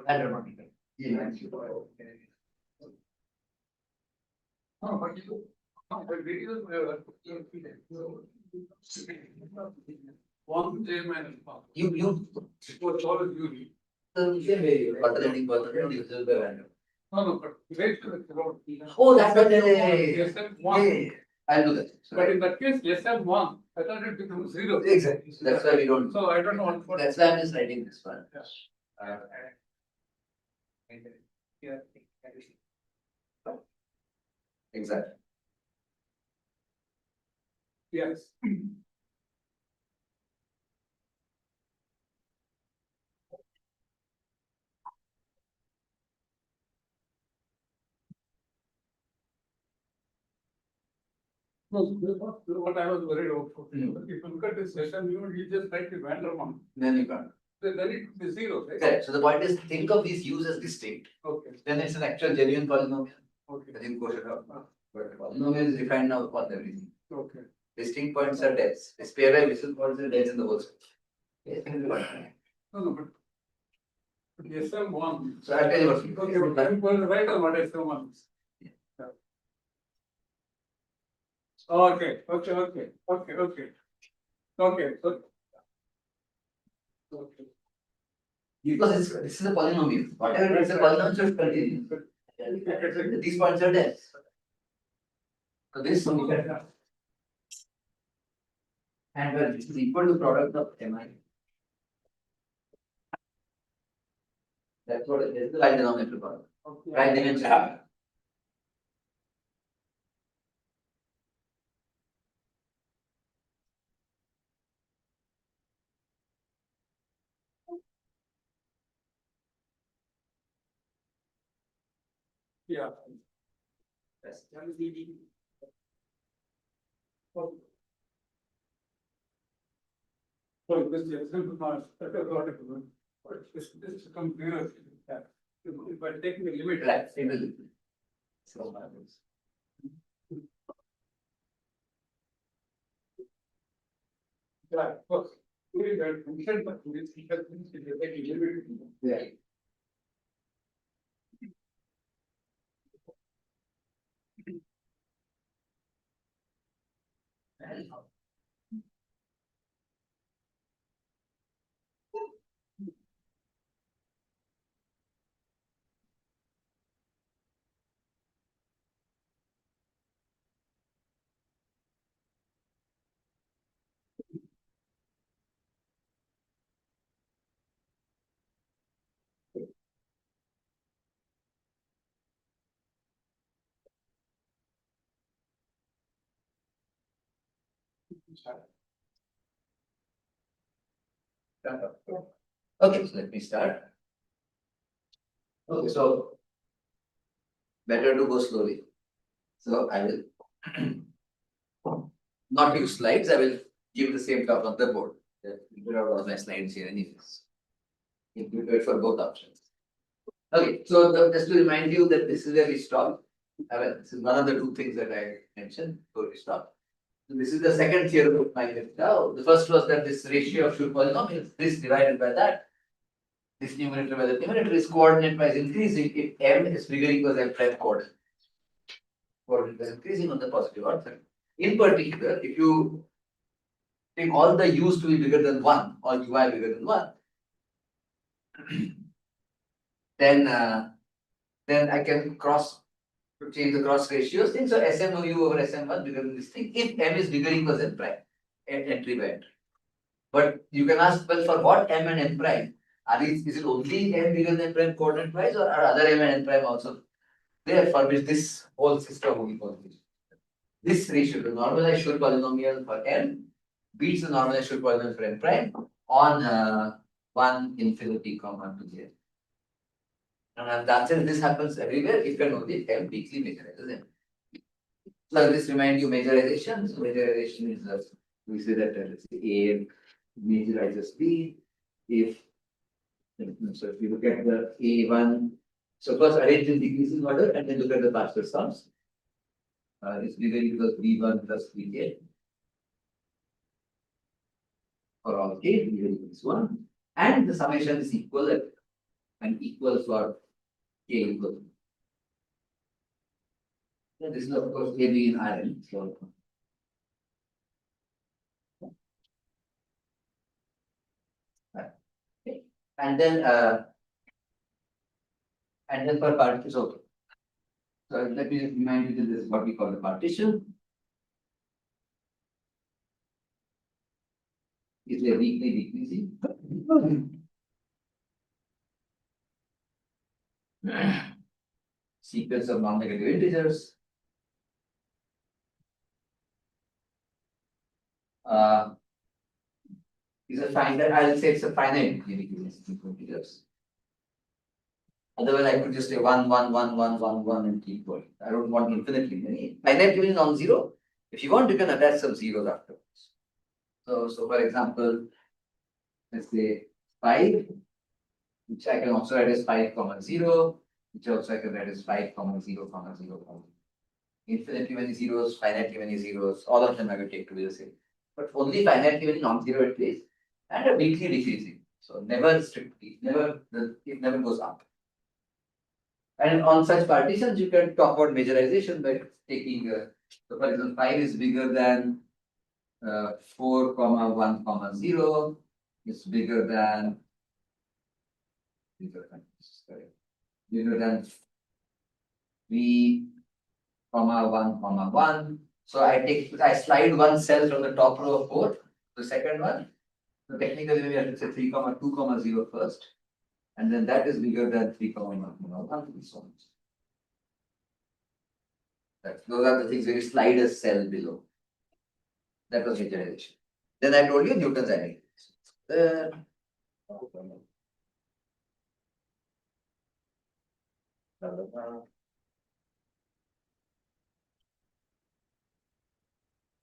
I don't know. Yeah. No, but you, no, but it is, one J minus one. You, What's all is you. you can vary, alternating percentage uses the random. No, but wait till it's about. Oh, that's what Yes, and yeah, one, I'll do that. but in that case, yes, and one, I thought it becomes zero. Exactly, that's why we don't, So I don't know what. that's why I'm just writing this one. Exactly. Yes. No, what I was worried about. If you look at this session, you just write the random one, Then you can't. then it will be zero, right? Correct, so the point is, think of these U's as distinct, Okay, then it's an actual genuine polynomial. okay, Then you push it out. But polynomial is defined now upon everything. okay. Distinct points are deaths. This pair by Wissel points are deaths in the whole space. Yes, No, but. Yes, and one. so I'll tell you what. Okay, but you will write on what is the one. Yeah. Okay, okay. Okay, so. Okay. Because this is a polynomial, whatever it's a polynomial should continue. These points are deaths. So this one we can have. And well, this is equal to product of mi. That's what it is, the right denominator product, Okay. right dimension. Yeah. Yes. So this is simple part, that is what it is. But this becomes clearer. Yeah. If I take the limit. Right, it will. So, Yeah, of course. We had mentioned, but we have things to take a limit. yeah. Okay, so let me start. Okay, so better to go slowly. So I will not use slides, I will give the same talk on the board. You put out all my slides here anyways. You can do it for both options. Okay, so just to remind you that this is where we stop. This is one of the two things that I mentioned, so we stop. So this is the second theorem of Navier-Stokes. The first was that this ratio of Schur polynomials, this divided by that, this numerator by the numerator is coordinate wise increasing if m is bigger equals m prime coordinate. Coordinate is increasing on the positive order. In particular, if you take all the u's to be bigger than 1 or ui bigger than 1, then I can change the cross ratios thing. So Sm of u over Sm1 bigger than this thing if m is bigger equals n prime, entry by entry. But you can ask, well, for what m and n prime? Is it only m bigger than n prime coordinate wise, or are other m and n prime also there for which this whole system will be positive? This ratio, the normalized Schur polynomial for n, beats the normalized Schur polynomial for n prime on 1 infinity comma to j. And the answer is this happens everywhere if and only m weakly majorizes m. So this remind you majorization. So majorization is we say that let's say A majorizes B if so if you look at the A1, so first arrange in decreasing order and then look at the partial sums. It's bigger equals B1 plus Bk for all k, bigger equals 1, and the summation is equal at and equal for k equal. So this is of course A, B in Rn, so. Okay. And then for partition, okay. So let me just remind you that this is what we call the partition. It's a weekly decreasing. Sequence of non-negative integers. Is a finite, I'll say it's a finite decreasing sequence of integers. Otherwise, I could just say 1, 1, 1, 1, 1, 1 and keep going. I don't want infinitely many. Finite meaning non-zero. If you want, you can attach some zeros afterwards. So for example, let's say 5, which I can also write as 5, 0, which also I can write as 5, 0, 0, 0. Infinitely many zeros, finitely many zeros, all of them I will take to be the same. But only finitely many non-zero at least, and a weakly decreasing. So never strictly, it never goes up. And on such partitions, you can talk about majorization by taking, so for example, 5 is bigger than 4, 1, 0. It's bigger than 3, 1, 1. So I slide one cell from the top row of 4 to the second one. So technically we have to say 3, 2, 0 first. And then that is bigger than 3, 1, 1, and so on. Those are the things where you slide a cell below. That was majorization. Then I told you Newton's identity.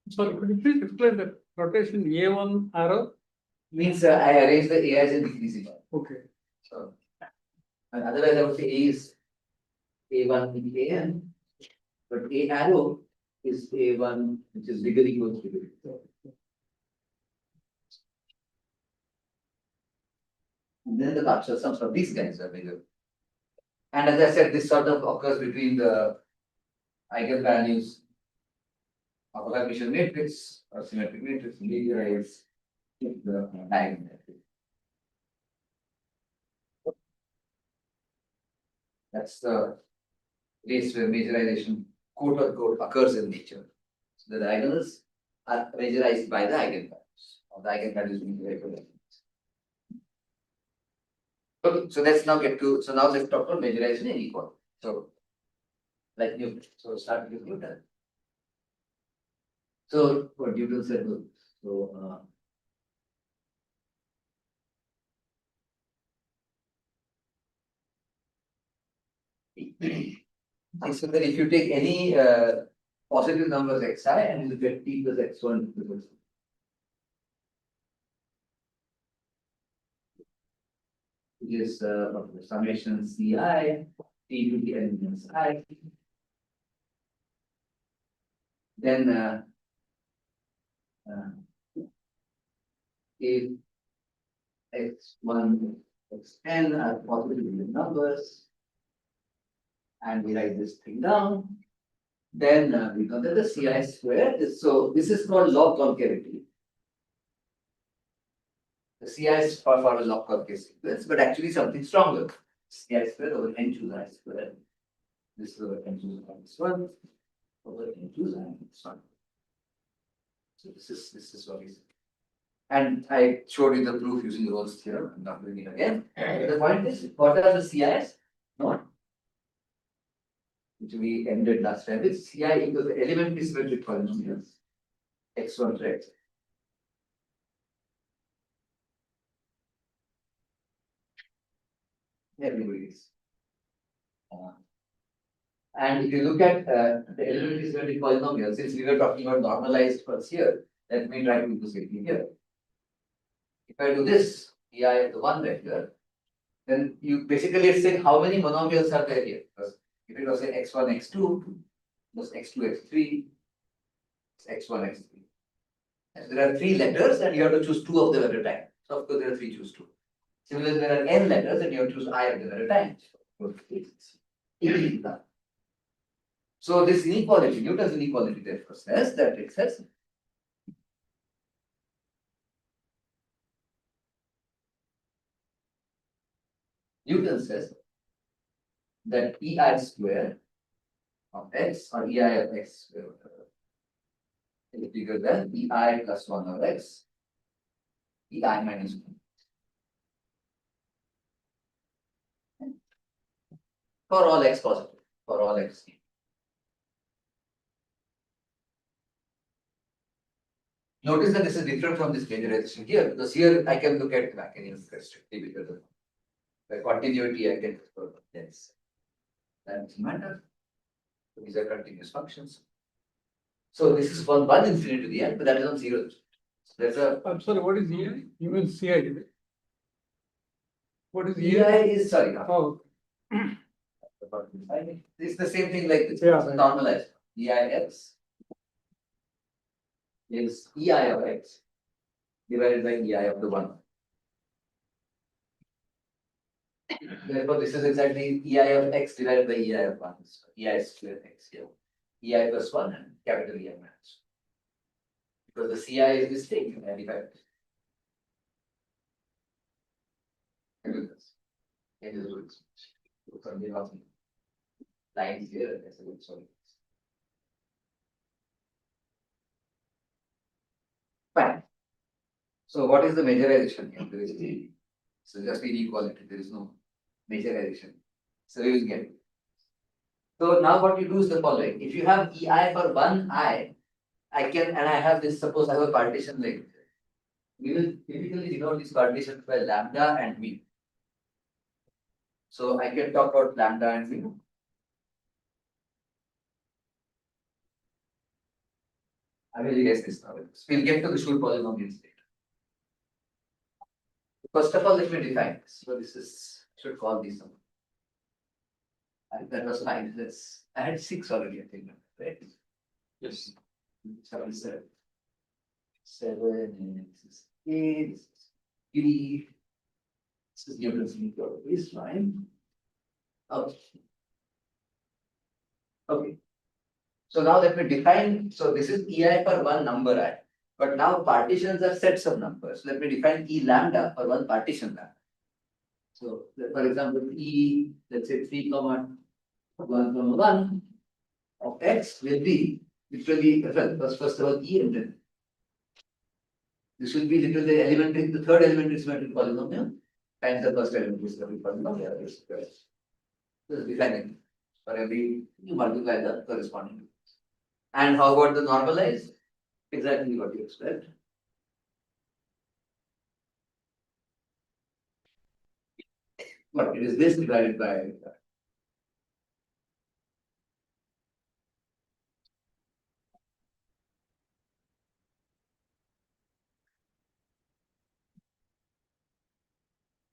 So could you please explain the rotation A1 arrow? Means I arrange the A as a decreasing order. Okay. So, and otherwise I would say A is A1 in AN, but A arrow is A1, which is bigger equals bigger. And then the partial sums of these guys are bigger. And as I said, this sort of occurs between the eigenvalues of a Hermitian matrix or symmetric matrix, linearize the diagonal. That's the place where majorization, quote unquote, occurs in nature. So the diagonals are majorized by the eigenvalues, or the eigenvalues being the regular. Okay, so let's now let's talk about majorization in equality. So, like Newton. So start with Newton. So what Newton said was, so that if you take any positive numbers xi and you get t plus x1 which is summation ci t to the elements I. Then if x1, xn are positive numbers, and we write this thing down, then we know that the ci square is, so this is called log concavity. The ci is for a log concave sequence, but actually something stronger. Ci square over n choose I square. This is over n choose I this one over n choose I this one. So this is what is. And I showed you the proof using the Rolle's theorem. I'm not doing it again. The point is, what are the CIs? No. Which we ended last time with Ci equals the elementary symmetric polynomials. X1 to X. Everybody is. And if you look at the elementary symmetric polynomial, since we were talking about normalized first here, let me try to do the same thing here. If I do this, EI the one vector, then you basically say how many monomials are there here. Because if it was say x1, x2, plus x2, x3, it's x1, x3. And there are 3 letters and you have to choose 2 of them at a time. So of course there are 3, choose 2. Similarly, there are n letters and you have to choose I at the letter times. So this inequality, Newton's inequality therefore says that it says Newton says that EI square of x or EI of x square is bigger than EI plus 1 of x, EI minus 1. For all x positive, for all x. Notice that this is different from this majorization here, because here I can look at mechanism strictly because of the continuity I can explore. Yes. That doesn't matter. So these are continuous functions. So this is from 1 infinity to the end, but that is on 0. So there's a I'm sorry, what is EI? You mean CI, is it? What is EI EI? is sorry. Oh, It's the same thing like this. Yeah. It's normalized. EIX is EI of x divided by EI of the 1. Therefore, this is exactly EI of x divided by EI of 1. So EI square x here. EI plus 1 and capital EI minus 1. Because the CI is mistaken and divided. It is good. Lines here, that's a good sorry. Fine. So what is the majorization here? There is so just inequality, there is no majorization. So you will get. So now what you do is the following. If you have EI for one I can, and I have this, suppose I have a partition like this. We will typically denote this partition by lambda and V. So I can talk about lambda and V. I will erase this now. We'll get to the Schur polynomials later. First of all, let me define this. So this is, should call this one. And that was 5. This I had 6 already, I think, right? yes. 7, 7. 7, and this is 8, this is 3. This is Newton's inequality, is fine. Okay. Okay. So now let me define, so this is EI for one number I, but now partitions are sets of numbers. Let me define E lambda for one partition lambda. So for example, E, let's say 3 comma 1 comma 1 of x will be literally, well, first of all E and then this will be literally the elementary, the third elementary symmetric polynomial and the first elementary symmetric polynomial. So define it for every, you multiply the corresponding. And how about the normalized? Exactly what you expect. But it is this divided by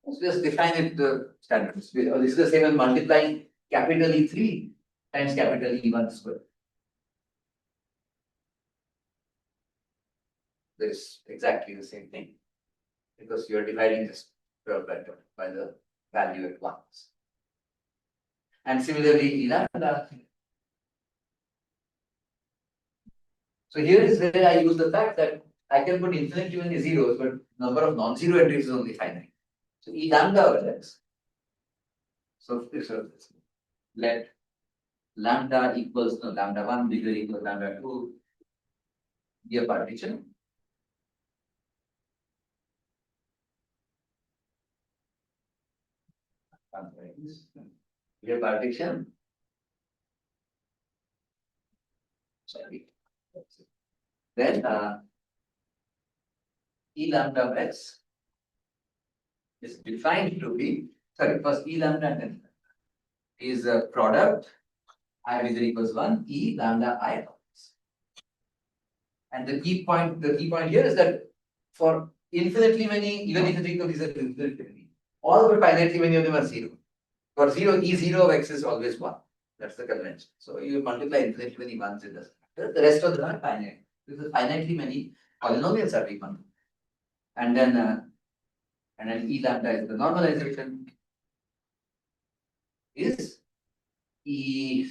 let's just define it the standards. This is the same as multiplying capital E3 times capital E1 square. This exactly the same thing because you are dividing this by the value at once. And similarly, E lambda. So here is where I use the fact that I can put infinitely many zeros, but number of non-zero entries is only finite. So E lambda over x. So let lambda equals no lambda 1 bigger equals lambda 2 be a partition. Be a partition. Sorry. Then E lambda of x is defined to be, sorry, first E lambda and then is a product I is equals 1 E lambda I of x. And the key point here is that for infinitely many, even if you think of these are infinitely many, all but finitely many of them are 0. For 0, E0 of x is always 1. That's the convention. So you multiply infinitely many ones, it doesn't matter. The rest of them are finite. Because finitely many polynomials are being one. And then And then E lambda is the normalization. Is E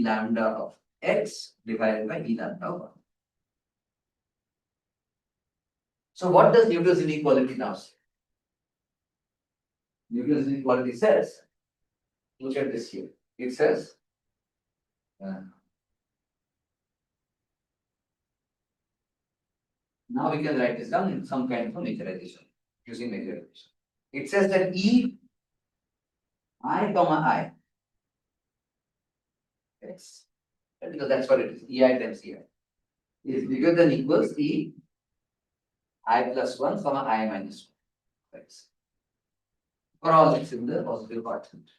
lambda of X divided by E lambda of 1. So what does Newton's inequality now say? Newton's inequality says, look at this here. It says, now we can write this down in some kind of a majorization, using majorization. It says that E I comma I, X, because that's what it is, EI times EI, is bigger than equals E I plus 1 comma I minus 1, X, for all X in the positive quadrant.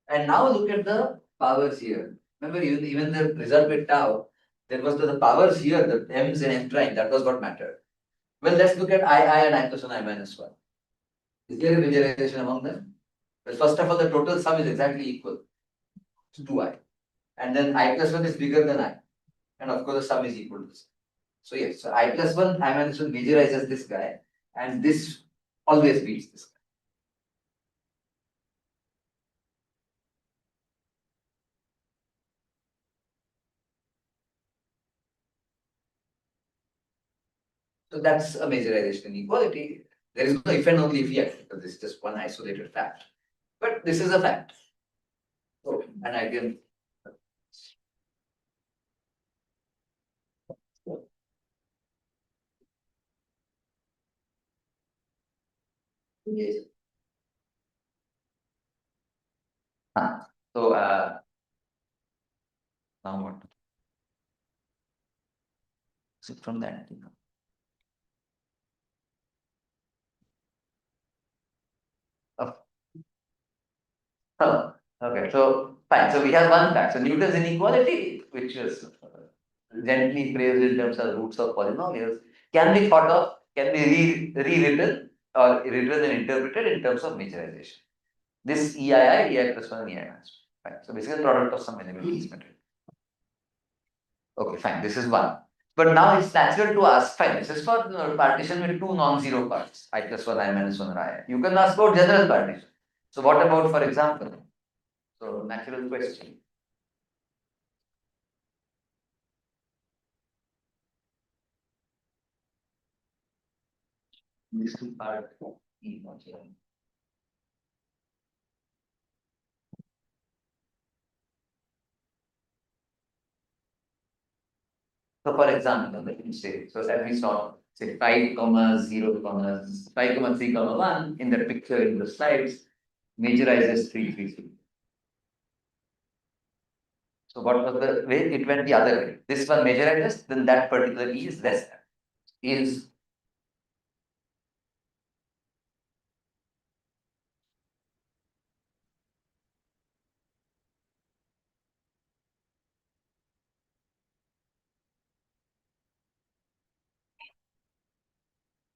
And now look at the powers here. Remember, even the result with tau, there was the powers here, the m's and m prime, that was what mattered. Well, let's look at I and I plus 1, I minus 1. Is there a majorization among them? Well, first of all, the total sum is exactly equal to 2i. And then I plus 1 is bigger than I. And of course, the sum is equal to this. So yes, so I plus 1, I minus 1 majorizes this guy. And this always beats this guy. So that's a majorization inequality. There is no if and only if yet, because this is just one isolated fact. But this is a fact. So, and I can. Yes. So, now what? So from that, Oh, okay, so fine. So we have one fact. So Newton's inequality, which is gently phrased in terms of roots of polynomials, can be thought of, can be rewritten or rewritten and interpreted in terms of majorization. This EI plus 1, EI minus 1. Fine. So basically the product of some elements matrix. Okay, fine. This is one. But now it's natural to ask, fine, this is for partition with two non-zero parts, I plus 1, I minus 1, or I. You can ask about general partition. So what about, for example, so natural question. These two part E not here. So for example, let me say, so that we saw say 5 comma 0 comma 5 comma 3 comma 1 in the picture in the slides majorizes 3 3 3. So what was the way? It went the other way. This one majorizes, then that particular E is less than. Is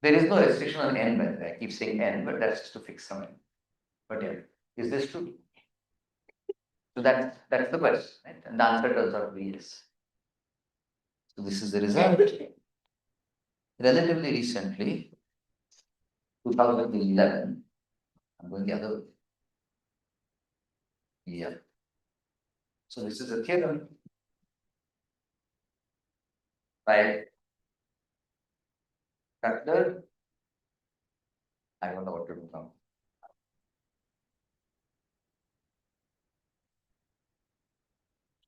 there is no restriction on n, by the way. I keep saying n, but that's just to fix some n. But yeah, is this true? So that's the question, right? And the answer turns out to be yes. So this is the result. Relatively recently, 2011, I'm going the other way. Yeah. So this is a theorem by Cutler. I don't know what to do now.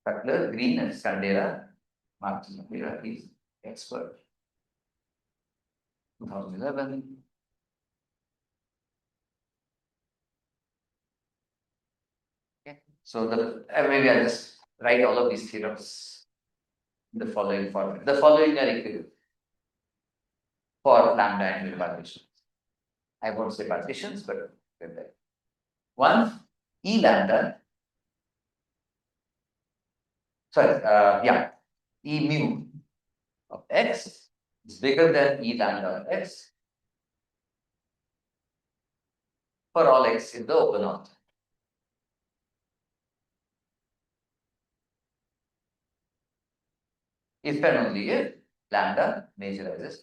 Cutler, Green, and Scandera. Martin Scandera is expert. 2011. Okay. So maybe I'll just write all of these theorems in the following format. The following are equivalent for lambda and partitions. I won't say partitions, but they're there. One, E lambda. Sorry, E mu of x is bigger than E lambda of x for all x in the open order. If and only if lambda majorizes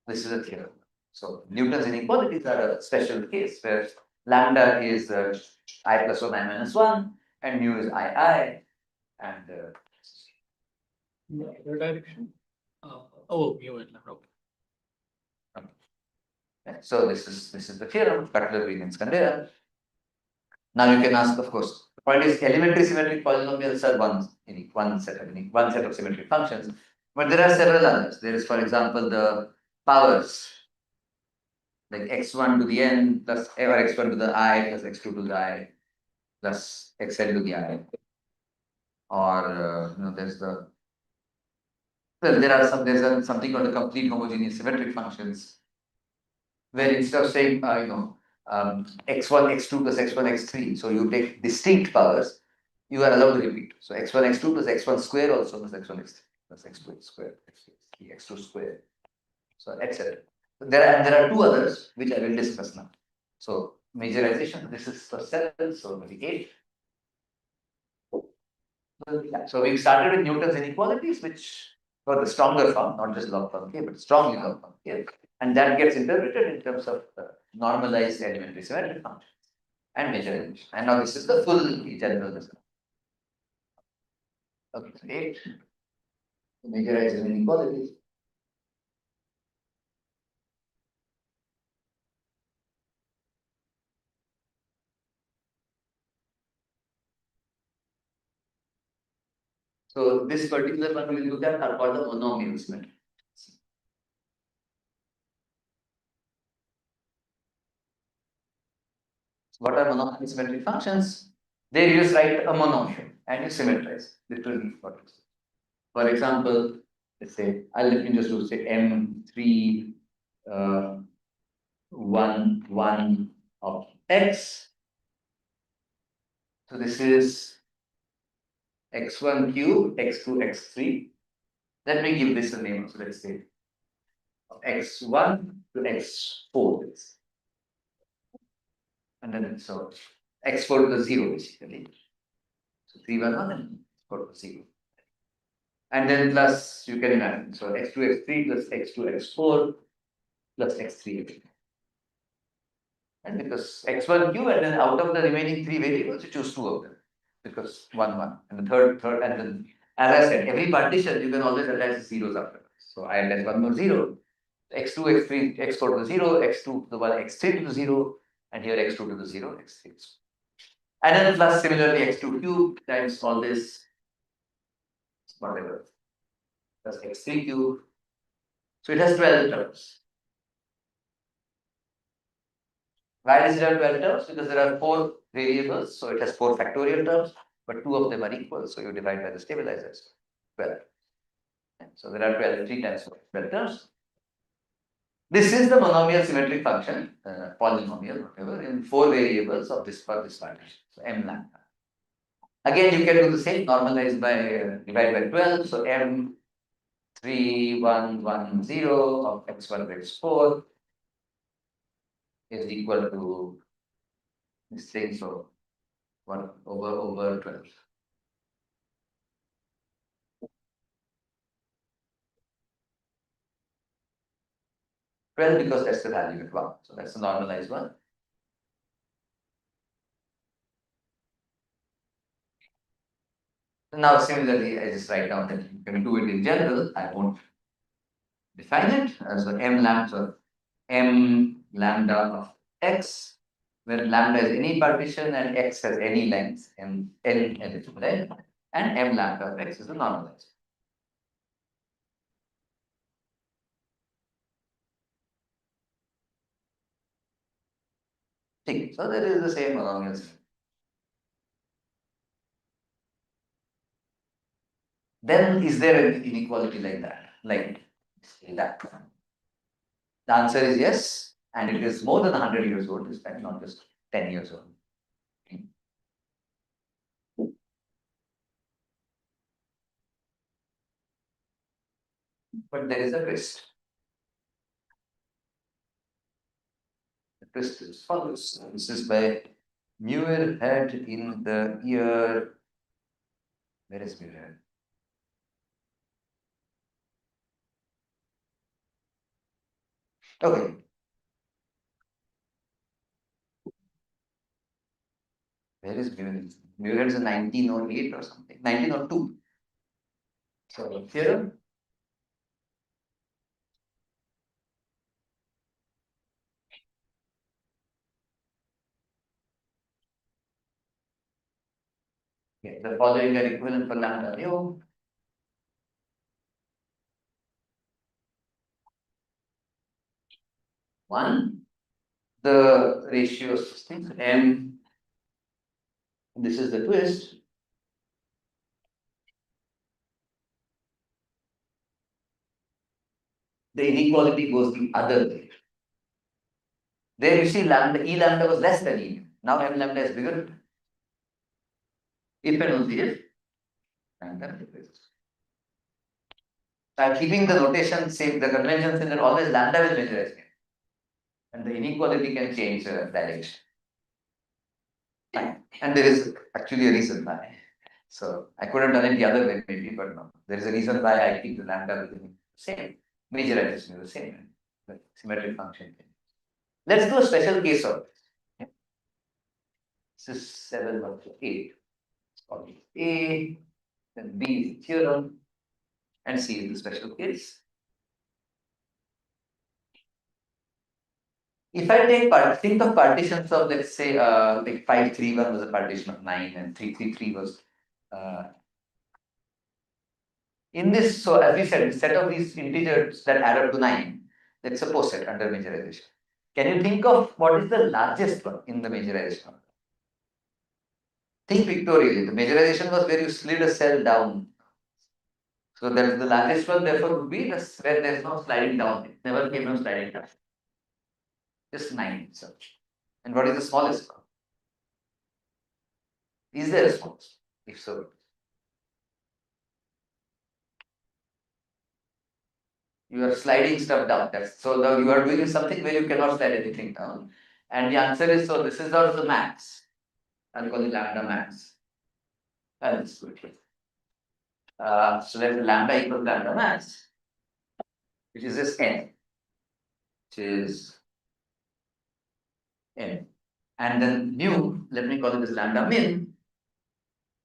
This is a theorem. So Newton's inequalities are a special case where lambda is I plus 1 I minus 1 and mu is I and The direction? Oh, you went left, okay. so this is the theorem, Cutler-Williams-Kandera. Now you can ask, of course, the point is elementary symmetric polynomials are one set of symmetric functions, but there are several others. There is, for example, the powers like x1 to the n plus or x1 to the I plus x2 to the I plus xn to the I. Or there's the there's something called the complete homogeneous symmetric functions, where instead of saying x1 x2 plus x1 x3, so you take distinct powers, you are allowed to repeat. So x1 x2 plus x1 square also plus x1 x3 plus x2 square x3 x2 square, so etc. There are two others which I will discuss now. So majorization, this is for 7, so maybe 8. So we started with Newton's inequalities, which for the stronger form, not just log form K, but strongly log form K. And that gets interpreted in terms of normalized elementary symmetric functions and majorization. And now this is the full general result. Okay, so 8. Majorization inequalities. So this particular one we will look at are called the monomial symmetry. What are monomial symmetric functions? There you just write a monomial and you symmetrize. Literally what it is. For example, let's say let me just do say M3 1 1 of x. So this is x1 cube, x2, x3. Let me give this a name. So let's say x1 to x4. And then so x4 to the 0 basically. So 3 1 1 and 4 to the 0. And then plus you can imagine. So x2 x3 plus x2 x4 plus x3 x4. And because x1 cube, and then out of the remaining 3 variables, you choose 2 of them. Because 1 1. And the third, and then as I said, every partition you can always attach zeros after. So I attach one more 0. x2, x3, x4 to the 0, x2 to the 1, x3 to the 0, and here x2 to the 0, x3. And then plus similarly x2 cube times all this, whatever, plus x3 cube. So it has 12 terms. Why does it have 12 terms? Because there are 4 variables, so it has 4 factorial terms, but 2 of them are equal, so you divide by the stabilizers. 12. And so there are 12, 3 times 12 terms. This is the monomial symmetric function, polynomial, whatever, in 4 variables of this partition. So m lambda. Again, you can do the same, normalize by divide by 12. So m 3 1 1 0 of x1 to x4 is equal to this thing, so 1 over 12. Because that's the value at 1. So that's the normalized one. Now similarly, I just write down that you can do it in general. I won't define it. So m lambda of x, where lambda is any partition and x has any length, n additive length, and m lambda of x is the normalized. So there is the same along as. Then is there an inequality like that? Like that? The answer is yes, and it is more than 100 years old this time, not just 10 years old. But there is a twist. The twist is follows. This is by Muirhead in the year. Where is Muirhead? Okay. Where is Muir? Muir is 1908 or something, 1902. So theorem. Okay, the following are equivalent for lambda mu. One, the ratio of things m. This is the twist. The inequality goes the other way. There you see lambda, E lambda was less than E. Now M lambda is bigger. If and only if lambda decreases. So I'm keeping the notation same, the convention saying that always lambda will measure as M. And the inequality can change direction. Fine. And there is actually a reason why. So I could have done it the other way maybe, but no. There is a reason why I keep the lambda within the same. Major adjustment is the same. The symmetric function. Let's do a special case of it. This is 7 over 8. It's called A, then B is the theorem, and C is the special case. If I think of partitions of, let's say, like 531 was a partition of 9 and 333 was in this. So as we said, set of these integers that add up to 9, that's a poset under majorization. Can you think of what is the largest one in the majorization? Think pictorially. The majorization was where you slid a cell down. So that's the largest one, therefore, would be the where there's no sliding down. It never came no sliding down. Just 9 itself. And what is the smallest one? Is there a smallest? If so, you are sliding stuff down. That's so you are doing something where you cannot slide anything down. And the answer is, so this is also the max. I'll call it lambda max. Let's do it here. So let lambda equals lambda max, which is this n, which is n. And then mu, let me call it as lambda min,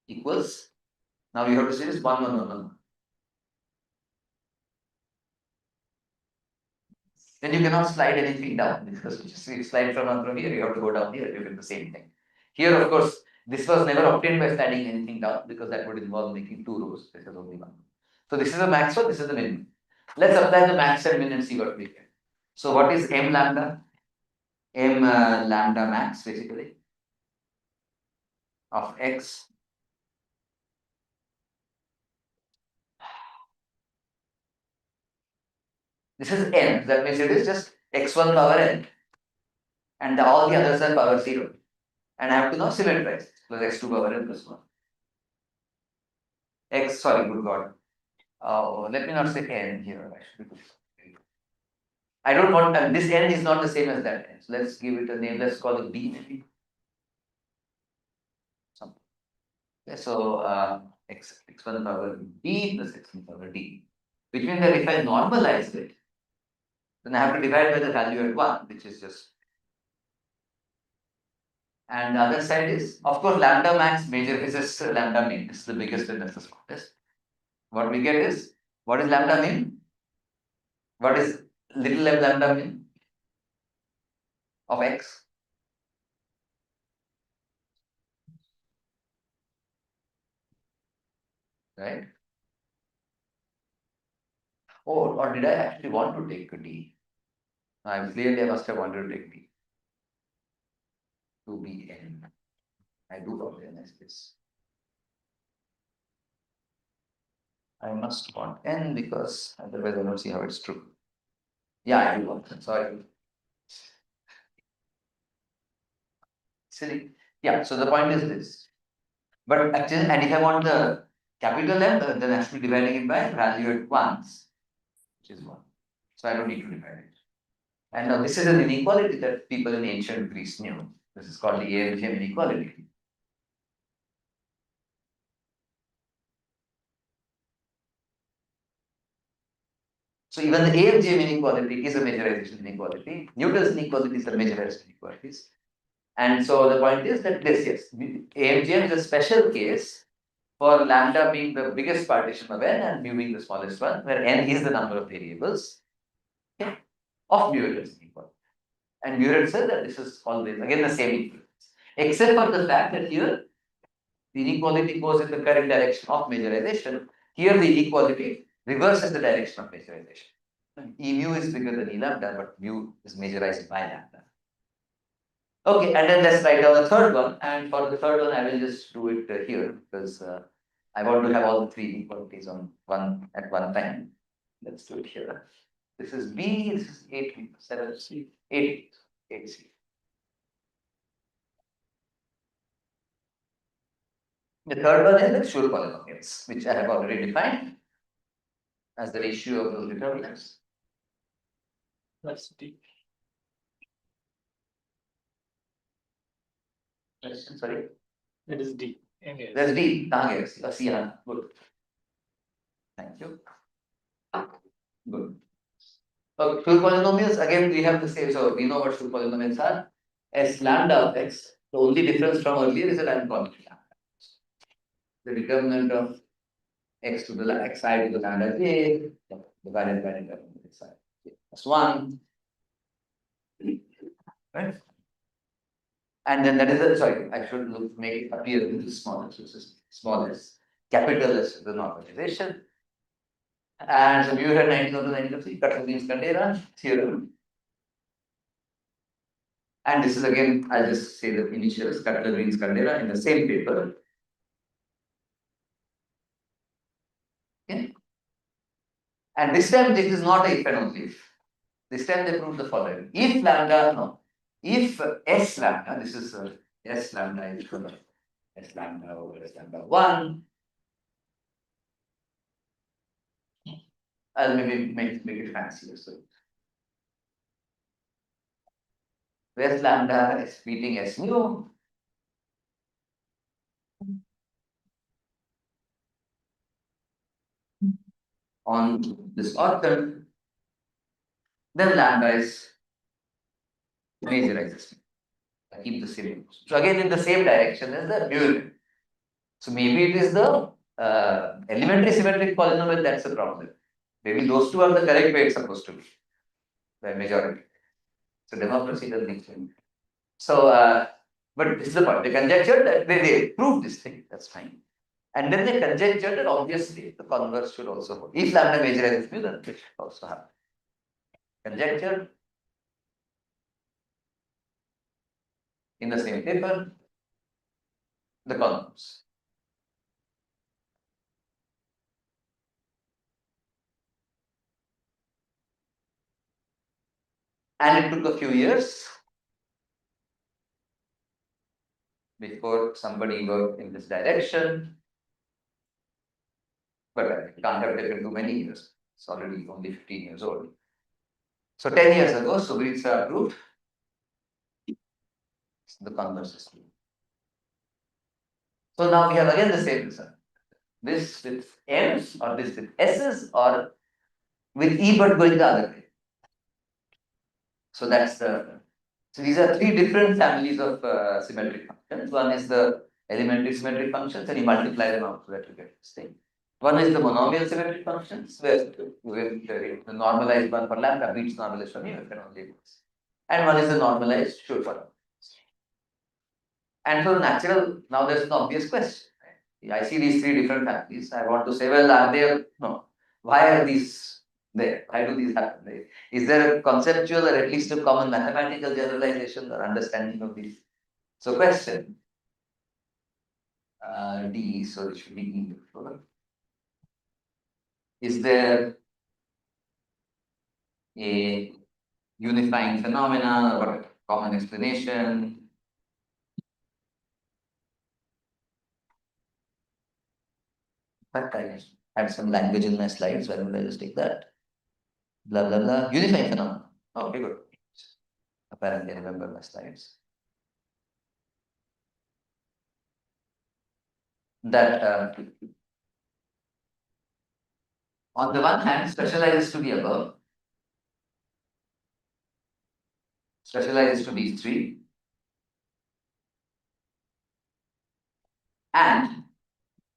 equals, now you have to say this 1, 1, 1, 1. Then you cannot slide anything down because if you slide from here, you have to go down here, you get the same thing. Here, of course, this was never obtained by sliding anything down because that would involve making 2 rows. This is only 1. So this is the max one, this is the min. Let's apply the max and min and see what we get. So what is m lambda? M lambda max basically of x. This is n, that means it is just x1 power n. And all the others are power 0. And I have to now symmetrize plus x2 power n plus 1. X, sorry, good God. Let me not say n here. I don't want, this n is not the same as that n. So let's give it a name, let's call it d maybe. Okay, so x1 power d plus x1 power d. Which means that if I normalize it, then I have to divide by the value at 1, which is just. And the other side is, of course, lambda max major is just lambda min. This is the biggest and that's the smallest. What we get is, what is lambda min? What is little m lambda min of x? Right? Or did I actually want to take a d? Clearly I must have wanted to take d. To be n. I do organize this. I must want n because otherwise I don't see how it's true. Yeah, I do want n. Sorry. Silly. Yeah, so the point is this. But actually, and if I want the capital M, then I have to be dividing it by value at once, which is 1. So I don't need to divide it. And now this is an inequality that people in ancient Greece knew. This is called the ALGM inequality. So even the AFGM inequality is a majorization inequality. Newton's inequalities are majorization inequalities. And so the point is that this, yes, AMGM is a special case for lambda being the biggest partition of n and mu being the smallest one, where n is the number of variables, okay, of Muir's inequality. And Muir said that this is always again the same equivalence, except for the fact that here the inequality goes in the correct direction of majorization. Here the inequality reverses the direction of majorization. E mu is bigger than E lambda, but mu is majorized by lambda. Okay, and then let's write down the third one. And for the third one, I will just do it here because I want to have all the three inequalities on one at one time. Let's do it here. This is B, this is 8, 7, C, 8, 8C. The third one is the Schur polynomials, which I have already defined as the ratio of those determinants. That's D. Sorry, That is D. Anyways. there's D. Yes, C. Good. Thank you. Good. Okay, Schur polynomials, again we have the same, so we know what Schur polynomials are. S lambda of x, the only difference from earlier is that I'm calling it lambda. The determinant of x to the xi to the lambda j divided by the determinant of xi plus 1. Right? And then that is the, sorry, I should make it appear in the smallest, so this is smallest, capital S the normalization. And so you had 1993 Cutler-Green's-Kandera theorem. And this is again, I'll just say the initials Cutler-Green's-Kandera in the same paper. Okay. And this time this is not a if and only if. This time they prove the following. If lambda, no, if S lambda, this is S lambda is equal to S lambda over S lambda 1. I'll maybe make it fancier. So S lambda is beating S mu. On this ortho, then lambda is majorizes. I keep the same. So again in the same direction as the mu. So maybe it is the elementary symmetric polynomial that's the problem. Maybe those two are the correct way it's supposed to be. The majority. So democracy doesn't exist. So but this is the point. They conjectured that they proved this thing, that's fine. And then they conjectured that obviously the converse should also hold. If lambda majorizes mu, then it should also happen. Conjecture in the same paper, the converse. And it took a few years before somebody worked in this direction. But it can't have taken too many years. It's already only 15 years old. So 10 years ago, Subritsa proved the converse is true. So now we have again the same result. This with M's or this with S's or with E but going the other way. So that's the. So these are three different families of symmetric functions. One is the elementary symmetric functions, and you multiply them out so that you get this thing. One is the monomial symmetric functions, where the normalized one for lambda beats normalized for mu if and only this. And one is the normalized Schur polynomial. And so natural, now there's an obvious question. Right? I see these three different families. I want to say, well, are they no? Why are these there? Why do these happen? Is there a conceptual or at least a common mathematical generalization or understanding of these? So question D, so it should be E. Is there a unifying phenomena or a common explanation? But I had some language in my slides, why don't I just take that? Blah blah blah. Unifying phenomena. Okay, good. Apparently I remember my slides. That on the one hand, specializes to the above, specializes to these three, and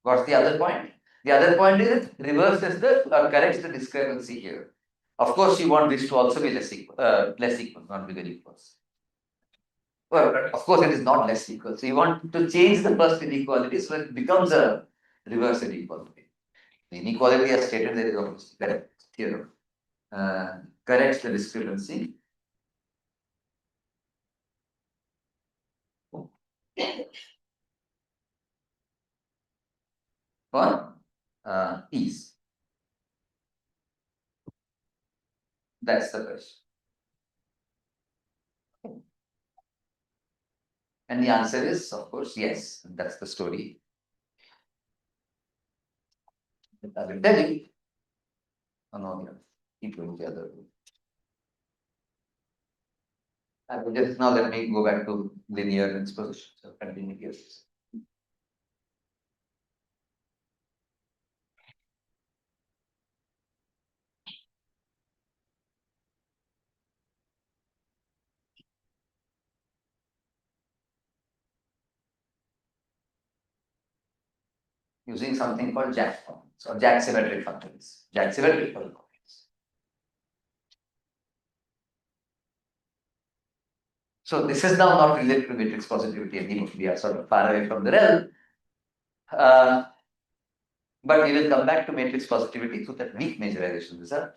what's the other point? The other point is it reverses the or corrects the discrepancy here. Of course, you want this to also be less equal, not bigger equals. Well, of course, it is not less equal. So you want to change the first inequality so it becomes a reverse inequality. The inequality as stated there is obviously correct theorem. Corrects the discrepancy. For ease. That's the question. And the answer is, of course, yes. That's the story. I will tell you. Oh, no, yeah. Keep going the other way. I will just now let me go back to linear exposition. So continue here. Using something called Jack functions or Jack symmetric functions. Jack symmetric functions. So this is now not related to matrix positivity anymore. We are sort of far away from the realm. But we will come back to matrix positivity through that weak majorization result.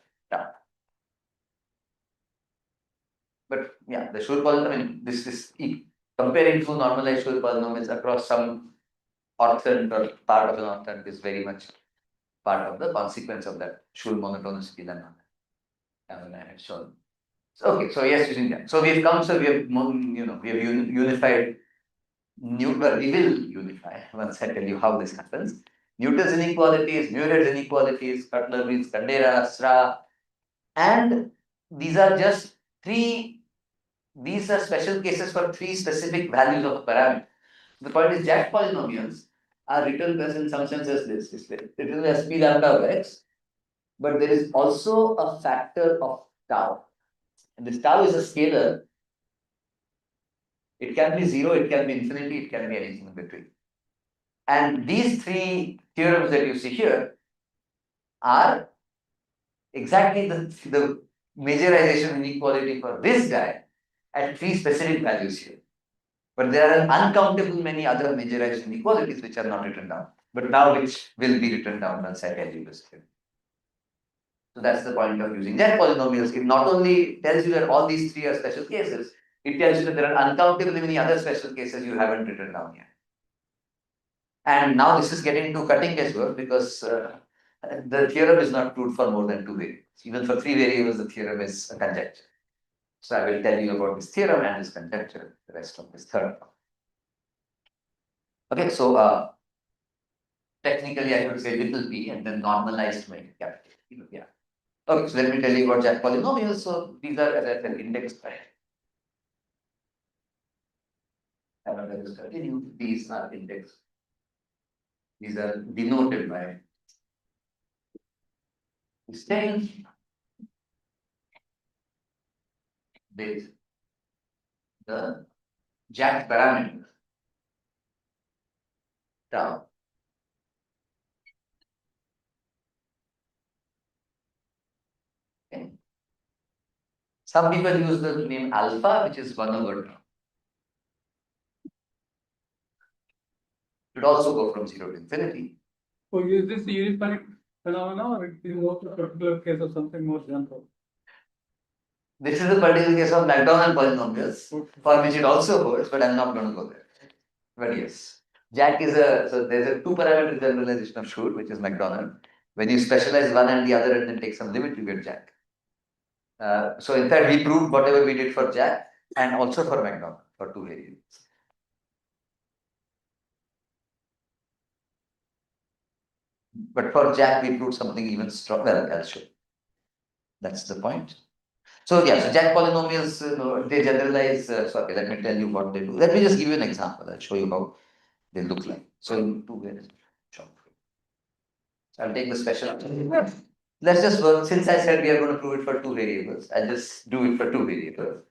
But yeah, the Schur polynomial, I mean, this is comparing two normalized Schur polynomials across some orthant or part of an orthant is very much part of the consequence of that Schur monotonicity that I had shown. So, okay, so yes, using that. So we've come, so we have, we have unified but we will unify once I tell you how this happens. Newton's inequalities, Muirhead's inequalities, Cutler-Reed's, Kandera, Sra, and these are just three. These are special cases for three specific values of a parameter. The point is, Jack polynomials are written as in some sense as this. It's written as p lambda of x, but there is also a factor of tau, and this tau is a scalar. It can be 0, it can be infinity, it can be anything in between. And these three theorems that you see here are exactly the majorization inequality for this guy at three specific values here. But there are uncountable many other majorization inequalities which are not written down, but now which will be written down once I tell you this thing. So that's the point of using Jack polynomials. It not only tells you that all these three are special cases, it tells you that there are uncountably many other special cases you haven't written down yet. And now this is getting to cutting edge work because the theorem is not proved for more than 2 variables. Even for 3 variables, the theorem is a conjecture. So I will tell you about this theorem and this conjecture, the rest of this third part. Okay, so technically I could say little p and then normalized to make it capital P. Yeah. Okay, so let me tell you about Jack polynomials. So these are, as I said, indexed by. I will just continue. These are indexed. These are denoted by string with the Jack parameter tau. Okay. Some people use the name alpha, which is 1 over tau. It also go from 0 to infinity. So is this unifying phenomena or it is also a particular case of something more general? This is a particular case of McDonald polynomials, for which it also holds, but I'm not going to go there. But yes, Jack is so there's a 2-parameter generalization of Schur, which is McDonald. When you specialize one and the other and then take some limit, you get Jack. So in fact, we proved whatever we did for Jack and also for McDonald for 2 variables. But for Jack, we proved something even stronger. Well, I'll show. That's the point. So yeah, so Jack polynomials, they generalize. Sorry, let me tell you what they do. Let me just give you an example. I'll show you how they look like. So in 2 ways. I'll take the special. let's just work, since I said we are going to prove it for two variables, I'll just do it for two variables.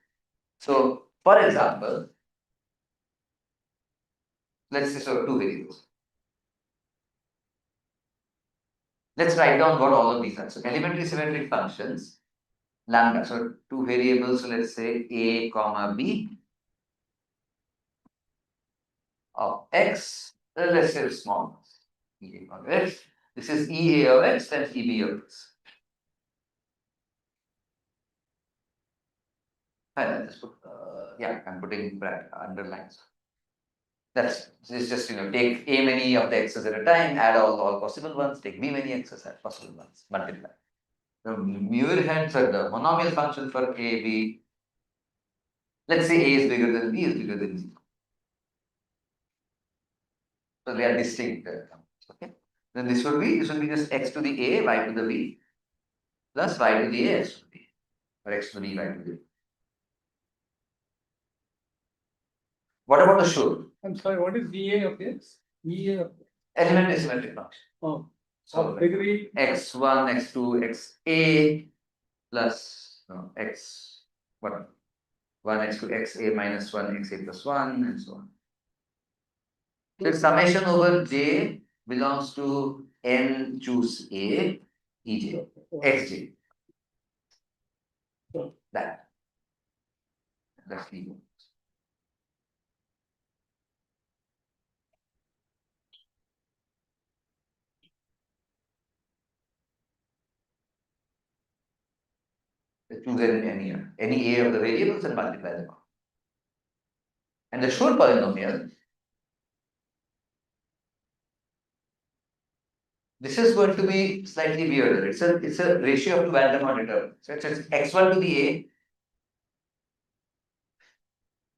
So, for example, let's say so two variables. Let's write down what all of these are. So, elementary symmetric functions, lambda. So, two variables, so let's say a comma b of x, let's say small e of x. This is ea of x times eb of x. Fine, I'll just put, yeah, I'm putting underlines. That's this just take a many of the x's at a time, add all possible ones, take b many x's at possible ones, multiply. The Muir-Hens or the monomial function for a, b. Let's say a is bigger than b is bigger than 0. So they are distinct terms. Okay. Then this would be just x to the a, y to the b, plus y to the a, x to the b, or x to the b, y to the b. What about the should? I'm sorry, what is EA of x? EA of, Elementary symmetric function. oh, So of degree, x1, x2, xa plus x what 1 x2 xa minus 1 xa plus 1 and so on. So summation over j belongs to n choose a ej xj. That. That's the choose any a of the variables and multiply them out. And the should polynomial, this is going to be slightly weirder. It's a ratio of two random or determined. So it's x1 to the a.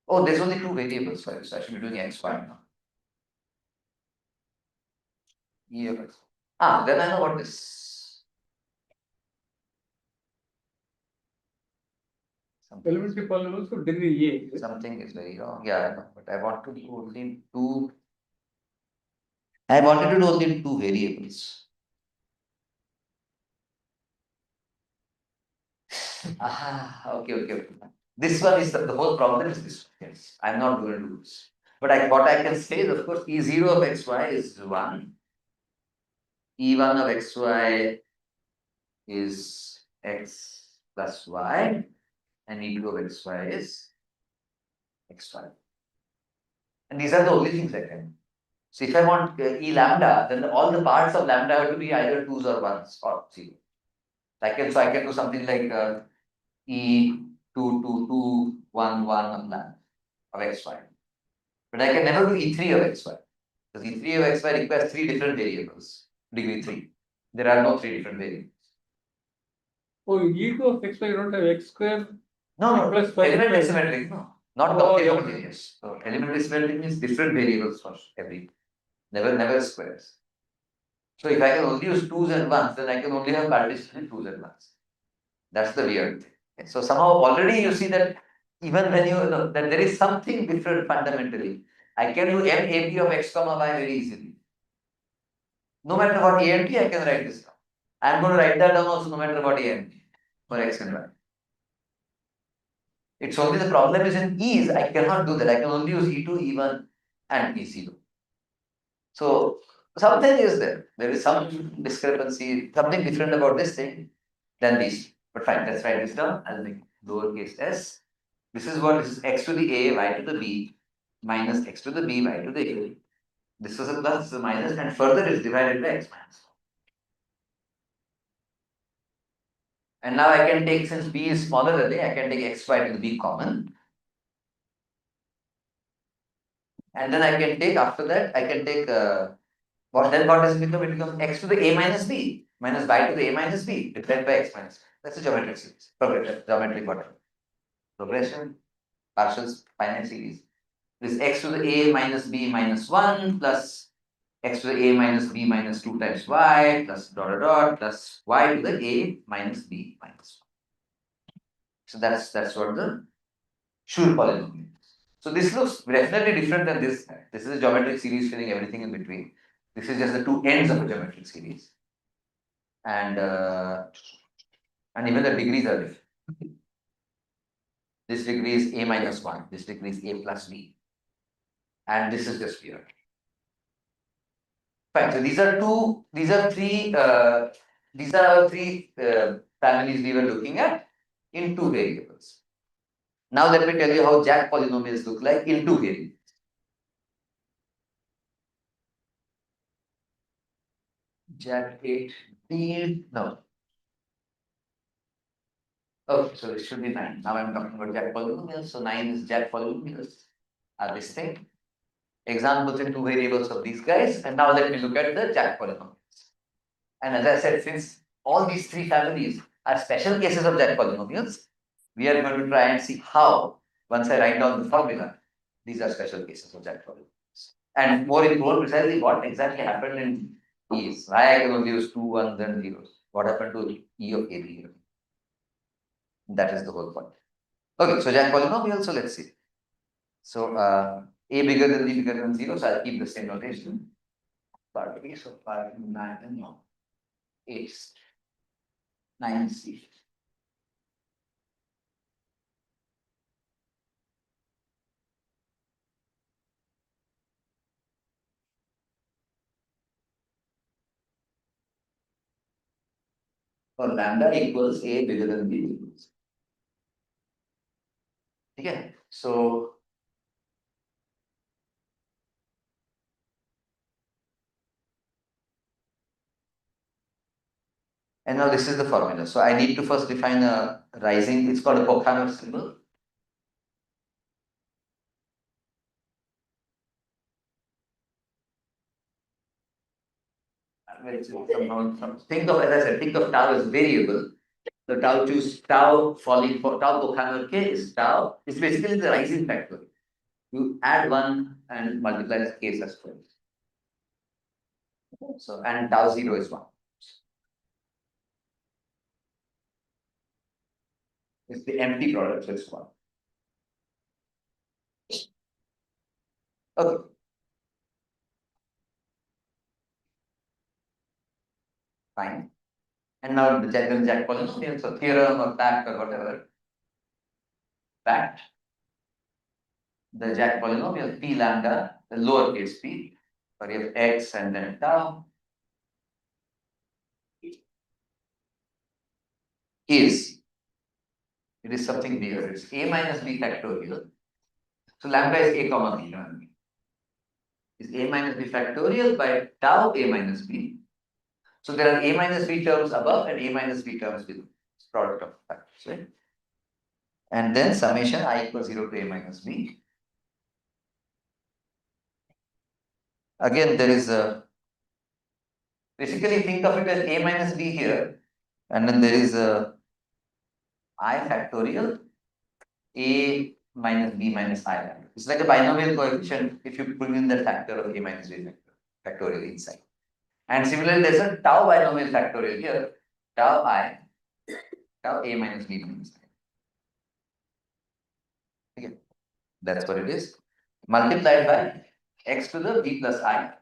Oh, there's only two variables, sorry, so I should be doing x5 now. E of x. Then I know what this. elementary polynomials of degree A. Something is very wrong. Yeah, I know, but I want to do only two. I wanted to do only two variables. Okay. This one is the whole problem is this one. Yes, I'm not going to do this. But what I can say is, of course, E0 of xy is 1. E1 of xy is x plus y, and E2 of xy is x5. And these are the only things I can. So if I want E lambda, then all the parts of lambda have to be either 2's or 1's or 0. I can do something like E2 of lambda of xy. But I can never do E3 of xy. Because E3 of xy requires three different variables, degree 3. There are no three different variables. Oh, E2 of x, you don't have x square. No, Plus five elementary square. symmetric, no. Not Oh, complete yeah. homogeneous. So elementary symmetric means different variables for every, never squares. So if I can only use 2's and 1's, then I can only have partition in 2's and 1's. That's the weird thing. So somehow already you see that even when you know that there is something different fundamentally, I can do MAP of x comma y very easily. No matter what A and T, I can write this down. I am going to write that down also no matter what A and T for x and y. It's only the problem is in E's, I cannot do that. I can only use E2, E1 and E0. So something is there. There is some discrepancy, something different about this thing than these. But fine, let's write this down. I'll make lowercase s. This is x to the a, y to the b, minus x to the b, y to the a. This is a plus, this is a minus, and further is divided by x minus 1. And now I can take, since b is smaller than a, I can take xy to the b common. And then I can take, after that, I can take, what does it become? It becomes x to the a minus b, minus y to the a minus b, divided by x minus 1. That's a geometric series, geometric whatever. Progression, partial finite series. This x to the a minus b minus 1 plus x to the a minus b minus 2 times y plus plus y to the a minus b minus 1. So that's what the Schur polynomial is. So this looks definitely different than this. This is a geometric series filling everything in between. This is just the two ends of a geometric series. and even the degrees are different. This degree is a minus 1, this degree is a plus b, and this is just here. Fine, so these are our three families we were looking at in two variables. Now let me tell you how Jack polynomials look like in two variables. Jack 8, no. Okay, so it should be 9. Now I'm talking about Jack polynomials. So 9 is Jack polynomials. Are this thing? Examples in two variables of these guys. And now let me look at the Jack polynomials. And as I said, since all these three families are special cases of Jack polynomials, we are going to try and see how, once I write down the formula, these are special cases of Jack polynomials. And more precisely, what exactly happened in E is why I can only use 2, 1s, and 0s. What happened to E of A here? That is the whole point. Okay, so Jack polynomial, so let's see. So A bigger than B bigger than 0, so I'll keep the same notation. Part B, so part 9 and 8, 9 C. For lambda equals A bigger than B equals. Okay, so and now this is the formula. So I need to first define a rising, it's called a Pochhammer symbol. Think of, as I said, think of tau as variable. So tau falling for tau Pochhammer k is tau. It's basically the rising factor. You add 1 and multiply the k as well. So and tau 0 is 1. It's the empty product, so it's 1. Okay. Fine. And now the Jack polynomial, so theorem or fact or whatever. Fact. The Jack polynomial p lambda, the lowercase p, sorry, of x and then tau is, it is something bigger. It's a minus b factorial. So lambda is a comma b. Is a minus b factorial by tau a minus b. So there are a minus b terms above and a minus b terms below. It's product of factors, right? And then summation I equals 0 to a minus b. Again, there is a, basically think of it as a minus b here, and then there is a I factorial a minus b minus I lambda. It's like a binomial coefficient if you put in the factor of a minus b factorial inside. And similarly, there's a tau binomial factorial here, tau I, tau a minus b minus I. Okay, that's what it is. Multiplied by x to the b plus I,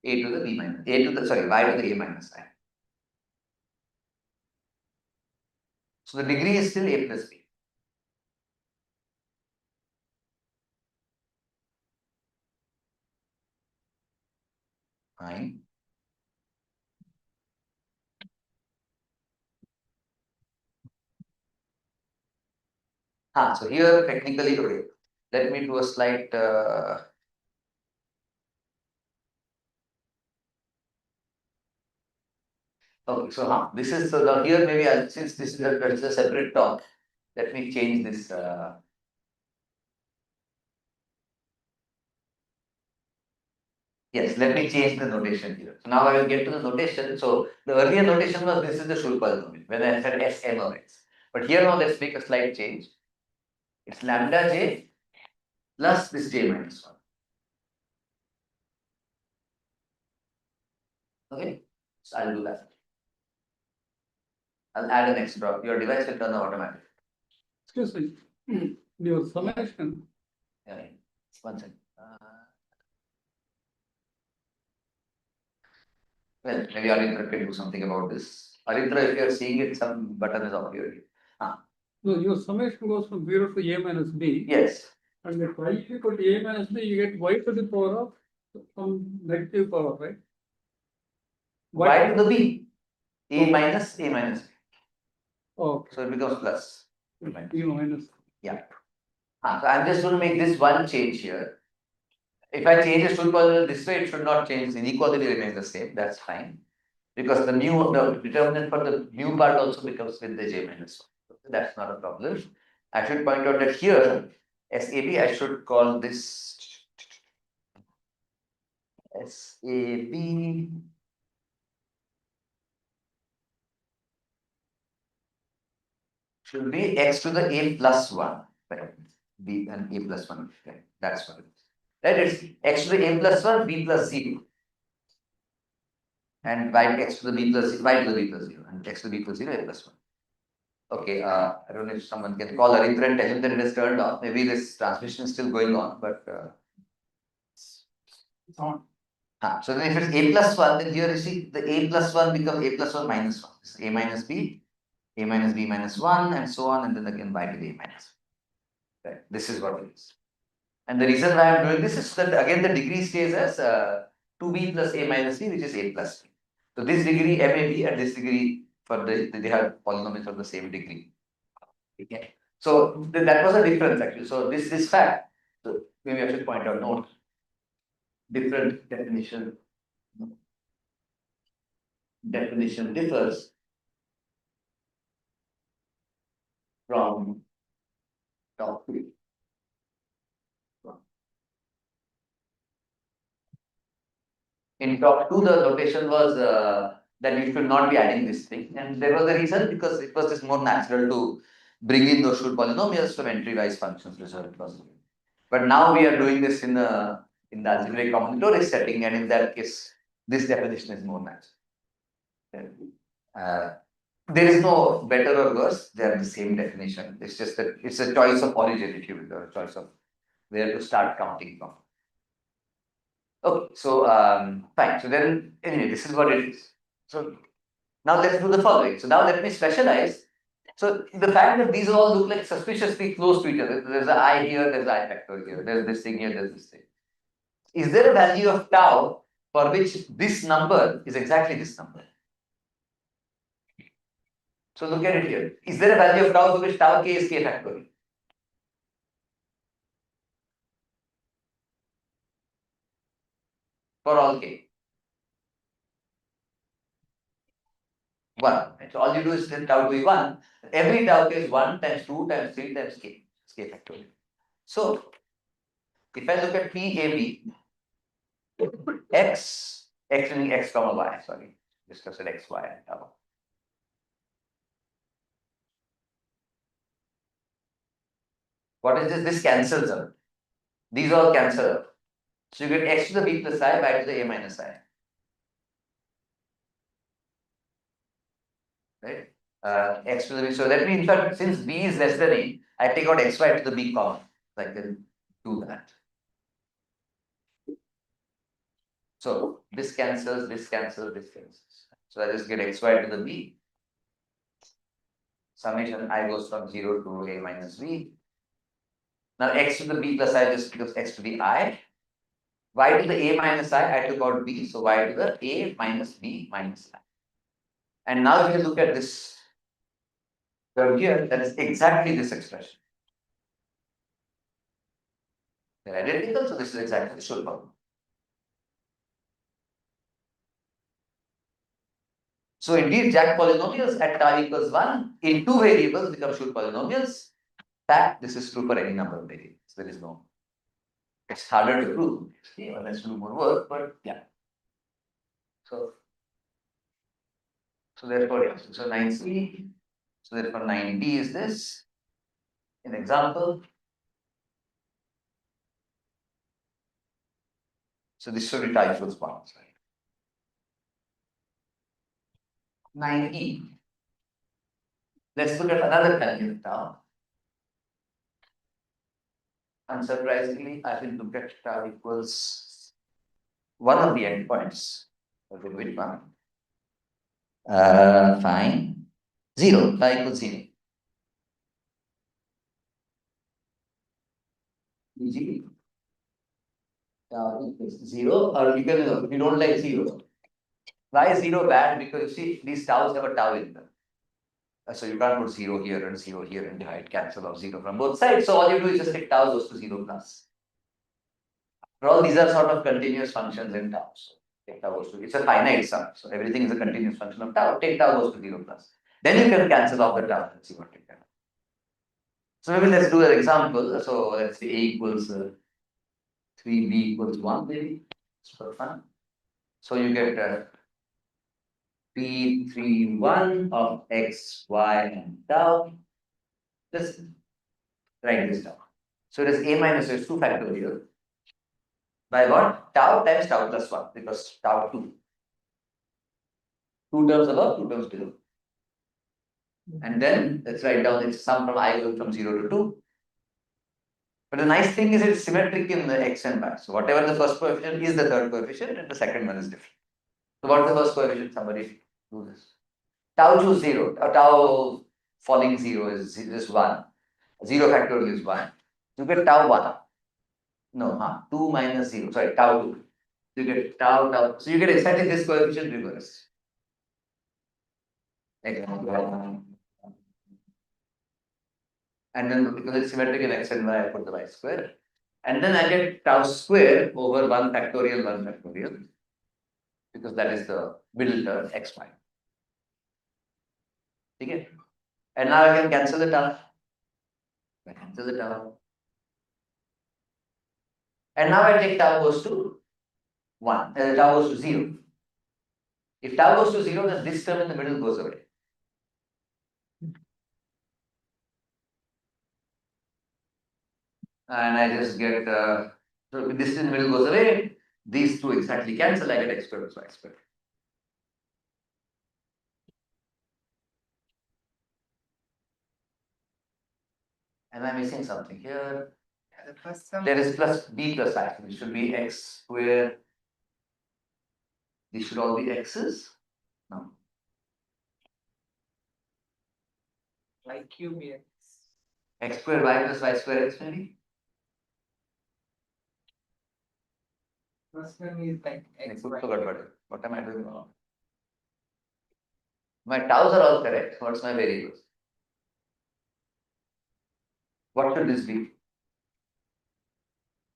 a to the b minus, y to the a minus I. So the degree is still a plus b. Fine. So here technically, okay, let me do a slight okay, so this is, so now here maybe I'll, since this is a separate talk, let me change this yes, let me change the notation here. So now I will get to the notation. So the earlier notation was this is the Schur polynomial when I said Sm of x. But here now let's make a slight change. It's lambda j plus this j minus 1. Okay, so I'll do that. I'll add an extra. Your device will turn on automatically. Excuse me, your summation, Yeah, one second. Well, maybe Arindra can do something about this. Arindra, if you are seeing it, some button is off here. No, your summation goes from 0 to a minus b. Yes, And if y is equal to a minus b, you get y to the power of some negative power, right? y to the b, a minus b. Okay. So it becomes plus. B minus. Yeah. So I'm just going to make this one change here. If I change the Schur polynomial this way, it should not change. Inequality remains the same. That's fine. Because the determinant for the new part also becomes with the j minus 1. That's not a problem. I should point out that here, SAB, I should call this SAB. Should be x to the a plus 1, right? B and a plus 1, right? That's what it is. Right, it's x to the a plus 1, b plus 0. And y x to the b plus y to the b plus 0, and x to the b plus 0, a plus 1. Okay, I don't know if someone can call Arindra and tell him that it is turned off. Maybe this transmission is still going on, but. It's on. So then if it's a plus 1, then here you see the a plus 1 becomes a plus 1 minus 1. This is a minus b minus 1, and so on, and then again y to the a minus 1. Right, this is what it is. And the reason why I am doing this is that again the degree stays as 2b plus a minus b, which is a plus b. So this degree m a b and this degree for they have polynomials of the same degree. Okay. So that was a difference actually. So this fact, so maybe I should point out note. Different definition differs from top 3. In top 2, the notation was that you should not be adding this thing, and there was a reason because it was just more natural to bring in those Schur polynomials from entry-wise functions reserved possible. But now we are doing this in the algebraic combinatoric setting, and in that case, this definition is more natural. There is no better or worse; they are the same definition. It's just that it's a choice of origin, if you will, or a choice of where to start counting from. Okay, so fine. So then, anyway, this is what it is. So now let's do the following. So now let me specialize. So the fact that these all look like suspiciously close to each other. There's an I here, there's I factor here, there's this thing here, there's this thing. Is there a value of tau for which this number is exactly this number? So look at it here. Is there a value of tau for which tau k is k factorial? For all k. 1. Right? So all you do is set tau to be 1. Every tau k is 1 times 2 times 3 times k. It's k factorial. So if I look at PAB, x meaning x comma y, sorry, just said x, y, and tau. What is this? This cancels out. These all cancel out. So you get x to the b plus I, y to the a minus I. Right? X to the b. So that means, in fact, since b is less than a, I take out xy to the b common. So I can do that. So this cancels, this cancels, this cancels. So I just get xy to the b. Summation I goes from 0 to a minus b. Now x to the b plus I just becomes x to the I. Y to the a minus I took out b, so y to the a minus b minus I. And now if you look at this term here, that is exactly this expression. They're identical, so this is exactly the Schur polynomial. So indeed, Jack polynomials at tau equals 1 in 2 variables become Schur polynomials. In fact, this is true for any number of variables. There is no. It's harder to prove. Okay, well, let's do more work, but yeah. So therefore, yes. So 9C. So therefore, 9D is this. An example. So this should be tau equals 1. Right? 9E. Let's look at another value of tau. Unsurprisingly, I will look at tau equals one of the endpoints. Okay, which one? Fine. 0, phi equals 0. Easy. Equals 0, or you can, if you don't like 0. Why is 0 bad? Because you see, these taus have a tau in them. So you can't put 0 here and 0 here and divide cancel of 0 from both sides. So all you do is just take tau goes to 0 plus. For all these are sort of continuous functions in tau. So take tau goes to, it's a finite sum. So everything is a continuous function of tau. Take tau goes to 0 plus. Then you can cancel off the tau and see what you get. So maybe let's do an example. So let's say A equals 3, B equals 1 maybe. It's for fun. So you get P31 of x, y and tau. Just write this down. So it is A minus S2 factorial by what? Tau times tau plus 1 because tau 2. 2 terms above, 2 terms below. And then let's write down its sum from I going from 0 to 2. But the nice thing is it's symmetric in the x and y. So whatever the first coefficient is the third coefficient and the second one is different. So what's the first coefficient? Somebody do this. Tau choose 0. Tau falling 0 is 1. 0 factorial is 1. You get tau 1. No, 2 minus 0. Sorry, tau 2. You get tau. So you get exactly this coefficient reversed. And then because it's symmetric in x and y, I put the y square. And then I get tau square over 1 factorial. Because that is the middle term, xy. Okay? And now I can cancel the tau. I cancel the tau. And now I take tau goes to 1, tau goes to 0. If tau goes to 0, then this term in the middle goes away. And I just get, so this in the middle goes away, these two exactly cancel, I get x squared plus y squared. Am I missing something here? The first sum. There is plus b plus I, it should be x square. These should all be x's? No. Like cube x. X square y plus y square x maybe? First one is like I x. forgot about it. What am I doing wrong? My taus are all correct. What's my variables? What should this be?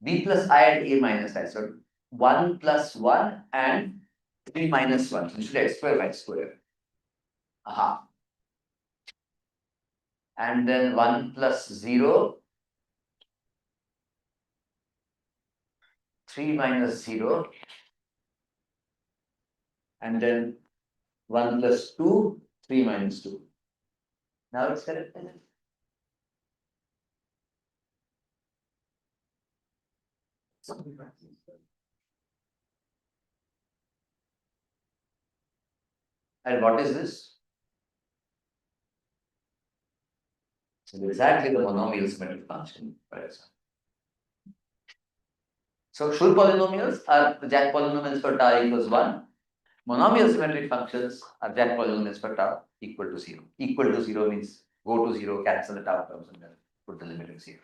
B plus I and A minus I. So 1 plus 1 and 3 minus 1. So this should x square y square. Aha. And then 1 plus 0. 3 minus 0. And then 1 plus 2, 3 minus 2. Now it's correct. And what is this? So exactly the monomial symmetric function, for example. So Schur polynomials are the Jack polynomials for tau equals 1. Monomial symmetric functions are Jack polynomials for tau equal to 0. Equal to 0 means go to 0, cancel the tau terms and then put the limit at 0.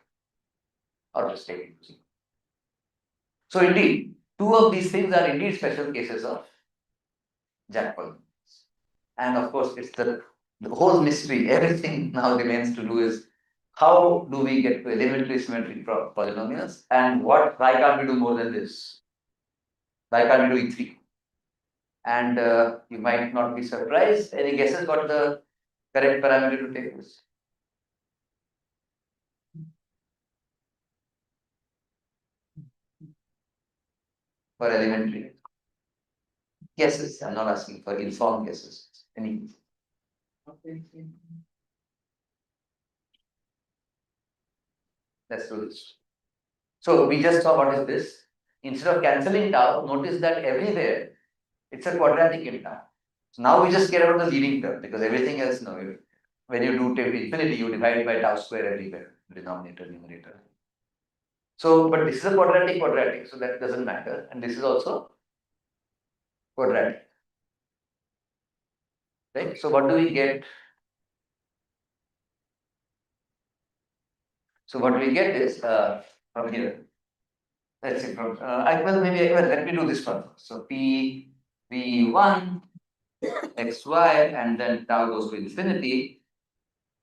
Or just take it to 0. So indeed, two of these things are indeed special cases of Jack polynomials. And of course, it's the whole mystery. Everything now remains to do is how do we get to elementary symmetric polynomials and why can't we do more than this? Why can't we do E3? And you might not be surprised. Any guesses what the correct parameter to take is? For elementary. Guesses. I'm not asking for informed guesses. Any? Let's do this. So we just saw what is this. Instead of cancelling tau, notice that everywhere it's a quadratic in tau. So now we just care about the leading term because everything else, no, when you do take infinity, you divide by tau square everywhere, denominator, numerator. So, but this is a quadratic, so that doesn't matter. And this is also quadratic. Right? So what do we get? So what we get is from here. Let's say from let me do this one. So P1 xy and then tau goes to infinity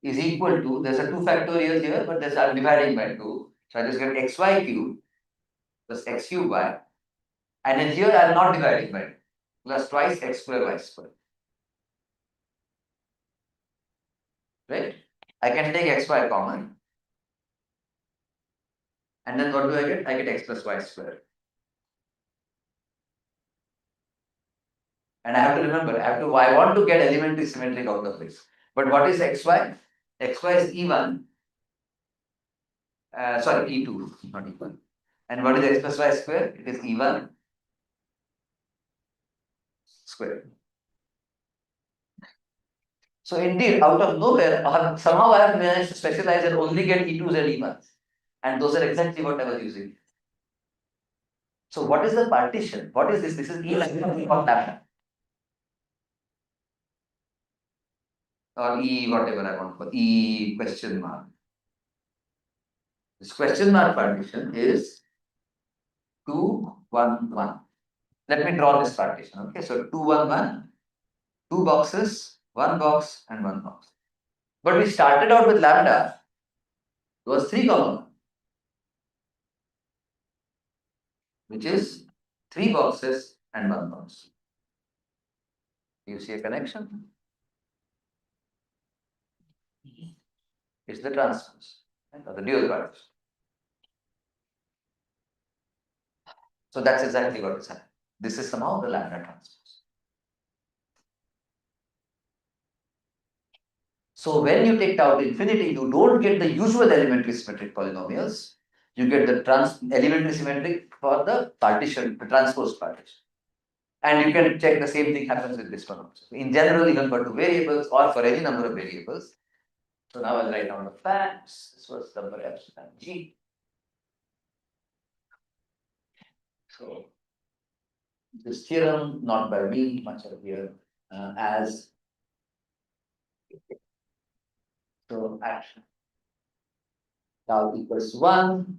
is equal to, there's a 2 factorial here, but I'm dividing by 2. So I just get xy cube plus x cube y. And then here I'm not dividing by 2, plus twice x square y square. Right? I can take xy common. And then what do I get? I get x plus y square. And I have to remember, I want to get elementary symmetric out of this. But what is xy? Xy is E1. Sorry, E2, not E1. And what is x plus y square? It is E1 square. So indeed, out of nowhere, somehow I have managed to specialize and only get E2s and E1s. And those are exactly what I was using. So what is the partition? What is this? This is E lambda. Or E whatever I want for E question mark. This question mark partition is 2, 1, 1. Let me draw this partition. Okay, so 2, 1, 1, 2 boxes, 1 box, and 1 box. But we started out with lambda. It was 3, which is 3 boxes and 1 box. Do you see a connection? It's the transpose, right, or the dual partition. So that's exactly what is happening. This is somehow the lambda transpose. So when you take tau to infinity, you don't get the usual elementary symmetric polynomials. You get the elementary symmetric for the partition, the transpose partition. And you can check the same thing happens with this one also. In general, even for 2 variables or for any number of variables. So now I'll write down the facts. This was number epsilon g. So this theorem, not by me, much earlier, as so action tau equals 1,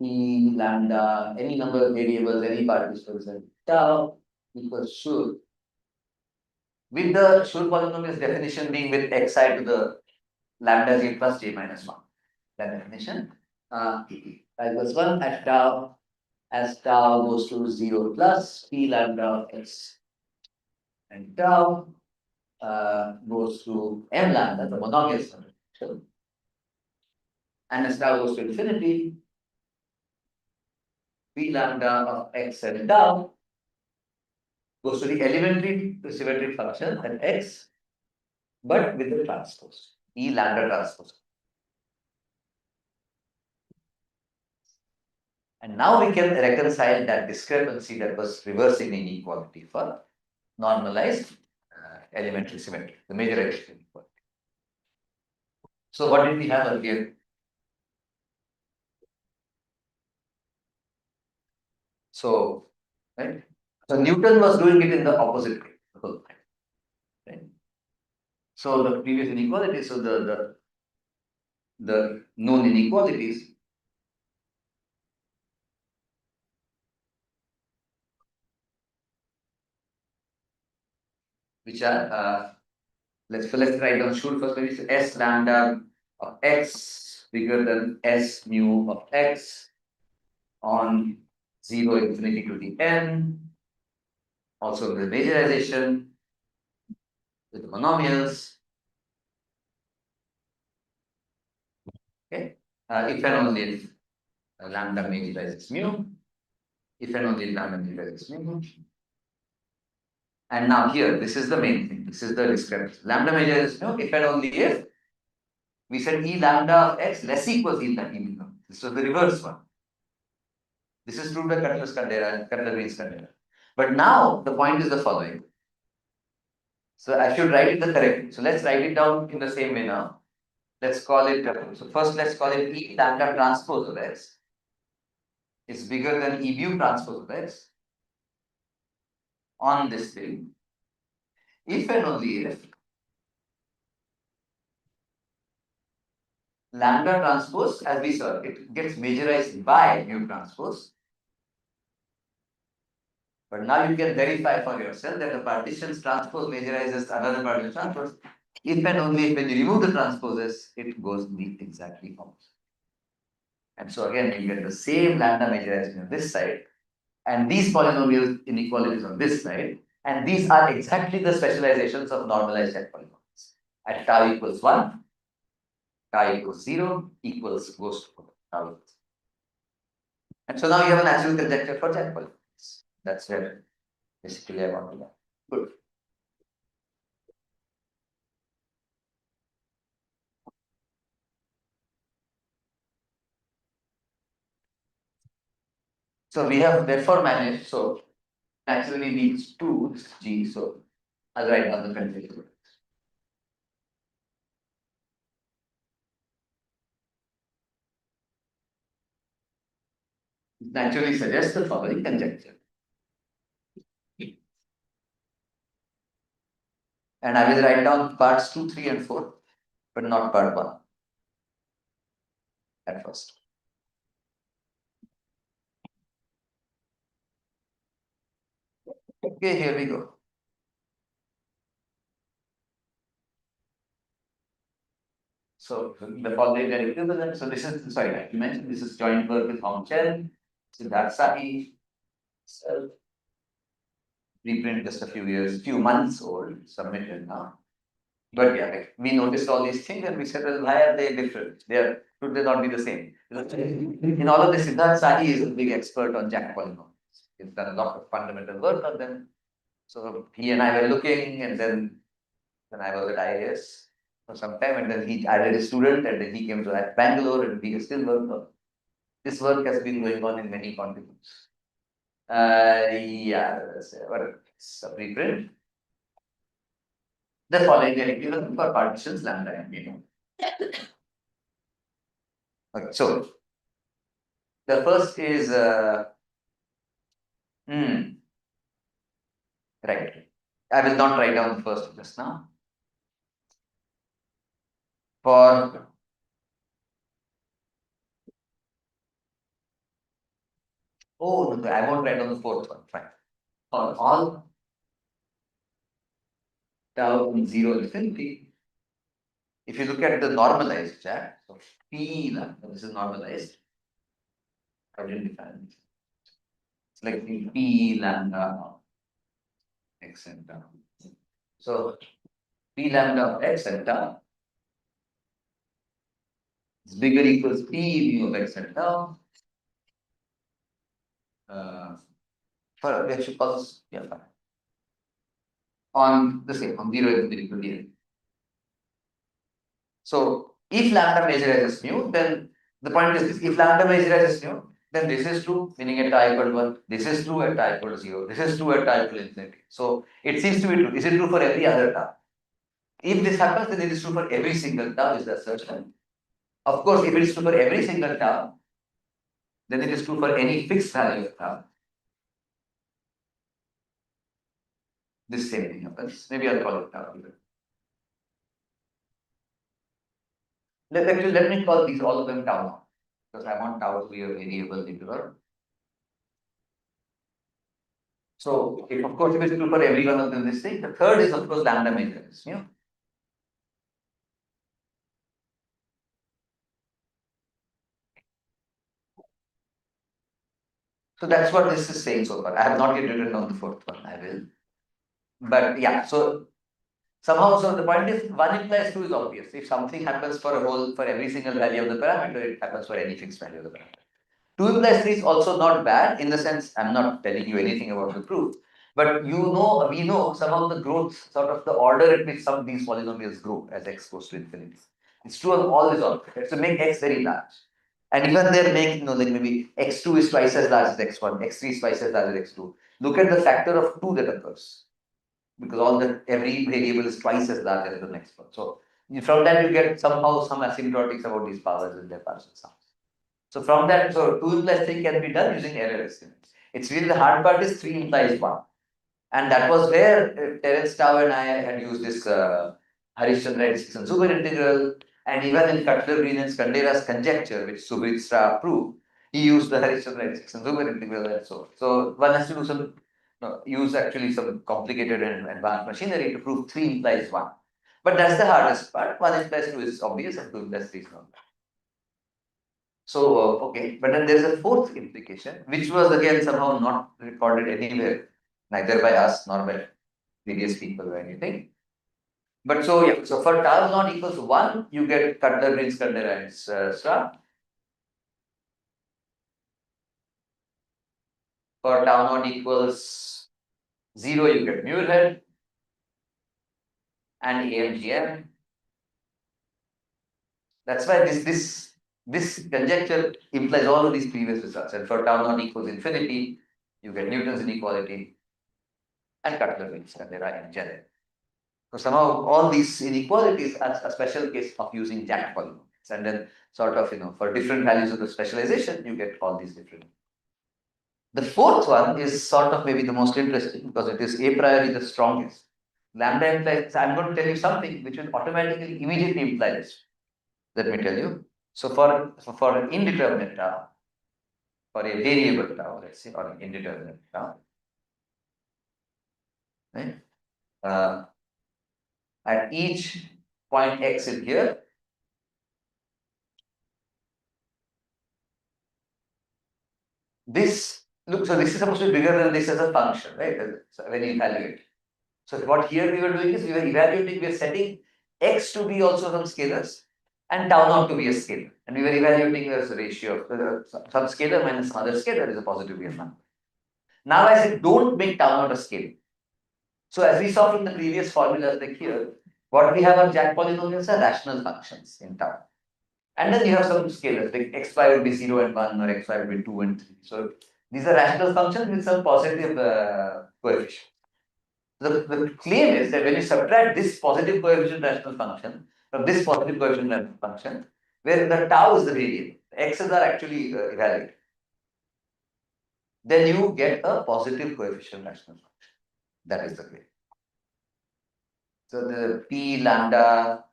p lambda, any number of variables, any participles, and tau equals Schur. With the Schur polynomials definition being with xi to the lambda j plus j minus 1. That definition. Equals 1 at tau, as tau goes to 0 plus p lambda of x and tau goes to m lambda, the monomial solution. And as tau goes to infinity, p lambda of x and tau goes to the elementary symmetric function at x, but with the transpose, E lambda transpose. And now we can reconcile that discrepancy that was reversing inequality for normalized elementary symmetry, the majorization inequality. So what did we have earlier? So, right? So Newton was doing it in the opposite way, the whole time. Right? So the previous inequality, so the known inequalities, which are let's write down Schur first. Maybe it's S lambda of x bigger than S mu of x on 0 infinity to the n. Also the majorization with the monomials. Okay, if and only if lambda majorizes mu, if and only if lambda majorizes mu. And now here, this is the main thing. This is the discrepancy. Lambda majorizes mu if and only if we said E lambda of x less equals E lambda mu. This was the reverse one. This is true by Cutler-Green's container. But now the point is the following. So I should write it the correct. So let's write it down in the same way now. Let's call it, so first let's call it E lambda transpose of x is bigger than E mu transpose of x on this thing, if and only if lambda transpose, as we saw, it gets majorized by mu transpose. But now you can verify for yourself that the partitions transpose majorizes another partition transpose. If and only if when you remove the transposes, it goes the exactly opposite. And so again, you get the same lambda majorization on this side, and these polynomial inequalities on this side, and these are exactly the specializations of normalized set polynomials. At tau equals 1, tau equals 0 equals goes to tau equals. And so now you have a natural conjecture for Jack polynomials. That's where basically I want to know. Good. So we have therefore managed, so naturally needs 2 G, so I'll write down the conjecture. Naturally suggests the following conjecture. And I will write down parts 2, 3, and 4, but not part 1 at first. Okay, here we go. So the following are equivalent. So this is, sorry, I mentioned this is joint work with Hong Chen, Siddharth Sahi, self. Reprint just a few months old, submitted now. But yeah, like, we noticed all these things and we said, well, why are they different? Should they not be the same? In all of this, Siddharth Sahi is a big expert on Jack polynomials. He's done a lot of fundamental work on them. So he and I were looking, and then I was at IIS for some time, and then he added a student, and then he came to Bangalore, and we still worked on. This work has been going on in many continents. Yeah, that's a preprint. The following are equivalent for partitions lambda and mu. Okay, so the first is right. I will not write down the first just now. For no, I won't write down the fourth one. Fine. For all tau in 0 infinity, if you look at the normalized Jack, so P lambda, this is normalized. I didn't define it. It's like P lambda x and tau. So P lambda of x and tau is bigger equals P mu of x and tau. For we should call this, yeah, fine. On the same, on 0 is equal to n. So if lambda majorizes mu, then the point is this: if lambda majorizes mu, then this is true, meaning at tau equal to 1. This is true at tau equal to 0. This is true at tau equal to infinity. So it seems to be true. Is it true for every other tau? If this happens, then it is true for every single tau, is the assertion. Of course, if it is true for every single tau, then it is true for any fixed value of tau. This same thing happens. Maybe I'll call it tau even. Let me call these all of them tau now, because I want tau to be a variable integral. So if of course if it's true for every one of them this thing, the third is of course lambda majorizes mu. So that's what this is saying so far. I have not yet written down the fourth one. I will. But yeah, so somehow, so the point is 1 implies 2 is obvious. If something happens for every single value of the parameter, it happens for any fixed value of the parameter. 2 implies 3 is also not bad in the sense, I'm not telling you anything about the proof, but we know some of the growth, sort of the order at which some of these polynomials grow as x goes to infinity. It's true of all these operators. So make x very large. And even they're making, like maybe x2 is twice as large as x1, x3 is twice as large as x2. Look at the factor of 2 that occurs, because every variable is twice as large as the next one. So from that you get somehow some asymptotics about these powers in their partial sums. So from that, so 2 implies 3 can be done using error estimates. It's really the hard part is 3 implies 1. And that was where Terence Tao and I had used this Harishchandra super integral, and even in Cutler-Green and Skandera's conjecture, which Subhitra proved, he used the Harishchandra super integral and so on. So one has to do some, use actually some complicated and advanced machinery to prove 3 implies 1. But that's the hardest part. 1 implies 2 is obvious and 2 implies 3 is not. So, okay, but then there's a fourth implication, which was again somehow not recorded anywhere, neither by us nor by previous people or anything. But so, yeah, so for tau not equals 1, you get Cutler-Green, Skandera, and star. For tau not equals 0, you get Muirhead and AMGM. That's why this conjecture implies all of these previous results. And for tau not equals infinity, you get Newton's inequality and Cutler-Green, Skandera in general. So somehow all these inequalities are a special case of using Jack polynomials. And then sort of, for different values of the specialization, you get all these different. The fourth one is sort of maybe the most interesting because it is a priori the strongest. Lambda implies, I'm going to tell you something which will automatically immediately imply this. Let me tell you. So for an indeterminate tau, for a variable tau, let's say, or an indeterminate tau, right? At each point x in here, this look, so this is supposed to be bigger than this as a function, right? So when you evaluate. So what here we were doing is we were evaluating, we are setting x to be also some scalars and tau not to be a scalar. And we were evaluating as a ratio of some scalar minus some other scalar is a positive real number. Now I said don't make tau not a scalar. So as we saw from the previous formulas like here, what we have are Jack polynomials are rational functions in tau. And then you have some scalars like xy would be 0 and 1 or xy would be 2 and 3. So these are rational functions with some positive coefficient. The claim is that when you subtract this positive coefficient rational function from this positive coefficient rational function, where the tau is the variable, x's are actually evaluated, then you get a positive coefficient rational function. That is the claim. So the p lambda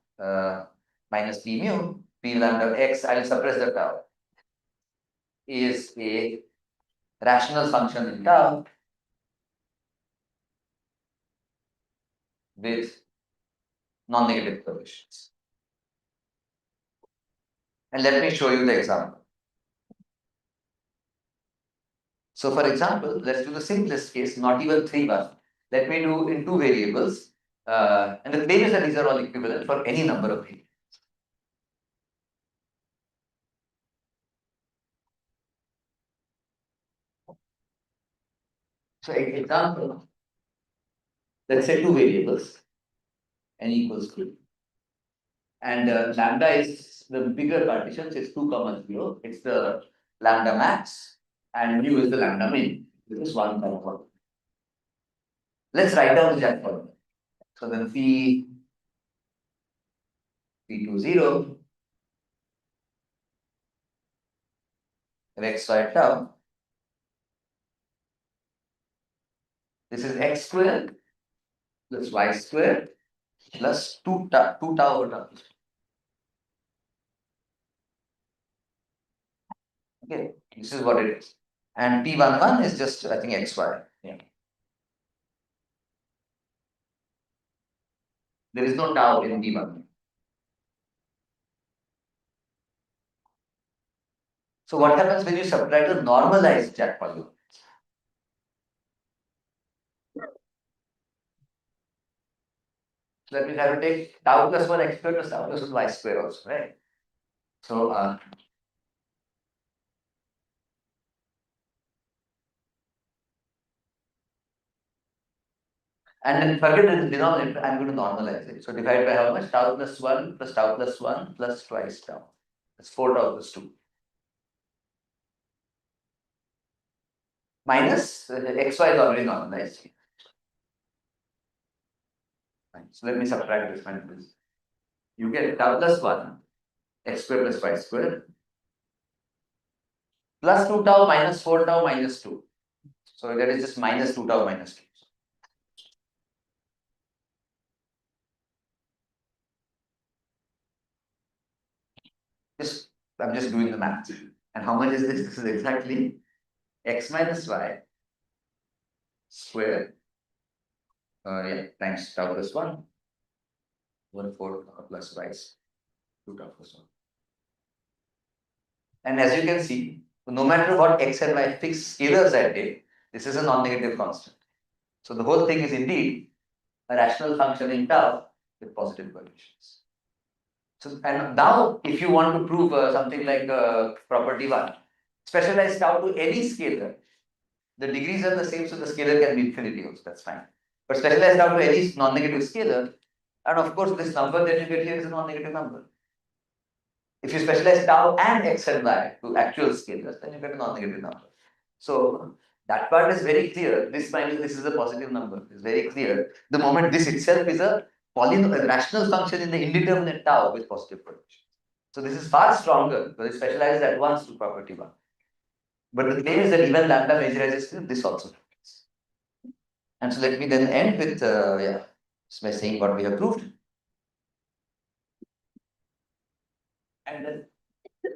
minus p mu, p lambda x, I will suppress the tau, is a rational function in tau with non-negative coefficients. And let me show you the example. So for example, let's do the simplest case, not even 3-1. Let me do in 2 variables. And the claim is that these are all equivalent for any number of variables. So example, let's say 2 variables, n equals 2. And lambda is the bigger partition, so it's 2 comma 0. It's the lambda max and mu is the lambda min. This is 1 comma 1. Let's write down the Jack polynomial. So then P2 0 and xy tau. This is x squared plus y squared plus 2 tau over tau. Okay, this is what it is. And P11 is just, I think, xy. Yeah. There is no tau in P1. So what happens when you subtract the normalized Jack polynomial? So that means I have to take tau plus 1 x squared plus tau plus 1 y squared also, right? So and then forget the denominator, I'm going to normalize it. So divide by how much? Tau plus 1 plus tau plus 1 plus twice tau. That's 4 tau plus 2. Minus xy is already normalized. Fine. So let me subtract this minus this. You get tau plus 1, x squared plus y squared, plus 2 tau minus 4 tau minus 2. So that is just minus 2 tau minus 2. I'm just doing the math. And how much is this? This is exactly x minus y square, times tau plus 1, 1/4 plus y, 2 tau plus 1. And as you can see, no matter what x and y fixed scalars I take, this is a non-negative constant. So the whole thing is indeed a rational function in tau with positive coefficients. So, and now if you want to prove something like property 1, specialize tau to any scalar. The degrees are the same, so the scalar can be infinity also, that's fine. But specialize tau to any non-negative scalar, and of course this number that you get here is a non-negative number. If you specialize tau and x and y to actual scalars, then you get a non-negative number. So that part is very clear. This minus this is a positive number. It's very clear. The moment this itself is a rational function in the indeterminate tau with positive coefficients. So this is far stronger because it specializes at once to property 1. But the claim is that even lambda majorizes this also happens. And so let me then end with by saying what we have proved. And then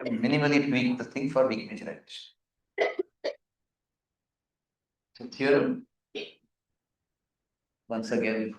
minimally tweak the thing for weak majorization. So theorem, once again,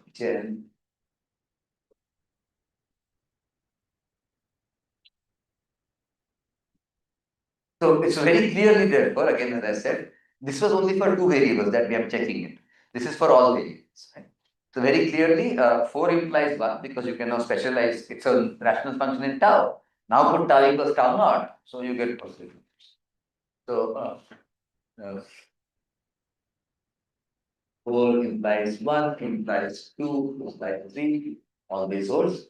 so it's very clearly therefore, again as I said, this was only for 2 variables that we are checking it. This is for all variables. Right? So very clearly, 4 implies 1 because you can now specialize, it's a rational function in tau. Now put tau equals tau naught, so you get positive. So 4 implies 1, implies 2, implies 3, all these holds.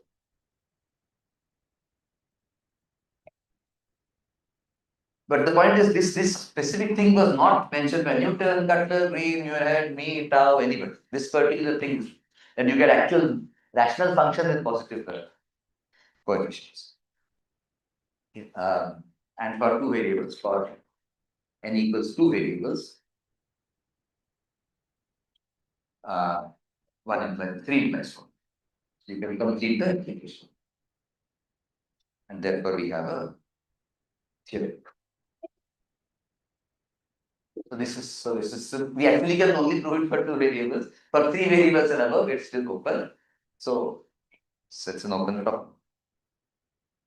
But the point is this specific thing was not mentioned by Newton, Cutler, Green, Muirhead, me, tau, anybody. This particular thing, and you get actual rational function with positive coefficients. And for 2 variables, for n equals 2 variables, 1 implies 3 implies 1. So you can complete the application. And therefore we have a theorem. So this is we actually can only prove it for 2 variables. For 3 variables and above, it's still open. So it's an open problem.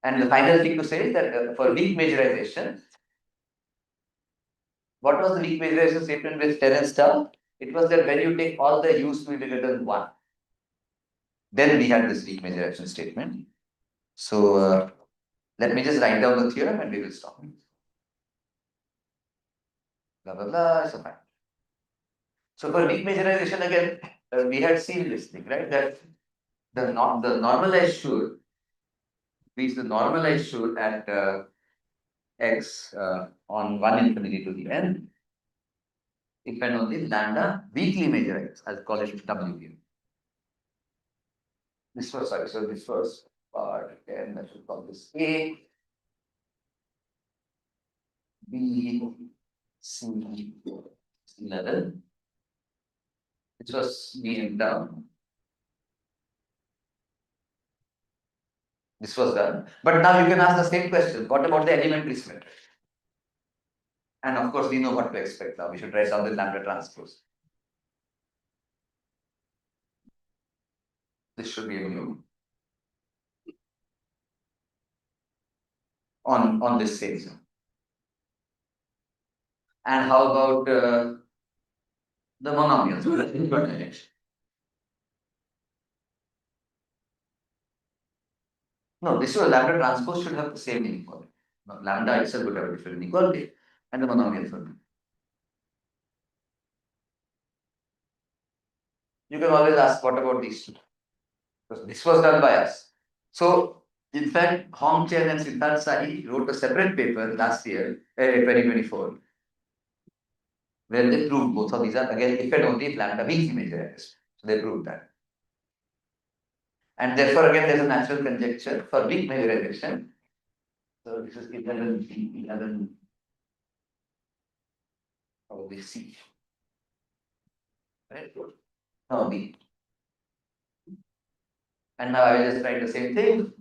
And the final thing to say is that for weak majorization, what was the weak majorization statement with Terence tau? It was that when you take all the u's to be greater than 1, then we had this weak majorization statement. So let me just write down the theorem and we will stop. Blah blah blah. So fine. So for weak majorization again, we had seen this thing, right? That the normalized should is the normalized should at x on 1 infinity to the n, if and only lambda weakly majorized, I'll call it W here. This was sorry, so this was part 10, I should call this A, B, C, 11. This was B and down. This was done. But now you can ask the same question. What about the elementary symmetry? And of course, we know what to expect now. We should write down the lambda transpose. This should be a mu on this same zone. And how about the monomials? No, this was lambda transpose should have the same inequality. No, lambda itself would have a different inequality, and the monomials would. You can always ask, what about these two? Because this was done by us. So, in fact, Hong Chen and Siddharth Sahi wrote a separate paper last year, 2024, where they proved both of these are again if and only if lambda weakly majorized. So they proved that. And therefore, again, there's a natural conjecture for weak majorization. So this is 11, probably C. Right? No, B. And now I will just write the same thing.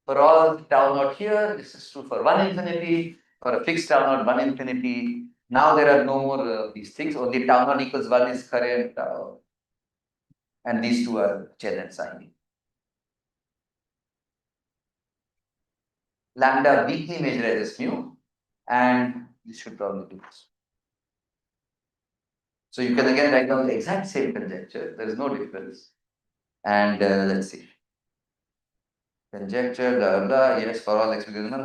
for all tau naught here, this is true for 1 infinity, for a fixed tau naught 1 infinity. Now there are no more these things, only tau naught equals 1 is current, and these two are Chen and Psi. Lambda weakly measured as mu, and this should probably do this. So you can again write down the exact same conjecture, there is no difference. And let's see. Conjecture, blah, blah, yes, for all x equals 1,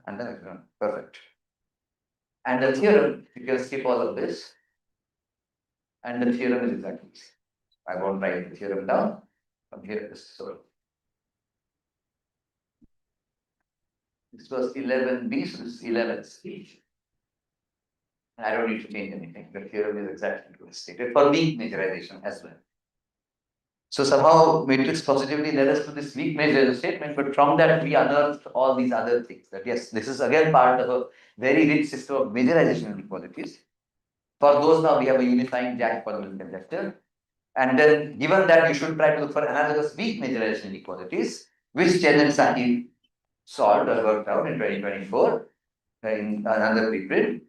and then x1. Perfect. And the theorem, you can skip all of this. And the theorem is exactly this. I won't write the theorem down. From here, this was 11b, so this is 11c. I don't need to change anything. The theorem is exactly stated for weak majorization as well. So somehow matrix positivity led us to this weak measure statement, but from that we unearthed all these other things. That yes, this is again part of a very rich system of majorization inequalities. For those now we have a unifying Jack polynomial conjecture. And then given that you should try to look for analogous weak majorization inequalities, which Chen and Saki solved or worked out in 2024 in another preprint.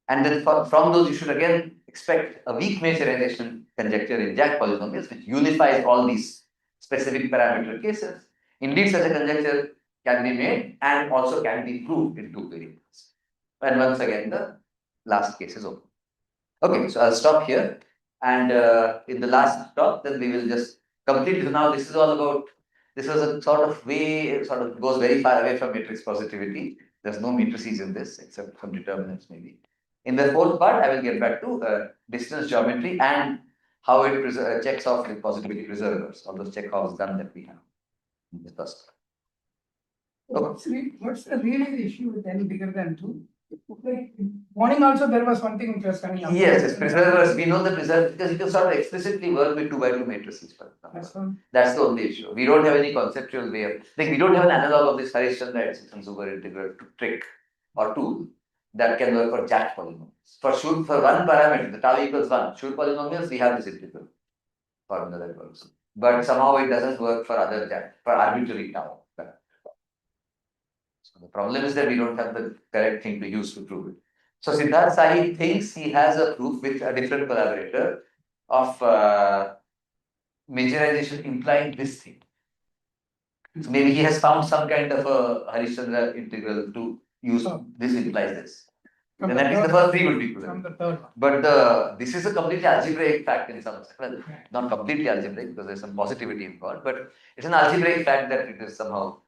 And then from those, you should again expect a weak majorization conjecture in Jack polynomials, which unifies all these specific parameter cases. Indeed, such a conjecture can be made and also can be proved in 2 variables. And once again, the last case is open. Okay, so I'll stop here. And in the last talk, then we will just complete this. Now, this is all about, this was a sort of way, sort of goes very far away from matrix positivity. There's no matrices in this, except some determinants maybe. In the fourth part, I will get back to distance geometry and how it checks off the positivity preservers, all those Chekhov's gun that we have in the first. What's the really issue with n bigger than 2? Like, morning also there was one thing which was coming up. Yes, preservers, we know the preservers because you can sort of explicitly work with 2 by 2 matrices, for example. That's the only issue. We don't have any conceptual way of, like we don't have an analog of this Harishchandra excision super integral trick or tool that can work for Jack polynomials. For one parameter, the tau equals 1, Schur polynomials, we have this integral formula that works. But somehow it doesn't work for other Jack, for arbitrary tau. So the problem is that we don't have the correct thing to use to prove it. So Siddharth Sai thinks he has a proof with a different collaborator of majorization implying this thing. So maybe he has found some kind of a Harishchandra integral to use this implies this. Then at least the first 3 would be From correct. the third one. But this is a completely algebraic fact in some sense. Well, not completely algebraic because there's some positivity involved, but it's an algebraic fact that it is somehow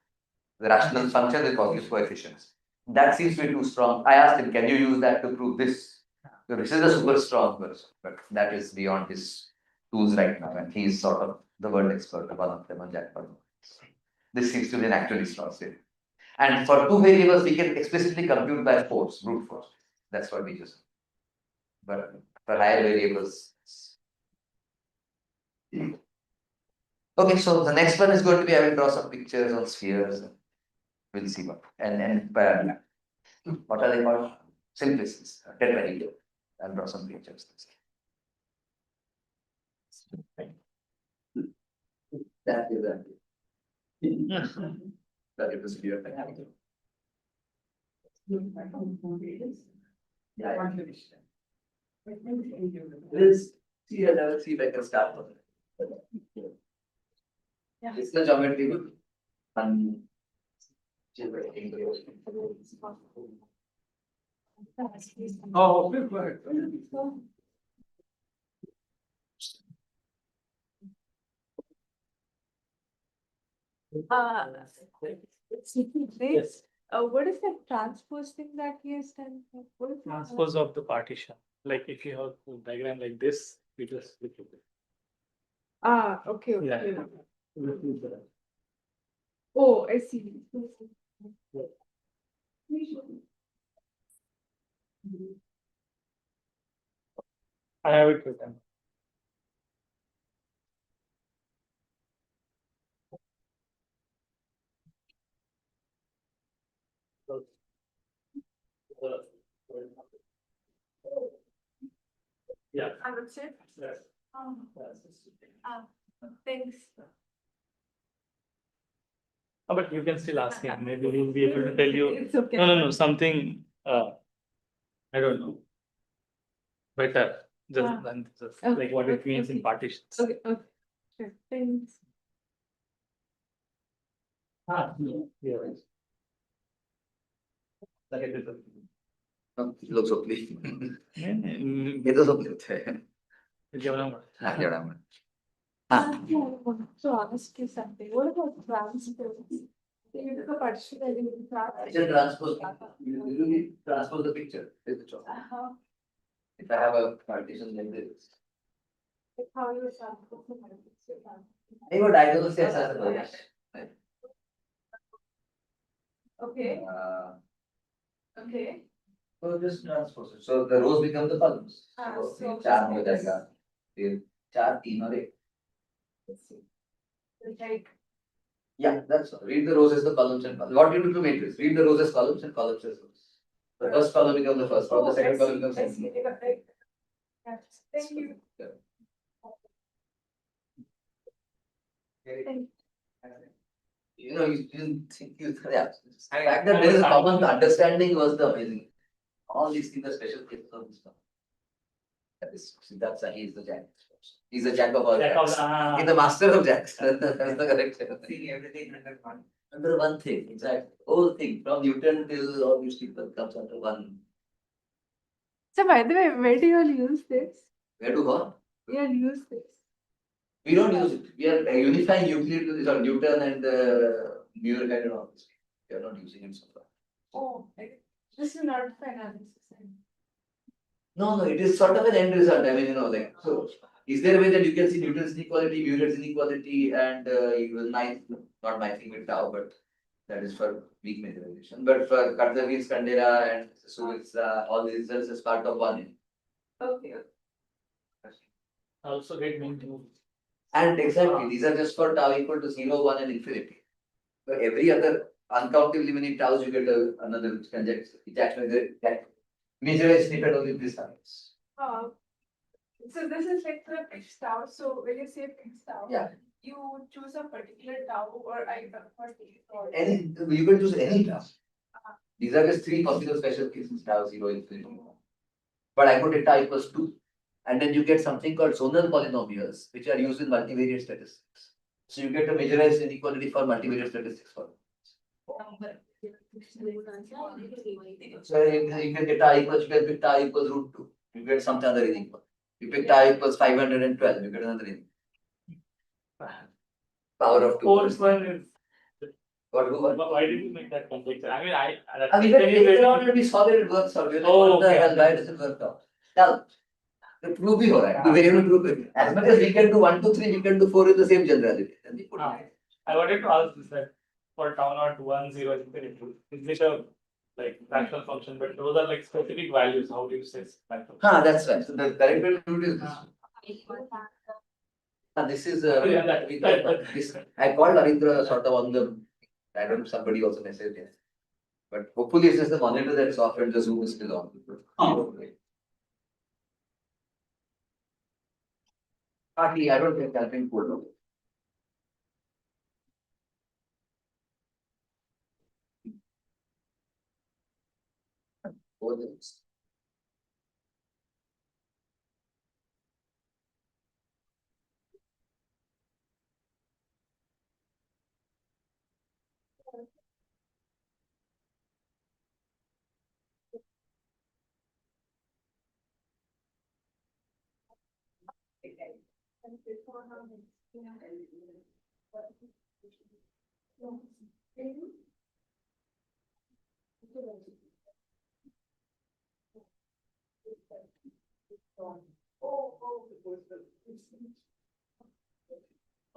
the rational function with positive coefficients. That seems to be too strong. I asked him, can you use that to prove this? So this is a super strong version, but that is beyond his tools right now, and he is sort of the world expert, one of them on Jack polynomials. This seems to be an actually strong statement. And for 2 variables, we can explicitly compute by force, brute force. That's what we use. But for higher variables. Okay, so the next one is going to be, I will draw some pictures on spheres. We'll see what. And what are they called? Simplicities, tetrahedral. I'll draw some pictures. That is that. That is the sphere. Yeah. Let's see, let's see if I can start with it. Yeah. It's the geometry. Oh, okay, go ahead. Yes. What is that transpose thing that he has done? What is that? Transpose of the partition. Like if you have a diagram like this, we just look at it. Ah, okay, okay. Yeah. Oh, I see. I have it written. Yeah. I would say. Yes. Thanks. But you can still ask him, maybe he'll be able to tell you, It's okay. no, something, I don't know. Better, Ah. than just Okay, like what it okay, means in okay. partitions. Okay, okay, sure, thanks. Yeah. Like I did. लोग सोपली नहीं, ये तो सोपली होते हैं जेवणामुळे. हाँ जड़ा में हाँ Actually, I want to ask you something. What about transpose? You took a partition in Just transpose you need transpose the picture is the job. If I have a partition like this How you transpose the partition? नहीं वो diagonal से ऐसा होगा Okay, okay. so just transpose it so the rows become the columns so So चार हो जाएगा फिर चार तीन और एक let's see. Like, yeah that's all. Read the rows as the columns and columns. What you do to matrix read the rows as columns and columns as rows. The first column becomes the first column, the second column becomes the second. Thank you. Thank You know, you didn't think you, yeah. The fact that there is a common understanding was the amazing. All these things are special cases of this one. That is, Siddharth Sahi is the jack. He's a jack of all jacks. He's the master of jacks. That's the correct term. Seeing everything under one. Under one thing, exactly. Whole thing, from Newton till all these people comes under one. So by the way, where do you all use this? Where to go? You all use this. We don't use it. We are unifying Euclid to this, or Newton and Muir and all this. We are not using it so far. Oh, this is not finance. No, it is sort of an end result. I mean, like, so is there a way that you can see Newton's inequality, Muir's inequality, and even not knifing with tau, but that is for weak measurization. But for Katsavir's, Kandera, and Surit's, all these results as part of one. Okay. Also get mean to. And exactly, these are just for tau equal to 0, 1, and infinity. So every other uncountably many taus, you get another conjecture. It actually measurization depend only these times. So this is like the fixed tau. So when you say fixed tau, Yeah. you choose a particular tau or item or or Any, you can choose any tau. These are just three possible special cases, tau 0, infinity. But I could take tau equals 2. And then you get something called zonal polynomials, which are used in multivariate statistics. So you get a majorized inequality for multivariate statistics for. So you can get tau equals, you can pick tau equals root 2. You get something other inequal. You pick tau equals 512, you get another inequal. Power of 2. Fourth one is, Why did you make that complex? I mean, we can take it out and we saw that it works out. We're like, what the hell, why does it work out? Now, the proof bhi ho raha hai. The variable proof bhi. As much as we can do 1 to 3, we can do 4 with the same generality. And we put it. I wanted to ask this that for tau naught 1, 0, infinity, is it a like fractional function, but those are like specific values, how do you say fractional? That's right. So the correct way to do it is this. This is, I called Arindra sort of on the, I don't know, somebody also messaged him. But hopefully it's just the monitor that's off and the Zoom is still on. Partly, I don't think Calvin could know.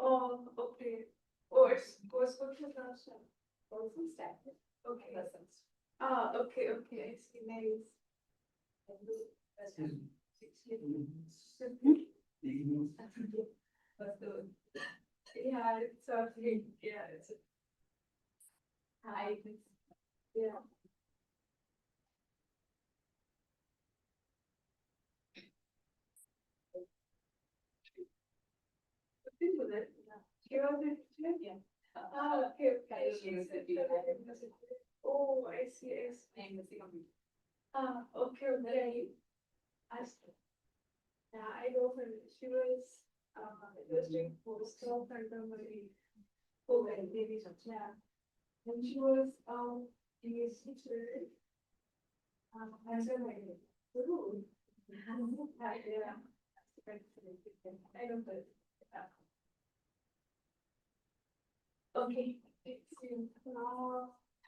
Oh, okay. Oh, it's goes for the last one. Also static. Okay. Okay, I see. Nice. Yeah, it's okay. Yeah, it's. Hi. Yeah. Yeah. Okay, okay. She said that. Oh, I see, I see. Okay, okay. I see. Yeah, I know her. She was, just doing post of under my, oh, maybe, yeah. And she was, English teacher. As a like, ooh. Yeah. I know that. Okay, it's you.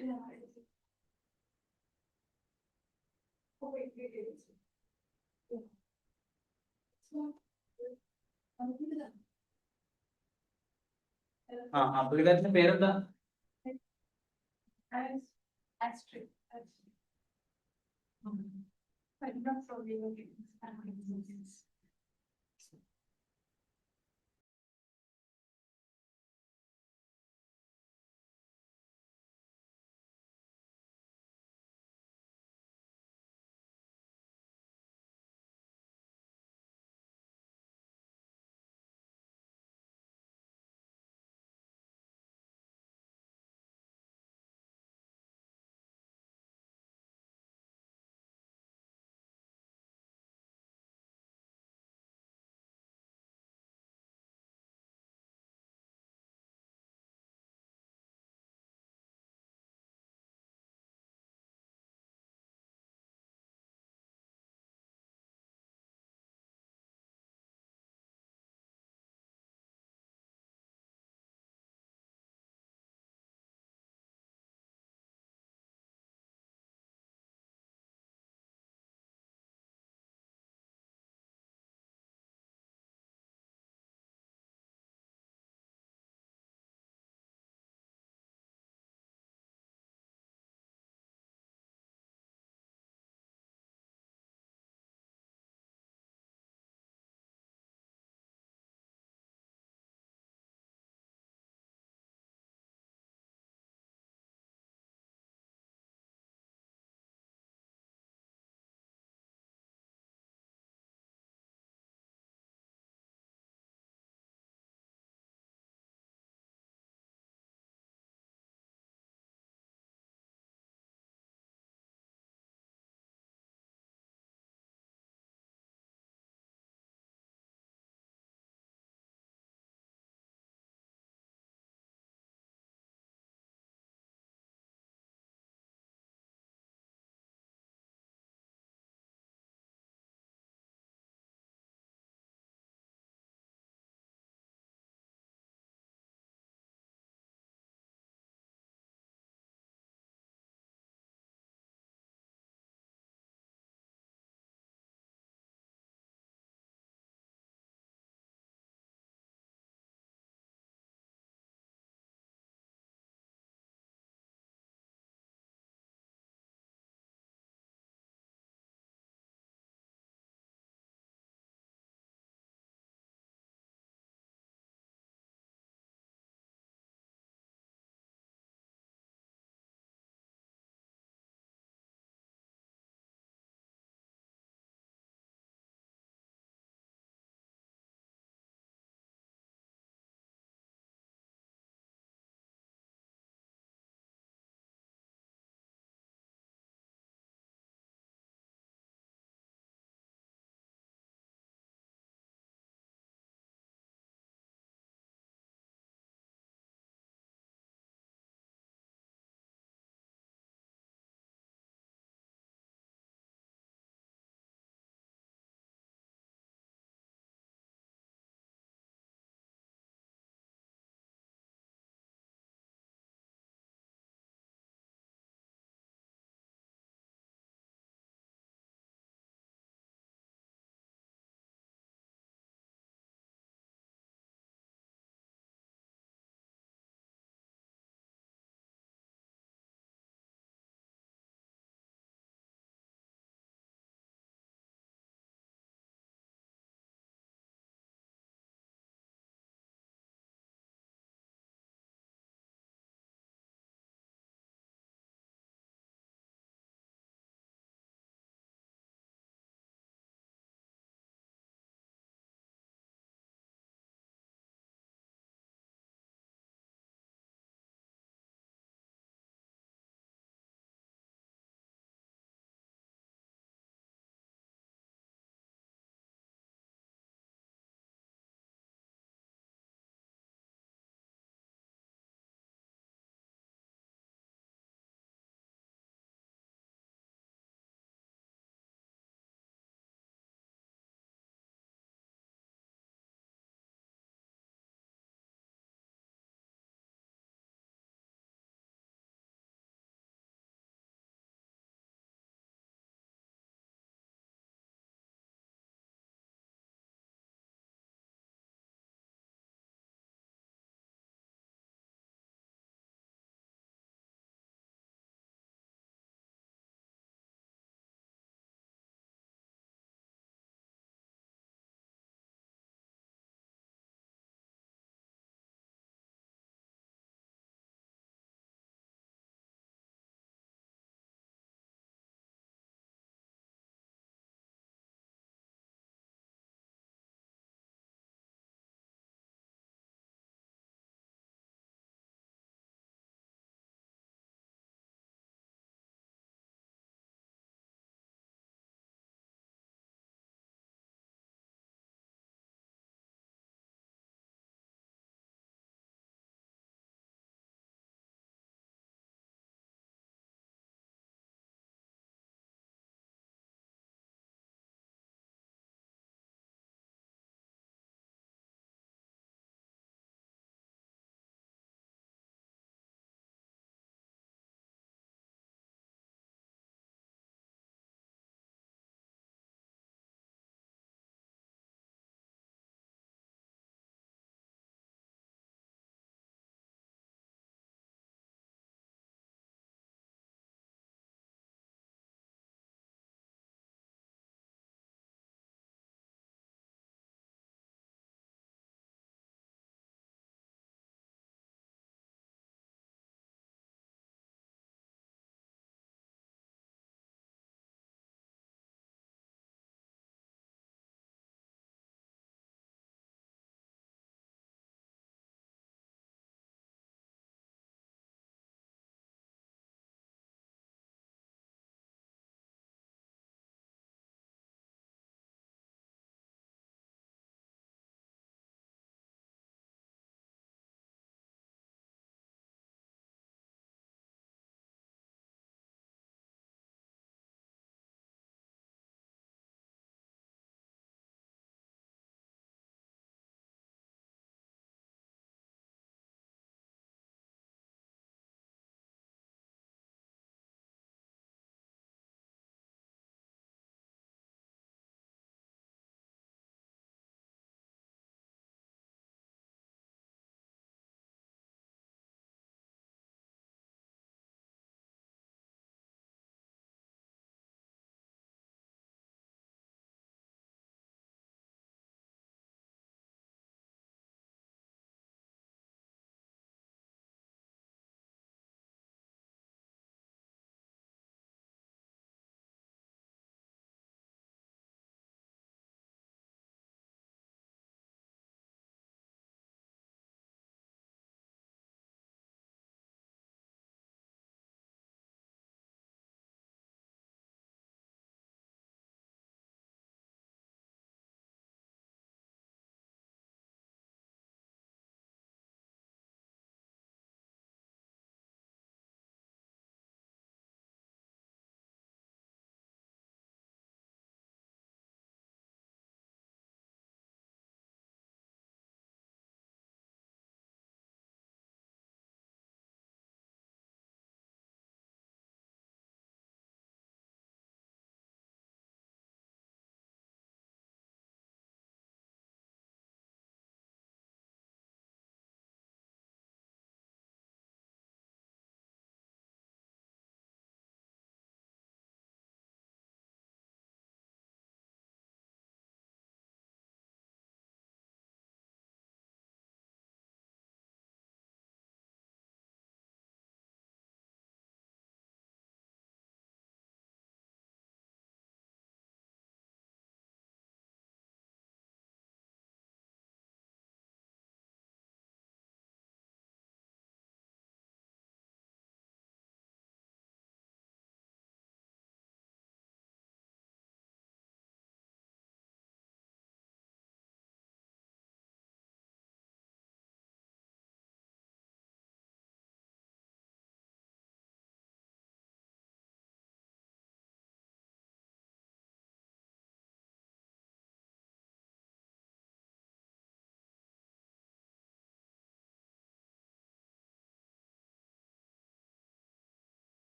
Yeah. Oh, wait, it's. Yeah. So, പുള്ളിക്കാരത്തിന്റെ പേരെന്താ? as asterisk. But not for real.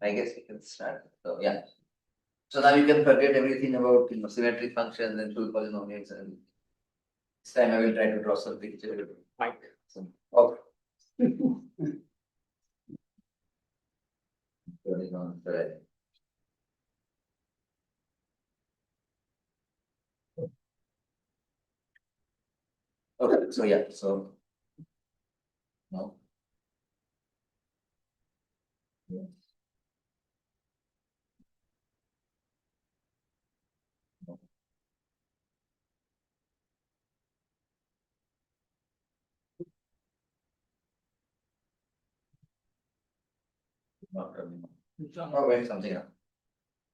I guess we can start. So yeah. So now you can forget everything about symmetric functions and full polynomials, and this time I will try to draw some picture. Mike. So, okay. Going on, right. Okay, so yeah, so. No. Yeah. No. Not really. Oh, wait, something else.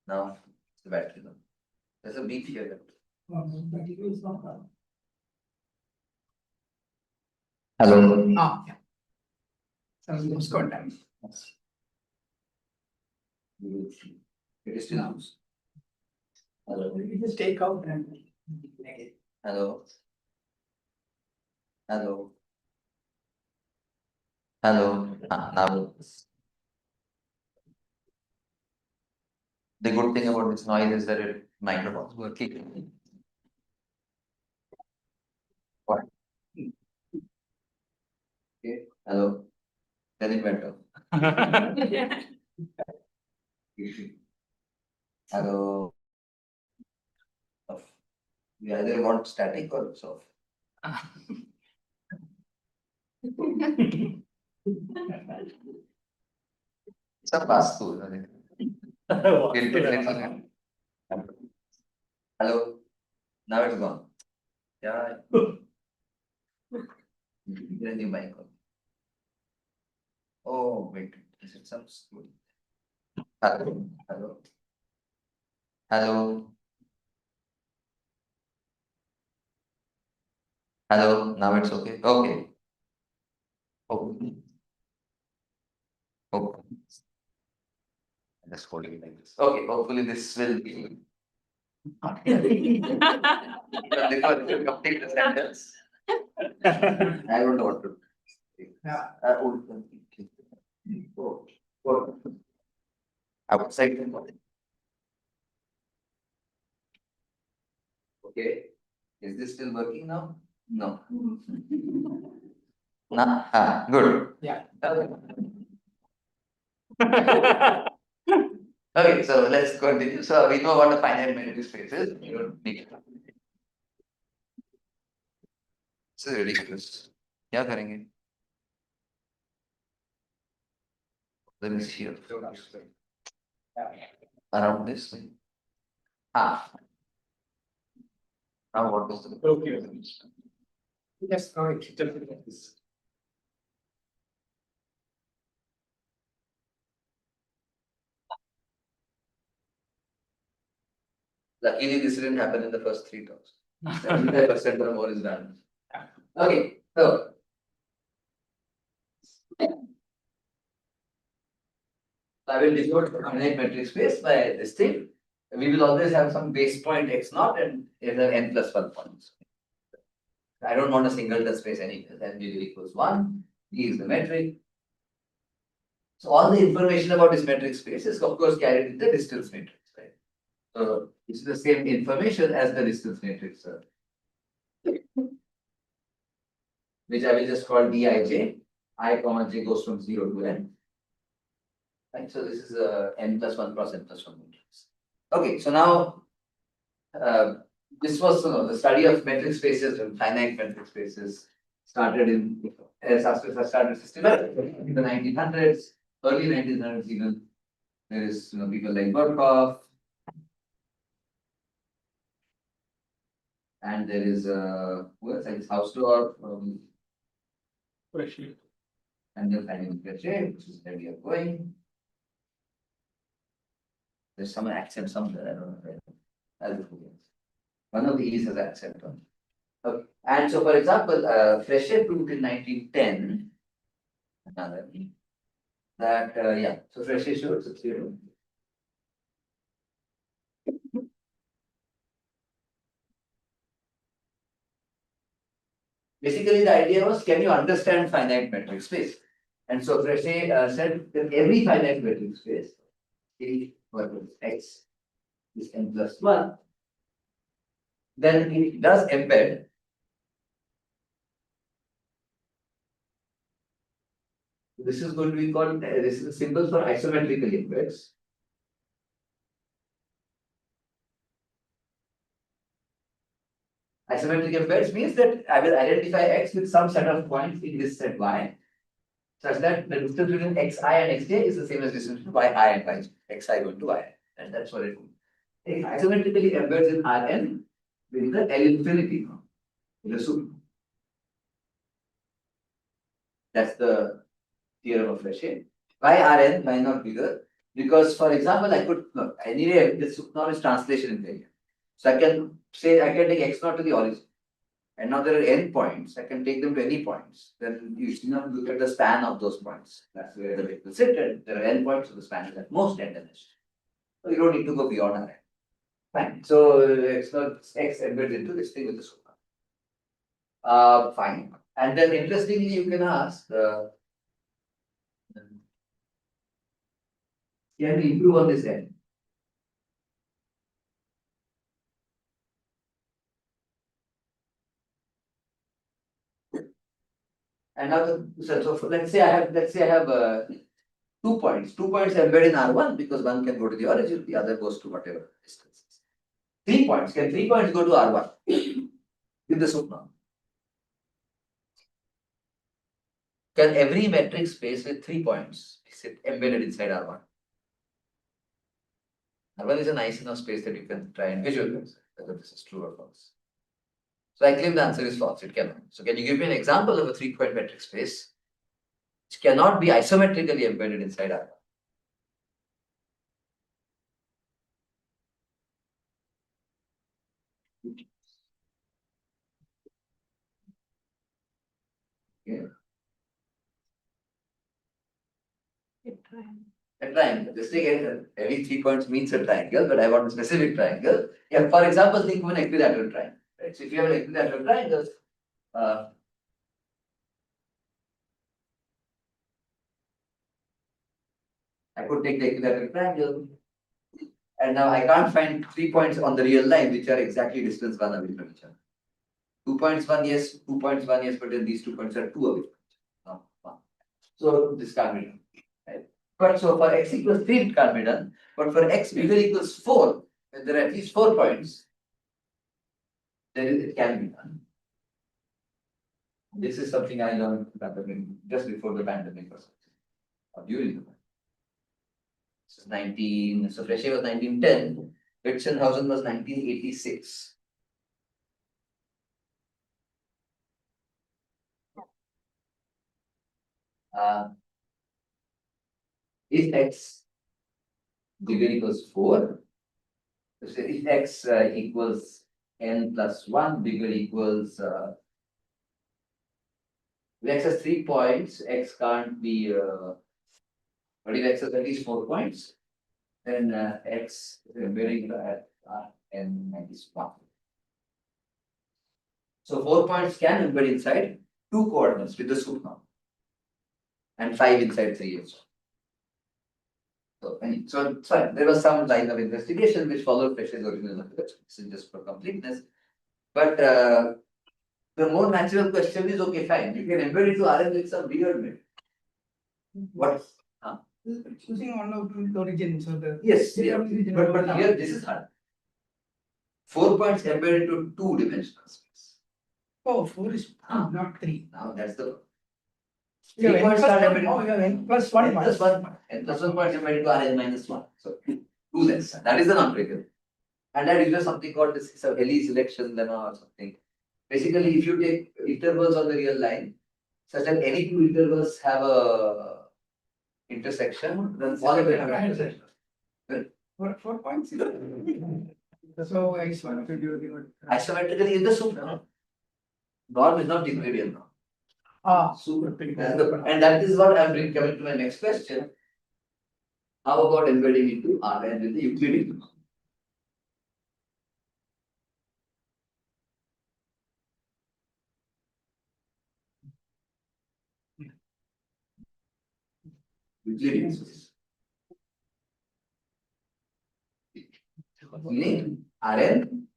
Now, it's the battery now. There's a beep here. But it is not. Hello. Ah, yeah. Some loose contact. It is still loose. Hello. We just take out and. Hello. Hello. Hello. Now. The good thing about this noise is that it microphone's working. What? Okay, hello. Tell it better. Hello. Off. You either want static or it's off. It's a pass through. Isn't it? Hello. Now it's gone. Yeah. Then you mic on. Oh, wait, is it some school? Hello, hello. Hello. Hello, now it's okay. Okay. Okay. Okay. I'm just holding it like this. Okay, hopefully this will be. Because it will complete the sentence. I don't know what to. Yeah. Outside. Okay, is this still working now? No. Nah, good. Yeah. Okay, so let's continue. So we know what a finite matrix space is. You don't need it. This is ridiculous. क्या करेंगे? Let me see here. Around this way. Now what was the? Okay. Yes, correct. Luckily, this didn't happen in the first three talks. 75% or more is done. Okay, so. I will denote the finite matrix space by this thing. We will always have some base point x naught and either n plus 1 points. I don't want a singleton space anyway, n will equals 1, E is the metric. So all the information about this metric space is of course carried in the distance matrix, right? So it's the same information as the distance matrix, which I will just call Dij. I comma j goes from 0 to n. Right, so this is a n plus 1 cross n plus 1 matrix. Okay, so now this was the study of metric spaces and finite metric spaces started in started systematically in the 1900s, early 1900s even. There is people like Burkhoff, and there is who else? Like Hausdorff, and then finally Piaget, which is where we are going. There's some accent somewhere, I don't know. One of the E's has accent on. And so, for example, Frechet proved in 1910, that, yeah, so Frechet showed zero. Basically, the idea was, can you understand finite metric space? And so Frechet said that every finite metric space, what is x is n plus 1, then it does embed this is going to be called, this is a symbol for isometrical embeds. Isometric embeds means that I will identify x with some set of points in this set y, such that the distance between xi and xj is the same as distance between yi and y, xi going to yi, and that's what it means. It isometrically embeds in Rn with the L infinity in the soup. That's the theorem of Frechet. Why Rn? Why not bigger? Because, for example, I could, look, anyway, this now is translation in failure. So I can say, I can take x naught to the origin. And now there are n points, I can take them to any points. Then you should not look at the span of those points. That's where the weight will sit, and there are n points, so the span is at most n dimensional. So you don't need to go beyond Rn. Fine. So x embeds into this thing with the super. Fine. And then interestingly, you can ask, can we improve on this end? And now, so let's say I have 2 points. 2 points embedded in R1 because one can go to the origin, the other goes to whatever distance. 3 points. Can 3 points go to R1? With the soup now. Can every metric space with 3 points be embedded inside R1? R1 is a nice enough space that you can try and visualize whether this is true or false. So I claim the answer is false, it cannot. So can you give me an example of a 3-point metric space which cannot be isometrically embedded inside R1? Yeah. A triangle. Just take every 3 points means a triangle, but I want a specific triangle. Yeah, for example, think of an equilateral triangle. Right? So if you have an equilateral triangle, I could take the equilateral triangle, and now I can't find 3 points on the real line which are exactly distance 1 away from each other. 2 points 1, yes, 2 points 1, yes, but then these 2 points are 2 away from each other, not 1. So this can't be done. Right? But so for x equals 3, it can't be done. But for x bigger equals 4, when there are at least 4 points, then it can be done. This is something I learned just before the pandemic or during the pandemic. This is 19, so Frechet was 1910, Witzenhausen was 1986. If x bigger equals 4, so if x equals n plus 1, bigger equals if x has 3 points, x can't be but if x has at least 4 points, then x is embedding at n minus 1. So 4 points can embed inside 2 coordinates with the soup now, and 5 inside 3 as well. So it's fine. There was some line of investigation which followed Frechet's original approach. This is just for completeness. But the more natural question is, okay, fine, you can embed it to Rn with some weird way. What? Choosing one of the origins or the. Yes, yeah. But here this is hard. 4 points embedded into 2-dimensional space. Oh, 4 is not 3. Now that's the. You have 3 points are embedded. Oh, you have n plus 1 N plus 1 point. N plus 1 points embedded to Rn minus 1. So 2 less. That is the non-trivial. And that uses something called this Helly selection lemma or something. Basically, if you take intervals on the real line, such that any 2 intervals have a intersection, then all of them have an intersection. 4 points. So isometrically Isometrically in the soup. No? Norm is not Euclidean norm. Super. And that is what I'm coming to my next question. How about embedding into Rn with the Euclidean norm? Euclidean space. Meaning Rn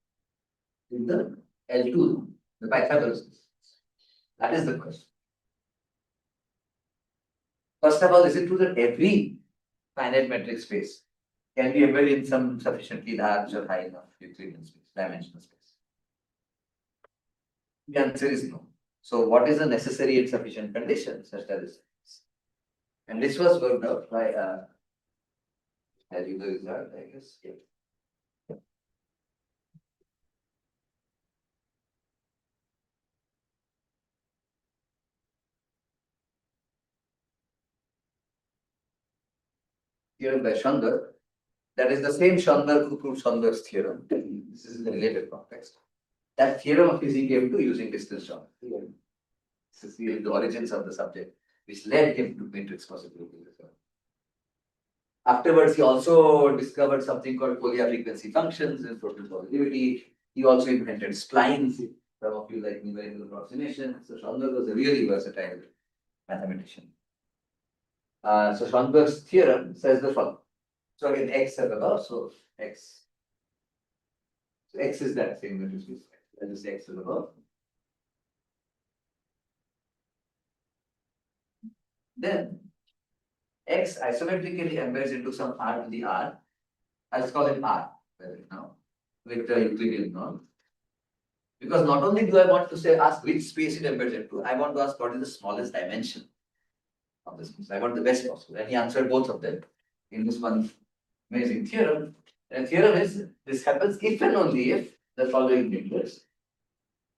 in the L2, the Pythagoras space. That is the question. First of all, is it true that every finite metric space can be embedded in some sufficiently large or high enough Euclidean space, dimensional space? The answer is no. So, what is the necessary and sufficient condition such that is? And this was worked out by tell you the result, I guess. Yeah. Theorem by Schoenberg. That is the same Schoenberg who proved Schoenberg's theorem. This is in the related context. That theorem of his he came to using distance geometry. This is the origins of the subject, which led him to matrix possibility. Afterwards, he also discovered something called Fourier frequency functions and total positivity. He also invented splines. Some of you like numerical approximation. So Schoenberg was a really versatile mathematician. So Schoenberg's theorem says the following. So again, x as above, so x. So x is that same matrix. That is x as above. Then x isometrically embeds into some r to the r. I'll call it r right now with the Euclidean norm. Because not only do I want to say ask which space it embeds into, I want to ask what is the smallest dimension of this space. I want the best possible. And he answered both of them in this one amazing theorem. And the theorem is this happens if and only if the following matrix.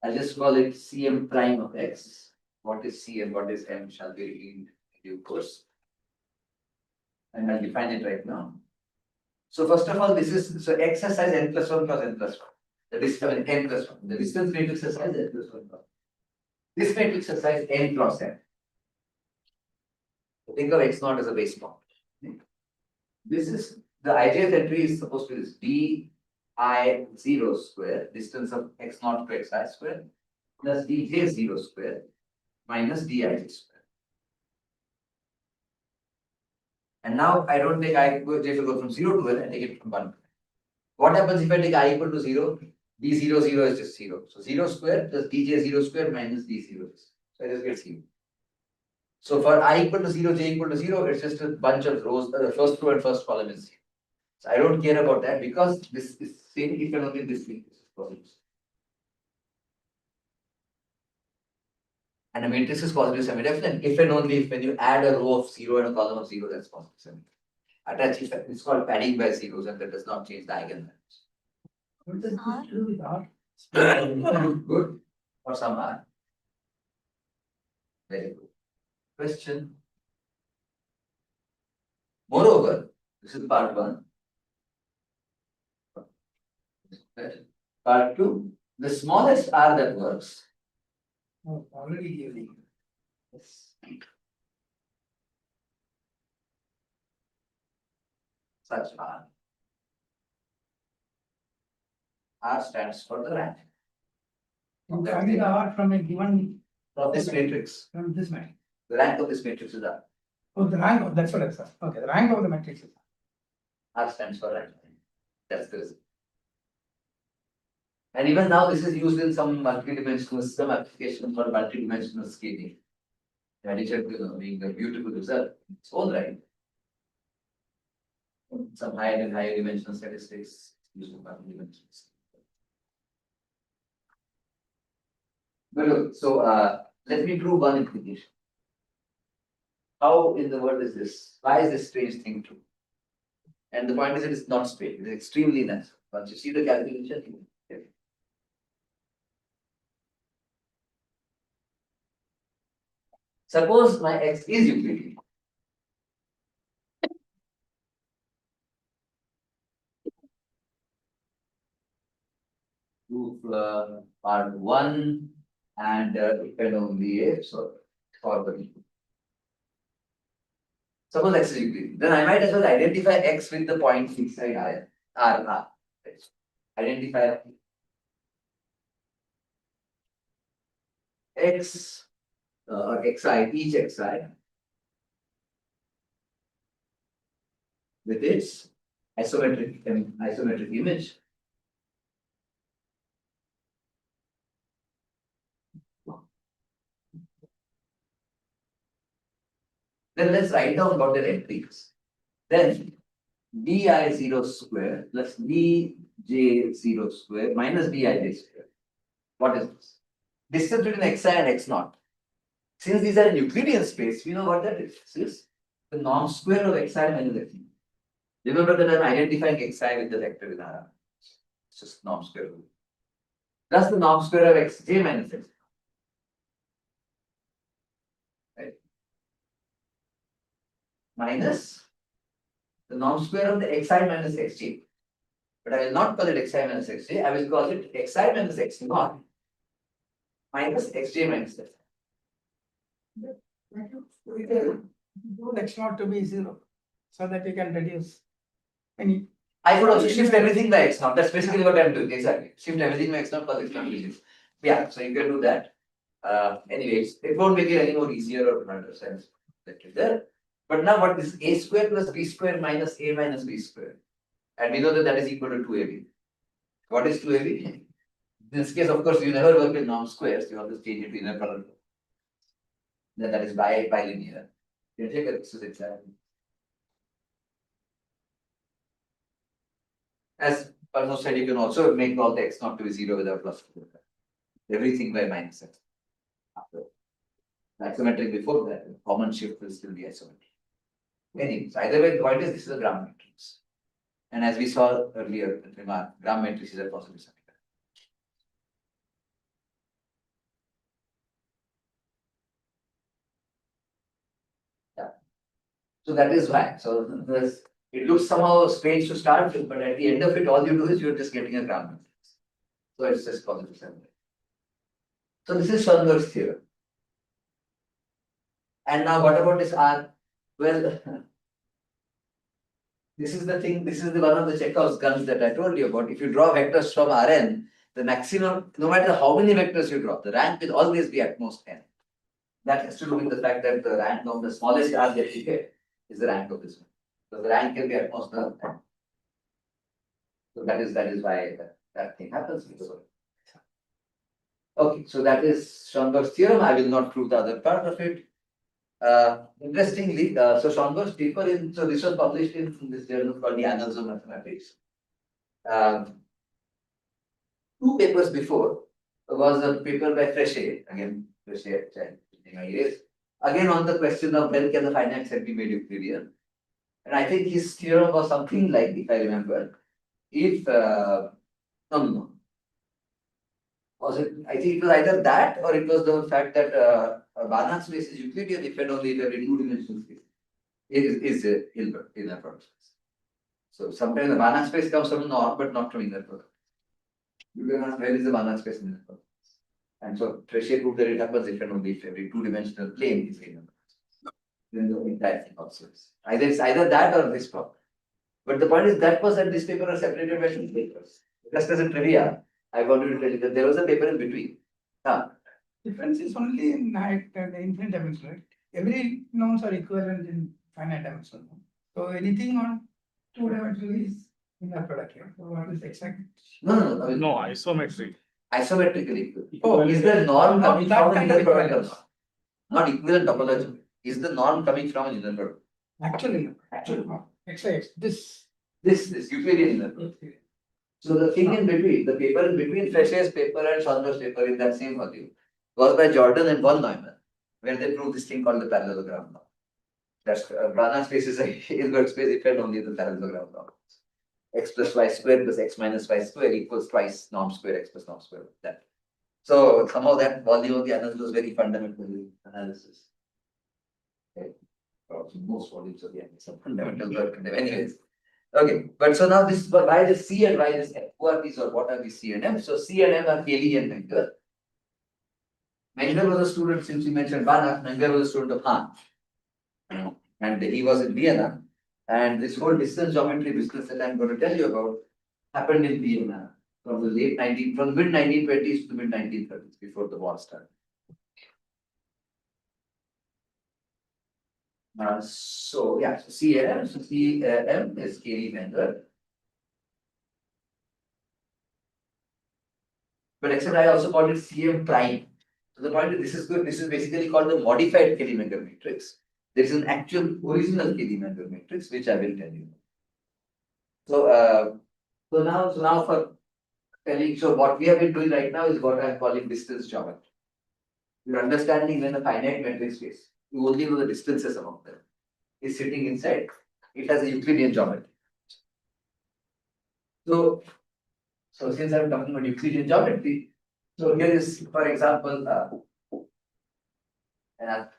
I'll just call it Cm prime of x. What is C and what is M shall be revealed in due course. And I'll define it right now. So first of all, this is so x has size n plus 1 plus n plus 1. The distance n plus 1. The distance matrix has size n plus 1 plus. This matrix has size n cross n. So think of x naught as a base point. This is the ijth entry is supposed to be this di0 square, distance of x naught to xi square, plus dj0 square minus dij square. And now I don't take I go from 0 to n, I take it from 1 to n. What happens if I take I equal to 0? D0, 0 is just 0. So 0 square plus dj0 square minus d0. So I just get 0. So for I equal to 0, j equal to 0, it's just a bunch of rows, the first row and first column is 0. So I don't care about that because this is same if and only this thing is positive. And a matrix is positive semi-definite if and only if when you add a row of 0 and a column of 0, that's positive semi-definite. Attach effect, it's called padding by zeros and that does not change the eigenvalues. What does this do with R? Good. Or some R. Very good. Question. Moreover, this is part 1. Part 2. The smallest R that works. Oh, already given. Yes. Such R. R stands for the rank. You find the R from a given, From this matrix. from this matrix. The rank of this matrix is R. Oh, the rank of, that's what I said. Okay, the rank of the matrix is R stands for rank. That's the result. And even now, this is used in some multidimensional system application for multidimensional scaling. In addition to being a beautiful result in its own right. Some higher and higher dimensional statistics using multidimensional. But look, so let me prove one implication. How in the world is this? Why is this strange thing true? And the point is, it is not strange. It is extremely natural. Once you see the calculation, you get it. Suppose my x is Euclidean. Proof part 1. and depend only a forward. Suppose x is Euclidean, then I might as well identify x with the point inside R. Identify x or xi, each xi with its isometric image. Then let's write down what their entries. Then bi0 square plus bj0 square minus bij square. What is this? Distance between xi and x0. Since these are in Euclidean space, we know what that is. This is the norm square of xi minus x. Remember that I'm identifying xi with the vector in R. It's just norm square rule. Plus the norm square of xj minus x. Right? Minus the norm square of the xi minus xj. But I will not call it xi minus xj, I will call it xi minus x naught minus xj minus x. We can do x naught to be 0, so that you can reduce any. I could also shift everything by x naught. That's basically what I'm doing. Exactly. Shift everything by x naught plus x naught is 0. Yeah, so you can do that. Anyways, it won't make it any more easier or harder sense that is there. But now what is a square plus b square minus a minus b square? And we know that that is equal to 2ab. What is 2ab? In this case, of course, you never work with norm squares, you always change it to inner product. Then that is bilinear. You take a this is exactly. As Parno said, you can also make all the x naught to be 0 without plus. Everything by minus x. After isometric before that, common shift will still be isometric. Anyways, either way, the point is this is a Gram matrix. And as we saw earlier, the remark, Gram matrix is a positive semiconductor. Yeah. So that is why. So it looks somehow strange to start with, but at the end of it, all you do is you're just getting a Gram matrix. So it's just positive semiconductor. So this is Schoenberg's theorem. And now what about this R? Well, this is the thing, this is the one of the Chekhov's guns that I told you about. If you draw vectors from Rn, the maximum, no matter how many vectors you draw, the rank will always be at most n. That has to do with the fact that the rank of the smallest R that you get is the rank of this one. So the rank can be at most n. So that is why that thing happens. Okay, so that is Schoenberg's theorem. I will not prove the other part of it. Interestingly, so Schoenberg's paper so this was published in this journal called the Annals of Mathematics. 2 papers before was a paper by Frechet, again, again on the question of when can the finite set be made Euclidean. And I think his theorem was something like, if I remember, if, no. Was it, I think it was either that or it was the fact that a Banach space is Euclidean if and only if every 2-dimensional space is Hilbert inner product space. So sometimes the Banach space comes from norm but not from inner product. You can ask where is the Banach space in inner product? And so Frechet proved that it happens if and only if every 2-dimensional plane is inner product. Then the entire thing also is. Either it's either that or this problem. But the point is that was that this paper was separated by 2 papers. Just as a trivia, I wanted to tell you that there was a paper in between. Difference is only in the infinite dimension, right? Every norms are equivalent in finite dimension. So anything on 2 dimensional is inner product here. So what is exact? No. No, isometric. Isometrically equal. Oh, Is the norm not coming that from an kind inner of product or equivalence. not? Not equivalent topology. Is the norm coming from an inner product? Actually, XX, this. This Euclidean inner product. So the thing in between, the paper in between Frechet's paper and Schoenberg's paper in that same volume was by Jordan and von Neumann, where they proved this thing called the parallelogram law. That's Banach space is a Hilbert space if and only the parallelogram law. X plus y squared plus x minus y squared equals twice norm square x plus norm square. That. So somehow that volume of the analysis was very fundamental analysis. Okay. Most volumes of the analysis are fundamental work. Anyways. Okay, but so now this why this C and why this F? Who are these or what are these C and M? So C and M are Cayley and Vector. Menger was a student, since you mentioned Banach, Menger was a student of Hahn. And he was in Vienna. And this whole distance geometry business that I'm going to tell you about happened in Vienna from the mid 1920s to the mid 1930s, before the war started. So CAM, so CAM is Kerry Menger. But except I also called it CM prime. So the point is, this is good. This is basically called the modified Kelly-Menger matrix. There is an actual original Kelly-Menger matrix, which I will tell you. So, now for telling, so what we have been doing right now is what I am calling distance geometry. You're understanding when a finite matrix space, you only know the distances among them, is sitting inside. It has a Euclidean geometry. So since I'm talking about Euclidean geometry, so here is, for example,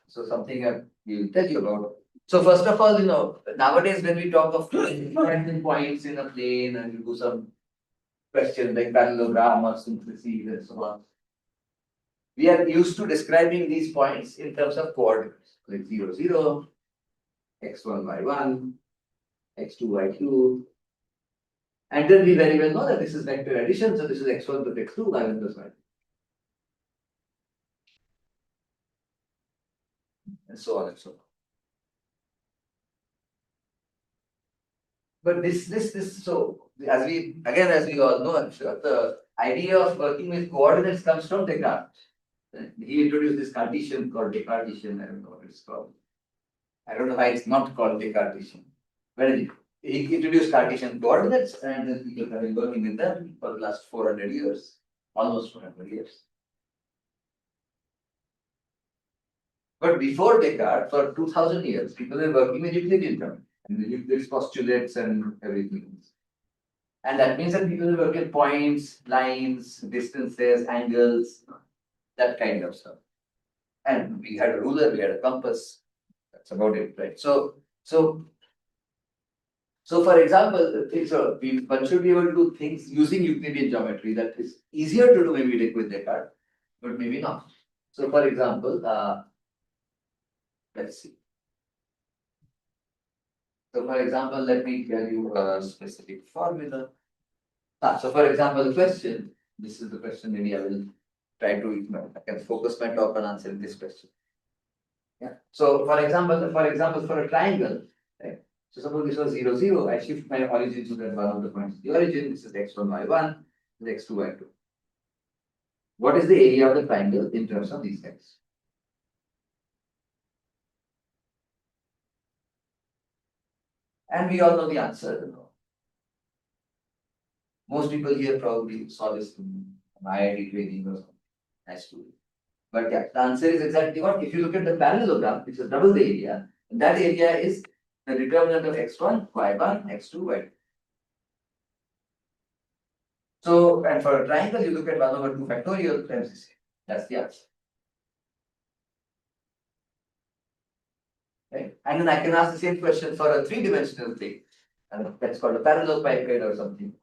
so something we will tell you about. So first of all, nowadays when we talk of random points in a plane and you do some question like parallelogram or syntheses and so on, we are used to describing these points in terms of coordinates, like 0, 0, x1, y1, x2, y2. And then we very well know that this is vector addition, so this is x1 plus x2, y1 plus y2. And so on and so on. But so as we all know, I'm sure, the idea of working with coordinates comes from Descartes. He introduced this Cartesian called Descartesian, I don't know what it's called. I don't know why it's not called Descartesian. But anyway, he introduced Cartesian coordinates, and then people have been working with them for the last 400 years, almost 400 years. But before Descartes, for 2000 years, people were working with Euclidean geometry and the Euclid's postulates and everything. And that means that people work with points, lines, distances, angles, that kind of stuff. And we had a ruler, we had a compass. That's about it, right? So for example, one should be able to do things using Euclidean geometry that is easier to do maybe with Descartes, but maybe not. So for example, let's see. So for example, let me tell you a specific formula. So for example, the question, this is the question, maybe I will try to, I can focus my talk on answering this question. Yeah. So for example, for a triangle, right? So suppose this was 0, 0, I shift my origin so that one of the points is the origin, this is x1, y1, this is x2, y2. What is the area of the triangle in terms of these x? And we all know the answer. Most people here probably saw this in IIT training or something. Nice to. But yeah, the answer is exactly what? If you look at the parallelogram, which is double the area, that area is the determinant of x1, y1, x2, y2. So, and for a triangle, you look at 1 over 2 factorial times this. That's the answer. Right? And then I can ask the same question for a three-dimensional thing. And that's called a parallelepiped or something.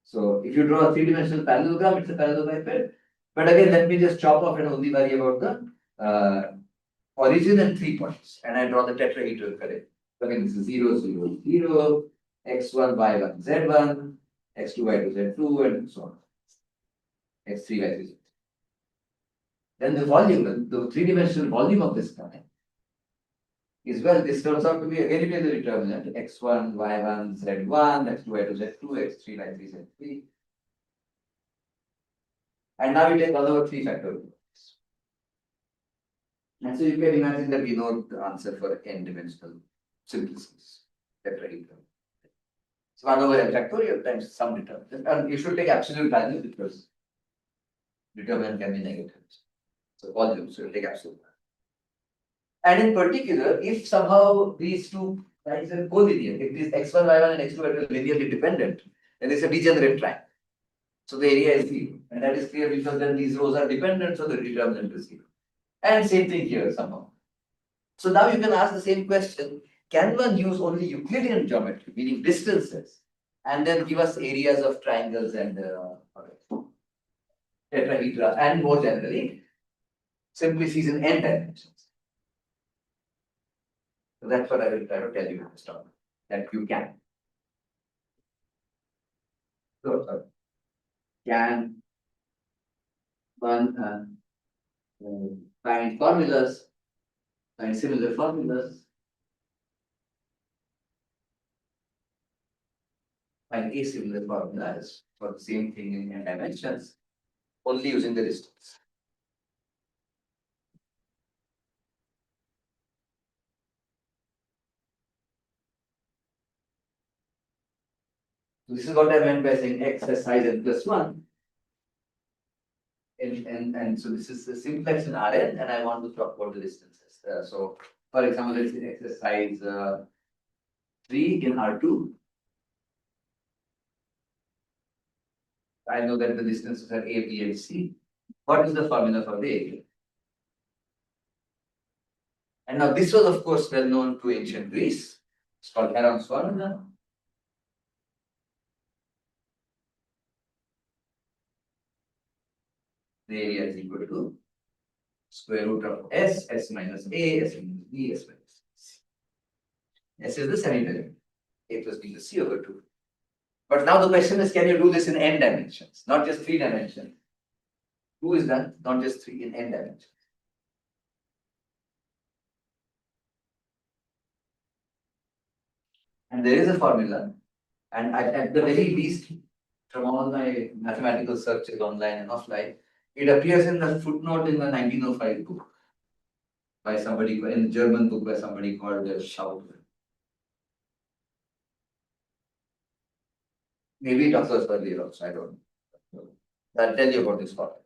So if you draw a three-dimensional parallelogram, it's a parallelepiped. But again, let me just chop off and only worry about the origin and 3 points. And I draw the tetrahedral correct. So again, this is 0, 0, 0, x1, y1, z1, x2, y2, z2, and so on. x3, y3, z3. Then the volume, the three-dimensional volume of this guy is, well, this turns out to be again it is a determinant x1, y1, z1, x2, y2, z2, x3, y3, z3. And now we take 1 over 3 factorial. And so you can imagine that we know the answer for n-dimensional simplices, tetrahedral. So 1 over n factorial times some determinant. And you should take absolute value because determinant can be negative. So volume, so you take absolute value. And in particular, if somehow these two lines are collinear, if these x1, y1 and x2 are linearly dependent, then it's a degenerate triangle. So the area is 0. And that is clear because then these rows are dependent, so the determinant is 0. And same thing here somehow. So now you can ask the same question, can one use only Euclidean geometry, meaning distances, and then give us areas of triangles and tetrahedra, and more generally, simply sees in n dimensions. So that's what I will try to tell you in this talk, that you can. So, can one find formulas, find similar formulas, find asimilar formulas for the same thing in n dimensions, only using the distance. So this is what I meant by saying x has size n plus one. And so this is the simplex in Rn, and I want to talk about the distances. So for example, let's say x has size 3 in R2. I know that the distances are A, B, and C. What is the formula for the area? And now this was of course well known to ancient Greece. It's called Heron's formula. The area is equal to square root of S, S minus A, S minus B, S minus C. S is the semi-perimeter. A plus B is C over 2. But now the question is, can you do this in n dimensions, not just 3 dimensions? 2 is done, not just 3, in n dimensions. And there is a formula, and at the very least, from all my mathematical searches online and offline, it appears in the footnote in the 1905 book by somebody, in the German book by somebody called Schauble. Maybe it occurs earlier also, I don't know. I'll tell you about this formula.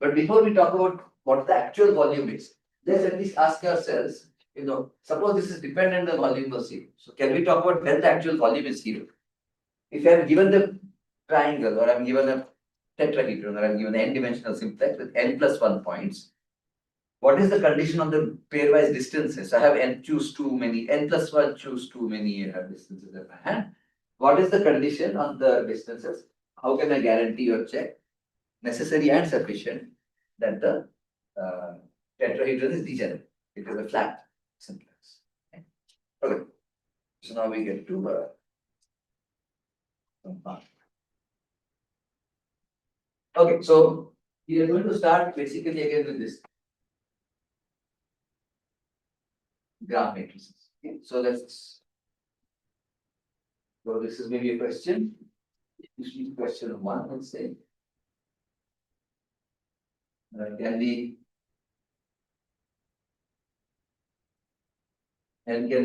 But before we talk about what the actual volume is, let's at least ask ourselves, suppose this is dependent on the volume of zero. So can we talk about when the actual volume is zero? If I am given the triangle, or I am given a tetrahedron, or I am given an n-dimensional simplex with n plus 1 points, what is the condition on the pairwise distances? I have n choose too many, n plus 1 choose too many distances at my hand. What is the condition on the distances? How can I guarantee or check, necessary and sufficient, that the tetrahedron is degenerate? It is a flat simplex. Okay. So now we get to some part. Okay, so we are going to start basically again with this graph matrices. Okay, so this is maybe a question. This is question 1, let's say. Can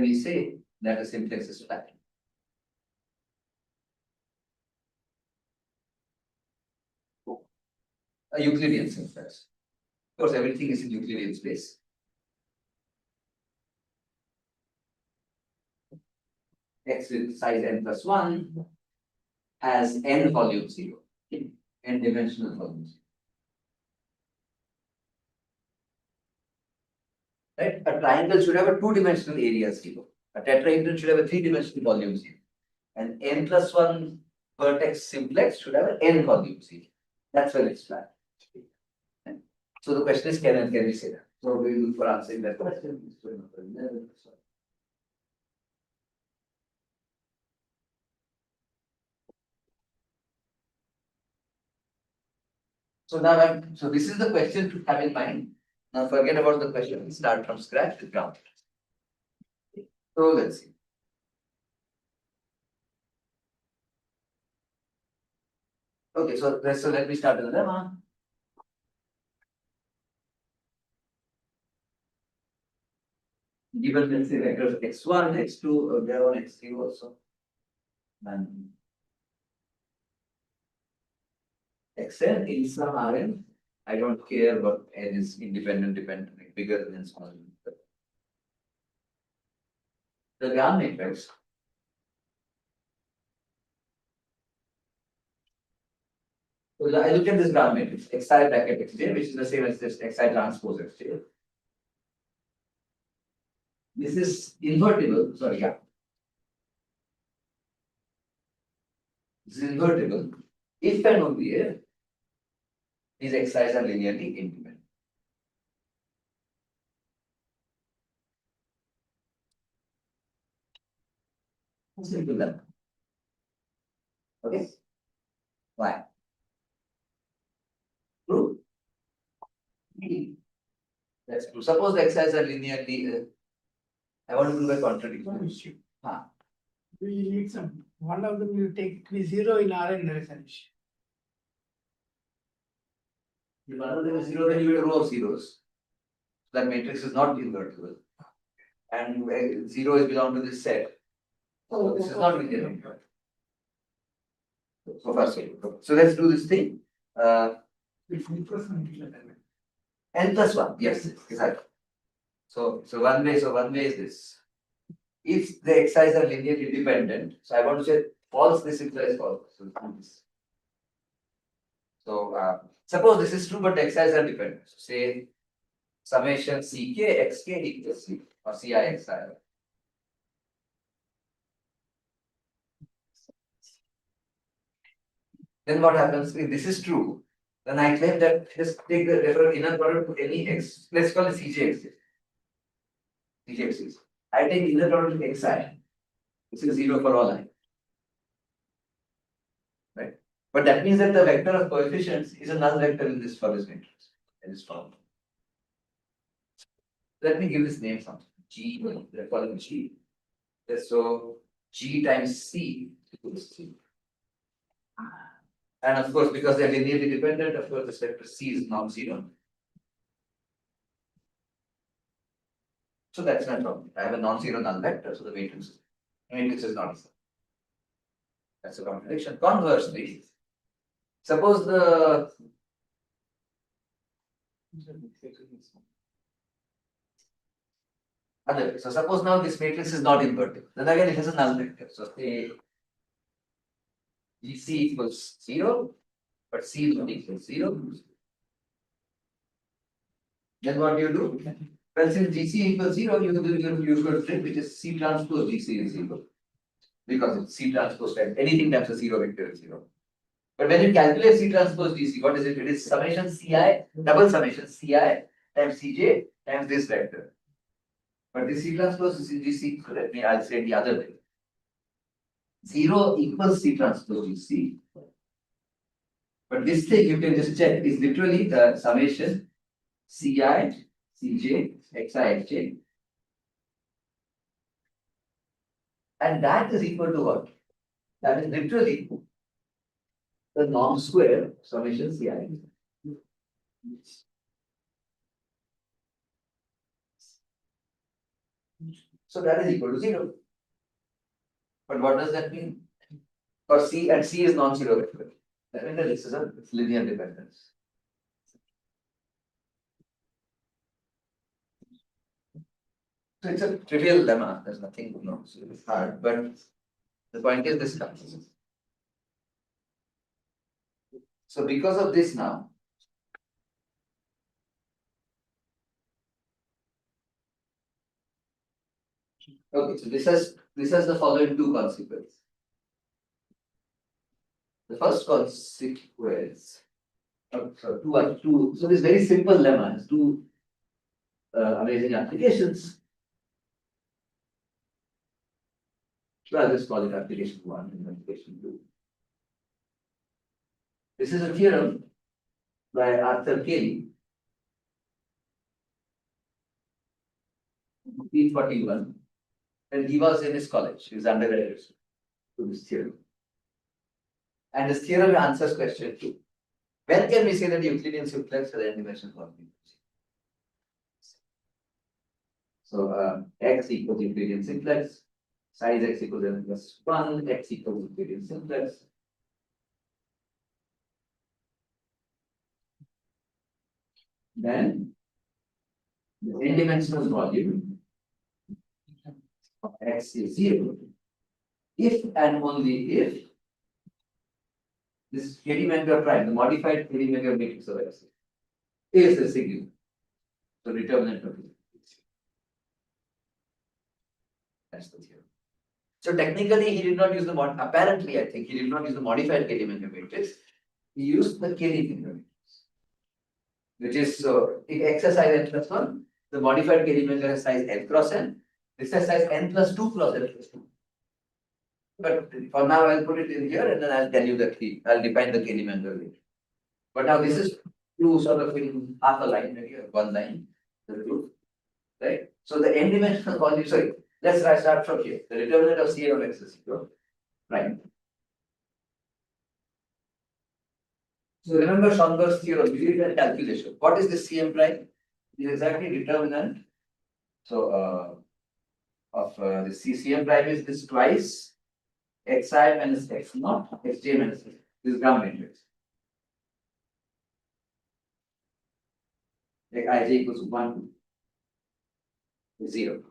we say that a simplex is flat? A Euclidean simplex. Of course, everything is in Euclidean space. X with size n plus 1 has n volume 0, n dimensional volume 0. Right? A triangle should have a 2-dimensional area 0. A tetrahedron should have a 3-dimensional volume 0. And n plus 1 vertex simplex should have an n volume 0. That's when it's flat. So the question is, can we say that? So we will look for answering that question. So now so this is the question to have in mind. Now forget about the question, start from scratch with ground. So let's see. Okay, so let me start with the lemma. Given let's say vectors x1, x2, there are x3 also. And xn in some Rn, I don't care what n is independent, dependent, like bigger than smaller. The Gram matrix. So I look at this Gram matrix, xi bracket xj, which is the same as this xi transpose xj. This is invertible, sorry, yeah. This is invertible if and only if these x's are linearly independent. Simple lemma. Okay? Why? True? That's true. Suppose the x's are linearly, I want to prove a One contradiction. issue. Huh. We need some, one of them you take to be zero in Rn, there is an issue. If one of them is zero, then you get a row of zeros. That matrix is not invertible. And zero is belong to this set. So this is not linear invertible. So first, so let's do this thing. It's interesting. N plus one, yes, exactly. So one way is this. If the x's are linearly dependent, so I want to say false, this implies false. So this. So suppose this is true, but x's are dependent. So say summation ck xk equals c or ci xi. Then what happens if this is true? Then I claim that just take the reference inner product to any x. Let's call it cjx. Cjx. I take inner product to xi. This is zero for all I. Right? But that means that the vector of coefficients is a null vector in this for this matrix. In this form. Let me give this name something. G, let's call it G. So G times C equals C. And of course, because they are linearly dependent, of course, this vector C is non-zero. So that's my problem. I have a non-zero null vector, so the matrix is not zero. That's a contradiction. Conversely, suppose the other, so suppose now this matrix is not invertible. Then again it has a null vector. So say GC equals 0, but C is not equal to 0. Then what do you do? Well, since GC equals 0, you could trick which is C transpose GC is 0. Because it's C transpose times anything times a 0 vector is 0. But when you calculate C transpose GC, what is it? It is summation Ci, double summation Ci times Cj times this vector. But this C transpose GC, I'll say it the other way. 0 equals C transpose GC. But this thing you can just check is literally the summation Ci, Cj, Xi, Xj. And that is equal to what? That is literally the norm square summation Ci. So that is equal to 0. But what does that mean? For C, and C is non-zero vector. That means that this is a linear dependence. So it's a trivial lemma. There's nothing, so it's hard. But the point is this comes. So because of this now, okay, so this has the following two consequences. The first consequence, so this very simple lemma has two amazing applications. So I'll just call it application 1 and application 2. This is a theorem by Arthur Cayley, 1841, and he was in his college, his undergraduate to this theorem. And this theorem answers question 2. When can we say that the Euclidean simplex has n-dimensional continuity? So x equals Euclidean simplex, size x equals n plus 1, x equals Euclidean simplex. Then the n-dimensional volume of x is 0 if and only if this Kd-Menger prime, the modified Kd-Menger matrix of x, is a singular. So determinant of it. That's the theorem. So technically he did not use the apparently I think he did not use the modified Kd-Menger matrix. He used the Kd-Menger matrix. which is, so if x has size n plus one, the modified K dimension has size n cross n, this has size n plus two cross n plus two. But for now, I'll put it in here and then I'll tell you the key, I'll define the K dimension later. But now this is two sort of in half a line, maybe one line, the two, right? So the n dimensional volume, sorry, let's start from here, the determinant of Cn of x is equal, right? So remember Schoenberg's theorem, we did that calculation. What is the Cm prime? It is exactly determinant. So of the Cm prime is this twice xi minus x naught, xj minus x. This is Gram matrix. Like ij equals 1, 0.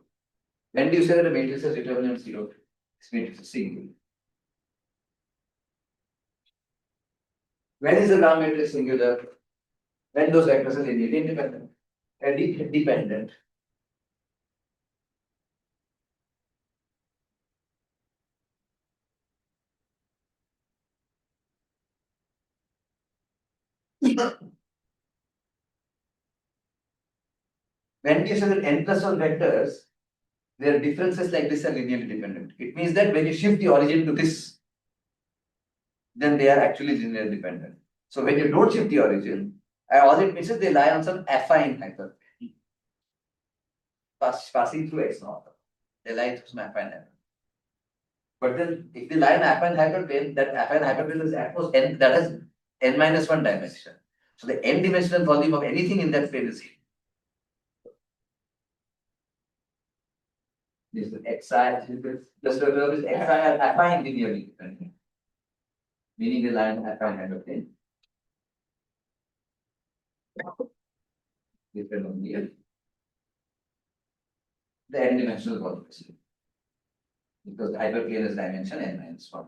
When do you say that a matrix is determinant 0? This matrix is singular. When is the Gram matrix singular? When those vectors are linearly independent. Dependent. When you say that n plus 1 vectors, their differences like this are linearly dependent. It means that when you shift the origin to this, then they are actually linearly dependent. So when you don't shift the origin, all it means is they lie on some affine hyperplane. Passing through x naught. They lie through some affine hyperplane. But then if they lie in affine hyperplane, that affine hyperplane is at most n, that has n minus 1 dimension. So the n dimensional volume of anything in that plane is 0. This is xi, the term is xi are affine linearly dependent. Meaning they lie in affine hyperplane. Depend on the n dimensional volume. Because the hyperplane is dimension n minus 1.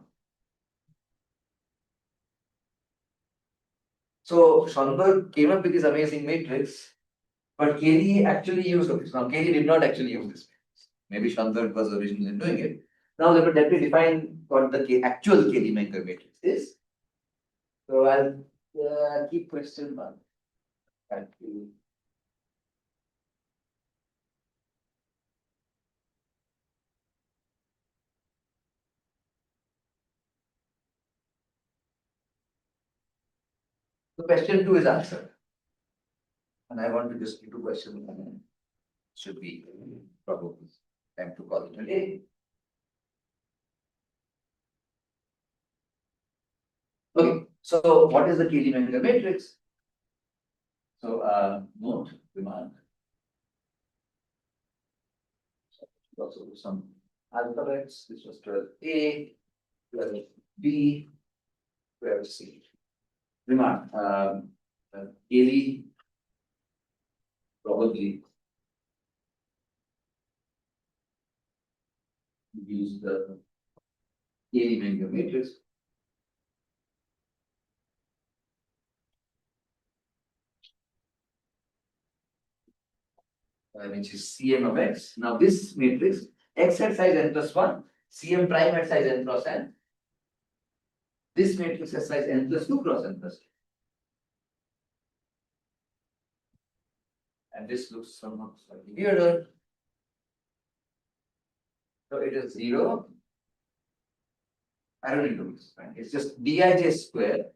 So Schoenberg came up with this amazing matrix, but Cayley actually used this. Now Cayley did not actually use this matrix. Maybe Schoenberg was originally doing it. Now let me define what the actual Cayley-Menger matrix is. So I'll keep question 1. So question 2 is answered. And I want to just do question 1. Should be probably time to call it a day. Okay, so what is the Cayley-Menger matrix? So note, remark. Also do some alphabets. This was 12A, 12B, 12C. Remark, Cayley probably use the Cayley-Menger matrix. Which is Cm of x. Now this matrix, x at size n plus 1, Cm prime at size n cross n. This matrix has size n plus 2 cross n plus 2. And this looks somewhat slightly weirder. So it is 0. I don't need to do this, right? It's just dij square.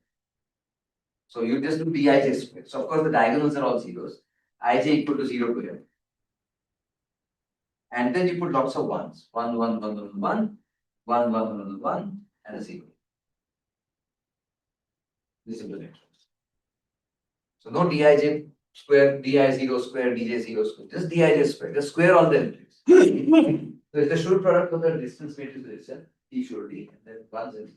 So you just do dij square. So of course the diagonals are all zeros. Ij equal to 0 to m. And then you put lots of ones. 1, 1, 1, 1, 1, 1, 1, 1, 1, and a 0. This is the matrix. So no dij square, di0 square, dj0 square. Just dij square. Just square all the entries. So it's the Schur product of the distance matrix itself. D Schur D, and then ones and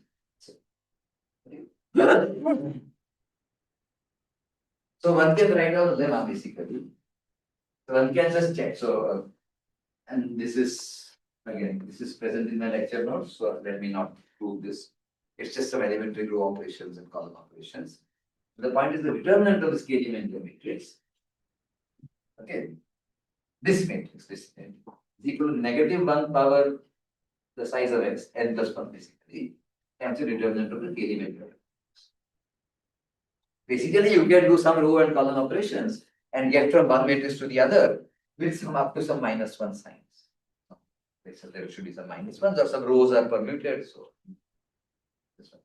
so one can write down lemma basically. So one can just check. So and this is again, this is present in my lecture notes. So let me not prove this. It's just some elementary row operations and column operations. The point is the determinant of this Cayley-Menger matrix. Okay, this matrix, this is equal to negative 1 power the size of x, n plus 1 basically, times the determinant of the Cayley-Menger matrix. Basically, you can do some row and column operations and get from one matrix to the other with some up to some -1 signs. Okay, so there should be some -1s or some rows are permuted, so.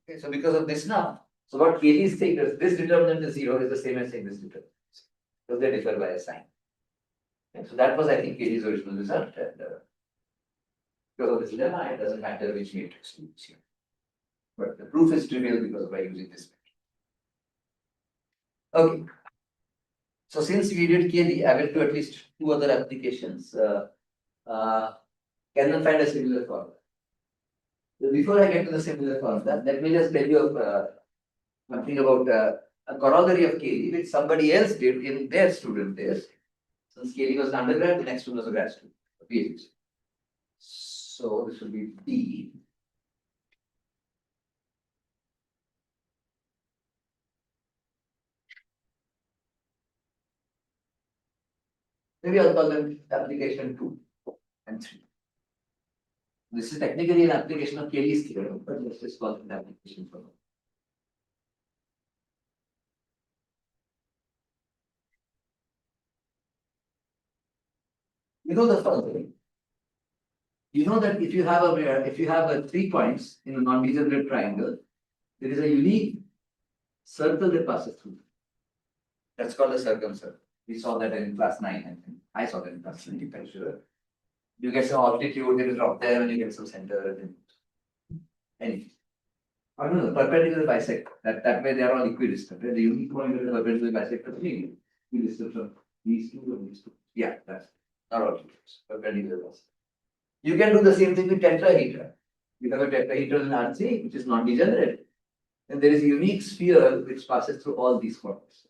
Okay, so because of this now, so what KD is saying is this determinant is 0 is the same as saying this determinant. Because they differ by a sign. Okay, so that was, I think, KD's original result. And because of this lemma, it doesn't matter which matrix you use here. But the proof is trivial because by using this matrix. Okay. So since we did KD, I will do at least 2 other applications. Can one find a similar formula? So before I get to the similar formula, let me just tell you something about a corollary of KD, which somebody else did in their student days. Since KD was an undergrad, the next one was a grad student, a PhD. So this will be D. Maybe I'll call them application 2 and 3. This is technically an application of KD's theorem, but let's just call it an application for now. You know the following. You know that if you have a 3 points in a non-degenerate triangle, there is a unique circle that passes through. That's called a circumcircle. We saw that in class 9, I think. I saw that in class 9, I'm sure. You get some altitude, there is drop there, and you get some center. Anything. I don't know, perpendicular bisector. That way they are all equidistant. Right? The unique point is the perpendicular bisector thing. Equidistant from these two and these two. Yeah, that's not altitudes. Perpendicular bisector. You can do the same thing with tetrahedron. You have a tetrahedron in R3, which is non-degenerate. And there is a unique sphere which passes through all these points,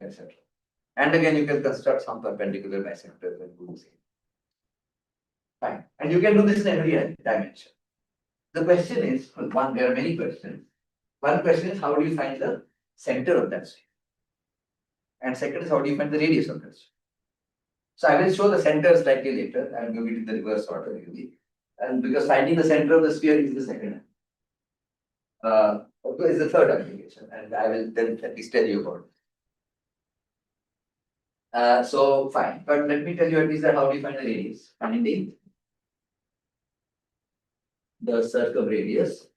etc. And again, you can construct some perpendicular bisectors and do the same. Fine. And you can do this in every dimension. The question is, one, there are many questions. One question is, how do you find the center of that sphere? And second is, how do you find the radius of that sphere? So I will show the center slightly later. I will give it in the reverse order, really. And because finding the center of the sphere is the second. Is the third application, and I will then at least tell you about it. So fine, but let me tell you at least that how do you find the radius? Finding the circumradius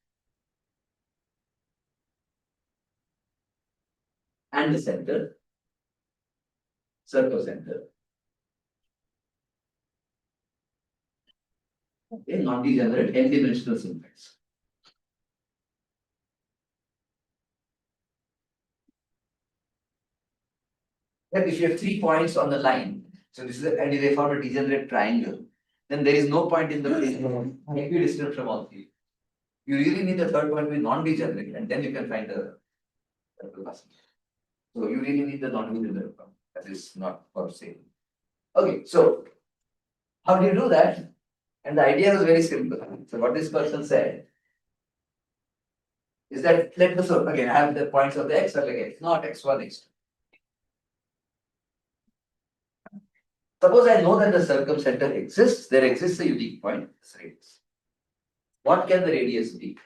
and the center, circumcenter. Okay, non-degenerate n-dimensional symmetries. But if you have 3 points on the line, so this is and they form a degenerate triangle, then there is no point in the plane equidistant from all 3. You really need the third point to be non-degenerate, and then you can find the circle. So you really need the non-degenerate one. That is not for sale. Okay, so how do you do that? And the idea was very simple. So what this person said is that let us again I have the points of the x are like x naught, x1, x2. Suppose I know that the circumcenter exists, there exists a unique point, this radius. What can the radius be?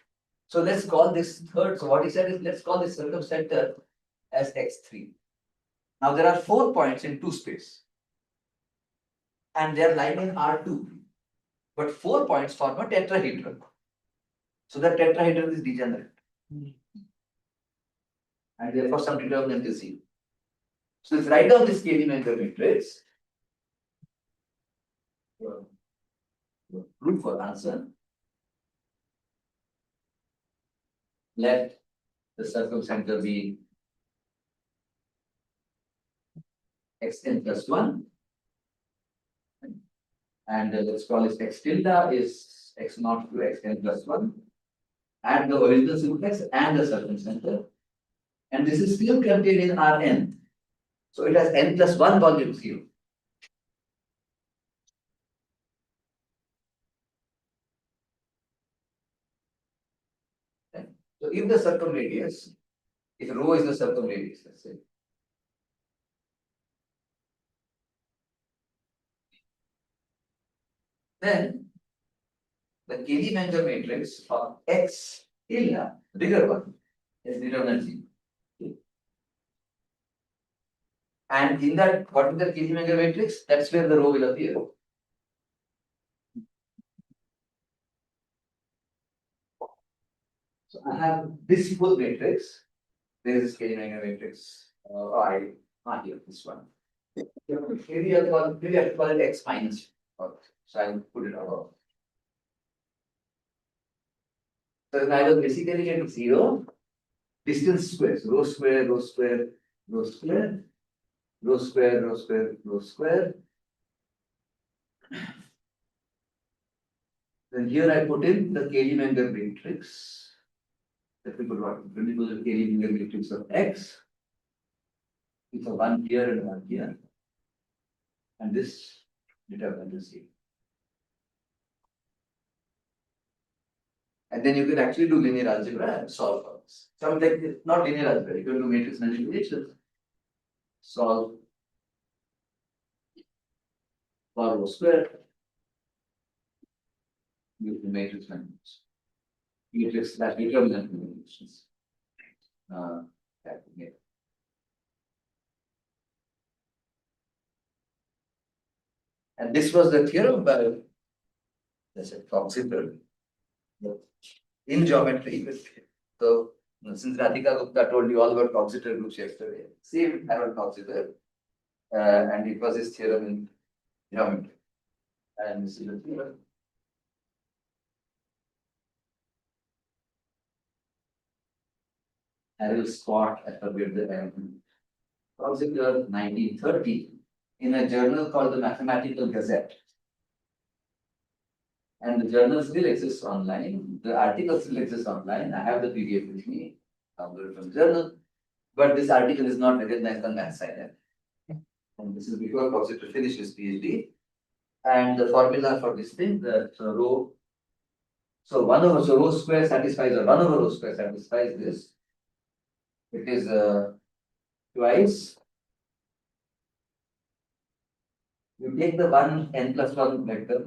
So let's call this third. So what he said is let's call this circumcenter as x3. Now there are 4 points in 2 space. And they are lying in R2. But 4 points form a tetrahedron. So the tetrahedron is degenerate. And therefore some determinant is 0. So let's write down this K-dimensional matrix. Proof for answer. Let the circumcenter be xn plus 1. And let's call it x tilde is x naught to xn plus 1. Add the original simplex and the circumcenter. And this is still contained in Rn. So it has n plus 1 volume 0. So if the circumradius, if rho is the circumradius, let's say. Then the K-dimensional matrix of x tilde, the bigger one, is determinant 0. And in that particular Kelly-Menger matrix, that's where the row will appear. So I have this full matrix. There is this Kelly-Menger matrix. Here, this one. Maybe I'll call it X minus. So I'll put it above. So then I will basically get 0, distance squares, row square, row square, row square, row square, row square, row square. Then here I put in the Kelly-Menger matrix. Let me put what? Principle of Kelly-Menger matrix of X. It's a 1 here and 1 here. And this determines the C. And then you can actually do linear algebra and solve for this. Some like not linear algebra, you can do matrix manipulation. Solve for row square. Use the matrix manipulation. Matrix that determinant manipulations. And this was the theorem by, let's say, Coxeter. In geometry. So, since Radhika Gupta told you all about Coxeter groups yesterday, same Harold Coxeter, and it was his theorem in geometry. And this is the theorem. Harold Scott, I forget the name. Coxeter, 1930, in a journal called the Mathematical Gazette. And the journal still exists online. The article still exists online. I have the PDF with me, downloaded from the journal. But this article is not recognized on MathScience. And this is before Coxeter finished his PhD. And the formula for this thing, the row. So row square satisfies, or 1 over row square satisfies this. It is twice. You take the 1 n plus 1 vector.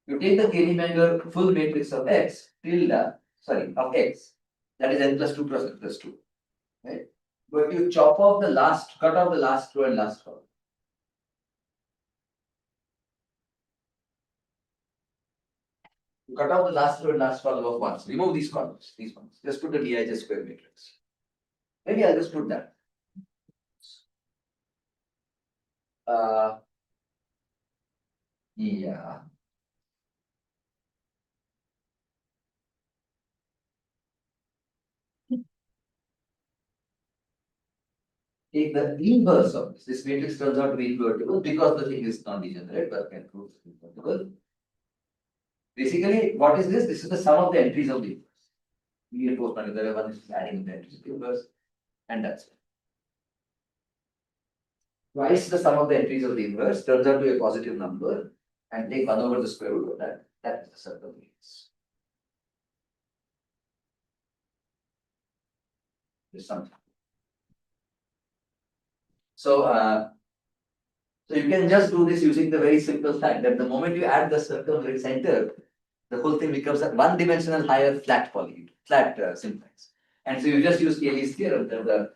You take the Kelly-Menger full matrix of X, of X, that is n plus 2 plus n plus 2. Right? But you cut off the last row and last column. You cut off the last row and last column of ones. Remove these columns, these ones. Just put the Dij square matrix. Maybe I'll just put that. Yeah. Take the inverse of this. This matrix turns out to be invertible because the thing is non-degenerate, but can prove invertible. Basically, what is this? This is the sum of the entries of the inverse. Reinforced another one is adding the entries of the inverse, and that's it. Twice the sum of the entries of the inverse turns out to be a positive number, and take 1 over the square root of that. That is the circumference. This something. So you can just do this using the very simple fact that the moment you add the circumference center, the whole thing becomes a one-dimensional higher flat polygon, flat simplex. And so you just use Cayley's theorem that the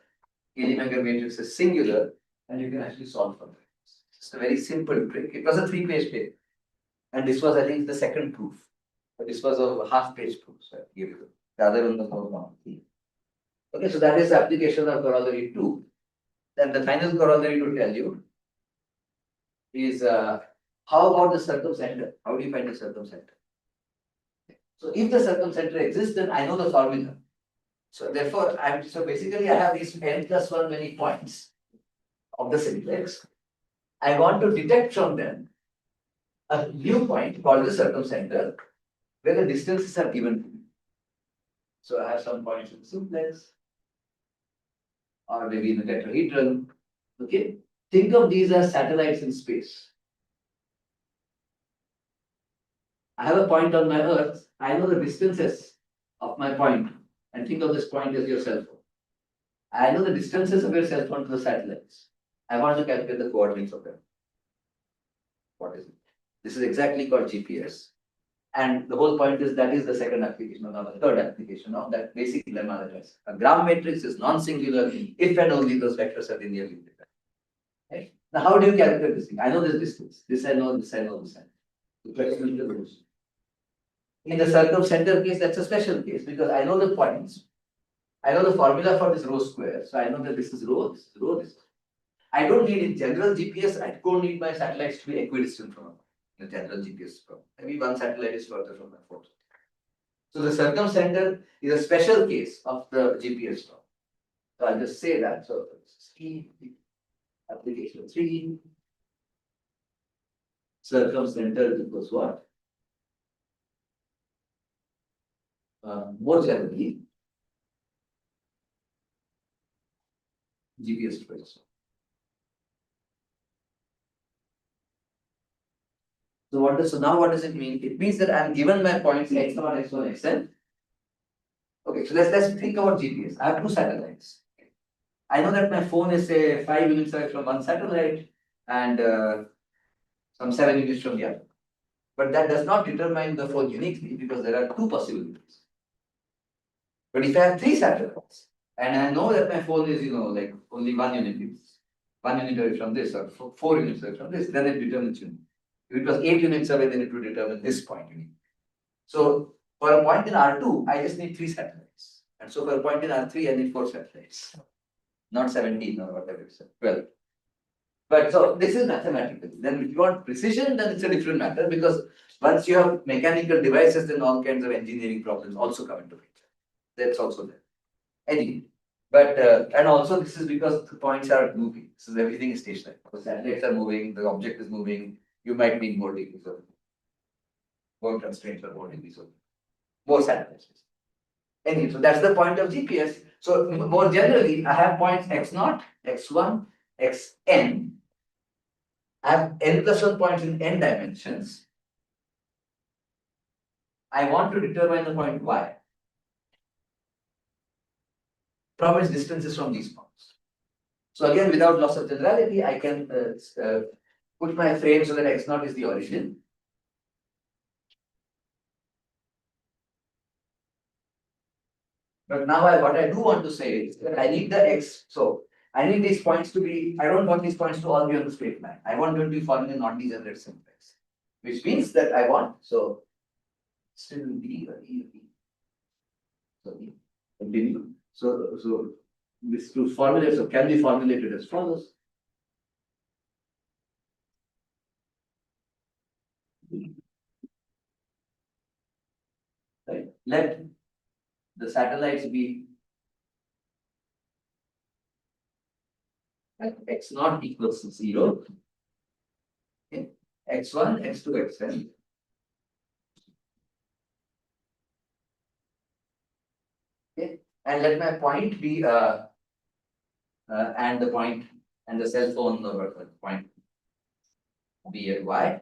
Kelly-Menger matrix is singular, and you can actually solve for it. It's a very simple trick. It was a 3-page paper, and this was, I think, the second proof. But this was a half-page proof. So I gave you the other one was more long. Okay, so that is the application of corollary 2. Then the final corollary to tell you is how about the circumcenter? How do you find the circumcenter? So if the circumcenter exists, then I know the formula. So therefore, basically I have these n plus 1 many points of the simplex. I want to detect from them a new point called the circumcenter, where the distances are given to me. So I have some points in the simplex, or maybe in the tetrahedron. Okay, think of these as satellites in space. I have a point on my Earth. I know the distances of my point, and think of this point as your cell phone. I know the distances of your cell phone to the satellites. I want to calculate the coordinates of them. What is it? This is exactly called GPS. And the whole point is that is the second application, or the third application of that basic lemma that I said. A Gram matrix is non-singular if and only those vectors are linearly independent. Right? Now, how do you calculate this thing? I know this distance. This I know, this I know, this I know. The question is the rows. In the circumcenter case, that's a special case because I know the points. I know the formula for this rho square. So I know that this is rho, this is rho, this is. I don't need in general GPS, I don't need my satellites to be equidistant from the general GPS from. Maybe one satellite is further from my phone. So the circumcenter is a special case of the GPS law. So I'll just say that. So C application 3 circumcenter equals what? More generally, GPS trace. So now what does it mean? It means that I'm given my points x1, x1, xn. Okay, so let's think about GPS. I have two satellites. I know that my phone is say 5 units away from one satellite and some 7 units from the other. But that does not determine the phone uniquely because there are two possibilities. But if I have 3 satellites and I know that my phone is, like only 1 unit away from this or 4 units away from this, then it determines unique. If it was 8 units away, then it would determine this point unique. So for a point in R2, I just need 3 satellites. And so for a point in R3, I need 4 satellites. Not 17 or whatever it's 12. But so this is mathematical. Then if you want precision, then it's a different matter because once you have mechanical devices, then all kinds of engineering problems also come into picture. That's also there. Anyway, but and also this is because the points are moving. So everything is stationary. The satellites are moving, the object is moving. You might need more degrees of more constraints or more degrees of more satellites. Anyway, so that's the point of GPS. So more generally, I have points x0, x1, xn. I have n plus 1 points in n dimensions. I want to determine the point y from its distances from these points. So again, without loss of generality, I can put my frame so that x0 is the origin. But now what I do want to say is that I need the x. So I need these points to be, I don't want these points to all be on the straight line. I want them to be forming not degenerate simplex. Which means that I want, so still B or E or B. So B. Continue. So this to formulate, so can be formulated as follows. Right. Let the satellites be x0 equals 0. Okay. x1, x2, xn. Okay. And let my point be and the point and the cell phone point be at y.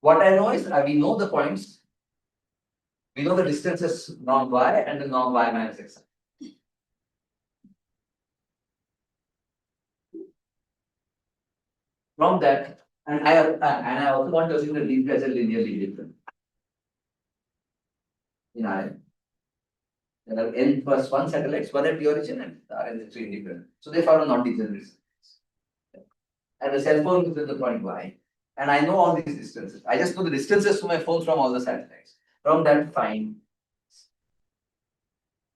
What I know is we know the points, we know the distances norm y and the norm y minus x. From that, and I also want to assume that these guys are linearly different. In Rn. There are n plus 1 satellites, one at the origin and Rn is 3 independent. So they form a non-degenerate sequence. And the cell phone is at the point y. And I know all these distances. I just know the distances to my phone from all the satellites. From that, find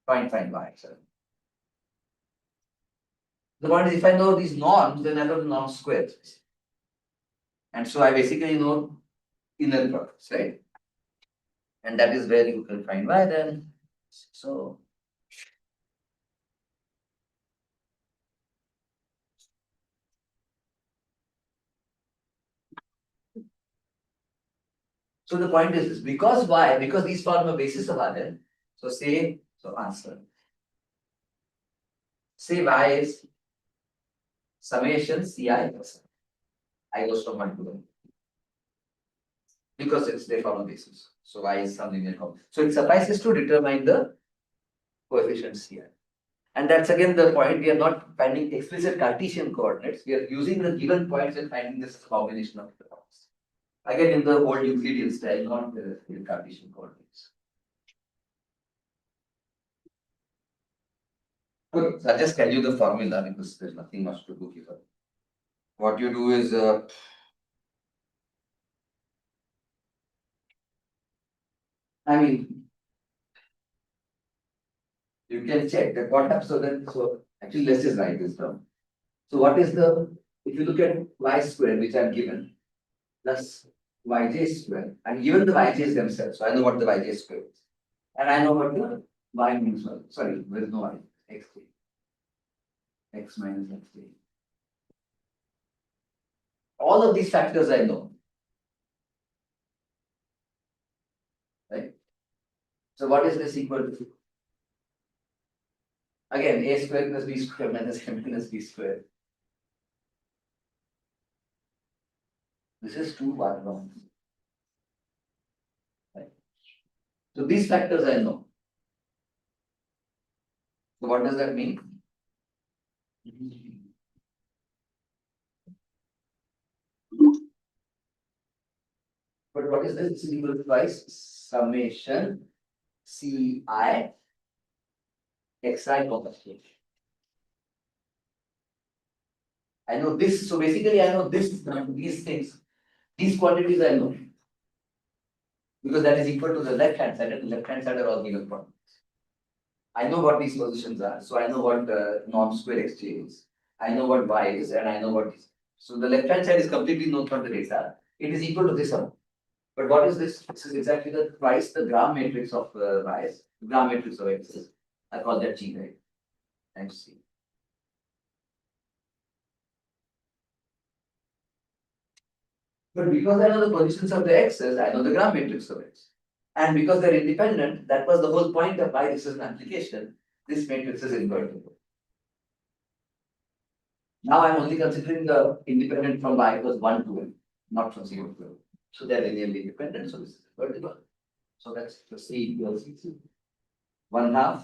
y. So the point is, if I know these norms, then I know the norm squares. And so I basically know inner products, right? And that is where you can find y then. So the point is this, because y, because these form a basis of Rn, so answer. Say y is summation Ci plus I goes from 1 to 1. Because they form a basis. So y is some linear combination. So it suffices to determine the coefficient Ci. And that's again the point, we are not finding explicit Cartesian coordinates, we are using the given points and finding this combination of the points. Again in the old Euclidean style, not the Cartesian coordinates. Okay, so I'll just tell you the formula because there's nothing much to do here. What you do is, I mean, you can check that what happens. So actually, let's just write this down. So what is if you look at y square, which I've given, plus yj square, I'm given the yj's themselves, so I know what the yj square is. And I know what the y means. Sorry, there is no y, x3. X minus x3. All of these factors I know. Right? So what is this equal to? Again, a square plus b square minus a minus b square. This is 2 1. Right? So these factors I know. So what does that mean? But what is this? This is equal to twice summation ci xi comma k. I know this, so basically I know these things, these quantities I know. Because that is equal to the left hand side, and the left hand side are all given quantities. I know what these positions are, so I know what norm square xj is. I know what y is, and I know what is. So the left hand side is completely known from the data. It is equal to this amount. But what is this? This is exactly the twice the gram matrix of y's, gram matrix of x's. I call that G, right? Times C. But because I know the positions of the x's, I know the gram matrix of x. And because they're independent, that was the whole point of why this is an application. This matrix is invertible. Now I'm only considering the independent from y equals 1 to n, not from 0 to n. So they're linearly independent, so this is invertible. So that's the C equals 1/2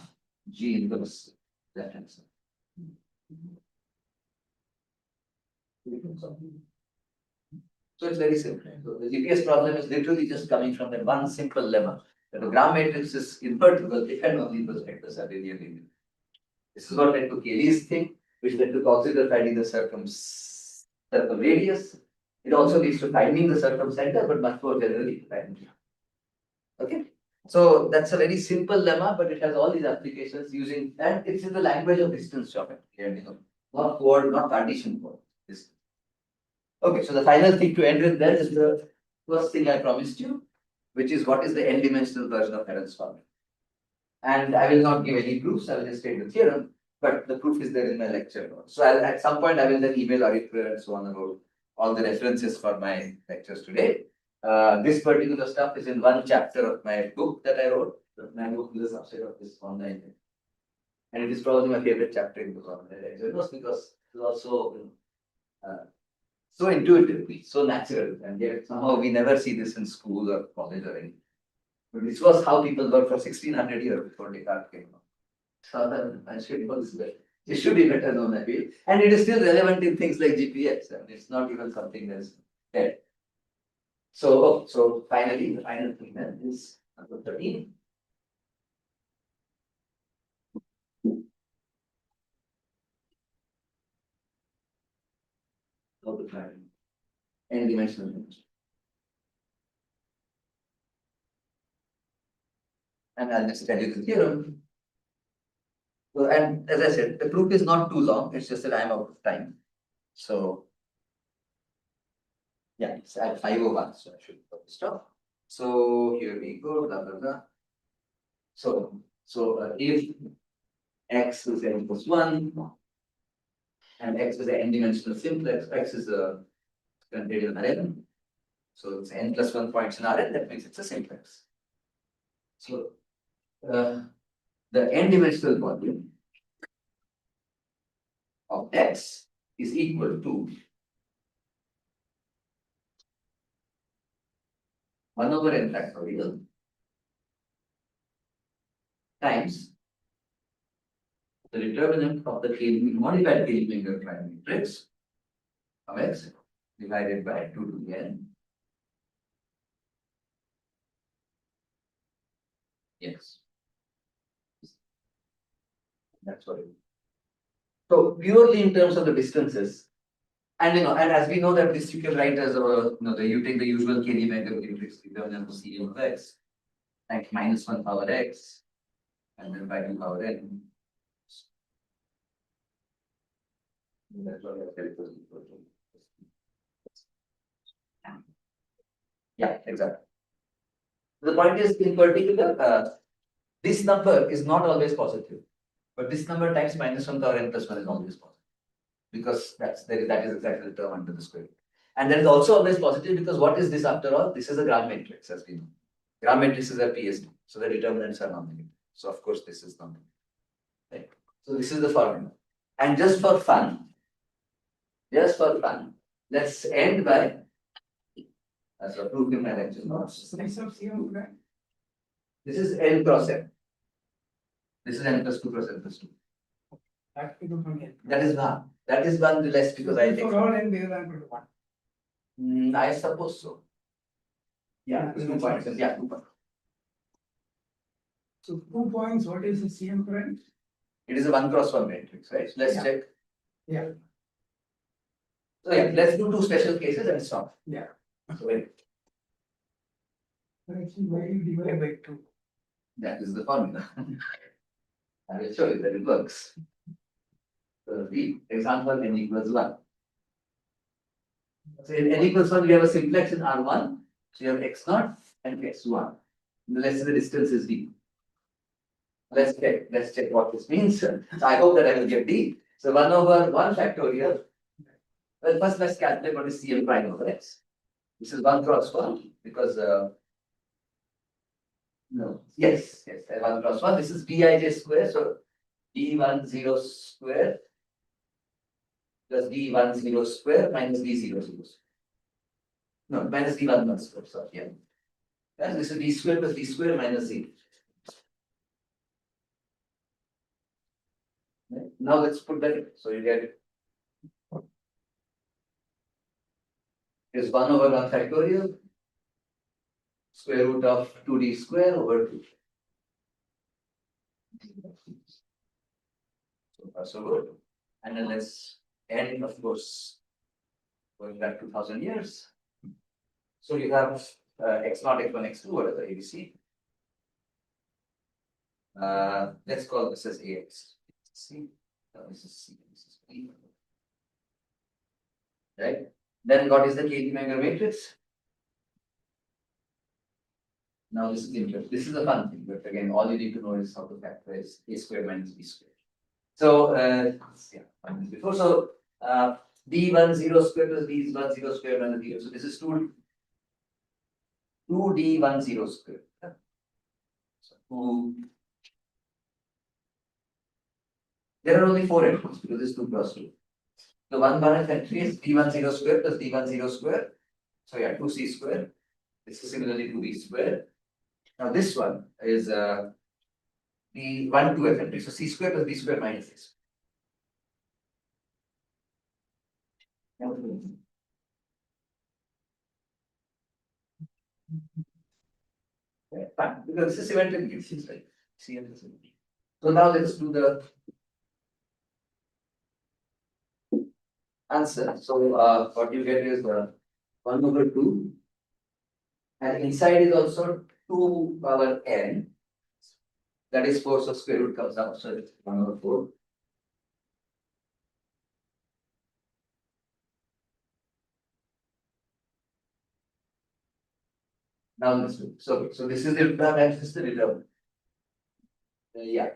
G inverse left hand side. So it's very simple. So the GPS problem is literally just coming from that one simple lemma. That the gram matrix is invertible if and only those vectors are linearly independent. This is what led to Cayley's thing, which led to Coxeter finding the circumradius. It also leads to finding the circumcenter, but much more generally finding. Okay. So that's a very simple lemma, but it has all these applications using, and it's in the language of distance geometry, not code, not Cartesian code. Okay, so the final thing to end with then is the first thing I promised you, which is what is the n-dimensional version of Heron's formula. And I will not give any proofs, I will just state the theorem, but the proof is there in my lecture notes. So at some point I will then email Aritra and so on about all the references for my lectures today. This particular stuff is in one chapter of my book that I wrote. My book is a subset of this online. And it is probably my favorite chapter in the online lecture, because it's also so intuitively, so natural, and yet somehow we never see this in school or college or anything. But this was how people worked for 1600 years before Descartes came along. So I should know this better. It should be better known, I feel. And it is still relevant in things like GPS, and it's not even something that's dead. So finally, the final thing then is number 13. How to find n-dimensional image. And I'll just tell you the theorem. So, and as I said, the proof is not too long, it's just that I'm out of time. So, yeah, it's at 5:01, so I should probably stop. So, here we go, blah, blah, blah. So if x is n equals 1, and x is an n-dimensional simplex, x is a contained in Rn. So it's n plus 1 points in Rn, that means it's a simplex. So, the n-dimensional volume of x is equal to 1 over n factorial times the determinant of the modified Cayley-Menger prime matrix of x divided by 2 to the n. Yes. That's what it is. So purely in terms of the distances. And and as we know that this you can write as you take the usual KD matrix determinant of CM of x, like -1 power x, and then by 2 power n. That's what I said it was equal to. Yeah, exactly. The point is, in particular, this number is not always positive, but this number times -1 power n plus 1 is always positive. Because that is exactly the term under the square root. And that is also always positive because what is this after all? This is a gram matrix, as we know. Gram matrices are PSD, so the determinants are non-negative. So of course this is non-negative. Right? So this is the formula. And just for fun, let's end by, as a proof in my lecture notes. Size of CM, right? This is n cross n. This is n plus 2 cross n plus 2. That we do from here. That is 1. That is 1 less because I take. For all n bigger than equal to 1. I suppose so. Yeah, Yeah, 2 points. Yeah, 2 points. So 2 points, what is the CM current? It is a 1 cross 1 matrix, right? So let's Yeah. check. Yeah. So yeah, let's do 2 special cases and stop. Yeah. So wait, Actually, why you divide by 2? that is the formula. I will show you that it works. So the example n equals 1. So in n equals 1, we have a simplex in R1. So you have x0 and x1. Let's say the distance is d. Let's check what this means. So I hope that I will get d. So 1 over 1 factorial. Well, first let's calculate what is CM prime over x. This is 1 cross 1 because no, yes, 1 cross 1. This is Bij square. So d10 square plus d10 square minus d00 square. No, minus d11 square. Sorry, yeah. Yes, this is d square plus d square minus z. Right. Now let's put that in. So you get is 1 over 1 factorial square root of 2d square over 2. So far so good. And then let's end, of course, going back 2000 years. So you have x0, x1, x2, whatever ABC. Let's call this as AX. C. This is C. This is B. Right? Then what is the KT-Menger matrix? Now this is interesting. This is a fun thing, but again, all you need to know is how to factorize a square minus b square. So yeah, minus before. So d10 square plus d10 square minus d. So this is 2d10 square. So there are only 4 elements because this is 2 plus 2. The 1 bar factory is d10 square plus d10 square. So yeah, 2c square. This is similarly 2d square. Now this one is the 1 2 factory. So c square plus b square minus this. Yeah, fine. Because this is symmetric cases, right? CM is symmetric. So now let's do the answer. So what you get is 1 over 2. And inside is also 2 power n. That is 4, so square root comes out. So it's 1 over 4. Now let's do. So this is the return, this is the return. Yeah.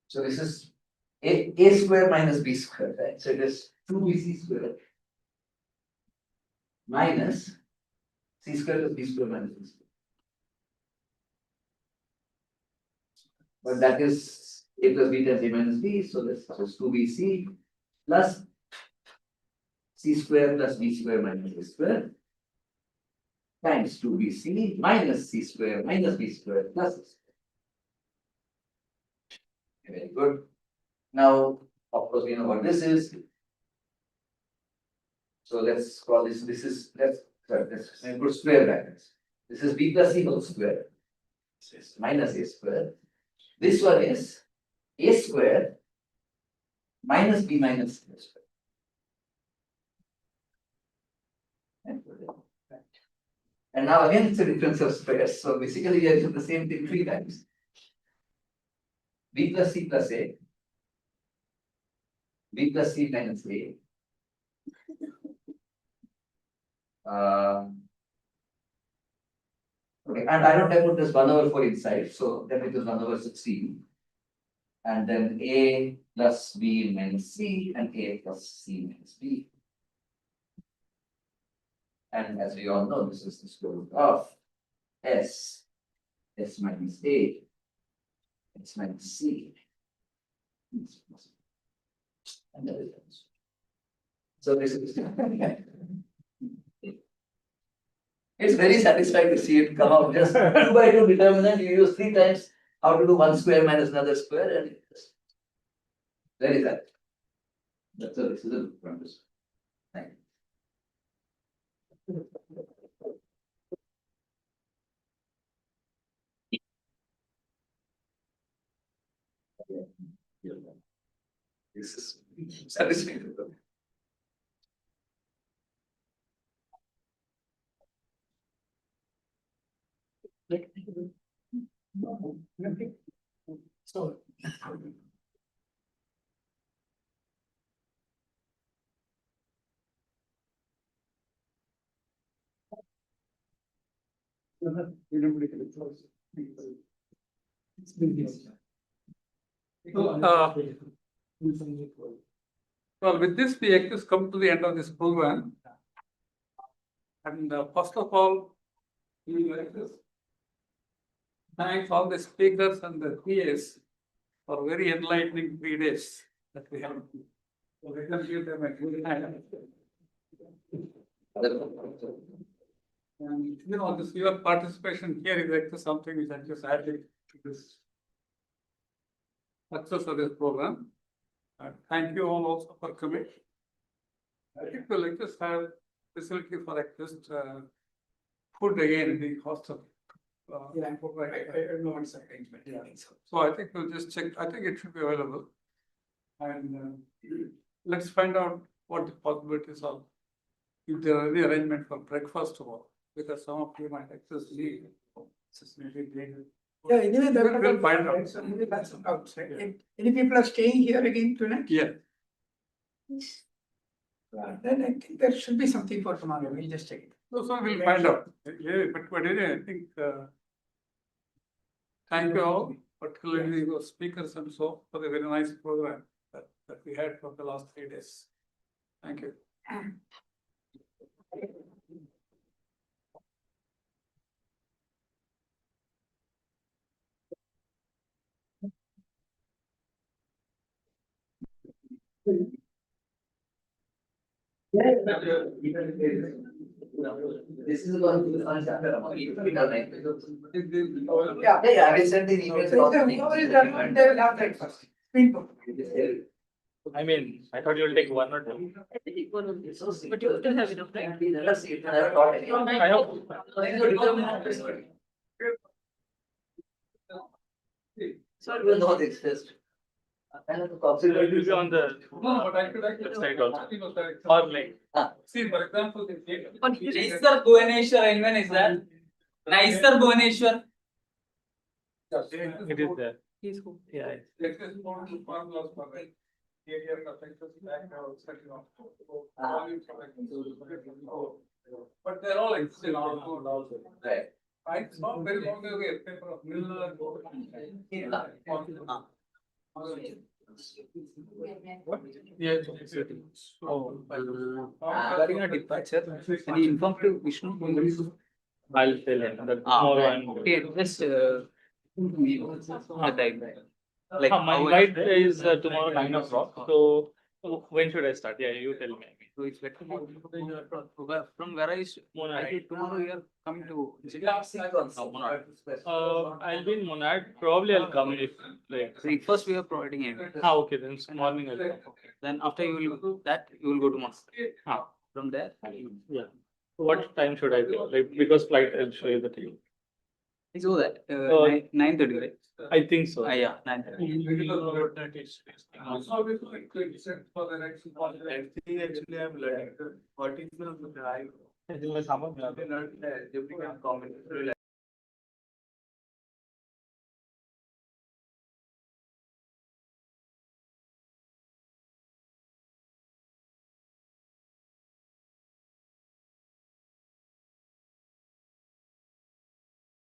So this is a square minus b square, right? So it is 2bc square minus c square plus b square minus b square. But that is a plus b times a minus b, so this is 2bc plus c square plus b square minus b square times 2bc minus c square minus b square plus c square. Very good. Now, of course, we know what this is. So let's call this. This is let's put square brackets. This is b plus c whole square. This is minus a square. This one is a square minus b minus c square. And now again, it's a difference of squares. So basically, we have done the same thing 3 times. B plus C plus A. B plus C minus A. Okay, and I don't have to put this 1/4 inside, so then it is 1/16. And then A plus B minus C and A plus C minus B. And as we all know, this is the square root of S minus A, S minus C. And that is it. So this is. It's very satisfying to see it come out just 2 by 2 determinant. You use 3 times how to do 1 square minus another square, and it's very satisfying. That's a this is a promise. Thank you. This is satisfying. So. Well, with this, we have just come to the end of this program. And first of all, we would like to thank all the speakers and the PAs for very enlightening 3 days that we have. So we can give them a good hand. And this your participation here is actually something which I just added to this success of this program. Thank you all also for coming. I think we'll like just have facility for just food again in the hostel. Yeah, I don't know what's arrangement. Yeah. So I think we'll just check. I think it should be available. And let's find out what the possibilities are. If there are any arrangement for breakfast tomorrow, because some of you might access leave. Yeah, anyway, We'll find out. So maybe that's outside. If any people are staying here again tonight? Yeah. Then I think there should be something for tomorrow. We'll just check it. So we'll find out. Yeah, but anyway, I think thank you all, particularly the speakers and so for the very nice program that we had for the last 3 days. Thank you. This is about the chapter. Yeah. Yeah, I will send the email. So whoever is done, they will have breakfast. I mean, I thought you'll take 1 or 2. But you still have enough time. I hope. So we will know this first. It will be on the But I could website also. Or like, see, for example, Naisar Bhuvaneshwar, when is that? Naisar Bhuvaneshwar. it is there. Yeah. But they're all existing also. Right. I saw very long ago a paper of Miller. Yeah. Oh, regarding a departure, any inform to Vishnu? I'll tell him that tomorrow I'm. Okay, just like My flight is tomorrow 9 o'clock. So when should I start? Yeah, you tell me. So it's better from where I Monad. tomorrow you are coming to. I'll be in Monad. Probably I'll come if like. Breakfast we are providing it. Okay, then morning I'll come. Then after you will go to mosque. Ah. From there. Yeah. What time should I go? Like because flight I'll show you the time. So that, 9:30, right? I think so. Yeah, 9:30. Also, we could except for the next. Actually, I'm learning. What is the guy? I think like someone. Not, comment.